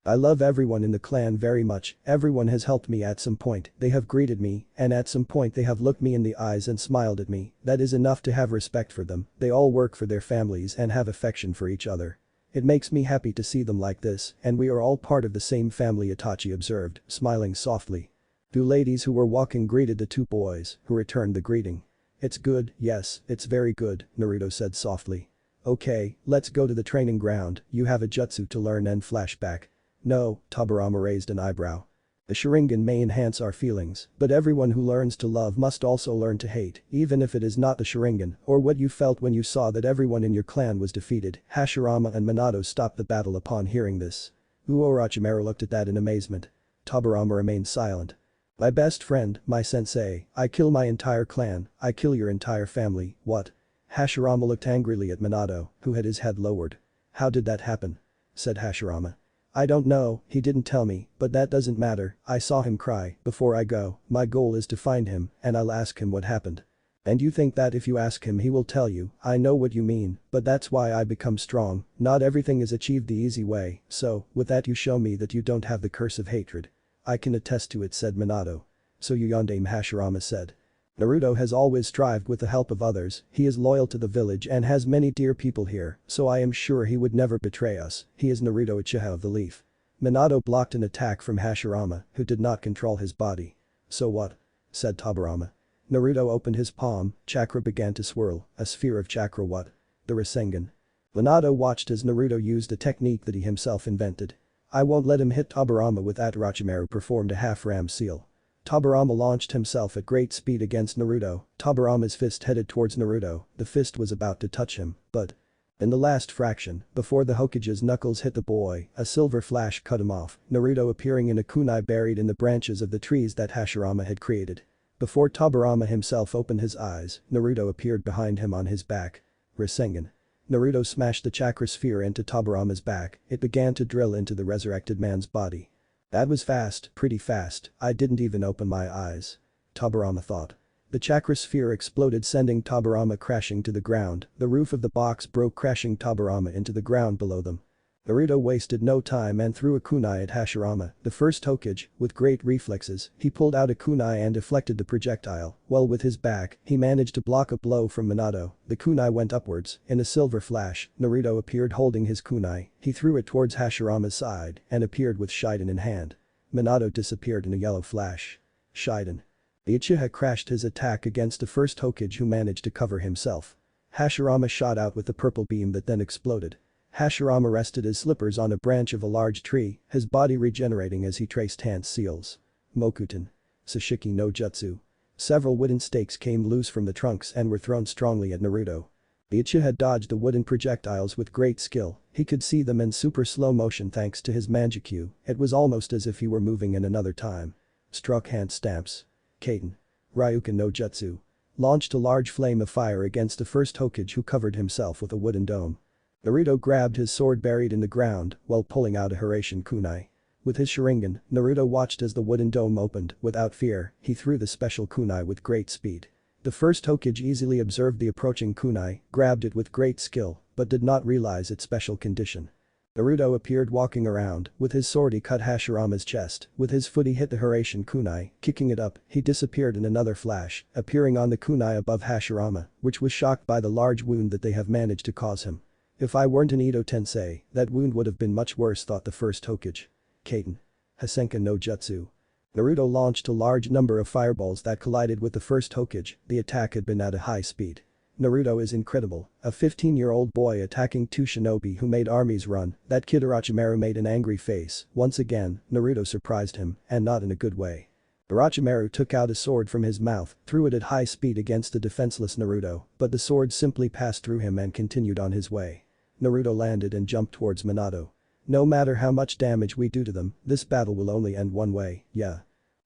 I love everyone in the clan very much, everyone has helped me at some point, they have greeted me, and at some point they have looked me in the eyes and smiled at me, that is enough to have respect for them, they all work for their families and have affection for each other. It makes me happy to see them like this, and we are all part of the same family, Itachi observed, smiling softly. Two ladies who were walking greeted the two boys, who returned the greeting. It's good, yes, it's very good, Naruto said softly. Okay, let's go to the training ground, you have a jutsu to learn. And flashback. No, Tobirama raised an eyebrow. The Sharingan may enhance our feelings, but everyone who learns to love must also learn to hate, even if it is not the Sharingan, or what you felt when you saw that everyone in your clan was defeated. Hashirama and Minato stopped the battle upon hearing this. Orochimaru looked at that in amazement. Tobirama remained silent. My best friend, my sensei, I kill my entire clan, I kill your entire family, what? Hashirama looked angrily at Minato, who had his head lowered. How did that happen? Said Hashirama. I don't know, he didn't tell me, but that doesn't matter, I saw him cry. Before I go, my goal is to find him, and I'll ask him what happened. And you think that if you ask him he will tell you, I know what you mean, but that's why I become strong, not everything is achieved the easy way, so, with that you show me that you don't have the curse of hatred. I can attest to it, said Minato. So you yondaime, Hashirama said. Naruto has always strived with the help of others, he is loyal to the village and has many dear people here, so I am sure he would never betray us, he is Naruto Uchiha of the Leaf. Minato blocked an attack from Hashirama, who did not control his body. So what? Said Tobirama. Naruto opened his palm, chakra began to swirl, a sphere of chakra. What? The rasengan. Minato watched as Naruto used a technique that he himself invented. I won't let him hit Tobirama with that. Orochimaru performed a half-ram seal. Tobirama launched himself at great speed against Naruto, Tobirama's fist headed towards Naruto, the fist was about to touch him, but… In the last fraction, before the Hokage's knuckles hit the boy, a silver flash cut him off, Naruto appearing in a kunai buried in the branches of the trees that Hashirama had created. Before Tobirama himself opened his eyes, Naruto appeared behind him on his back. Rasengan. Naruto smashed the chakra sphere into Tobirama's back, it began to drill into the resurrected man's body. That was fast, pretty fast, I didn't even open my eyes. Tobirama thought. The chakra sphere exploded, sending Tobirama crashing to the ground, the roof of the box broke, crashing Tobirama into the ground below them. Naruto wasted no time and threw a kunai at Hashirama, the first Hokage, with great reflexes, he pulled out a kunai and deflected the projectile, while with his back, he managed to block a blow from Minato, the kunai went upwards, in a silver flash, Naruto appeared holding his kunai, he threw it towards Hashirama's side, and appeared with Shiden in hand. Minato disappeared in a yellow flash. Shiden. The Uchiha crashed his attack against the first Hokage, who managed to cover himself. Hashirama shot out with the purple beam that then exploded. Hashirama rested his slippers on a branch of a large tree, his body regenerating as he traced hand seals. Mokuton. Sashiki no Jutsu. Several wooden stakes came loose from the trunks and were thrown strongly at Naruto. The Uchiha dodged the wooden projectiles with great skill, he could see them in super slow motion thanks to his manjutsu, it was almost as if he were moving in another time. Struck hand stamps. Kaiten. Ryuken no Jutsu. Launched a large flame of fire against the first Hokage, who covered himself with a wooden dome. Naruto grabbed his sword buried in the ground while pulling out a Hiraishin kunai. With his Sharingan, Naruto watched as the wooden dome opened. Without fear, he threw the special kunai with great speed. The first Hokage easily observed the approaching kunai, grabbed it with great skill, but did not realize its special condition. Naruto appeared walking around, with his sword he cut Hashirama's chest, with his foot he hit the Hiraishin kunai, kicking it up, he disappeared in another flash, appearing on the kunai above Hashirama, which was shocked by the large wound that they have managed to cause him. If I weren't an Edo Tensei, that wound would have been much worse, thought the first Hokage. Kaiten. Hasenka no Jutsu. Naruto launched a large number of fireballs that collided with the first Hokage, the attack had been at a high speed. Naruto is incredible, a 15-year-old boy attacking two shinobi who made armies run, that kid Orochimaru made an angry face, once again, Naruto surprised him, and not in a good way. Orochimaru took out a sword from his mouth, threw it at high speed against the defenseless Naruto, but the sword simply passed through him and continued on his way. Naruto landed and jumped towards Minato. No matter how much damage we do to them, this battle will only end one way, yeah.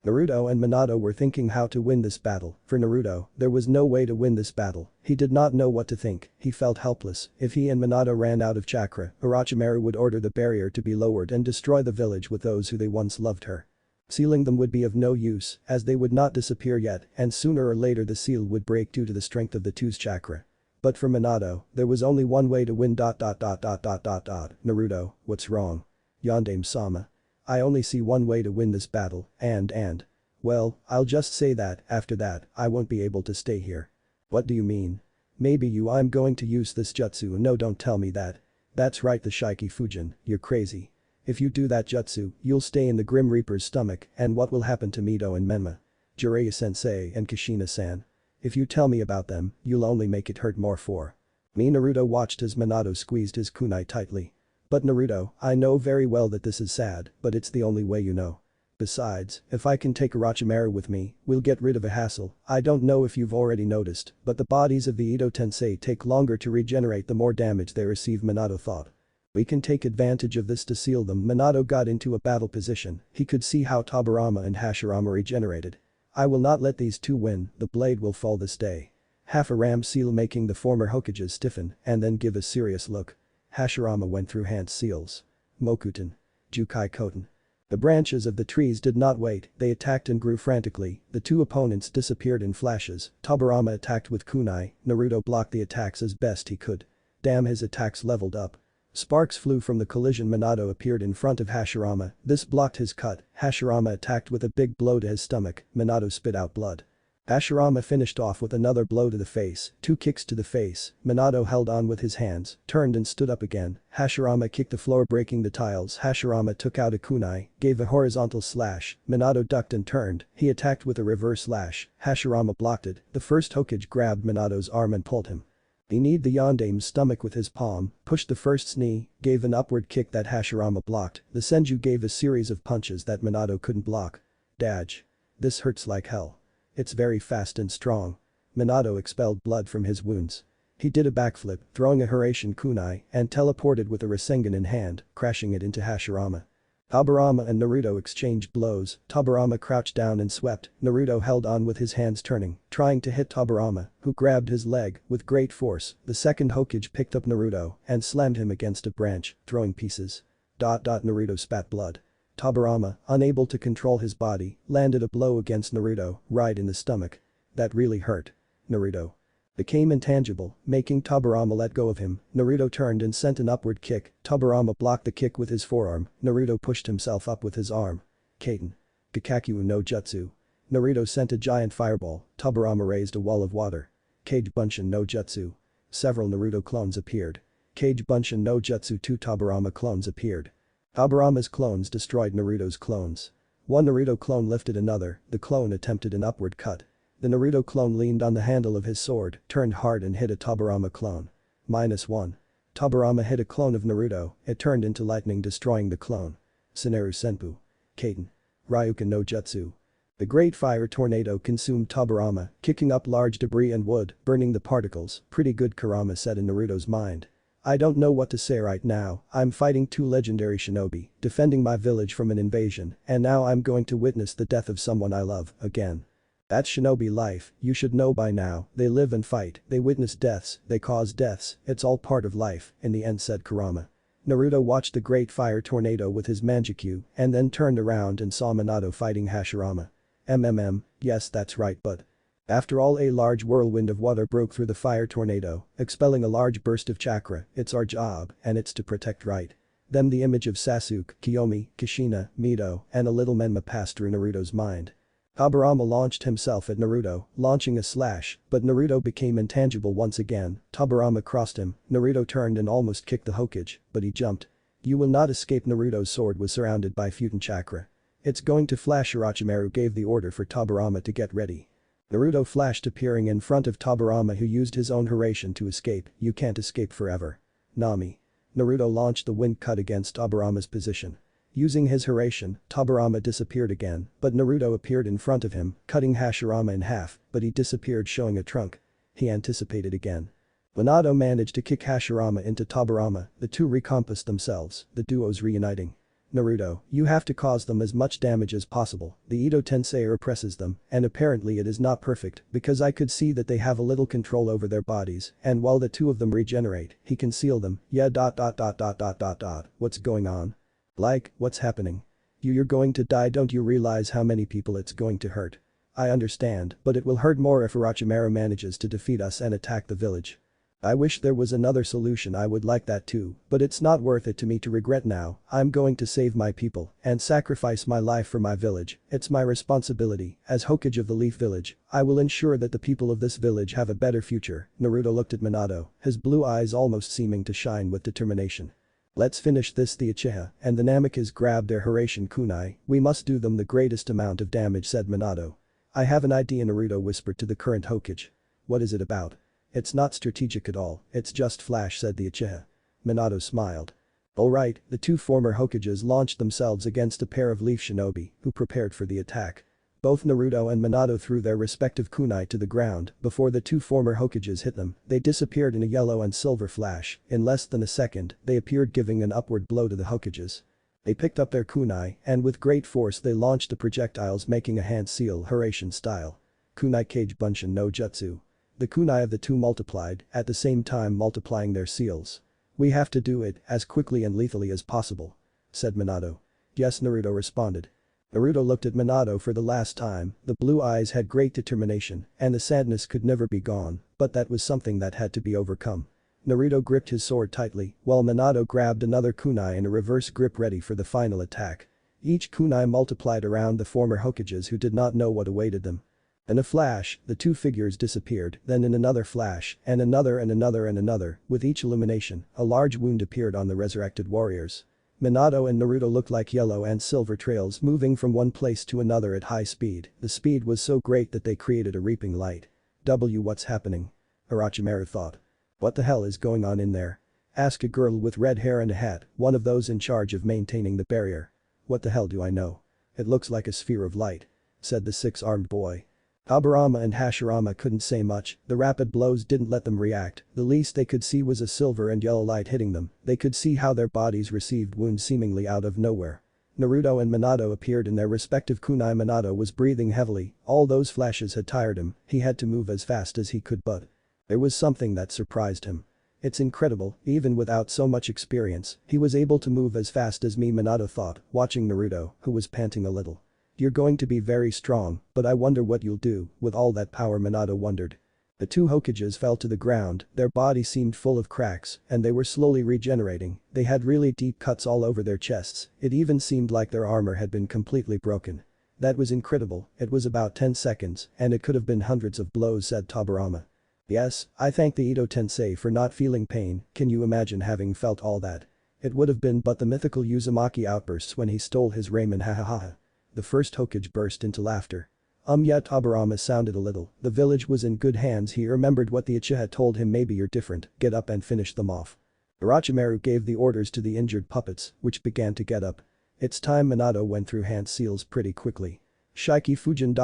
Naruto and Minato were thinking how to win this battle. For Naruto, there was no way to win this battle. He did not know what to think, he felt helpless. If he and Minato ran out of chakra, Orochimaru would order the barrier to be lowered and destroy the village with those who they once loved her. Sealing them would be of no use, as they would not disappear yet, and sooner or later the seal would break due to the strength of the two's chakra. But for Minato, there was only one way to win. Naruto, what's wrong? Yondaime-sama. I only see one way to win this battle, well, I'll just say that, after that, I won't be able to stay here. What do you mean? Maybe I'm going to use this jutsu. No, don't tell me that. That's right, the Shiki Fujin, you're crazy. If you do that jutsu, you'll stay in the Grim Reaper's stomach, and what will happen to Mito and Menma? Jiraiya-sensei and Kushina-san. If you tell me about them, you'll only make it hurt more for me. Naruto watched as Minato squeezed his kunai tightly. But Naruto, I know very well that this is sad, but it's the only way you know. Besides, if I can take Orochimaru with me, we'll get rid of a hassle. I don't know if you've already noticed, but the bodies of the Edo Tensei take longer to regenerate the more damage they receive, Minato thought. We can take advantage of this to seal them. Minato got into a battle position, he could see how Tobirama and Hashirama regenerated. I will not let these two win, the blade will fall this day. Half a ram seal, making the former Hokages stiffen and then give a serious look. Hashirama went through Hans seals. Mokuton. Jukai Koten. The branches of the trees did not wait, they attacked and grew frantically, the two opponents disappeared in flashes, Tobirama attacked with kunai, Naruto blocked the attacks as best he could. Damn, his attacks leveled up. Sparks flew from the collision. Minato appeared in front of Hashirama, this blocked his cut, Hashirama attacked with a big blow to his stomach, Minato spit out blood. Hashirama finished off with another blow to the face, 2 kicks to the face, Minato held on with his hands, turned and stood up again, Hashirama kicked the floor breaking the tiles. Hashirama took out a kunai, gave a horizontal slash, Minato ducked and turned, he attacked with a reverse slash, Hashirama blocked it, the first Hokage grabbed Minato's arm and pulled him. He kneed the Yondaime's stomach with his palm, pushed the first's knee, gave an upward kick that Hashirama blocked, the Senju gave a series of punches that Minato couldn't block. Dodge. This hurts like hell. It's very fast and strong. Minato expelled blood from his wounds. He did a backflip, throwing a Hiraishin kunai, and teleported with a rasengan in hand, crashing it into Hashirama. Tobirama and Naruto exchanged blows, Tobirama crouched down and swept, Naruto held on with his hands turning, trying to hit Tobirama, who grabbed his leg with great force. The second Hokage picked up Naruto and slammed him against a branch, throwing pieces. Naruto spat blood. Tobirama, unable to control his body, landed a blow against Naruto, right in the stomach. That really hurt. Naruto became intangible, making Tobirama let go of him. Naruto turned and sent an upward kick, Tobirama blocked the kick with his forearm, Naruto pushed himself up with his arm. Kaiten. Kakaku no Jutsu. Naruto sent a giant fireball, Tobirama raised a wall of water. Kage Bunshin no Jutsu. Several Naruto clones appeared. Kage Bunshin no Jutsu, 2 Tobirama clones appeared. Tobirama's clones destroyed Naruto's clones. One Naruto clone lifted another, the clone attempted an upward cut. The Naruto clone leaned on the handle of his sword, turned hard and hit a Tobirama clone. -1. Tobirama hit a clone of Naruto, it turned into lightning destroying the clone. Susanoo Senpu. Kaiten. Ryuken no Jutsu. The great fire tornado consumed Tobirama, kicking up large debris and wood, burning the particles. Pretty good, Kurama said in Naruto's mind. I don't know what to say right now, I'm fighting 2 legendary shinobi, defending my village from an invasion, and now I'm going to witness the death of someone I love, again. That's shinobi life, you should know by now, they live and fight, they witness deaths, they cause deaths, it's all part of life, in the end, said Kurama. Naruto watched the great fire tornado with his manjikyu and then turned around and saw Minato fighting Hashirama. Yes that's right but. After all a large whirlwind of water broke through the fire tornado, expelling a large burst of chakra, it's our job and it's to protect right. Then the image of Sasuke, Kyomi, Kushina, Mito, and a little Menma passed through Naruto's mind. Tobirama launched himself at Naruto, launching a slash, but Naruto became intangible once again. Tobirama crossed him, Naruto turned and almost kicked the Hokage, but he jumped. You will not escape. Naruto's sword was surrounded by Futon chakra. It's going to flash. Orochimaru gave the order for Tobirama to get ready. Naruto flashed appearing in front of Tobirama who used his own Hiraishin to escape. You can't escape forever. Nami. Naruto launched the wind cut against Tobirama's position. Using his Hiraishin, Tobirama disappeared again, but Naruto appeared in front of him, cutting Hashirama in half, but he disappeared showing a trunk. He anticipated again. Minato managed to kick Hashirama into Tobirama, the two recompassed themselves, the duos reuniting. Naruto, you have to cause them as much damage as possible. The Ito Tensei represses them, and apparently it is not perfect because I could see that they have a little control over their bodies, and while the two of them regenerate, he can seal them. Yeah. What's going on? Like, what's happening? You're going to die. Don't you realize how many people it's going to hurt? I understand, but it will hurt more if Orochimaru manages to defeat us and attack the village. I wish there was another solution. I would like that too, but it's not worth it to me to regret now. I'm going to save my people and sacrifice my life for my village. It's my responsibility. As Hokage of the Leaf Village, I will ensure that the people of this village have a better future. Naruto looked at Minato, his blue eyes almost seeming to shine with determination. Let's finish this. The Uchiha and the Namikaze grabbed their Hiraishin kunai. We must do them the greatest amount of damage, said Minato. I have an idea, Naruto whispered to the current Hokage. What is it about? It's not strategic at all, it's just flash, said the Uchiha. Minato smiled. Alright, the two former Hokages launched themselves against a pair of leaf shinobi who prepared for the attack. Both Naruto and Minato threw their respective kunai to the ground before the two former Hokages hit them. They disappeared in a yellow and silver flash. In less than a second, they appeared giving an upward blow to the Hokages. They picked up their kunai and with great force they launched the projectiles, making a hand seal Hiraishin style. Kunai Kage Bunshin no Jutsu. The kunai of the two multiplied, at the same time multiplying their seals. We have to do it as quickly and lethally as possible, said Minato. Yes, Naruto responded. Naruto looked at Minato for the last time. The blue eyes had great determination and the sadness could never be gone, but that was something that had to be overcome. Naruto gripped his sword tightly while Minato grabbed another kunai in a reverse grip ready for the final attack. Each kunai multiplied around the former Hokages who did not know what awaited them. In a flash, the two figures disappeared, then in another flash, and another and another and another, with each illumination, a large wound appeared on the resurrected warriors. Minato and Naruto looked like yellow and silver trails moving from one place to another at high speed. The speed was so great that they created a reaping light. What's happening? Orochimaru thought. What the hell is going on in there? Asked a girl with red hair and a hat, one of those in charge of maintaining the barrier. What the hell do I know? It looks like a sphere of light, said the six-armed boy. Tobirama and Hashirama couldn't say much, the rapid blows didn't let them react, the least they could see was a silver and yellow light hitting them. They could see how their bodies received wounds seemingly out of nowhere. Naruto and Minato appeared in their respective kunai. Minato was breathing heavily, all those flashes had tired him, he had to move as fast as he could but. There was something that surprised him. It's incredible, even without so much experience, he was able to move as fast as me, Minato thought, watching Naruto, who was panting a little. You're going to be very strong, but I wonder what you'll do with all that power, Minato wondered. The two Hokages fell to the ground, their bodies seemed full of cracks, and they were slowly regenerating. They had really deep cuts all over their chests, it even seemed like their armor had been completely broken. That was incredible, it was about 10 seconds, and it could have been hundreds of blows, said Tobirama. Yes, I thank the Ito Tensei for not feeling pain. Can you imagine having felt all that? It would have been but the mythical Uzumaki outbursts when he stole his ramen, hahaha. The first Hokage burst into laughter. Yeah, Tobirama sounded a little. The village was in good hands. He remembered what the Uchiha told him. Maybe you're different, get up and finish them off. Orochimaru gave the orders to the injured puppets, which began to get up. It's time. Minato went through hand seals pretty quickly. Shiki Fujin ...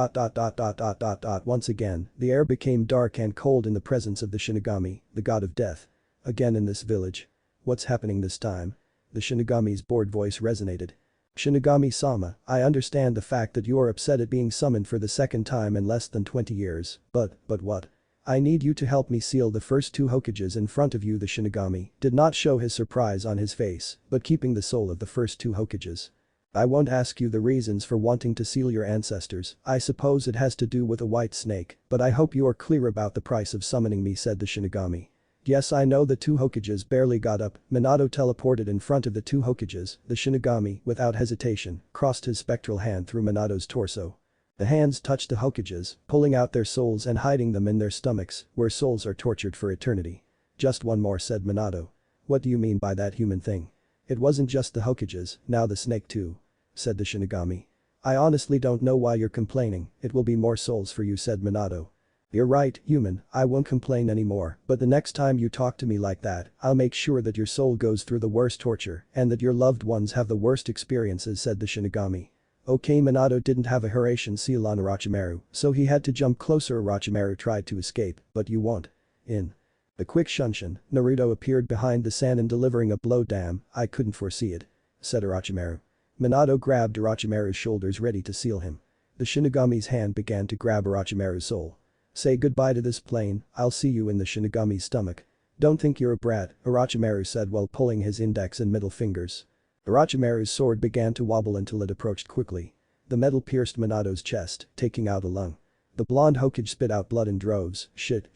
Once again, the air became dark and cold in the presence of the Shinigami, the god of death. Again in this village. What's happening this time? The Shinigami's bored voice resonated. Shinigami-sama, I understand the fact that you are upset at being summoned for the second time in less than 20 years, but what? I need you to help me seal the first two Hokages in front of you. The Shinigami did not show his surprise on his face, but keeping the soul of the first two Hokages. I won't ask you the reasons for wanting to seal your ancestors, I suppose it has to do with a white snake, but I hope you are clear about the price of summoning me, said the Shinigami. Yes, I know. The two Hokages barely got up. Minato teleported in front of the two Hokages. The Shinigami, without hesitation, crossed his spectral hand through Minato's torso. The hands touched the Hokages, pulling out their souls and hiding them in their stomachs, where souls are tortured for eternity. Just one more, said Minato. What do you mean by that human thing? It wasn't just the Hokages, now the snake too, said the Shinigami. I honestly don't know why you're complaining, it will be more souls for you, said Minato. You're right, human, I won't complain anymore, but the next time you talk to me like that, I'll make sure that your soul goes through the worst torture and that your loved ones have the worst experiences, said the Shinigami. Okay, Minato didn't have a Hiraishin seal on Orochimaru, so he had to jump closer. Orochimaru tried to escape, but you won't. In the quick shunshin, Naruto appeared behind the Sannin delivering a blow. Damn, I couldn't foresee it, said Orochimaru. Minato grabbed Orochimaru's shoulders ready to seal him. The Shinigami's hand began to grab Orochimaru's soul. Say goodbye to this plane, I'll see you in the Shinigami's stomach. Don't think you're a brat, Orochimaru said while pulling his index and middle fingers. Orochimaru's sword began to wobble until it approached quickly. The metal pierced Minato's chest, taking out a lung. The blonde Hokage spit out blood in droves. Shit.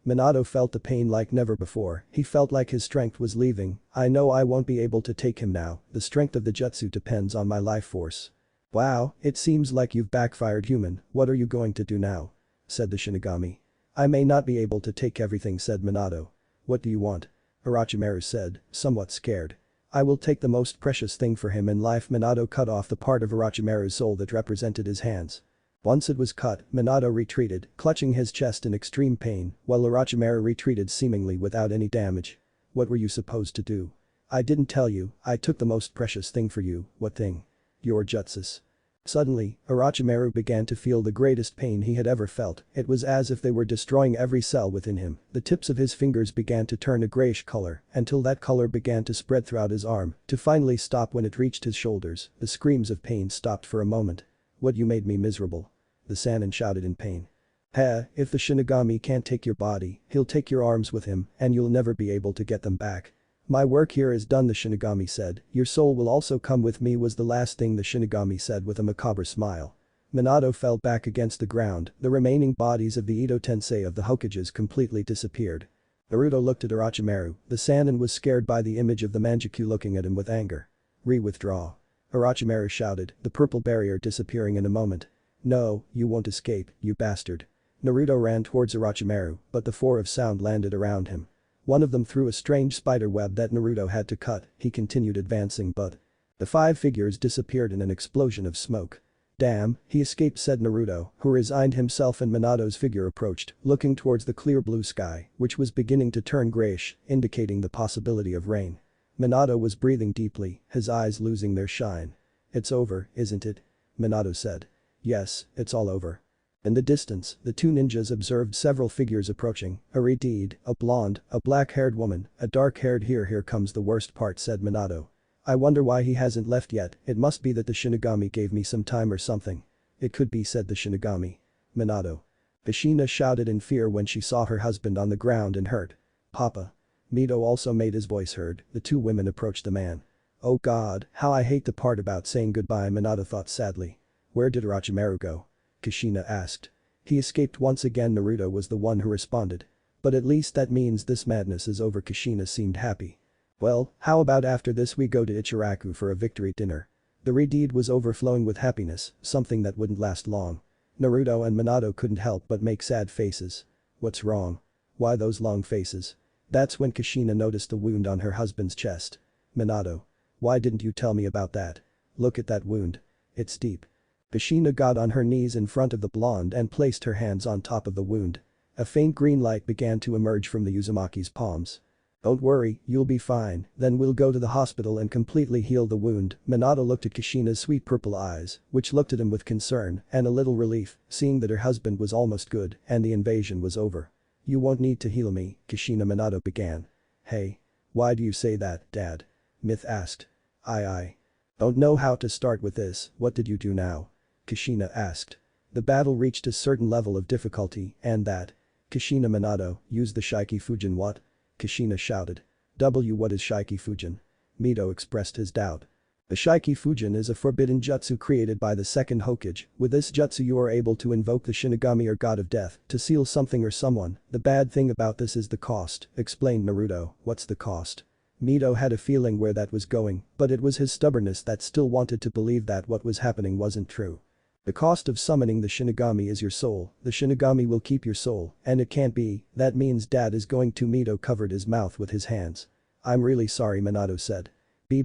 Minato felt the pain like never before, he felt like his strength was leaving. I know I won't be able to take him now, the strength of the jutsu depends on my life force. Wow, it seems like you've backfired, human, what are you going to do now? Said the Shinigami. I may not be able to take everything, said Minato. What do you want? Orochimaru said, somewhat scared. I will take the most precious thing for him in life. Minato cut off the part of Orochimaru's soul that represented his hands. Once it was cut, Minato retreated, clutching his chest in extreme pain, while Orochimaru retreated seemingly without any damage. What were you supposed to do? I didn't tell you, I took the most precious thing for you. What thing? Your jutsus. Suddenly, Orochimaru began to feel the greatest pain he had ever felt. It was as if they were destroying every cell within him. The tips of his fingers began to turn a grayish color until that color began to spread throughout his arm, to finally stop when it reached his shoulders. The screams of pain stopped for a moment. What, you made me miserable? The Sannin shouted in pain. If the Shinigami can't take your body, he'll take your arms with him and you'll never be able to get them back. My work here is done, the Shinigami said. Your soul will also come with me, was the last thing the Shinigami said with a macabre smile. Minato fell back against the ground, the remaining bodies of the Ito Tensei of the Hokages completely disappeared. Naruto looked at Orochimaru, the Sannin was scared by the image of the Manjaku looking at him with anger. Withdraw. Orochimaru shouted, the purple barrier disappearing in a moment. No, you won't escape, you bastard. Naruto ran towards Orochimaru, but the four of sound landed around him. One of them threw a strange spider web that Naruto had to cut. He continued advancing, but the five figures disappeared in an explosion of smoke. Damn, he escaped, said Naruto, who resigned himself, and Minato's figure approached, looking towards the clear blue sky, which was beginning to turn grayish, indicating the possibility of rain. Minato was breathing deeply, his eyes losing their shine. It's over, isn't it? Minato said. Yes, it's all over. In the distance, the two ninjas observed several figures approaching, a redhead, a blonde, a black-haired woman, a dark-haired. Here comes the worst part, said Minato. I wonder why he hasn't left yet, it must be that the Shinigami gave me some time or something. It could be, said the Shinigami. Minato. Kushina shouted in fear when she saw her husband on the ground and hurt. Papa. Mito also made his voice heard. The two women approached the man. Oh god, how I hate the part about saying goodbye, Minato thought sadly. Where did Orochimaru go? Kushina asked. He escaped once again, Naruto was the one who responded. But at least that means this madness is over. Kushina seemed happy. Well, how about after this we go to Ichiraku for a victory dinner? The redhead was overflowing with happiness, something that wouldn't last long. Naruto and Minato couldn't help but make sad faces. What's wrong? Why those long faces? That's when Kushina noticed the wound on her husband's chest. Minato. Why didn't you tell me about that? Look at that wound. It's deep. Kushina got on her knees in front of the blonde and placed her hands on top of the wound. A faint green light began to emerge from the Uzumaki's palms. Don't worry, you'll be fine, then we'll go to the hospital and completely heal the wound. Minato looked at Kushina's sweet purple eyes, which looked at him with concern and a little relief, seeing that her husband was almost good and the invasion was over. You won't need to heal me, Kushina. Minato began. Hey. Why do you say that, Dad? Myth asked. I don't know how to start with this, what did you do now? Kushina asked. The battle reached a certain level of difficulty and that Kushina Minato, use the Shiki Fujin what? Kushina shouted. What is Shiki Fujin? Mito expressed his doubt. The Shiki Fujin is a forbidden jutsu created by the second Hokage. With this jutsu you are able to invoke the Shinigami or God of Death to seal something or someone. The bad thing about this is the cost, explained Naruto. What's the cost? Mito had a feeling where that was going, but it was his stubbornness that still wanted to believe that what was happening wasn't true. The cost of summoning the Shinigami is your soul. The Shinigami will keep your soul, and it can't be. That means Dad is going to. Mito covered his mouth with his hands. I'm really sorry, Minato said.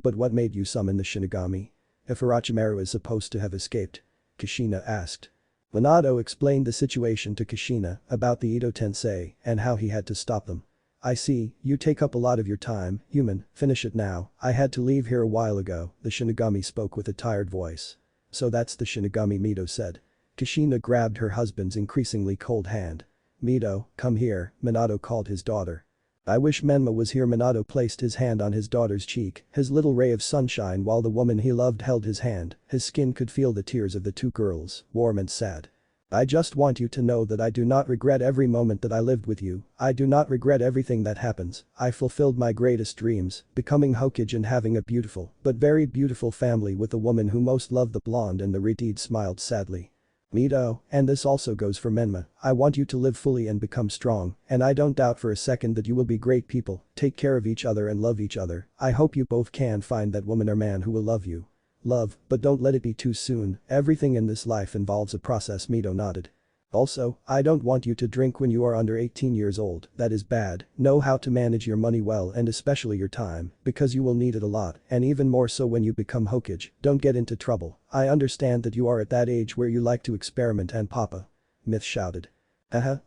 But what made you summon the Shinigami? If Orochimaru is supposed to have escaped? Kushina asked. Minato explained the situation to Kushina about the Ito Tensei and how he had to stop them. I see, you take up a lot of your time, human, finish it now. I had to leave here a while ago, the Shinigami spoke with a tired voice. So that's the Shinigami, Mito said. Kushina grabbed her husband's increasingly cold hand. Mito, come here, Minato called his daughter. I wish Menma was here. Minato placed his hand on his daughter's cheek, his little ray of sunshine while the woman he loved held his hand. His skin could feel the tears of the two girls, warm and sad. I just want you to know that I do not regret every moment that I lived with you. I do not regret everything that happens. I fulfilled my greatest dreams, becoming Hokage and having a beautiful, but very beautiful family with the woman who most loved. The blonde and the redhead smiled sadly. Mito, and this also goes for Menma, I want you to live fully and become strong, and I don't doubt for a second that you will be great people, take care of each other and love each other. I hope you both can find that woman or man who will love you. Love, but don't let it be too soon. Everything in this life involves a process. Mito nodded. Also, I don't want you to drink when you are under 18 years old, that is bad. Know how to manage your money well and especially your time, because you will need it a lot, and even more so when you become Hokage. Don't get into trouble. I understand that you are at that age where you like to experiment and Papa. Myth shouted.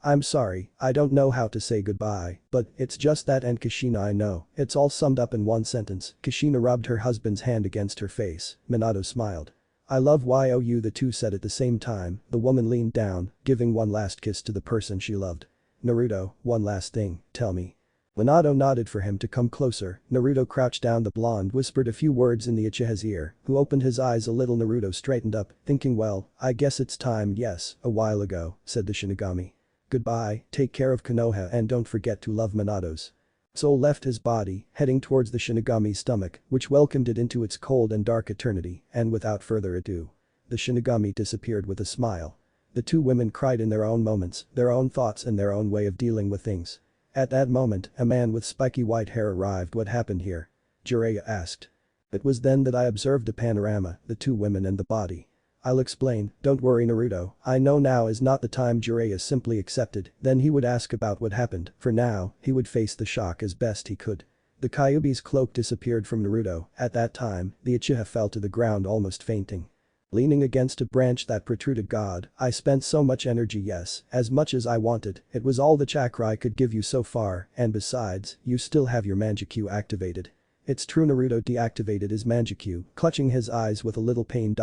I'm sorry, I don't know how to say goodbye, but it's just that and Kushina I know. It's all summed up in one sentence. Kushina rubbed her husband's hand against her face. Minato smiled. I love you, the two said at the same time. The woman leaned down, giving one last kiss to the person she loved. Naruto, one last thing, tell me. Minato nodded for him to come closer. Naruto crouched down. The blonde whispered a few words in the Uchiha's ear, who opened his eyes a little. Naruto straightened up, thinking well, I guess it's time. Yes, a while ago, said the Shinigami. Goodbye, take care of Konoha and don't forget to love Minato's soul left his body, heading towards the Shinigami's stomach, which welcomed it into its cold and dark eternity, and without further ado, the Shinigami disappeared with a smile. The two women cried in their own moments, their own thoughts and their own way of dealing with things. At that moment, a man with spiky white hair arrived. What happened here? Jiraiya asked. It was then that I observed the panorama, the two women and the body. I'll explain, don't worry Naruto, I know now is not the time. Jiraiya simply accepted, then he would ask about what happened. For now, he would face the shock as best he could. The Kyuubi's cloak disappeared from Naruto. At that time, the Uchiha fell to the ground almost fainting. Leaning against a branch that protruded. God, I spent so much energy. Yes, as much as I wanted, it was all the chakra I could give you so far, and besides, you still have your Manjikyu activated. It's true. Naruto deactivated his Manjikyu, clutching his eyes with a little pain.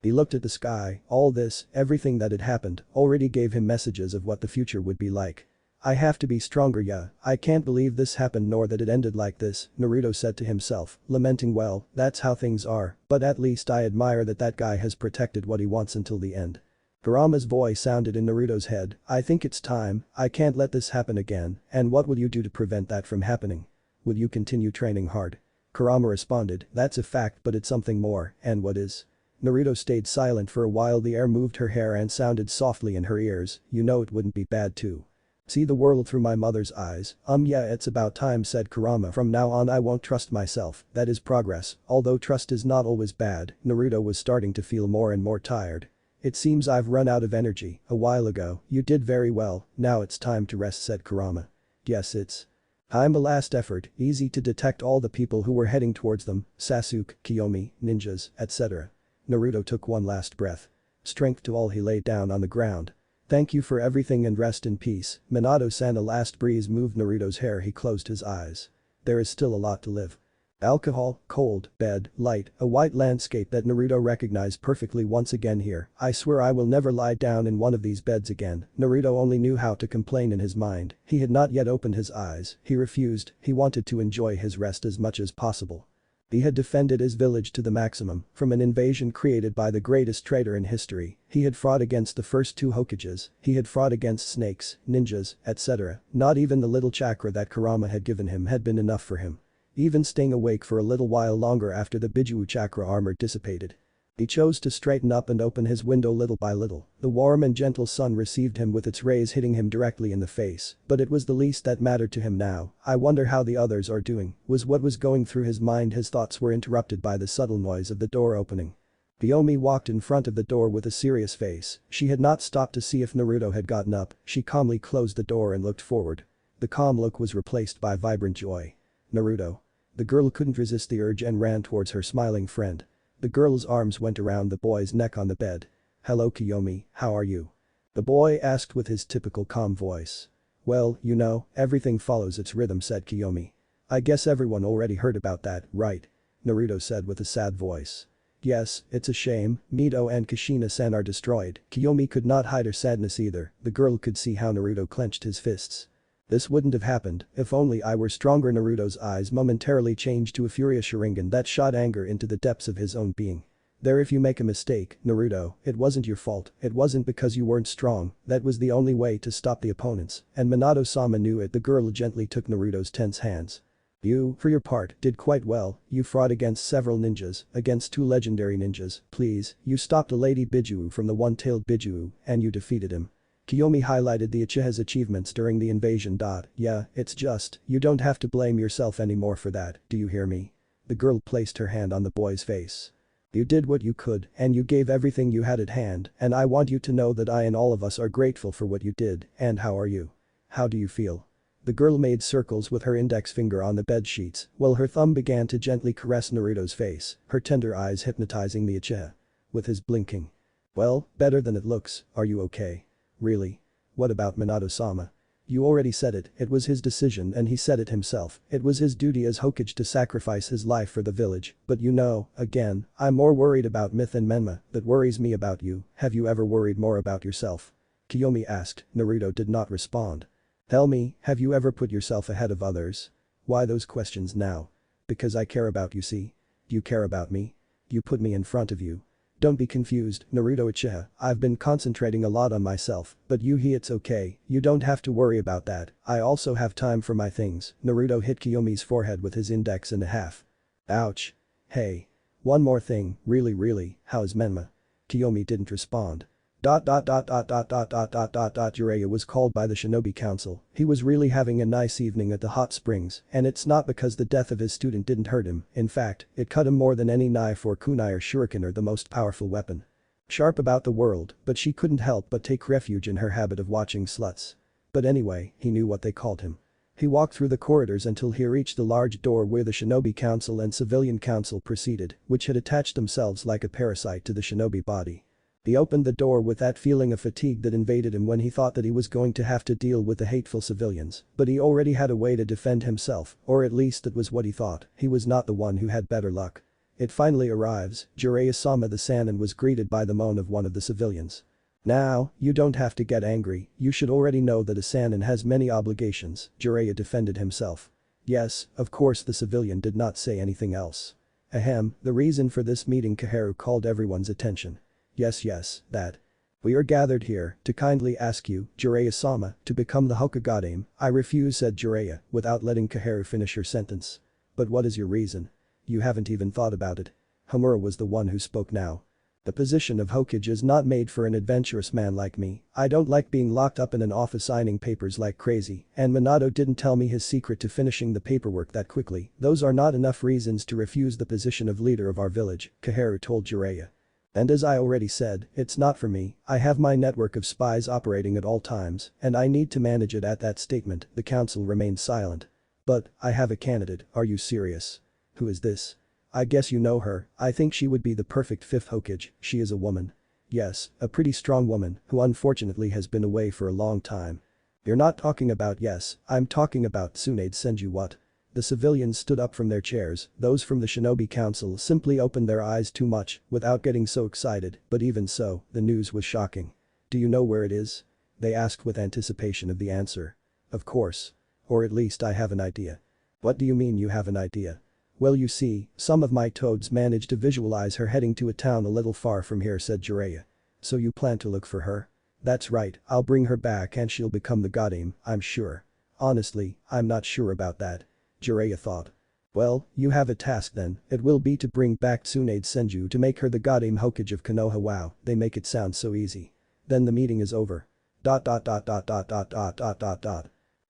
He looked at the sky. All this, everything that had happened, already gave him messages of what the future would be like. I have to be stronger. Yeah, I can't believe this happened nor that it ended like this, Naruto said to himself, lamenting. Well, that's how things are, but at least I admire that guy has protected what he wants until the end. Kurama's voice sounded in Naruto's head. I think it's time, I can't let this happen again, and what will you do to prevent that from happening? Will you continue training hard? Kurama responded, that's a fact but it's something more, and what is? Naruto stayed silent for a while. The air moved her hair and sounded softly in her ears, you know it wouldn't be bad to see the world through my mother's eyes. Yeah, it's about time, said Kurama. From now on I won't trust myself, that is progress, although trust is not always bad. Naruto was starting to feel more and more tired. It seems I've run out of energy. A while ago, you did very well, now it's time to rest, said Kurama. Yes, it's time. A last effort, easy to detect all the people who were heading towards them, Sasuke, Kyomi, ninjas, etc. Naruto took one last breath. Strength to all. He laid down on the ground. Thank you for everything and rest in peace, Minato-san. A last breeze moved Naruto's hair. He closed his eyes. There is still a lot to live. Alcohol, cold, bed, light, a white landscape that Naruto recognized perfectly once again. Here, I swear I will never lie down in one of these beds again. Naruto only knew how to complain in his mind. He had not yet opened his eyes. He refused. He wanted to enjoy his rest as much as possible. He had defended his village to the maximum from an invasion created by the greatest traitor in history. He had fought against the first two Hokages, he had fought against snakes, ninjas, etc. Not even the little chakra that Kurama had given him had been enough for him. Even staying awake for a little while longer after the Bijuu chakra armor dissipated. He chose to straighten up and open his window little by little. The warm and gentle sun received him with its rays hitting him directly in the face, but it was the least that mattered to him now. I wonder how the others are doing, was what was going through his mind. His thoughts were interrupted by the subtle noise of the door opening. Kyomi walked in front of the door with a serious face. She had not stopped to see if Naruto had gotten up. She calmly closed the door and looked forward. The calm look was replaced by vibrant joy. Naruto. The girl couldn't resist the urge and ran towards her smiling friend. The girl's arms went around the boy's neck on the bed. "Hello Kyomi, how are you?" The boy asked with his typical calm voice. "Well, you know, everything follows its rhythm," said Kyomi. "I guess everyone already heard about that, right?" Naruto said with a sad voice. "Yes, it's a shame, Mito and Kushina-san are destroyed." Kyomi could not hide her sadness either. The girl could see how Naruto clenched his fists. "This wouldn't have happened if only I were stronger." Naruto's eyes momentarily changed to a furious Sharingan that shot anger into the depths of his own being. "There, if you make a mistake, Naruto, it wasn't your fault, it wasn't because you weren't strong, that was the only way to stop the opponents, and Minato-sama knew it." The girl gently took Naruto's tense hands. "You, for your part, did quite well. You fought against several ninjas, against two legendary ninjas. Please, you stopped a Lady Bijuu from the one-tailed Bijuu, and you defeated him." Kyomi highlighted the Uchiha's achievements during the invasion. "Yeah, it's just, you don't have to blame yourself anymore for that, do you hear me?" The girl placed her hand on the boy's face. "You did what you could, and you gave everything you had at hand, and I want you to know that I and all of us are grateful for what you did. And how are you? How do you feel?" The girl made circles with her index finger on the bed sheets, while her thumb began to gently caress Naruto's face, her tender eyes hypnotizing the Uchiha. With his blinking. "Well, better than it looks, are you okay? Really? What about Minato-sama?" "You already said it, it was his decision and he said it himself. It was his duty as Hokage to sacrifice his life for the village, but you know, again, I'm more worried about Myth and Menma. That worries me about you. Have you ever worried more about yourself?" Kyomi asked. Naruto did not respond. "Tell me, have you ever put yourself ahead of others?" "Why those questions now?" "Because I care about you, see? You care about me? You put me in front of you. Don't be confused, Naruto Uchiha, I've been concentrating a lot on myself, but it's okay, you don't have to worry about that, I also have time for my things." Naruto hit Kiyomi's forehead with his index and a half. "Ouch. Hey. One more thing, really, how's Menma?" Kyomi didn't respond. Jiraiya was called by the Shinobi Council. He was really having a nice evening at the hot springs, and it's not because the death of his student didn't hurt him, in fact, it cut him more than any knife or kunai or shuriken or the most powerful weapon. Sharp about the world, but she couldn't help but take refuge in her habit of watching sluts. But anyway, he knew what they called him. He walked through the corridors until he reached the large door where the Shinobi Council and Civilian Council proceeded, which had attached themselves like a parasite to the shinobi body. He opened the door with that feeling of fatigue that invaded him when he thought that he was going to have to deal with the hateful civilians, but he already had a way to defend himself, or at least that was what he thought. He was not the one who had better luck. It finally arrives, Jiraiya-sama the Sannin was greeted by the moan of one of the civilians. "Now, you don't have to get angry, you should already know that a Sannin has many obligations," Jiraiya defended himself. "Yes, of course." The civilian did not say anything else. "Ahem, the reason for this meeting." Koharu called everyone's attention. Yes, that. "We are gathered here to kindly ask you, Jiraiya-sama, to become the Hokage." "I refuse," said Jiraiya, without letting Koharu finish her sentence. "But what is your reason? You haven't even thought about it." Homura was the one who spoke now. "The position of Hokage is not made for an adventurous man like me. I don't like being locked up in an office signing papers like crazy, and Minato didn't tell me his secret to finishing the paperwork that quickly. Those are not enough reasons to refuse the position of leader of our village," Koharu told Jiraiya. "And as I already said, it's not for me. I have my network of spies operating at all times, and I need to manage it." At that statement, the council remained silent. "But, I have a candidate, are you serious?" "Who is this?" "I guess you know her, I think she would be the perfect fifth Hokage. She is a woman." "Yes, a pretty strong woman, who unfortunately has been away for a long time." "You're not talking about yes, I'm talking about Tsunade Senju." "What?" The civilians stood up from their chairs, those from the Shinobi Council simply opened their eyes too much without getting so excited, but even so, the news was shocking. "Do you know where it is?" they asked with anticipation of the answer. "Of course. Or at least I have an idea." "What do you mean you have an idea?" Well, you see, some of my toads managed to visualize her heading to a town a little far from here, said Jiraiya. So you plan to look for her? That's right, I'll bring her back and she'll become the goddess, I'm sure. Honestly, I'm not sure about that. Jiraiya thought. Well, you have a task then, it will be to bring back Tsunade's Senju to make her the goddess Hokage of Konoha. Wow, they make it sound so easy. Then the meeting is over.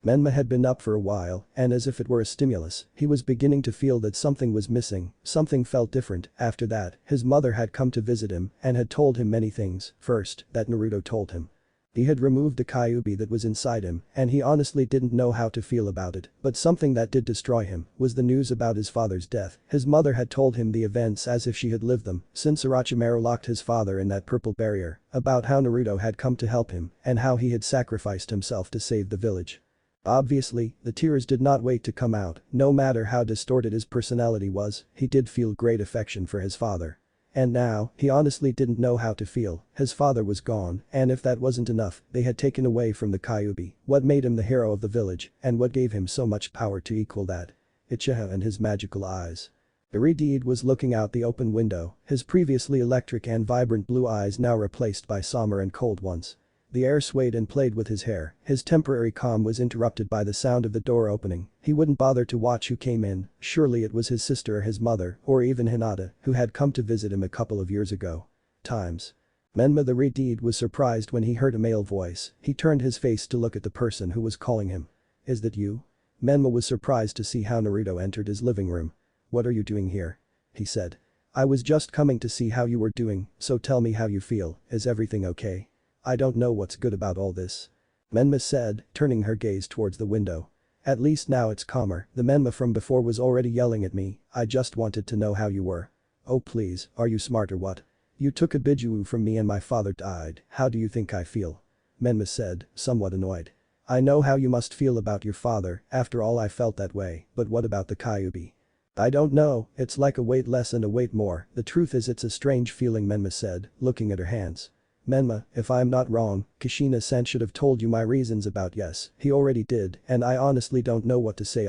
Menma had been up for a while, and as if it were a stimulus, he was beginning to feel that something was missing, something felt different. After that, his mother had come to visit him and had told him many things. First, that Naruto told him. He had removed the Kyuubi that was inside him, and he honestly didn't know how to feel about it, but something that did destroy him was the news about his father's death. His mother had told him the events as if she had lived them, since Orochimaru locked his father in that purple barrier, about how Naruto had come to help him and how he had sacrificed himself to save the village. Obviously, the tears did not wait to come out. No matter how distorted his personality was, he did feel great affection for his father. And now, he honestly didn't know how to feel. His father was gone, and if that wasn't enough, they had taken away from the Kyuubi what made him the hero of the village and what gave him so much power to equal that. Uchiha and his magical eyes. Irideed was looking out the open window, his previously electric and vibrant blue eyes now replaced by somber and cold ones. The air swayed and played with his hair, his temporary calm was interrupted by the sound of the door opening. He wouldn't bother to watch who came in, surely it was his sister or his mother, or even Hinata, who had come to visit him a couple of years ago. Menma the Irideed was surprised when he heard a male voice, he turned his face to look at the person who was calling him. Is that you? Menma was surprised to see how Naruto entered his living room. What are you doing here? He said. I was just coming to see how you were doing, so tell me how you feel, is everything okay? I don't know what's good about all this. Menma said, turning her gaze towards the window. At least now it's calmer, the Menma from before was already yelling at me, I just wanted to know how you were. Oh please, are you smart or what? You took a Bijuu from me and my father died, how do you think I feel? Menma said, somewhat annoyed. I know how you must feel about your father, after all I felt that way, but what about the Kyuubi? I don't know, it's like a weight less and a weight more, the truth is it's a strange feeling, Menma said, looking at her hands. Menma, if I'm not wrong, Kushina-san should have told you my reasons about yes, he already did, and I honestly don't know what to say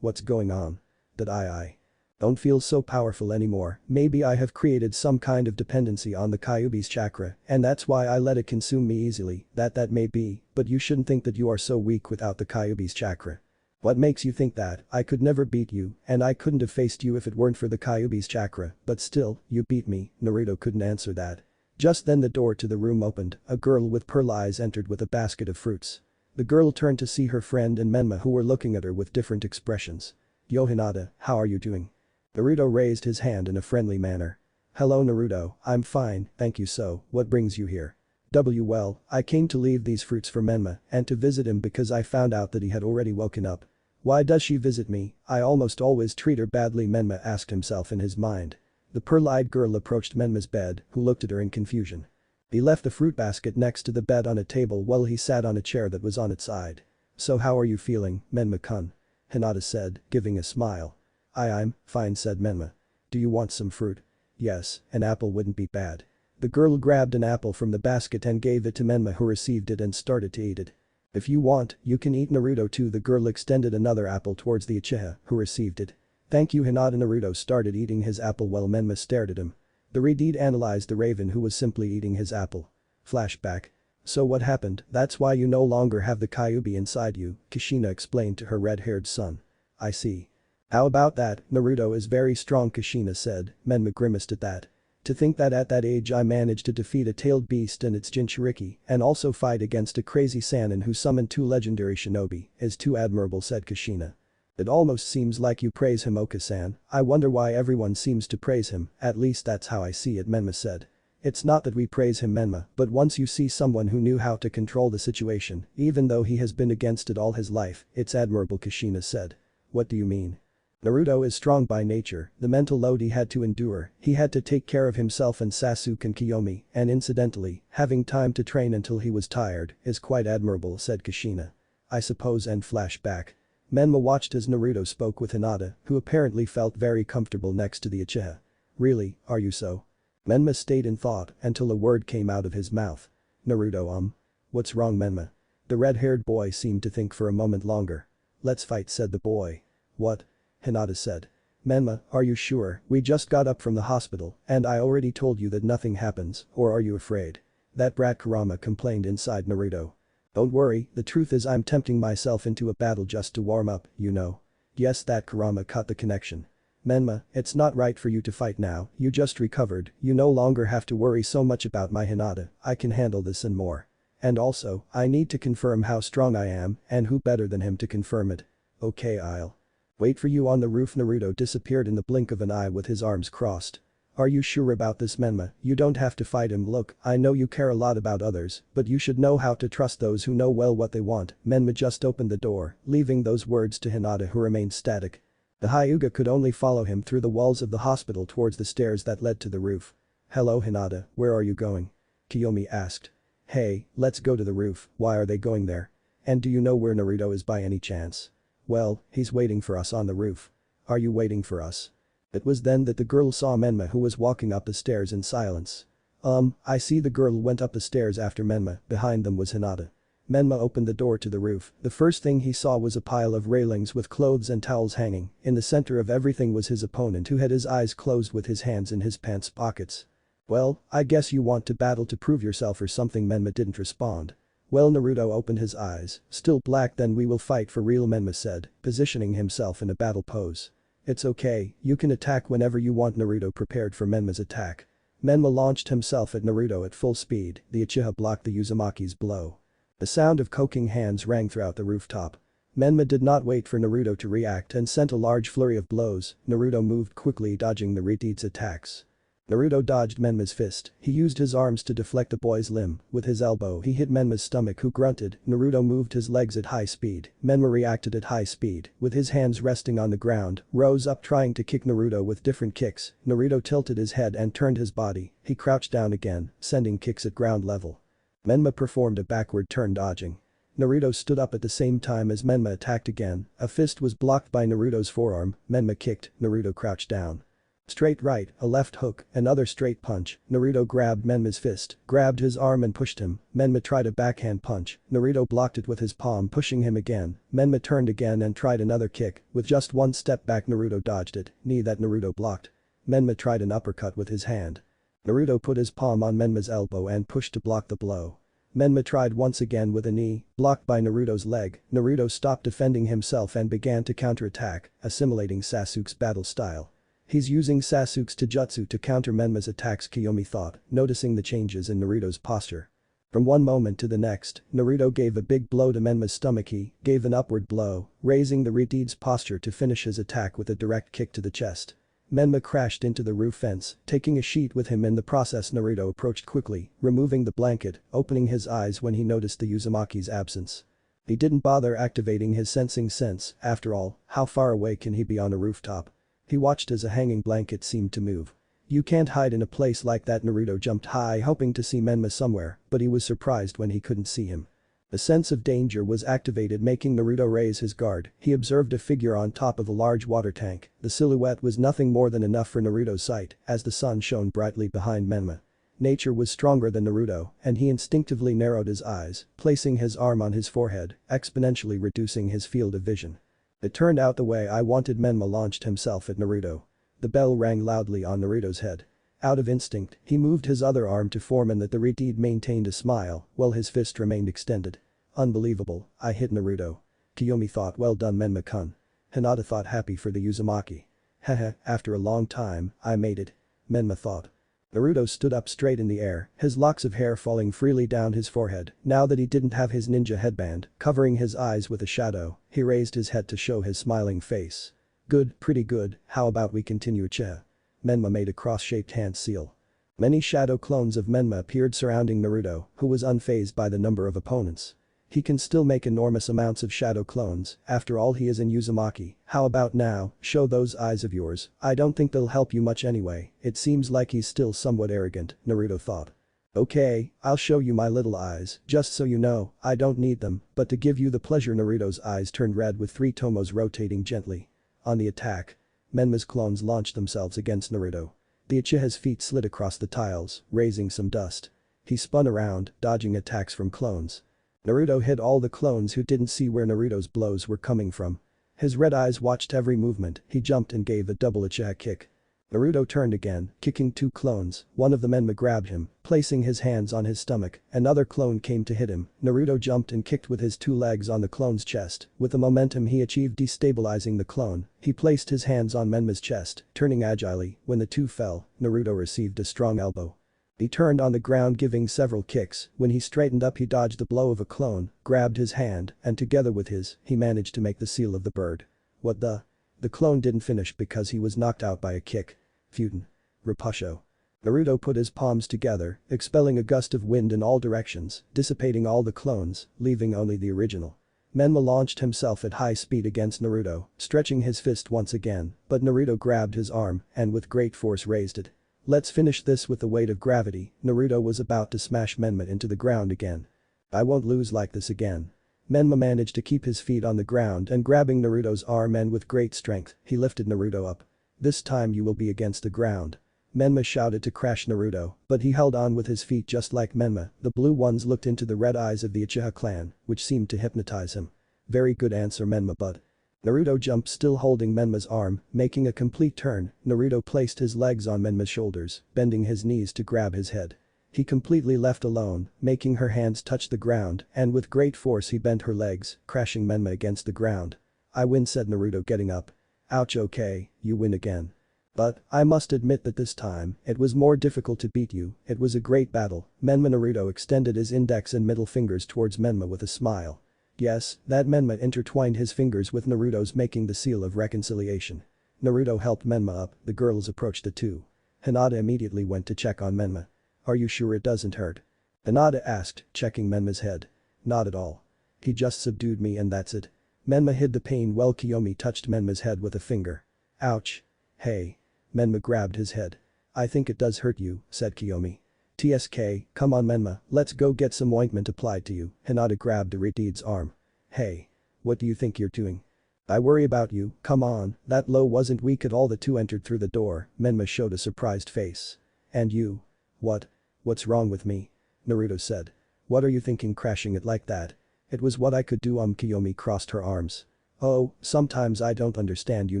what's going on? That I don't feel so powerful anymore, maybe I have created some kind of dependency on the Kyuubi's chakra, and that's why I let it consume me easily, that may be, but you shouldn't think that you are so weak without the Kyuubi's chakra. What makes you think that? I could never beat you, and I couldn't have faced you if it weren't for the Kyuubi's chakra, but still, you beat me, Naruto couldn't answer that. Just then the door to the room opened, a girl with pearl eyes entered with a basket of fruits. The girl turned to see her friend and Menma who were looking at her with different expressions. Yo Hinata, how are you doing? Naruto raised his hand in a friendly manner. Hello Naruto, I'm fine, thank you so, what brings you here? Well, I came to leave these fruits for Menma and to visit him because I found out that he had already woken up. Why does she visit me? I almost always treat her badly, Menma asked himself in his mind. The pearl-eyed girl approached Menma's bed, who looked at her in confusion. He left the fruit basket next to the bed on a table while he sat on a chair that was on its side. So how are you feeling, Menma-kun? Hinata said, giving a smile. I'm fine, said Menma. Do you want some fruit? Yes, an apple wouldn't be bad. The girl grabbed an apple from the basket and gave it to Menma who received it and started to eat it. If you want, you can eat Naruto too, the girl extended another apple towards the Uchiha, who received it. Thank you, Hinata. Naruto started eating his apple while Menma stared at him. The Irideed analyzed the raven who was simply eating his apple. Flashback. So what happened? That's why you no longer have the Kyuubi inside you, Kushina explained to her red-haired son. I see. How about that, Naruto is very strong, Kushina said. Menma grimaced at that. To think that at that age I managed to defeat a tailed beast and its Jinchuriki and also fight against a crazy Sannin who summoned 2 legendary shinobi is too admirable, said Kushina. It almost seems like you praise him, Oka-san. I wonder why everyone seems to praise him, at least that's how I see it, Menma said. It's not that we praise him, Menma, but once you see someone who knew how to control the situation, even though he has been against it all his life, it's admirable, Kushina said. What do you mean? Naruto is strong by nature, the mental load he had to endure, he had to take care of himself and Sasuke and Kyomi, and incidentally, having time to train until he was tired, is quite admirable, said Kushina. I suppose, and flashback. Menma watched as Naruto spoke with Hinata, who apparently felt very comfortable next to the Uchiha. Really, are you so? Menma stayed in thought until a word came out of his mouth. Naruto, what's wrong, Menma? The red-haired boy seemed to think for a moment longer. Let's fight, said the boy. What? Hinata said. Menma, are you sure? We just got up from the hospital, and I already told you that nothing happens, or are you afraid? That brat Kurama complained inside Naruto. Don't worry, the truth is I'm tempting myself into a battle just to warm up, you know. Yes, that Kurama cut the connection. Menma, it's not right for you to fight now, you just recovered, you no longer have to worry so much about my Hinata, I can handle this and more. And also, I need to confirm how strong I am, and who better than him to confirm it. Okay, I'll wait for you on the roof. Naruto disappeared in the blink of an eye with his arms crossed. Are you sure about this, Menma? You don't have to fight him. Look, I know you care a lot about others, but you should know how to trust those who know well what they want. Menma just opened the door, leaving those words to Hinata, who remained static. The Hyuga could only follow him through the walls of the hospital towards the stairs that led to the roof. Hello Hinata, where are you going? Kyomi asked. Hey, let's go to the roof, why are they going there? And do you know where Naruto is by any chance? Well, he's waiting for us on the roof. Are you waiting for us? It was then that the girl saw Menma, who was walking up the stairs in silence. I see. The girl went up the stairs after Menma, behind them was Hinata. Menma opened the door to the roof. The first thing he saw was a pile of railings with clothes and towels hanging. In the center of everything was his opponent, who had his eyes closed with his hands in his pants pockets. Well, I guess you want to battle to prove yourself or something. Menma didn't respond. Well, Naruto opened his eyes. Still black. Then we will fight for real, Menma said, positioning himself in a battle pose. It's okay, you can attack whenever you want. Naruto prepared for Menma's attack. Menma launched himself at Naruto at full speed. The Uchiha blocked the Uzumaki's blow. The sound of coking hands rang throughout the rooftop. Menma did not wait for Naruto to react and sent a large flurry of blows. Naruto moved quickly, dodging the Riteid's attacks. Naruto dodged Menma's fist. He used his arms to deflect the boy's limb. With his elbow he hit Menma's stomach, who grunted. Naruto moved his legs at high speed. Menma reacted at high speed. With his hands resting on the ground, rose up trying to kick Naruto with different kicks. Naruto tilted his head and turned his body. He crouched down again, sending kicks at ground level. Menma performed a backward turn, dodging. Naruto stood up at the same time as Menma attacked again. A fist was blocked by Naruto's forearm. Menma kicked. Naruto crouched down. Straight right, a left hook, another straight punch. Naruto grabbed Menma's fist, grabbed his arm and pushed him. Menma tried a backhand punch. Naruto blocked it with his palm, pushing him again. Menma turned again and tried another kick. With just one step back, Naruto dodged it, knee that Naruto blocked. Menma tried an uppercut with his hand. Naruto put his palm on Menma's elbow and pushed to block the blow. Menma tried once again with a knee, blocked by Naruto's leg. Naruto stopped defending himself and began to counterattack, assimilating Sasuke's battle style. He's using Sasuke's taijutsu to counter Menma's attacks, Kyomi thought, noticing the changes in Naruto's posture. From one moment to the next, Naruto gave a big blow to Menma's stomach. He gave an upward blow, raising the Riteid's posture to finish his attack with a direct kick to the chest. Menma crashed into the roof fence, taking a sheet with him in the process. Naruto approached quickly, removing the blanket, opening his eyes when he noticed the Uzumaki's absence. He didn't bother activating his sensing sense. After all, how far away can he be on a rooftop? He watched as a hanging blanket seemed to move. You can't hide in a place like that. Naruto jumped high, hoping to see Menma somewhere, but he was surprised when he couldn't see him. The sense of danger was activated, making Naruto raise his guard. He observed a figure on top of a large water tank. The silhouette was nothing more than enough for Naruto's sight, as the sun shone brightly behind Menma. Nature was stronger than Naruto, and he instinctively narrowed his eyes, placing his arm on his forehead, exponentially reducing his field of vision. It turned out the way I wanted. Menma launched himself at Naruto. The bell rang loudly on Naruto's head. Out of instinct, he moved his other arm to form and that the Riteid maintained a smile, while his fist remained extended. Unbelievable, I hit Naruto. Kyomi thought, well done Menma-kun. Hinata thought, happy for the Uzumaki. Haha, after a long time, I made it. Menma thought. Naruto stood up straight in the air, his locks of hair falling freely down his forehead. Now that he didn't have his ninja headband covering his eyes with a shadow, he raised his head to show his smiling face. Good, pretty good, how about we continue, Uchiha? Menma made a cross-shaped hand seal. Many shadow clones of Menma appeared surrounding Naruto, who was unfazed by the number of opponents. He can still make enormous amounts of shadow clones, after all he is in Uzumaki. How about now, show those eyes of yours, I don't think they'll help you much anyway, it seems like he's still somewhat arrogant, Naruto thought. Okay, I'll show you my little eyes, just so you know, I don't need them, but to give you the pleasure. Naruto's eyes turned red with three tomos rotating gently. On the attack. Menma's clones launched themselves against Naruto. The Uchiha's feet slid across the tiles, raising some dust. He spun around, dodging attacks from clones. Naruto hit all the clones who didn't see where Naruto's blows were coming from. His red eyes watched every movement, he jumped and gave a double Uchiha kick. Naruto turned again, kicking two clones, one of the Menma grabbed him, placing his hands on his stomach, another clone came to hit him, Naruto jumped and kicked with his two legs on the clone's chest, with the momentum he achieved destabilizing the clone, he placed his hands on Menma's chest, turning agilely, when the two fell, Naruto received a strong elbow. He turned on the ground giving several kicks, when he straightened up he dodged the blow of a clone, grabbed his hand, and together with his, he managed to make the seal of the bird. What the? The clone didn't finish because he was knocked out by a kick. Futon. Repusho. Naruto put his palms together, expelling a gust of wind in all directions, dissipating all the clones, leaving only the original. Menma launched himself at high speed against Naruto, stretching his fist once again, but Naruto grabbed his arm and with great force raised it. Let's finish this with the weight of gravity, Naruto was about to smash Menma into the ground again. I won't lose like this again. Menma managed to keep his feet on the ground and grabbing Naruto's arm and with great strength, he lifted Naruto up. This time you will be against the ground. Menma shouted to crash Naruto, but he held on with his feet just like Menma, the blue ones looked into the red eyes of the Uchiha clan, which seemed to hypnotize him. Very good answer Menma but. Naruto jumped still holding Menma's arm, making a complete turn, Naruto placed his legs on Menma's shoulders, bending his knees to grab his head. He completely left alone, making her hands touch the ground, and with great force he bent her legs, crashing Menma against the ground. I win said Naruto getting up. Ouch okay, you win again. But, I must admit that this time, it was more difficult to beat you, it was a great battle, Menma Naruto extended his index and middle fingers towards Menma with a smile. Yes, that Menma intertwined his fingers with Naruto's making the seal of reconciliation. Naruto helped Menma up, the girls approached the two. Hinata immediately went to check on Menma. Are you sure it doesn't hurt? Hinata asked, checking Menma's head. Not at all. He just subdued me and that's it. Menma hid the pain while Kyomi touched Menma's head with a finger. Ouch. Hey. Menma grabbed his head. I think it does hurt you, said Kyomi. TSK, come on Menma, let's go get some ointment applied to you, Hinata grabbed Iridide's arm. Hey. What do you think you're doing? I worry about you, come on, that low wasn't weak at all the two entered through the door, Menma showed a surprised face. And you? What? What's wrong with me? Naruto said. What are you thinking crashing it like that? It was what I could do Kyomi crossed her arms. Oh, sometimes I don't understand you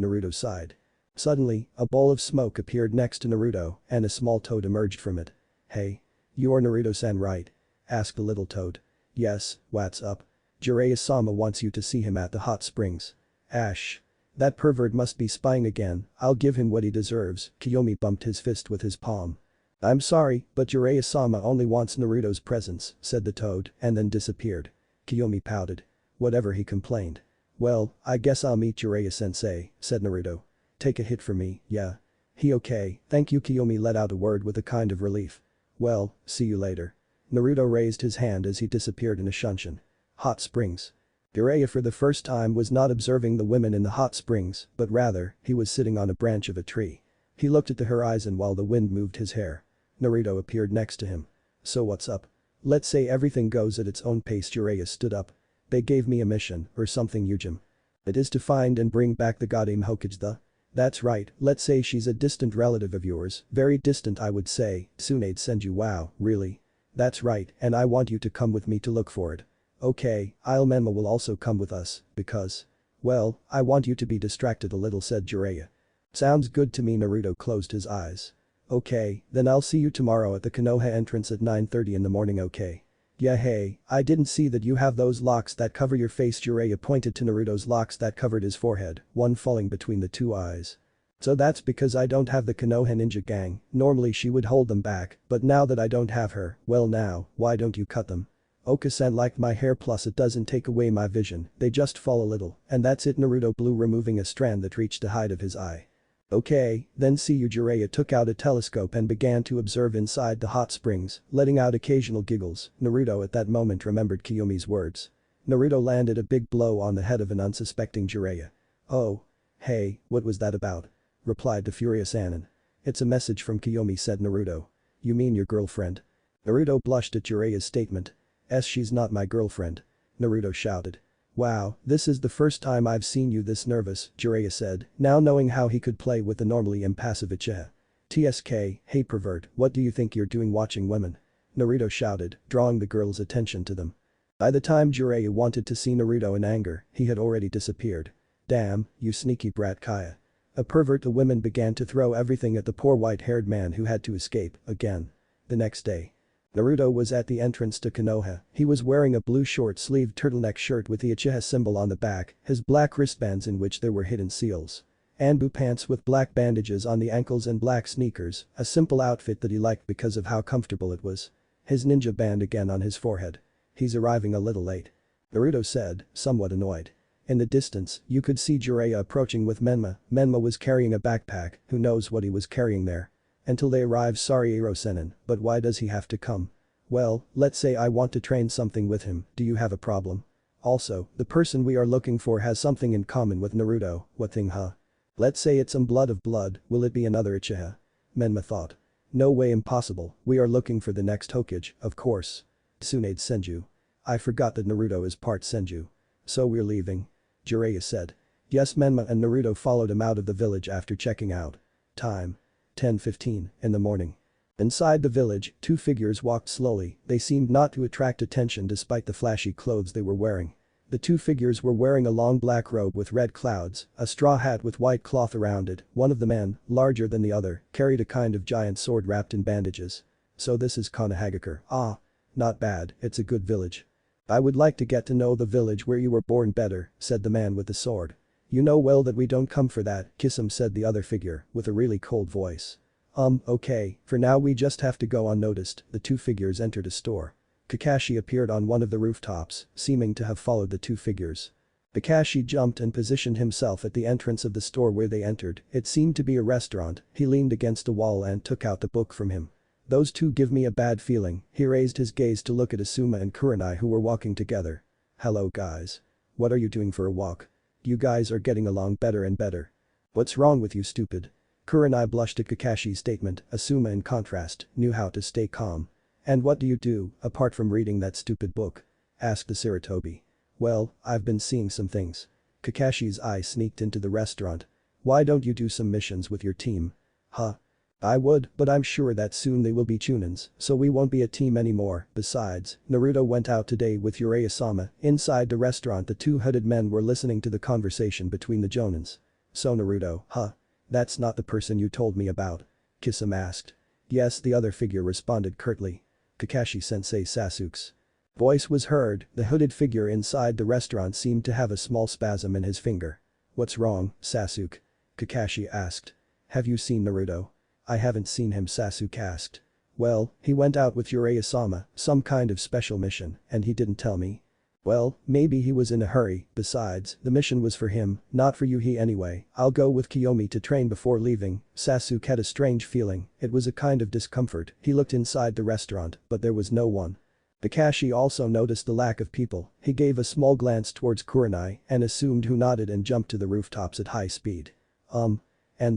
Naruto sighed. Suddenly, a ball of smoke appeared next to Naruto and a small toad emerged from it. Hey. You're Naruto-san right? Asked the little toad. Yes, what's up? Jiraiya-sama wants you to see him at the hot springs. Ash. That pervert must be spying again, I'll give him what he deserves, Kyomi bumped his fist with his palm. I'm sorry, but Jiraiya-sama only wants Naruto's presence, said the toad and then disappeared. Kyomi pouted. Whatever he complained. Well, I guess I'll meet Jiraiya-sensei, said Naruto. Take a hit for me, yeah. He okay, thank you Kyomi let out a word with a kind of relief. Well, see you later. Naruto raised his hand as he disappeared in a shunshin. Hot springs. Jiraiya for the first time was not observing the women in the hot springs, but rather, he was sitting on a branch of a tree. He looked at the horizon while the wind moved his hair. Naruto appeared next to him. So what's up? Let's say everything goes at its own pace Jiraiya stood up. They gave me a mission, or something Yujim. It is to find and bring back the goddamn Hokage That's right, let's say she's a distant relative of yours, very distant I would say, Tsunade Senju wow, really? That's right, and I want you to come with me to look for it. Okay, Menma will also come with us, because… Well, I want you to be distracted a little said Jiraiya. Sounds good to me Naruto closed his eyes. Okay, then I'll see you tomorrow at the Konoha entrance at 9:30 in the morning okay? Yeah hey, I didn't see that you have those locks that cover your face Jiraiya pointed to Naruto's locks that covered his forehead, one falling between the two eyes. So that's because I don't have the Konoha ninja gang, normally she would hold them back, but now that I don't have her, well now, why don't you cut them? Oka-san liked my hair plus it doesn't take away my vision, they just fall a little, and that's it Naruto blew removing a strand that reached the height of his eye. Okay, then see you Jiraiya took out a telescope and began to observe inside the hot springs, letting out occasional giggles, Naruto at that moment remembered Kiyomi's words. Naruto landed a big blow on the head of an unsuspecting Jiraiya. Oh. Hey, what was that about? Replied the furious Anin. It's a message from Kyomi said Naruto. You mean your girlfriend? Naruto blushed at Jiraiya's statement. She's not my girlfriend. Naruto shouted. Wow, this is the first time I've seen you this nervous, Jiraiya said, now knowing how he could play with the normally impassive Uchiha. TSK, hey pervert, what do you think you're doing watching women? Naruto shouted, drawing the girl's attention to them. By the time Jiraiya wanted to see Naruto in anger, he had already disappeared. Damn, you sneaky brat Kaya. A pervert. The women began to throw everything at the poor white-haired man who had to escape, again. The next day. Naruto was at the entrance to Konoha. He was wearing a blue short-sleeved turtleneck shirt with the Uchiha symbol on the back, his black wristbands in which there were hidden seals. Anbu pants with black bandages on the ankles and black sneakers, a simple outfit that he liked because of how comfortable it was. His ninja band again on his forehead. He's arriving a little late. Naruto said, somewhat annoyed. In the distance, you could see Jiraiya approaching with Menma. Menma was carrying a backpack, who knows what he was carrying there. Until they arrive. Sorry Erosenin, but why does he have to come? Well, let's say I want to train something with him, do you have a problem? Also, the person we are looking for has something in common with Naruto, what thing huh? Let's say it's some blood of blood, will it be another Uchiha? Menma thought. No way, impossible, we are looking for the next Hokage, of course. Tsunade Senju. I forgot that Naruto is part Senju. So we're leaving? Jiraiya said. Yes. Menma and Naruto followed him out of the village after checking out. Time. 10:15 in the morning. Inside the village, two figures walked slowly. They seemed not to attract attention despite the flashy clothes they were wearing. The two figures were wearing a long black robe with red clouds, a straw hat with white cloth around it. One of the men, larger than the other, carried a kind of giant sword wrapped in bandages. So this is Konohagakure. Ah. Not bad, it's a good village. I would like to get to know the village where you were born better, said the man with the sword. You know well that we don't come for that, Kisum, said the other figure, with a really cold voice. Okay, for now we just have to go unnoticed. The two figures entered a store. Kakashi appeared on one of the rooftops, seeming to have followed the two figures. Kakashi jumped and positioned himself at the entrance of the store where they entered. It seemed to be a restaurant. He leaned against a wall and took out the book from him. Those two give me a bad feeling. He raised his gaze to look at Asuma and Kurenai who were walking together. Hello guys. What are you doing for a walk? You guys are getting along better and better. What's wrong with you, stupid? Kurenai blushed at Kakashi's statement. Asuma, in contrast, knew how to stay calm. And what do you do, apart from reading that stupid book? Asked the Sarutobi. Well, I've been seeing some things. Kakashi's eye sneaked into the restaurant. Why don't you do some missions with your team? Huh? I would, but I'm sure that soon they will be Chunins, so we won't be a team anymore. Besides, Naruto went out today with Jiraiya-sama. Inside the restaurant, the two hooded men were listening to the conversation between the Jonins. So Naruto, huh? That's not the person you told me about. Kisum asked. Yes, the other figure responded curtly. Kakashi-sensei Sasuke's voice was heard. The hooded figure inside the restaurant seemed to have a small spasm in his finger. What's wrong, Sasuke? Kakashi asked. Have you seen Naruto? I haven't seen him, Sasuke asked. Well, he went out with Jiraiya-sama, some kind of special mission, and he didn't tell me. Well, maybe he was in a hurry. Besides, the mission was for him, not for you. Anyway, I'll go with Kyomi to train before leaving. Sasuke had a strange feeling. It was a kind of discomfort. He looked inside the restaurant, but there was no one. Kakashi also noticed the lack of people. He gave a small glance towards Kurenai and assumed who nodded and jumped to the rooftops at high speed. And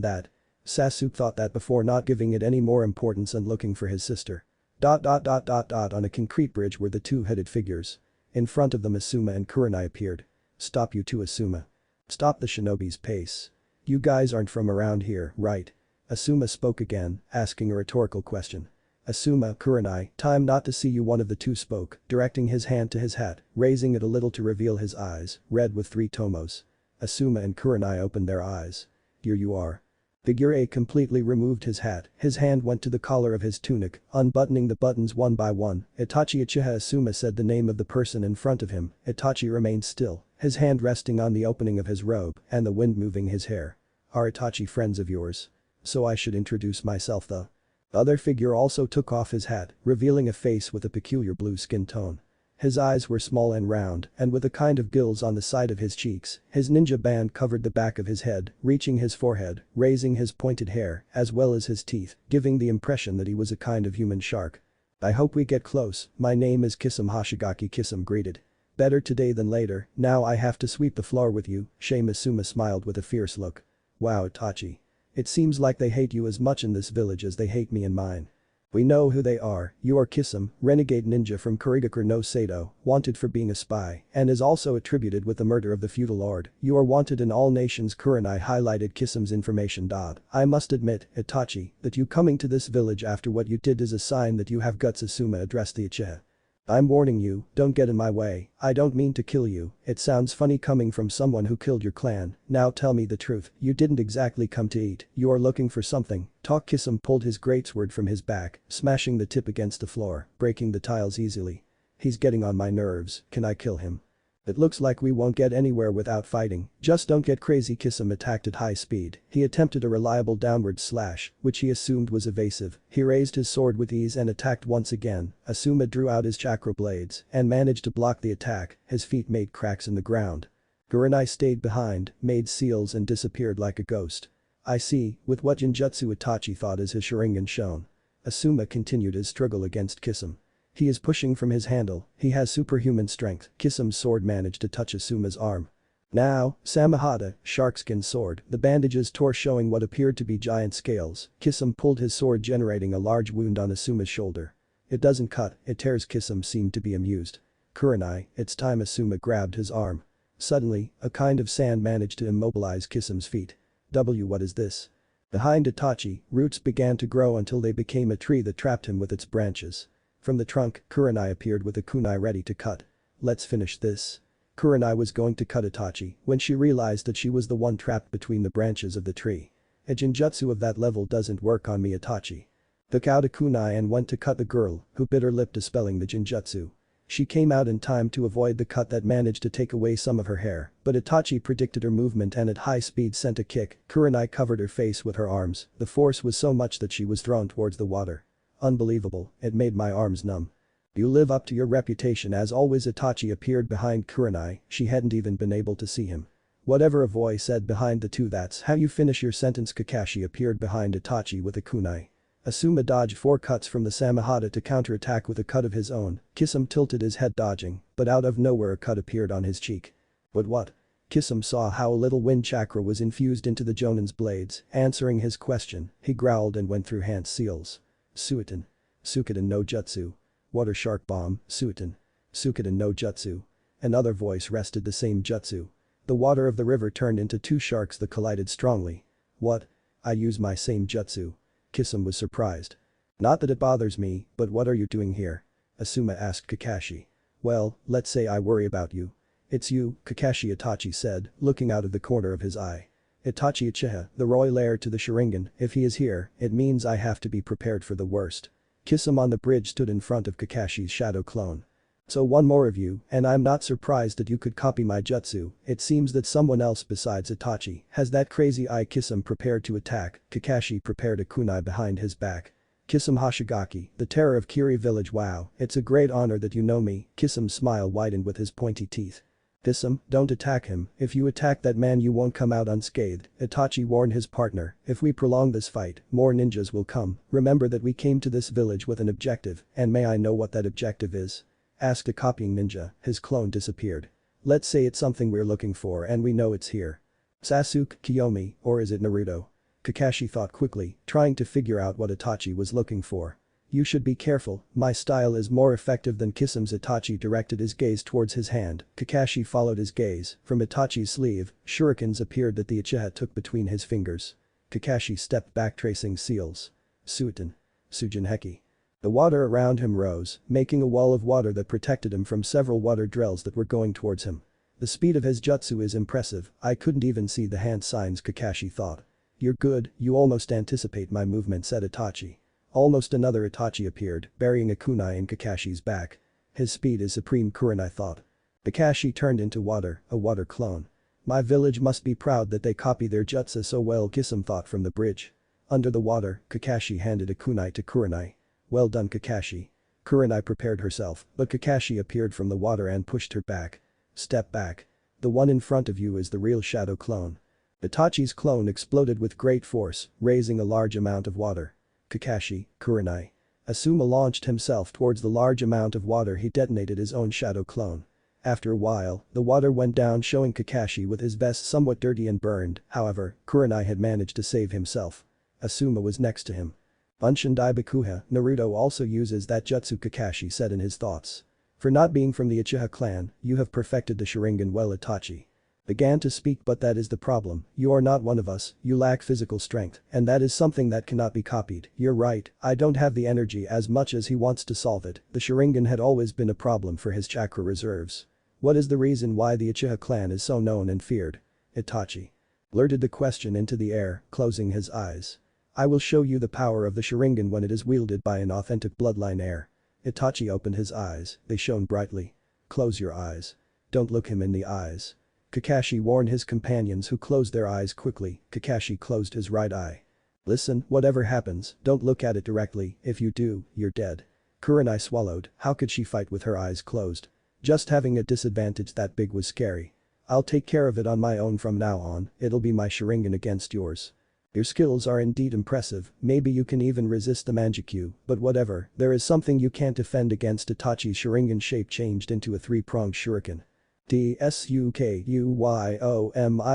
that. Sasuke thought that before not giving it any more importance and looking for his sister. On a concrete bridge were the two hooded figures. In front of them Asuma and Kurenai appeared. Stop, you two, Asuma. Stop the shinobi's pace. You guys aren't from around here, right? Asuma spoke again, asking a rhetorical question. Asuma, Kurenai, time not to see you, one of the two spoke, directing his hand to his hat, raising it a little to reveal his eyes, red with 3 tomos. Asuma and Kurenai opened their eyes. Here you are. Figure A completely removed his hat. His hand went to the collar of his tunic, unbuttoning the buttons one by one. Itachi. Uchiha Asuma said the name of the person in front of him. Itachi remained still, his hand resting on the opening of his robe and the wind moving his hair. Are Itachi friends of yours? So I should introduce myself. The other figure also took off his hat, revealing a face with a peculiar blue skin tone. His eyes were small and round, and with a kind of gills on the side of his cheeks. His ninja band covered the back of his head, reaching his forehead, raising his pointed hair, as well as his teeth, giving the impression that he was a kind of human shark. I hope we get close. My name is Kisum Hoshigaki. Kisum greeted. Better today than later. Now I have to sweep the floor with you. Shame. Asuma smiled with a fierce look. Wow, Itachi. It seems like they hate you as much in this village as they hate me in mine. We know who they are. You are Kisum, renegade ninja from Kurigakure no Sado, wanted for being a spy, and is also attributed with the murder of the feudal lord. You are wanted in all nations. Kurenai highlighted Kisum's information. I must admit, Itachi, that you coming to this village after what you did is a sign that you have guts. Asuma addressed the Uchiha. I'm warning you, don't get in my way, I don't mean to kill you, it sounds funny coming from someone who killed your clan, now tell me the truth, you didn't exactly come to eat, you are looking for something, talk. Kisum pulled his greatsword from his back, smashing the tip against the floor, breaking the tiles easily. He's getting on my nerves, can I kill him? It looks like we won't get anywhere without fighting, just don't get crazy. Kisum attacked at high speed, he attempted a reliable downward slash, which he assumed was evasive, he raised his sword with ease and attacked once again, Asuma drew out his chakra blades and managed to block the attack, his feet made cracks in the ground. Kurenai stayed behind, made seals and disappeared like a ghost. I see, with what genjutsu Itachi thought as his Sharingan shown. Asuma continued his struggle against Kisum. He is pushing from his handle, he has superhuman strength, Kisum's sword managed to touch Asuma's arm. Now, Samahata, sharkskin sword, the bandages tore showing what appeared to be giant scales, Kisum pulled his sword generating a large wound on Asuma's shoulder. It doesn't cut, it tears. Kisum seemed to be amused. Kurenai, it's time. Asuma grabbed his arm. Suddenly, a kind of sand managed to immobilize Kisum's feet. What is this? Behind Itachi, roots began to grow until they became a tree that trapped him with its branches. From the trunk, Kurenai appeared with a kunai ready to cut. Let's finish this. Kurenai was going to cut Itachi when she realized that she was the one trapped between the branches of the tree. A genjutsu of that level doesn't work on me. Itachi took out a kunai and went to cut the girl, who bit her lip dispelling the genjutsu. She came out in time to avoid the cut that managed to take away some of her hair, but Itachi predicted her movement and at high speed sent a kick. Kurenai covered her face with her arms, the force was so much that she was thrown towards the water. Unbelievable, it made my arms numb. You live up to your reputation as always. Itachi appeared behind Kurenai, she hadn't even been able to see him. Whatever a voice said behind the two, that's how you finish your sentence. Kakashi appeared behind Itachi with a kunai. Asuma dodged 4 cuts from the Samahata to counterattack with a cut of his own. Kisum tilted his head dodging, but out of nowhere a cut appeared on his cheek. But what? Kisum saw how a little wind chakra was infused into the Jonin's blades, answering his question, he growled and went through hand seals. Suiton. Suikoden no Jutsu. Water shark bomb, Suiton. Suikoden no Jutsu. Another voice rested the same jutsu. The water of the river turned into 2 sharks that collided strongly. What? I use my same jutsu. Kisum was surprised. Not that it bothers me, but what are you doing here? Asuma asked Kakashi. Well, let's say I worry about you. It's you, Kakashi, Itachi said, looking out of the corner of his eye. Itachi Uchiha, the royal heir to the Sharingan, if he is here, it means I have to be prepared for the worst. Kisum on the bridge stood in front of Kakashi's shadow clone. So one more of you, and I'm not surprised that you could copy my jutsu, it seems that someone else besides Itachi has that crazy eye. Kisum prepared to attack, Kakashi prepared a kunai behind his back. Kisum Hoshigaki, the terror of Kiri village. Wow, it's a great honor that you know me, Kisum's smile widened with his pointy teeth. Kisum, don't attack him, if you attack that man you won't come out unscathed, Itachi warned his partner, if we prolong this fight, more ninjas will come, remember that we came to this village with an objective, and may I know what that objective is? Asked a copying ninja, his clone disappeared. Let's say it's something we're looking for and we know it's here. Sasuke, Kyomi, or is it Naruto? Kakashi thought quickly, trying to figure out what Itachi was looking for. You should be careful, my style is more effective than Kisum's. Itachi directed his gaze towards his hand, Kakashi followed his gaze, from Itachi's sleeve, shurikens appeared that the Uchiha took between his fingers. Kakashi stepped back tracing seals. Suiton. Sujinheki. The water around him rose, making a wall of water that protected him from several water drills that were going towards him. The speed of his jutsu is impressive, I couldn't even see the hand signs. Kakashi thought. You're good, you almost anticipate my movement, said Itachi. Almost another Itachi appeared, burying a kunai in Kakashi's back. His speed is supreme, Kurenai thought. Kakashi turned into water, a water clone. My village must be proud that they copy their jutsu so well, Kisum thought from the bridge. Under the water, Kakashi handed a kunai to Kurenai. Well done, Kakashi. Kurenai prepared herself, but Kakashi appeared from the water and pushed her back. Step back. The one in front of you is the real shadow clone. Itachi's clone exploded with great force, raising a large amount of water. Kakashi, Kurenai. Asuma launched himself towards the large amount of water. He detonated his own shadow clone. After a while, the water went down showing Kakashi with his vest somewhat dirty and burned, however, Kurenai had managed to save himself. Asuma was next to him. Bunshin Daibakuha, Naruto also uses that jutsu, Kakashi said in his thoughts. For not being from the Uchiha clan, you have perfected the Sharingan well, Itachi. Began to speak, but that is the problem, you are not one of us, you lack physical strength, and that is something that cannot be copied. You're right, I don't have the energy as much as he wants to solve it. The Sharingan had always been a problem for his chakra reserves. What is the reason why the Uchiha clan is so known and feared? Itachi blurted the question into the air, closing his eyes. I will show you the power of the Sharingan when it is wielded by an authentic bloodline heir. Itachi opened his eyes, they shone brightly. Close your eyes. Don't look him in the eyes. Kakashi warned his companions, who closed their eyes quickly. Kakashi closed his right eye. Listen, whatever happens, don't look at it directly, if you do, you're dead. Kurenai swallowed, how could she fight with her eyes closed? Just having a disadvantage that big was scary. I'll take care of it on my own from now on, it'll be my Sharingan against yours. Your skills are indeed impressive, maybe you can even resist the Manjikyu, but whatever, there is something you can't defend against. Itachi's Sharingan shape changed into a three-pronged shuriken. Tsukuyumi,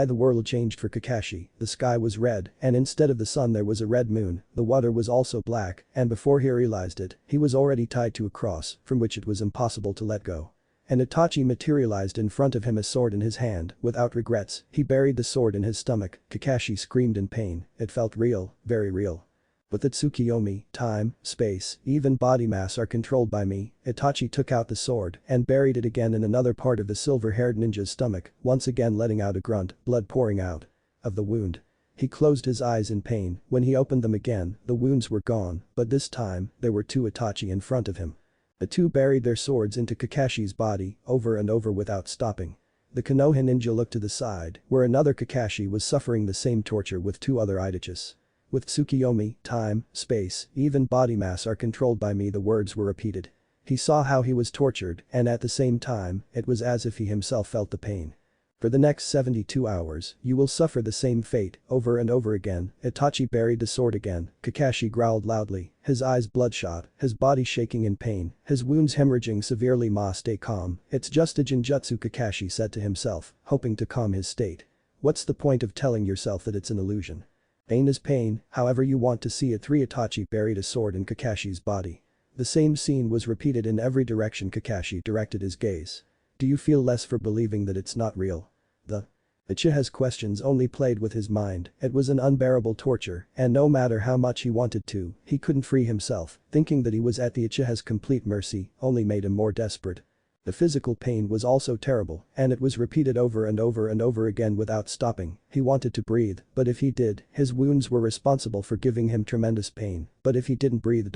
the world changed for Kakashi, the sky was red, and instead of the sun there was a red moon, the water was also black, and before he realized it, he was already tied to a cross, from which it was impossible to let go. And Itachi materialized in front of him, a sword in his hand. Without regrets, he buried the sword in his stomach. Kakashi screamed in pain, it felt real, very real. But the Tsukuyomi, time, space, even body mass are controlled by me. Itachi took out the sword and buried it again in another part of the silver-haired ninja's stomach, once again letting out a grunt, blood pouring out of the wound. He closed his eyes in pain. When he opened them again, the wounds were gone, but this time, there were two Itachi in front of him. The two buried their swords into Kakashi's body, over and over without stopping. The Konoha ninja looked to the side, where another Kakashi was suffering the same torture with two other Itachis. With Tsukuyomi, time, space, even body mass are controlled by me, the words were repeated. He saw how he was tortured, and at the same time, it was as if he himself felt the pain. For the next 72 hours, you will suffer the same fate, over and over again. Itachi buried the sword again. Kakashi growled loudly, his eyes bloodshot, his body shaking in pain, his wounds hemorrhaging severely. Stay calm, it's just a genjutsu, Kakashi said to himself, hoping to calm his state. What's the point of telling yourself that it's an illusion? Pain is pain, however you want to see it. 3 Itachi buried a sword in Kakashi's body. The same scene was repeated in every direction. Kakashi directed his gaze. Do you feel less for believing that it's not real? The Uchiha's questions only played with his mind. It was an unbearable torture, and no matter how much he wanted to, he couldn't free himself. Thinking that he was at the Uchiha's complete mercy only made him more desperate. The physical pain was also terrible, and it was repeated over and over and over again without stopping. He wanted to breathe, but if he did, his wounds were responsible for giving him tremendous pain, but if he didn't breathe.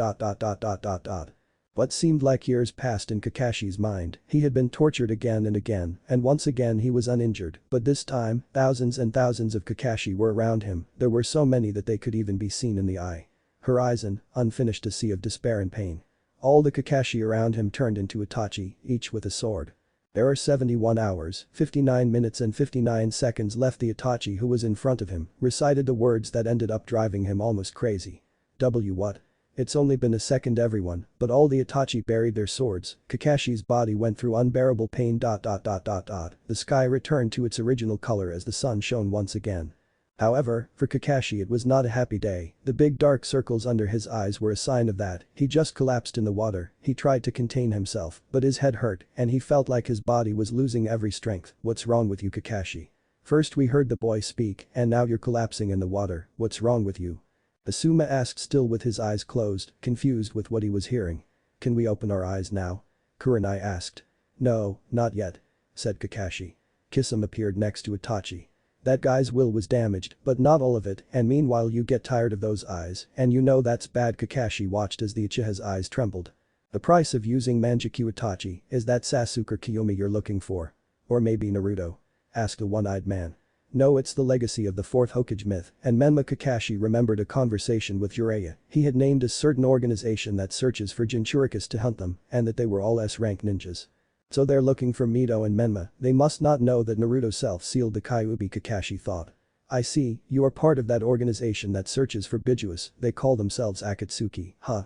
What seemed like years passed in Kakashi's mind. He had been tortured again and again, and once again he was uninjured, but this time, thousands and thousands of Kakashi were around him. There were so many that they could even be seen in the eye horizon, unfinished, a sea of despair and pain. All the Kakashi around him turned into Itachi, each with a sword. There are 71 hours, 59 minutes and 59 seconds left. The Itachi who was in front of him recited the words that ended up driving him almost crazy. What? It's only been a second, everyone, but all the Itachi buried their swords. Kakashi's body went through unbearable pain. The sky returned to its original color as the sun shone once again. However, for Kakashi it was not a happy day. The big dark circles under his eyes were a sign of that. He just collapsed in the water. He tried to contain himself, but his head hurt, and he felt like his body was losing every strength. What's wrong with you, Kakashi? First we heard the boy speak, and now you're collapsing in the water. What's wrong with you? Asuma asked, still with his eyes closed, confused with what he was hearing. Can we open our eyes now? Kurenai asked. No, not yet, said Kakashi. Kisame appeared next to Itachi. That guy's will was damaged, but not all of it, and meanwhile you get tired of those eyes, and you know that's bad. Kakashi watched as the Uchiha's eyes trembled. The price of using Manjikyu, Itachi, is that Sasuke or Kyomi you're looking for? Or maybe Naruto? Asked the one-eyed man. No, it's the legacy of the 4th Hokage myth, and Menma. Kakashi remembered a conversation with Jiraiya. He had named a certain organization that searches for Jinchurikis to hunt them, and that they were all S-rank ninjas. So they're looking for Mito and Menma. They must not know that Naruto self-sealed the Kyuubi, Kakashi thought. I see, you are part of that organization that searches for Bijuus. They call themselves Akatsuki, huh?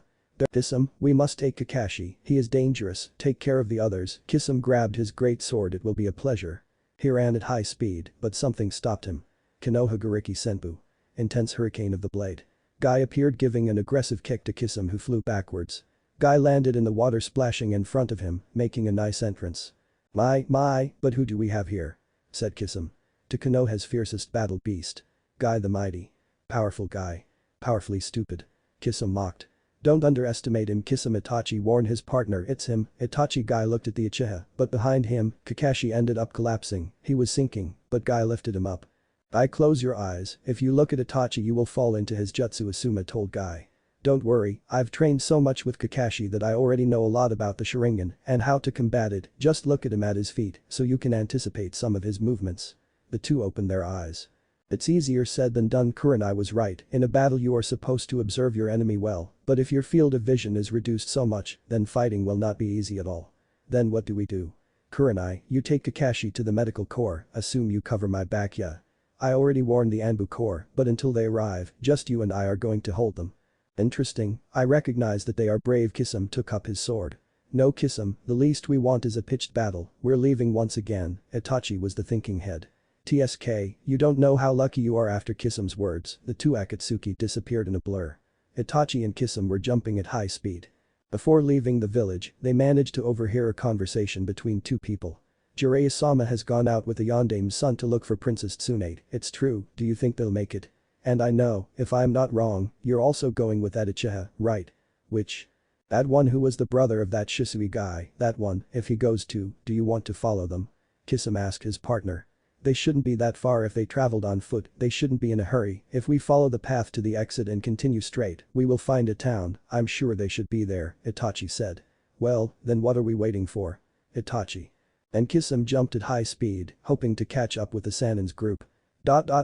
Kisame, we must take Kakashi, he is dangerous, take care of the others. Kisame grabbed his great sword. It will be a pleasure. He ran at high speed, but something stopped him. Konoha Gariki Senpu. Intense hurricane of the blade. Guy appeared, giving an aggressive kick to Kisame, who flew backwards. Guy landed in the water, splashing in front of him, making a nice entrance. My, but who do we have here? Said Kisame. To Konoha's fiercest battle beast. Guy the mighty. Powerful guy. Powerfully stupid. Kisame mocked. Don't underestimate him, Kisame, Itachi warned his partner. It's him. Itachi. Guy looked at the Uchiha, but behind him, Kakashi ended up collapsing. He was sinking, but Guy lifted him up. Guy, close your eyes, if you look at Itachi you will fall into his jutsu, Asuma told Guy. Don't worry, I've trained so much with Kakashi that I already know a lot about the Sharingan and how to combat it, just look at him at his feet so you can anticipate some of his movements. The two opened their eyes. It's easier said than done. Kurenai was right, in a battle you are supposed to observe your enemy well, but if your field of vision is reduced so much, then fighting will not be easy at all. Then what do we do? Kurenai, you take Kakashi to the medical corps, assume you cover my back. Yeah. I already warned the Anbu corps, but until they arrive, just you and I are going to hold them. Interesting, I recognize that they are brave. Kisame took up his sword. No Kisame, the least we want is a pitched battle, we're leaving once again, Itachi was the thinking head. TSK, you don't know how lucky you are. After Kisame's words, the two Akatsuki disappeared in a blur. Itachi and Kisame were jumping at high speed. Before leaving the village, they managed to overhear a conversation between two people. Jiraiya-sama has gone out with the Yondame's son to look for Princess Tsunade. It's true, do you think they'll make it? And I know, if I'm not wrong, you're also going with that Uchiha, right? Which? That one who was the brother of that Shisui guy, that one, if he goes too, do you want to follow them? Kisame asked his partner. They shouldn't be that far. If they traveled on foot, they shouldn't be in a hurry. If we follow the path to the exit and continue straight, we will find a town. I'm sure they should be there, Itachi said. Well, then what are we waiting for? Itachi. And Kisame jumped at high speed, hoping to catch up with the Sanin's group. Naruto,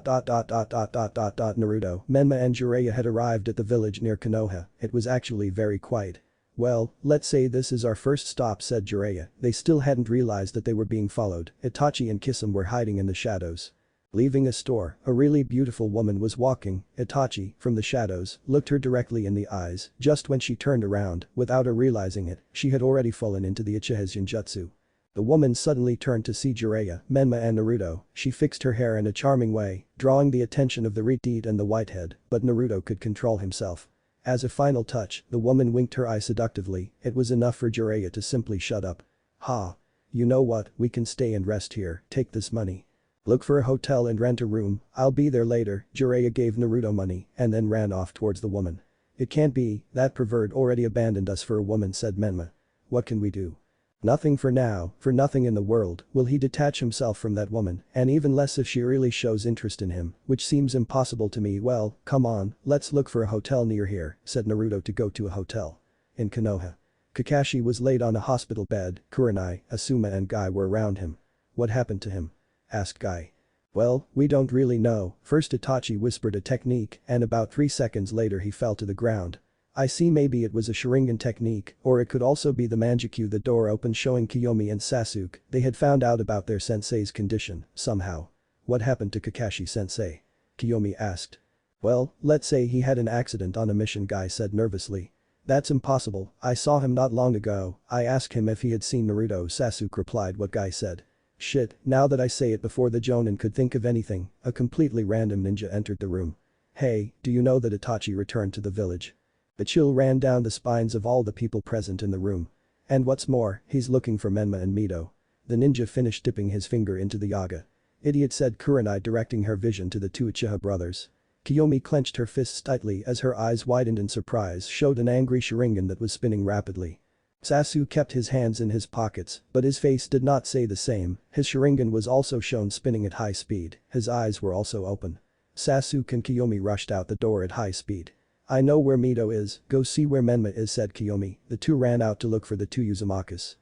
Menma and Jiraiya had arrived at the village near Konoha. It was actually very quiet. Well, let's say this is our first stop, said Jiraiya. They still hadn't realized that they were being followed. Itachi and Kisame were hiding in the shadows. Leaving a store, a really beautiful woman was walking. Itachi, from the shadows, looked her directly in the eyes. Just when she turned around, without her realizing it, she had already fallen into the Uchiha's genjutsu. The woman suddenly turned to see Jiraiya, Menma and Naruto. She fixed her hair in a charming way, drawing the attention of the Reteed and the Whitehead, but Naruto could control himself. As a final touch, the woman winked her eye seductively. It was enough for Jiraiya to simply shut up. Ha. You know what, we can stay and rest here, take this money. Look for a hotel and rent a room, I'll be there later. Jiraiya gave Naruto money and then ran off towards the woman. It can't be, that pervert already abandoned us for a woman, said Menma. What can we do? Nothing for now, for nothing in the world will he detach himself from that woman, and even less if she really shows interest in him, which seems impossible to me. Well, come on, let's look for a hotel near here, said Naruto to go to a hotel. In Konoha. Kakashi was laid on a hospital bed. Kurenai, Asuma and Guy were around him. What happened to him? Asked Guy. Well, we don't really know. First Itachi whispered a technique and about 3 seconds later he fell to the ground. I see, maybe it was a Sharingan technique, or it could also be the Manjikyu. The door opened showing Kyomi and Sasuke. They had found out about their sensei's condition, somehow. What happened to Kakashi sensei? Kyomi asked. Well, let's say he had an accident on a mission, Guy said nervously. That's impossible, I saw him not long ago. I asked him if he had seen Naruto. Sasuke replied what Guy said. Shit, now that I say it, before the Jonin could think of anything, a completely random ninja entered the room. Hey, do you know that Itachi returned to the village? A chill ran down the spines of all the people present in the room. And what's more, he's looking for Menma and Mito. The ninja finished dipping his finger into the yaga. Idiot, said Kurenai, directing her vision to the two Uchiha brothers. Kyomi clenched her fists tightly as her eyes widened in surprise, showed an angry Sharingan that was spinning rapidly. Sasuke kept his hands in his pockets, but his face did not say the same. His Sharingan was also shown spinning at high speed. His eyes were also open. Sasuke and Kyomi rushed out the door at high speed. I know where Mito is, go see where Menma is, said Kyomi. The two ran out to look for the two Uzumakas.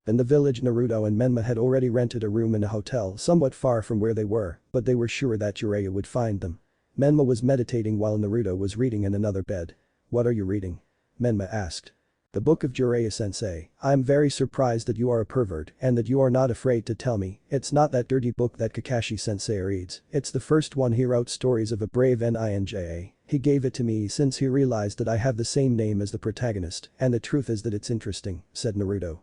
In the village, Naruto and Menma had already rented a room in a hotel somewhat far from where they were, but they were sure that Jiraiya would find them. Menma was meditating while Naruto was reading in another bed. What are you reading? Menma asked. The book of Jiraiya sensei. I'm very surprised that you are a pervert and that you are not afraid to tell me. It's not that dirty book that Kakashi sensei reads. It's the first one. He wrote stories of a brave ninja. He gave it to me since he realized that I have the same name as the protagonist, and the truth is that it's interesting, said Naruto.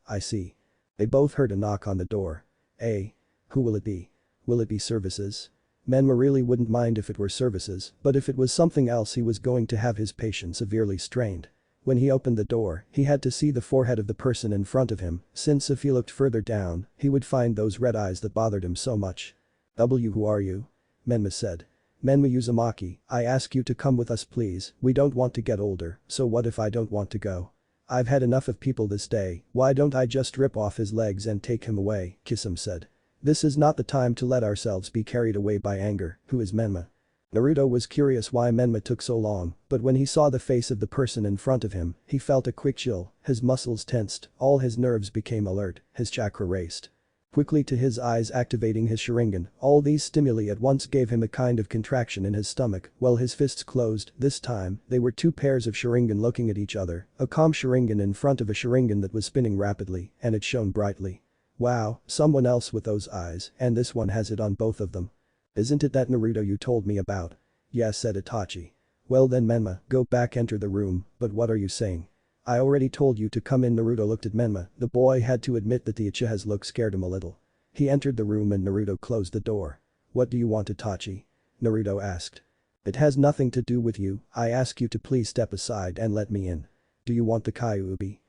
I see. They both heard a knock on the door. Who will it be? Will it be services? Menma really wouldn't mind if it were services, but if it was something else he was going to have his patience severely strained. When he opened the door, he had to see the forehead of the person in front of him, since if he looked further down, he would find those red eyes that bothered him so much. Who are you? Menma said. Menma Uzumaki, I ask you to come with us please, we don't want to get older, so what if I don't want to go? I've had enough of people this day, why don't I just rip off his legs and take him away, Kisame said. This is not the time to let ourselves be carried away by anger, who is Menma? Naruto was curious why Menma took so long, but when he saw the face of the person in front of him, he felt a quick chill, his muscles tensed, all his nerves became alert, his chakra raced. Quickly to his eyes activating his Sharingan, all these stimuli at once gave him a kind of contraction in his stomach, while his fists closed, this time, they were two pairs of Sharingan looking at each other, a calm Sharingan in front of a Sharingan that was spinning rapidly, and it shone brightly. Wow, someone else with those eyes, and this one has it on both of them. Isn't it that Naruto you told me about? Yes, said Itachi. Well then Menma, go back enter the room, but what are you saying? I already told you to come in. Naruto looked at Menma, the boy had to admit that the Uchiha's look scared him a little. He entered the room and Naruto closed the door. What do you want Itachi? Naruto asked. It has nothing to do with you, I ask you to please step aside and let me in. Do you want the Kyuubi?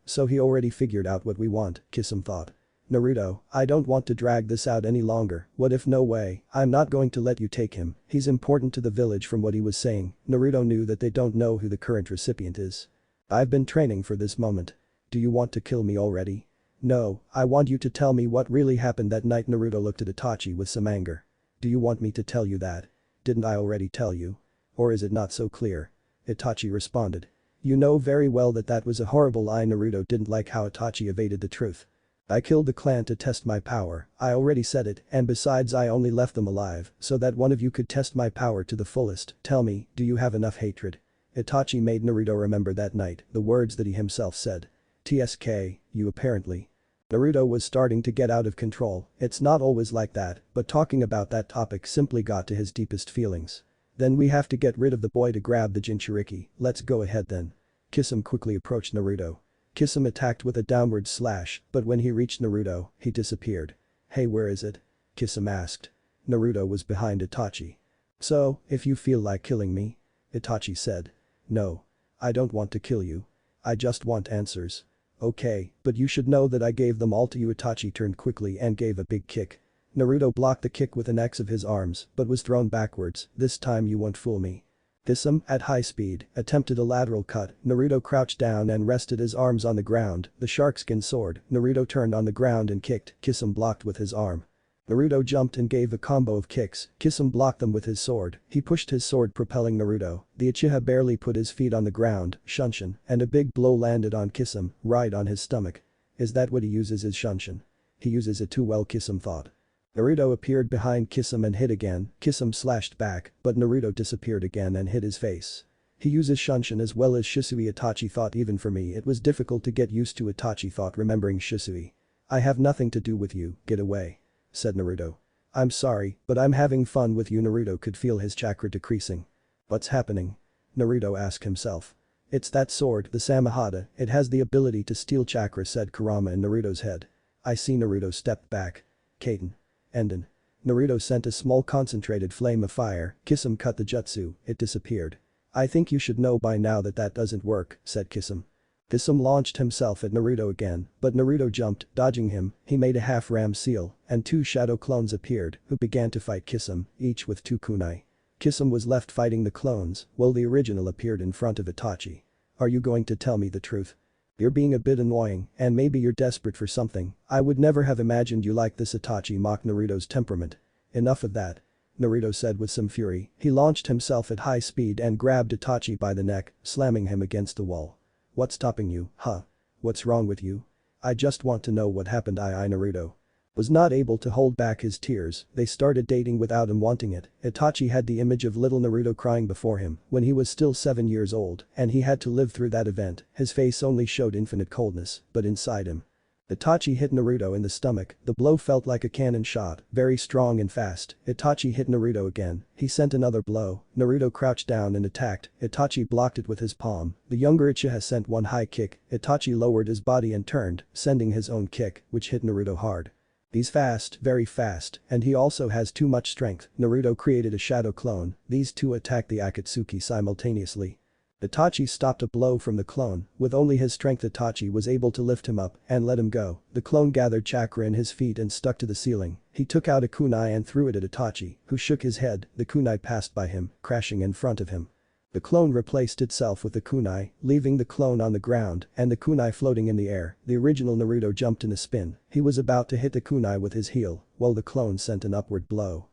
So he already figured out what we want, Kisame thought. Naruto, I don't want to drag this out any longer, what if no way, I'm not going to let you take him, he's important to the village. From what he was saying, Naruto knew that they don't know who the current recipient is. I've been training for this moment. Do you want to kill me already? No, I want you to tell me what really happened that night. Naruto looked at Itachi with some anger. Do you want me to tell you that? Didn't I already tell you? Or is it not so clear? Itachi responded. You know very well that that was a horrible lie. Naruto didn't like how Itachi evaded the truth. I killed the clan to test my power, I already said it, and besides I only left them alive so that one of you could test my power to the fullest. Tell me, do you have enough hatred? Itachi made Naruto remember that night, the words that he himself said. TSK, you apparently. Naruto was starting to get out of control, it's not always like that, but talking about that topic simply got to his deepest feelings. Then we have to get rid of the boy to grab the Jinchuriki, let's go ahead then. Kisame quickly approached Naruto. Kisame attacked with a downward slash, but when he reached Naruto, he disappeared. Hey, where is it? Kisame asked. Naruto was behind Itachi. So, if you feel like killing me? Itachi said. No. I don't want to kill you. I just want answers. Okay, but you should know that I gave them all to you. Itachi turned quickly and gave a big kick. Naruto blocked the kick with an X of his arms, but was thrown backwards. This time you won't fool me. Kisame, at high speed, attempted a lateral cut. Naruto crouched down and rested his arms on the ground, the sharkskin sword. Naruto turned on the ground and kicked, Kisame blocked with his arm. Naruto jumped and gave a combo of kicks, Kisame blocked them with his sword, he pushed his sword propelling Naruto, the Uchiha barely put his feet on the ground, shunshin, and a big blow landed on Kisame, right on his stomach. Is that what he uses his shunshin? He uses it too well, Kisame thought. Naruto appeared behind Kisame and hit again, Kisame slashed back, but Naruto disappeared again and hit his face. He uses Shunshin as well as Shisui. Itachi thought even for me it was difficult to get used to. Itachi thought remembering Shisui. I have nothing to do with you, get away. Said Naruto. I'm sorry, but I'm having fun with you. Naruto could feel his chakra decreasing. What's happening? Naruto asked himself. It's that sword, the Samahata, it has the ability to steal chakra, said Kurama in Naruto's head. I see. Naruto stepped back. Kaiten. Enden. Naruto sent a small concentrated flame of fire, Kisame cut the jutsu, it disappeared. I think you should know by now that that doesn't work, said Kisame. Kisame launched himself at Naruto again, but Naruto jumped, dodging him, he made a half-ram seal, and two shadow clones appeared, who began to fight Kisame, each with two kunai. Kisame was left fighting the clones, while the original appeared in front of Itachi. Are you going to tell me the truth? You're being a bit annoying, and maybe you're desperate for something, I would never have imagined you like this. Itachi mocked Naruto's temperament. Enough of that. Naruto said with some fury, he launched himself at high speed and grabbed Itachi by the neck, slamming him against the wall. What's stopping you, huh? What's wrong with you? I just want to know what happened. Naruto was not able to hold back his tears, they started dating without him wanting it. Itachi had the image of little Naruto crying before him when he was still 7 years old and he had to live through that event, his face only showed infinite coldness, but inside him. Itachi hit Naruto in the stomach, the blow felt like a cannon shot, very strong and fast. Itachi hit Naruto again, he sent another blow, Naruto crouched down and attacked, Itachi blocked it with his palm, the younger Uchiha sent one high kick, Itachi lowered his body and turned, sending his own kick, which hit Naruto hard. He's fast, very fast, and he also has too much strength. Naruto created a shadow clone, these two attacked the Akatsuki simultaneously. Itachi stopped a blow from the clone. With only his strength Itachi was able to lift him up and let him go. The clone gathered chakra in his feet and stuck to the ceiling. He took out a kunai and threw it at Itachi, who shook his head. The kunai passed by him, crashing in front of him. The clone replaced itself with the kunai, leaving the clone on the ground and the kunai floating in the air. The original Naruto jumped in a spin. He was about to hit the kunai with his heel, while the clone sent an upward blow.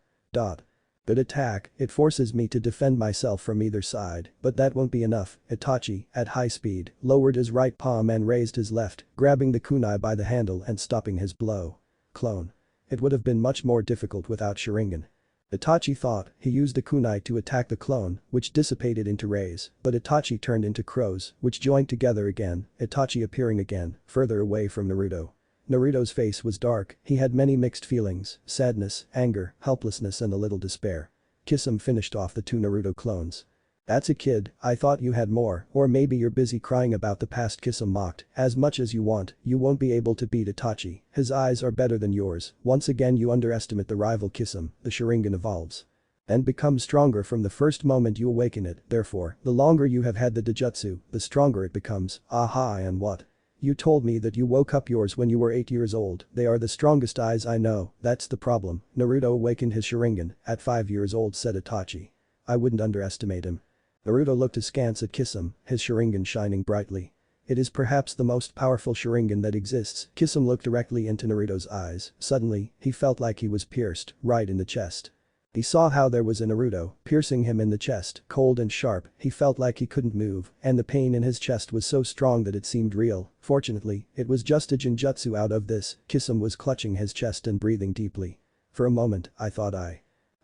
Good attack, it forces me to defend myself from either side, but that won't be enough. Itachi, at high speed, lowered his right palm and raised his left, grabbing the kunai by the handle and stopping his blow. Clone. It would have been much more difficult without Sharingan. Itachi thought. He used the kunai to attack the clone, which dissipated into rays, but Itachi turned into crows, which joined together again, Itachi appearing again, further away from Naruto. Naruto's face was dark, he had many mixed feelings, sadness, anger, helplessness and a little despair. Kisame finished off the two Naruto clones. That's a kid, I thought you had more, or maybe you're busy crying about the past. Kisame mocked. As much as you want, you won't be able to beat Itachi, his eyes are better than yours. Once again you underestimate the rival Kisame. The Sharingan evolves and becomes stronger from the first moment you awaken it, therefore, the longer you have had the Genjutsu, the stronger it becomes. Aha, and what? You told me that you woke up yours when you were 8 years old. They are the strongest eyes I know, that's the problem. Naruto awakened his Sharingan at 5 years old, said Itachi. I wouldn't underestimate him. Naruto looked askance at Kisame, his Sharingan shining brightly. It is perhaps the most powerful Sharingan that exists. Kisame looked directly into Naruto's eyes. Suddenly, he felt like he was pierced, right in the chest. He saw how there was a Naruto, piercing him in the chest, cold and sharp. He felt like he couldn't move, and the pain in his chest was so strong that it seemed real. Fortunately, it was just a genjutsu out of this. Kisame was clutching his chest and breathing deeply. For a moment, I thought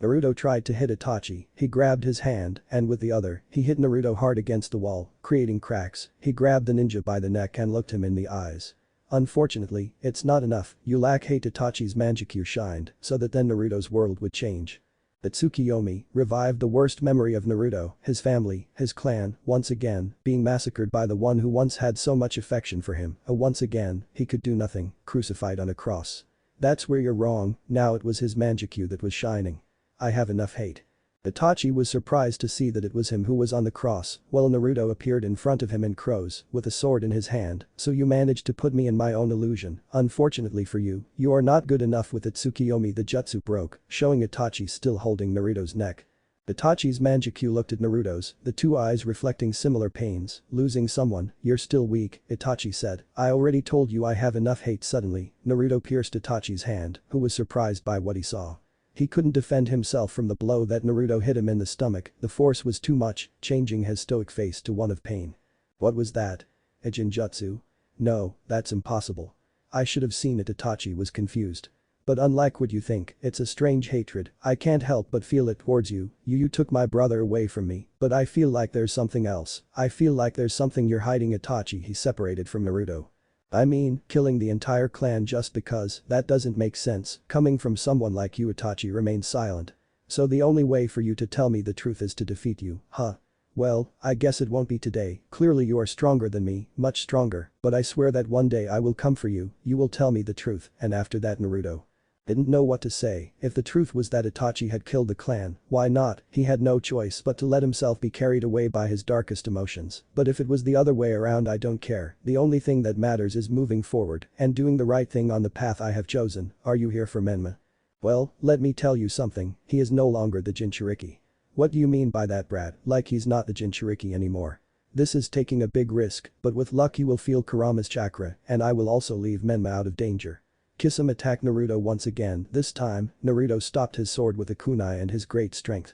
Naruto tried to hit Itachi. He grabbed his hand, and with the other, he hit Naruto hard against the wall, creating cracks. He grabbed the ninja by the neck and looked him in the eyes. Unfortunately, it's not enough. You lack hate. Itachi's Manjikyu shined, so that then Naruto's world would change. The Tsukiyomi revived the worst memory of Naruto, his family, his clan, once again, being massacred by the one who once had so much affection for him. Once again, he could do nothing, crucified on a cross. That's where you're wrong, now it was his Manjikyu that was shining. I have enough hate. Itachi was surprised to see that it was him who was on the cross, while Naruto appeared in front of him in crows, with a sword in his hand. So you managed to put me in my own illusion. Unfortunately for you, you are not good enough with the Tsukiyomi. The jutsu broke, showing Itachi still holding Naruto's neck. Itachi's Manjikyu looked at Naruto's, the two eyes reflecting similar pains. Losing someone, you're still weak, Itachi said. I already told you I have enough hate. Suddenly, Naruto pierced Itachi's hand, who was surprised by what he saw. He couldn't defend himself from the blow that Naruto hit him in the stomach. The force was too much, changing his stoic face to one of pain. What was that? A genjutsu? No, that's impossible. I should have seen it. Itachi was confused. But unlike what you think, it's a strange hatred. I can't help but feel it towards you. You took my brother away from me, but I feel like there's something else. I feel like there's something you're hiding. Itachi. He separated from Naruto. I mean, killing the entire clan just because, that doesn't make sense. Coming from someone like you. Itachi remained silent. So the only way for you to tell me the truth is to defeat you, huh? Well, I guess it won't be today. Clearly you are stronger than me, much stronger, but I swear that one day I will come for you, you will tell me the truth, and after that Naruto didn't know what to say. If the truth was that Itachi had killed the clan, why not? He had no choice but to let himself be carried away by his darkest emotions. But if it was the other way around, I don't care. The only thing that matters is moving forward and doing the right thing on the path I have chosen. Are you here for Menma? Well, let me tell you something, he is no longer the Jinchuriki. What do you mean by that, brat? Like he's not the Jinchuriki anymore. This is taking a big risk, but with luck you will feel Kurama's chakra, and I will also leave Menma out of danger. Kisame attacked Naruto once again. This time, Naruto stopped his sword with a kunai and his great strength.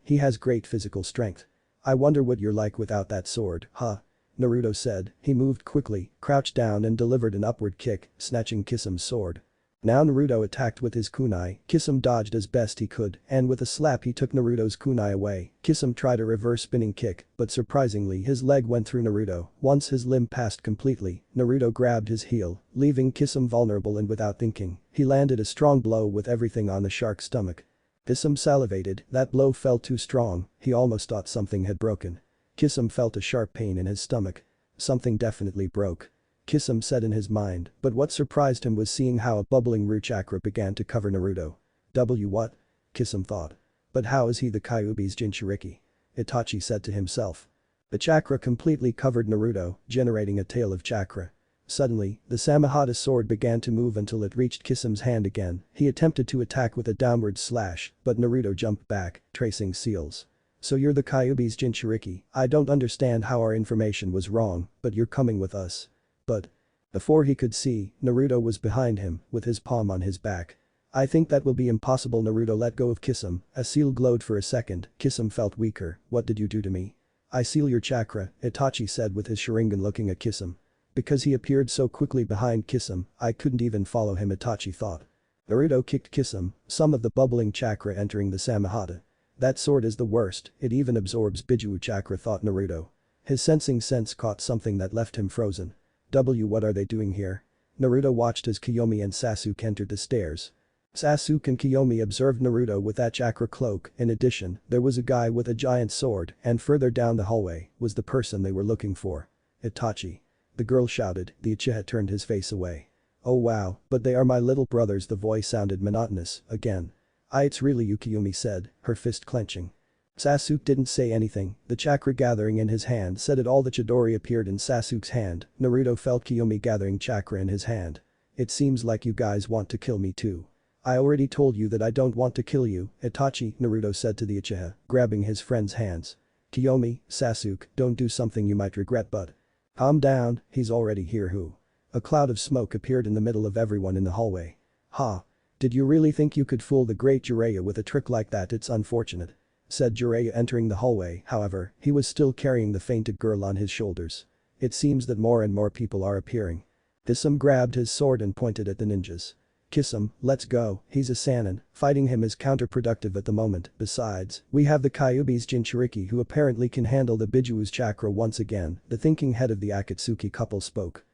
He has great physical strength. I wonder what you're like without that sword, huh? Naruto said. He moved quickly, crouched down and delivered an upward kick, snatching Kisame's sword. Now Naruto attacked with his kunai. Kisame dodged as best he could, and with a slap he took Naruto's kunai away. Kisame tried a reverse spinning kick, but surprisingly his leg went through Naruto. Once his limb passed completely, Naruto grabbed his heel, leaving Kisame vulnerable, and without thinking, he landed a strong blow with everything on the shark's stomach. Kisame salivated. That blow felt too strong, he almost thought something had broken. Kisame felt a sharp pain in his stomach. Something definitely broke. Kisame said in his mind, but what surprised him was seeing how a bubbling root chakra began to cover Naruto. What? Kisame thought. But how is he the Kyuubi's Jinchuriki? Itachi said to himself. The chakra completely covered Naruto, generating a tail of chakra. Suddenly, the Samehada sword began to move until it reached Kisam's hand again. He attempted to attack with a downward slash, but Naruto jumped back, tracing seals. So you're the Kyuubi's Jinchuriki. I don't understand how our information was wrong, but you're coming with us. But. Before he could see, Naruto was behind him, with his palm on his back. I think that will be impossible. Naruto let go of Kisame. A seal glowed for a second. Kisame felt weaker. What did you do to me? I seal your chakra, Itachi said with his Sharingan looking at Kisame. Because he appeared so quickly behind Kisame, I couldn't even follow him, Itachi thought. Naruto kicked Kisame, some of the bubbling chakra entering the Samehada. That sword is the worst, it even absorbs Bijuu chakra, thought Naruto. His sensing sense caught something that left him frozen. What are they doing here? Naruto watched as Kyomi and Sasuke entered the stairs. Sasuke and Kyomi observed Naruto with that chakra cloak. In addition, there was a guy with a giant sword, and further down the hallway was the person they were looking for. Itachi. The girl shouted. The Uchiha turned his face away. Oh wow, but they are my little brothers. The voice sounded monotonous, again. It's really you, Kyomi said, her fist clenching. Sasuke didn't say anything, the chakra gathering in his hand said it all. The Chidori appeared in Sasuke's hand. Naruto felt Kyomi gathering chakra in his hand. It seems like you guys want to kill me too. I already told you that I don't want to kill you, Itachi, Naruto said to the Uchiha, grabbing his friend's hands. Kyomi, Sasuke, don't do something you might regret, but. Calm down, he's already here. Who? A cloud of smoke appeared in the middle of everyone in the hallway. Ha. Did you really think you could fool the great Jiraiya with a trick like that? It's unfortunate. Said Jiraiya entering the hallway. However, he was still carrying the fainted girl on his shoulders. It seems that more and more people are appearing. Kisame grabbed his sword and pointed at the ninjas. Kisame, let's go, he's a Sannin, fighting him is counterproductive at the moment. Besides, we have the Kyuubi's Jinchuriki who apparently can handle the Bijuu's chakra once again. The thinking head of the Akatsuki couple spoke.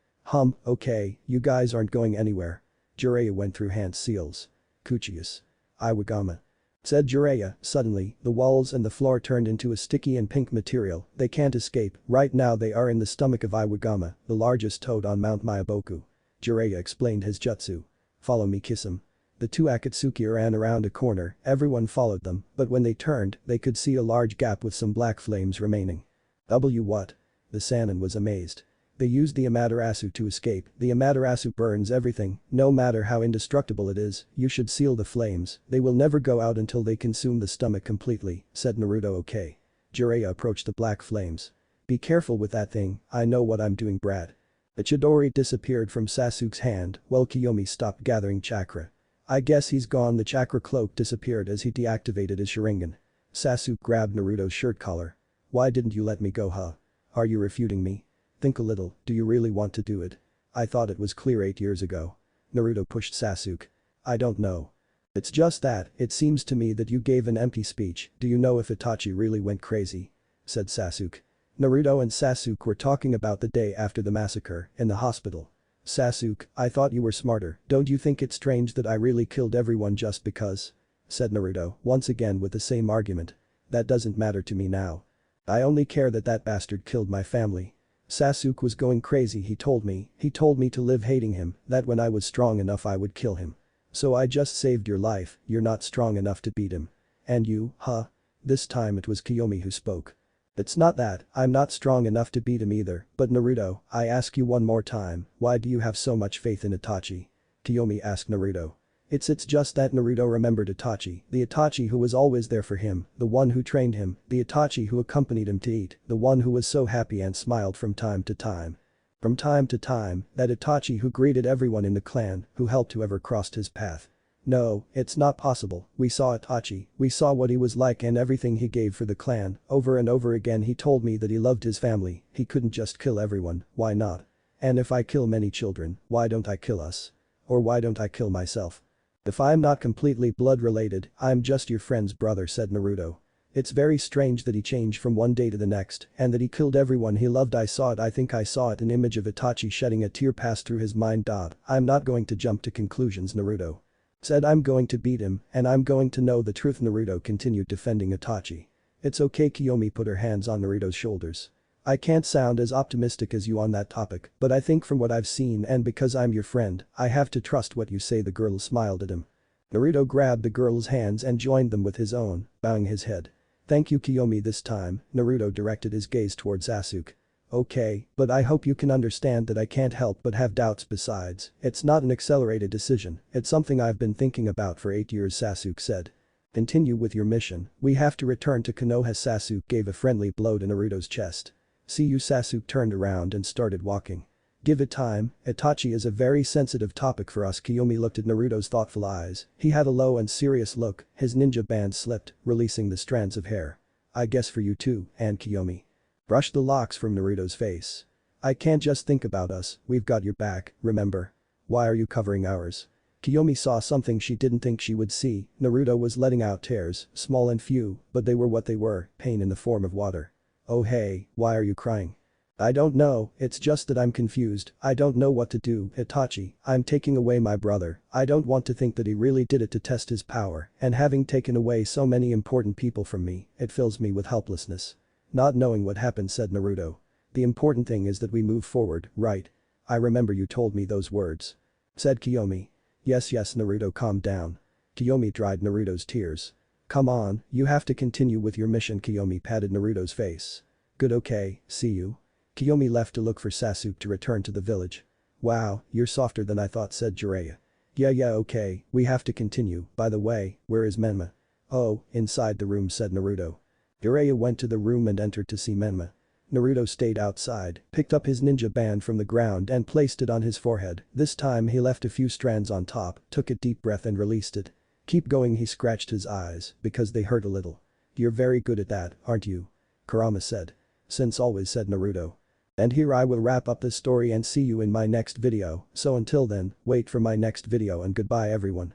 Okay, you guys aren't going anywhere. Jiraiya went through hand seals. Kuchius. Iwagama. Said Jiraiya. Suddenly, the walls and the floor turned into a sticky and pink material. They can't escape. Right now they are in the stomach of Iwagama, the largest toad on Mount Myaboku. Jiraiya explained his jutsu. Follow me, Kisame. The two Akatsuki ran around a corner, everyone followed them, but when they turned, they could see a large gap with some black flames remaining. What? The Sannin was amazed. They used the Amaterasu to escape. The Amaterasu burns everything, no matter how indestructible it is. You should seal the flames. They will never go out until they consume the stomach completely, said Naruto. Okay. Jiraiya approached the black flames. Be careful with that thing, I know what I'm doing, brat. The Chidori disappeared from Sasuke's hand while Kyomi stopped gathering chakra. I guess he's gone. The chakra cloak disappeared as he deactivated his Sharingan. Sasuke grabbed Naruto's shirt collar. Why didn't you let me go, huh? Are you refuting me? Think a little, do you really want to do it? I thought it was clear 8 years ago. Naruto pushed Sasuke. I don't know. It's just that, it seems to me that you gave an empty speech. Do you know if Itachi really went crazy? Said Sasuke. Naruto and Sasuke were talking about the day after the massacre, in the hospital. Sasuke, I thought you were smarter. Don't you think it's strange that I really killed everyone just because? Said Naruto, once again with the same argument. That doesn't matter to me now. I only care that that bastard killed my family. Sasuke was going crazy. He told me to live hating him, that when I was strong enough I would kill him. So I just saved your life. You're not strong enough to beat him. And you, huh? This time it was Kyomi who spoke. It's not that, I'm not strong enough to beat him either, but Naruto, I ask you one more time, why do you have so much faith in Itachi? Kyomi asked Naruto. It's just that Naruto remembered Itachi, the Itachi who was always there for him, the one who trained him, the Itachi who accompanied him to eat, the one who was so happy and smiled from time to time. From time to time, that Itachi who greeted everyone in the clan, who helped whoever crossed his path. No, it's not possible. We saw Itachi, we saw what he was like and everything he gave for the clan. Over and over again he told me that he loved his family, he couldn't just kill everyone, why not? And if I kill many children, why don't I kill us? Or why don't I kill myself? If I'm not completely blood related, I'm just your friend's brother, said Naruto. It's very strange that he changed from one day to the next, and that he killed everyone he loved. I think I saw it. An image of Itachi shedding a tear passed through his mind. I'm not going to jump to conclusions, Naruto said. I'm going to beat him, and I'm going to know the truth. Naruto continued defending Itachi. It's okay. Kyomi put her hands on Naruto's shoulders. I can't sound as optimistic as you on that topic, but I think from what I've seen and because I'm your friend, I have to trust what you say. The girl smiled at him. Naruto grabbed the girl's hands and joined them with his own, bowing his head. Thank you Kyomi this time, Naruto directed his gaze towards Sasuke. Okay, but I hope you can understand that I can't help but have doubts besides, it's not an accelerated decision, it's something I've been thinking about for 8 years Sasuke said. Continue with your mission, we have to return to Konoha Sasuke gave a friendly blow to Naruto's chest. See you Sasuke turned around and started walking. Give it time, Itachi is a very sensitive topic for us Kyomi looked at Naruto's thoughtful eyes, he had a low and serious look, his ninja band slipped, releasing the strands of hair. I guess for you too, and Kyomi. Brushed the locks from Naruto's face. I can't just think about us, we've got your back, remember? Why are you covering ours? Kyomi saw something she didn't think she would see, Naruto was letting out tears, small and few, but they were what they were, pain in the form of water. Oh hey, why are you crying? I don't know, it's just that I'm confused, I don't know what to do, Itachi, I'm taking away my brother, I don't want to think that he really did it to test his power, and having taken away so many important people from me, it fills me with helplessness. Not knowing what happened said Naruto. The important thing is that we move forward, right? I remember you told me those words. Said Kyomi. Yes Naruto calmed down. Kyomi dried Naruto's tears. Come on, you have to continue with your mission Kyomi patted Naruto's face. Good okay, see you. Kyomi left to look for Sasuke to return to the village. Wow, you're softer than I thought said Jiraiya. Yeah okay, we have to continue, by the way, where is Menma? Oh, inside the room said Naruto. Jiraiya went to the room and entered to see Menma. Naruto stayed outside, picked up his ninja band from the ground and placed it on his forehead, this time he left a few strands on top, took a deep breath and released it. Keep going he scratched his eyes, because they hurt a little. You're very good at that, aren't you? Kurama said. Since always said Naruto. And here I will wrap up this story and see you in my next video, so until then, wait for my next video and goodbye everyone.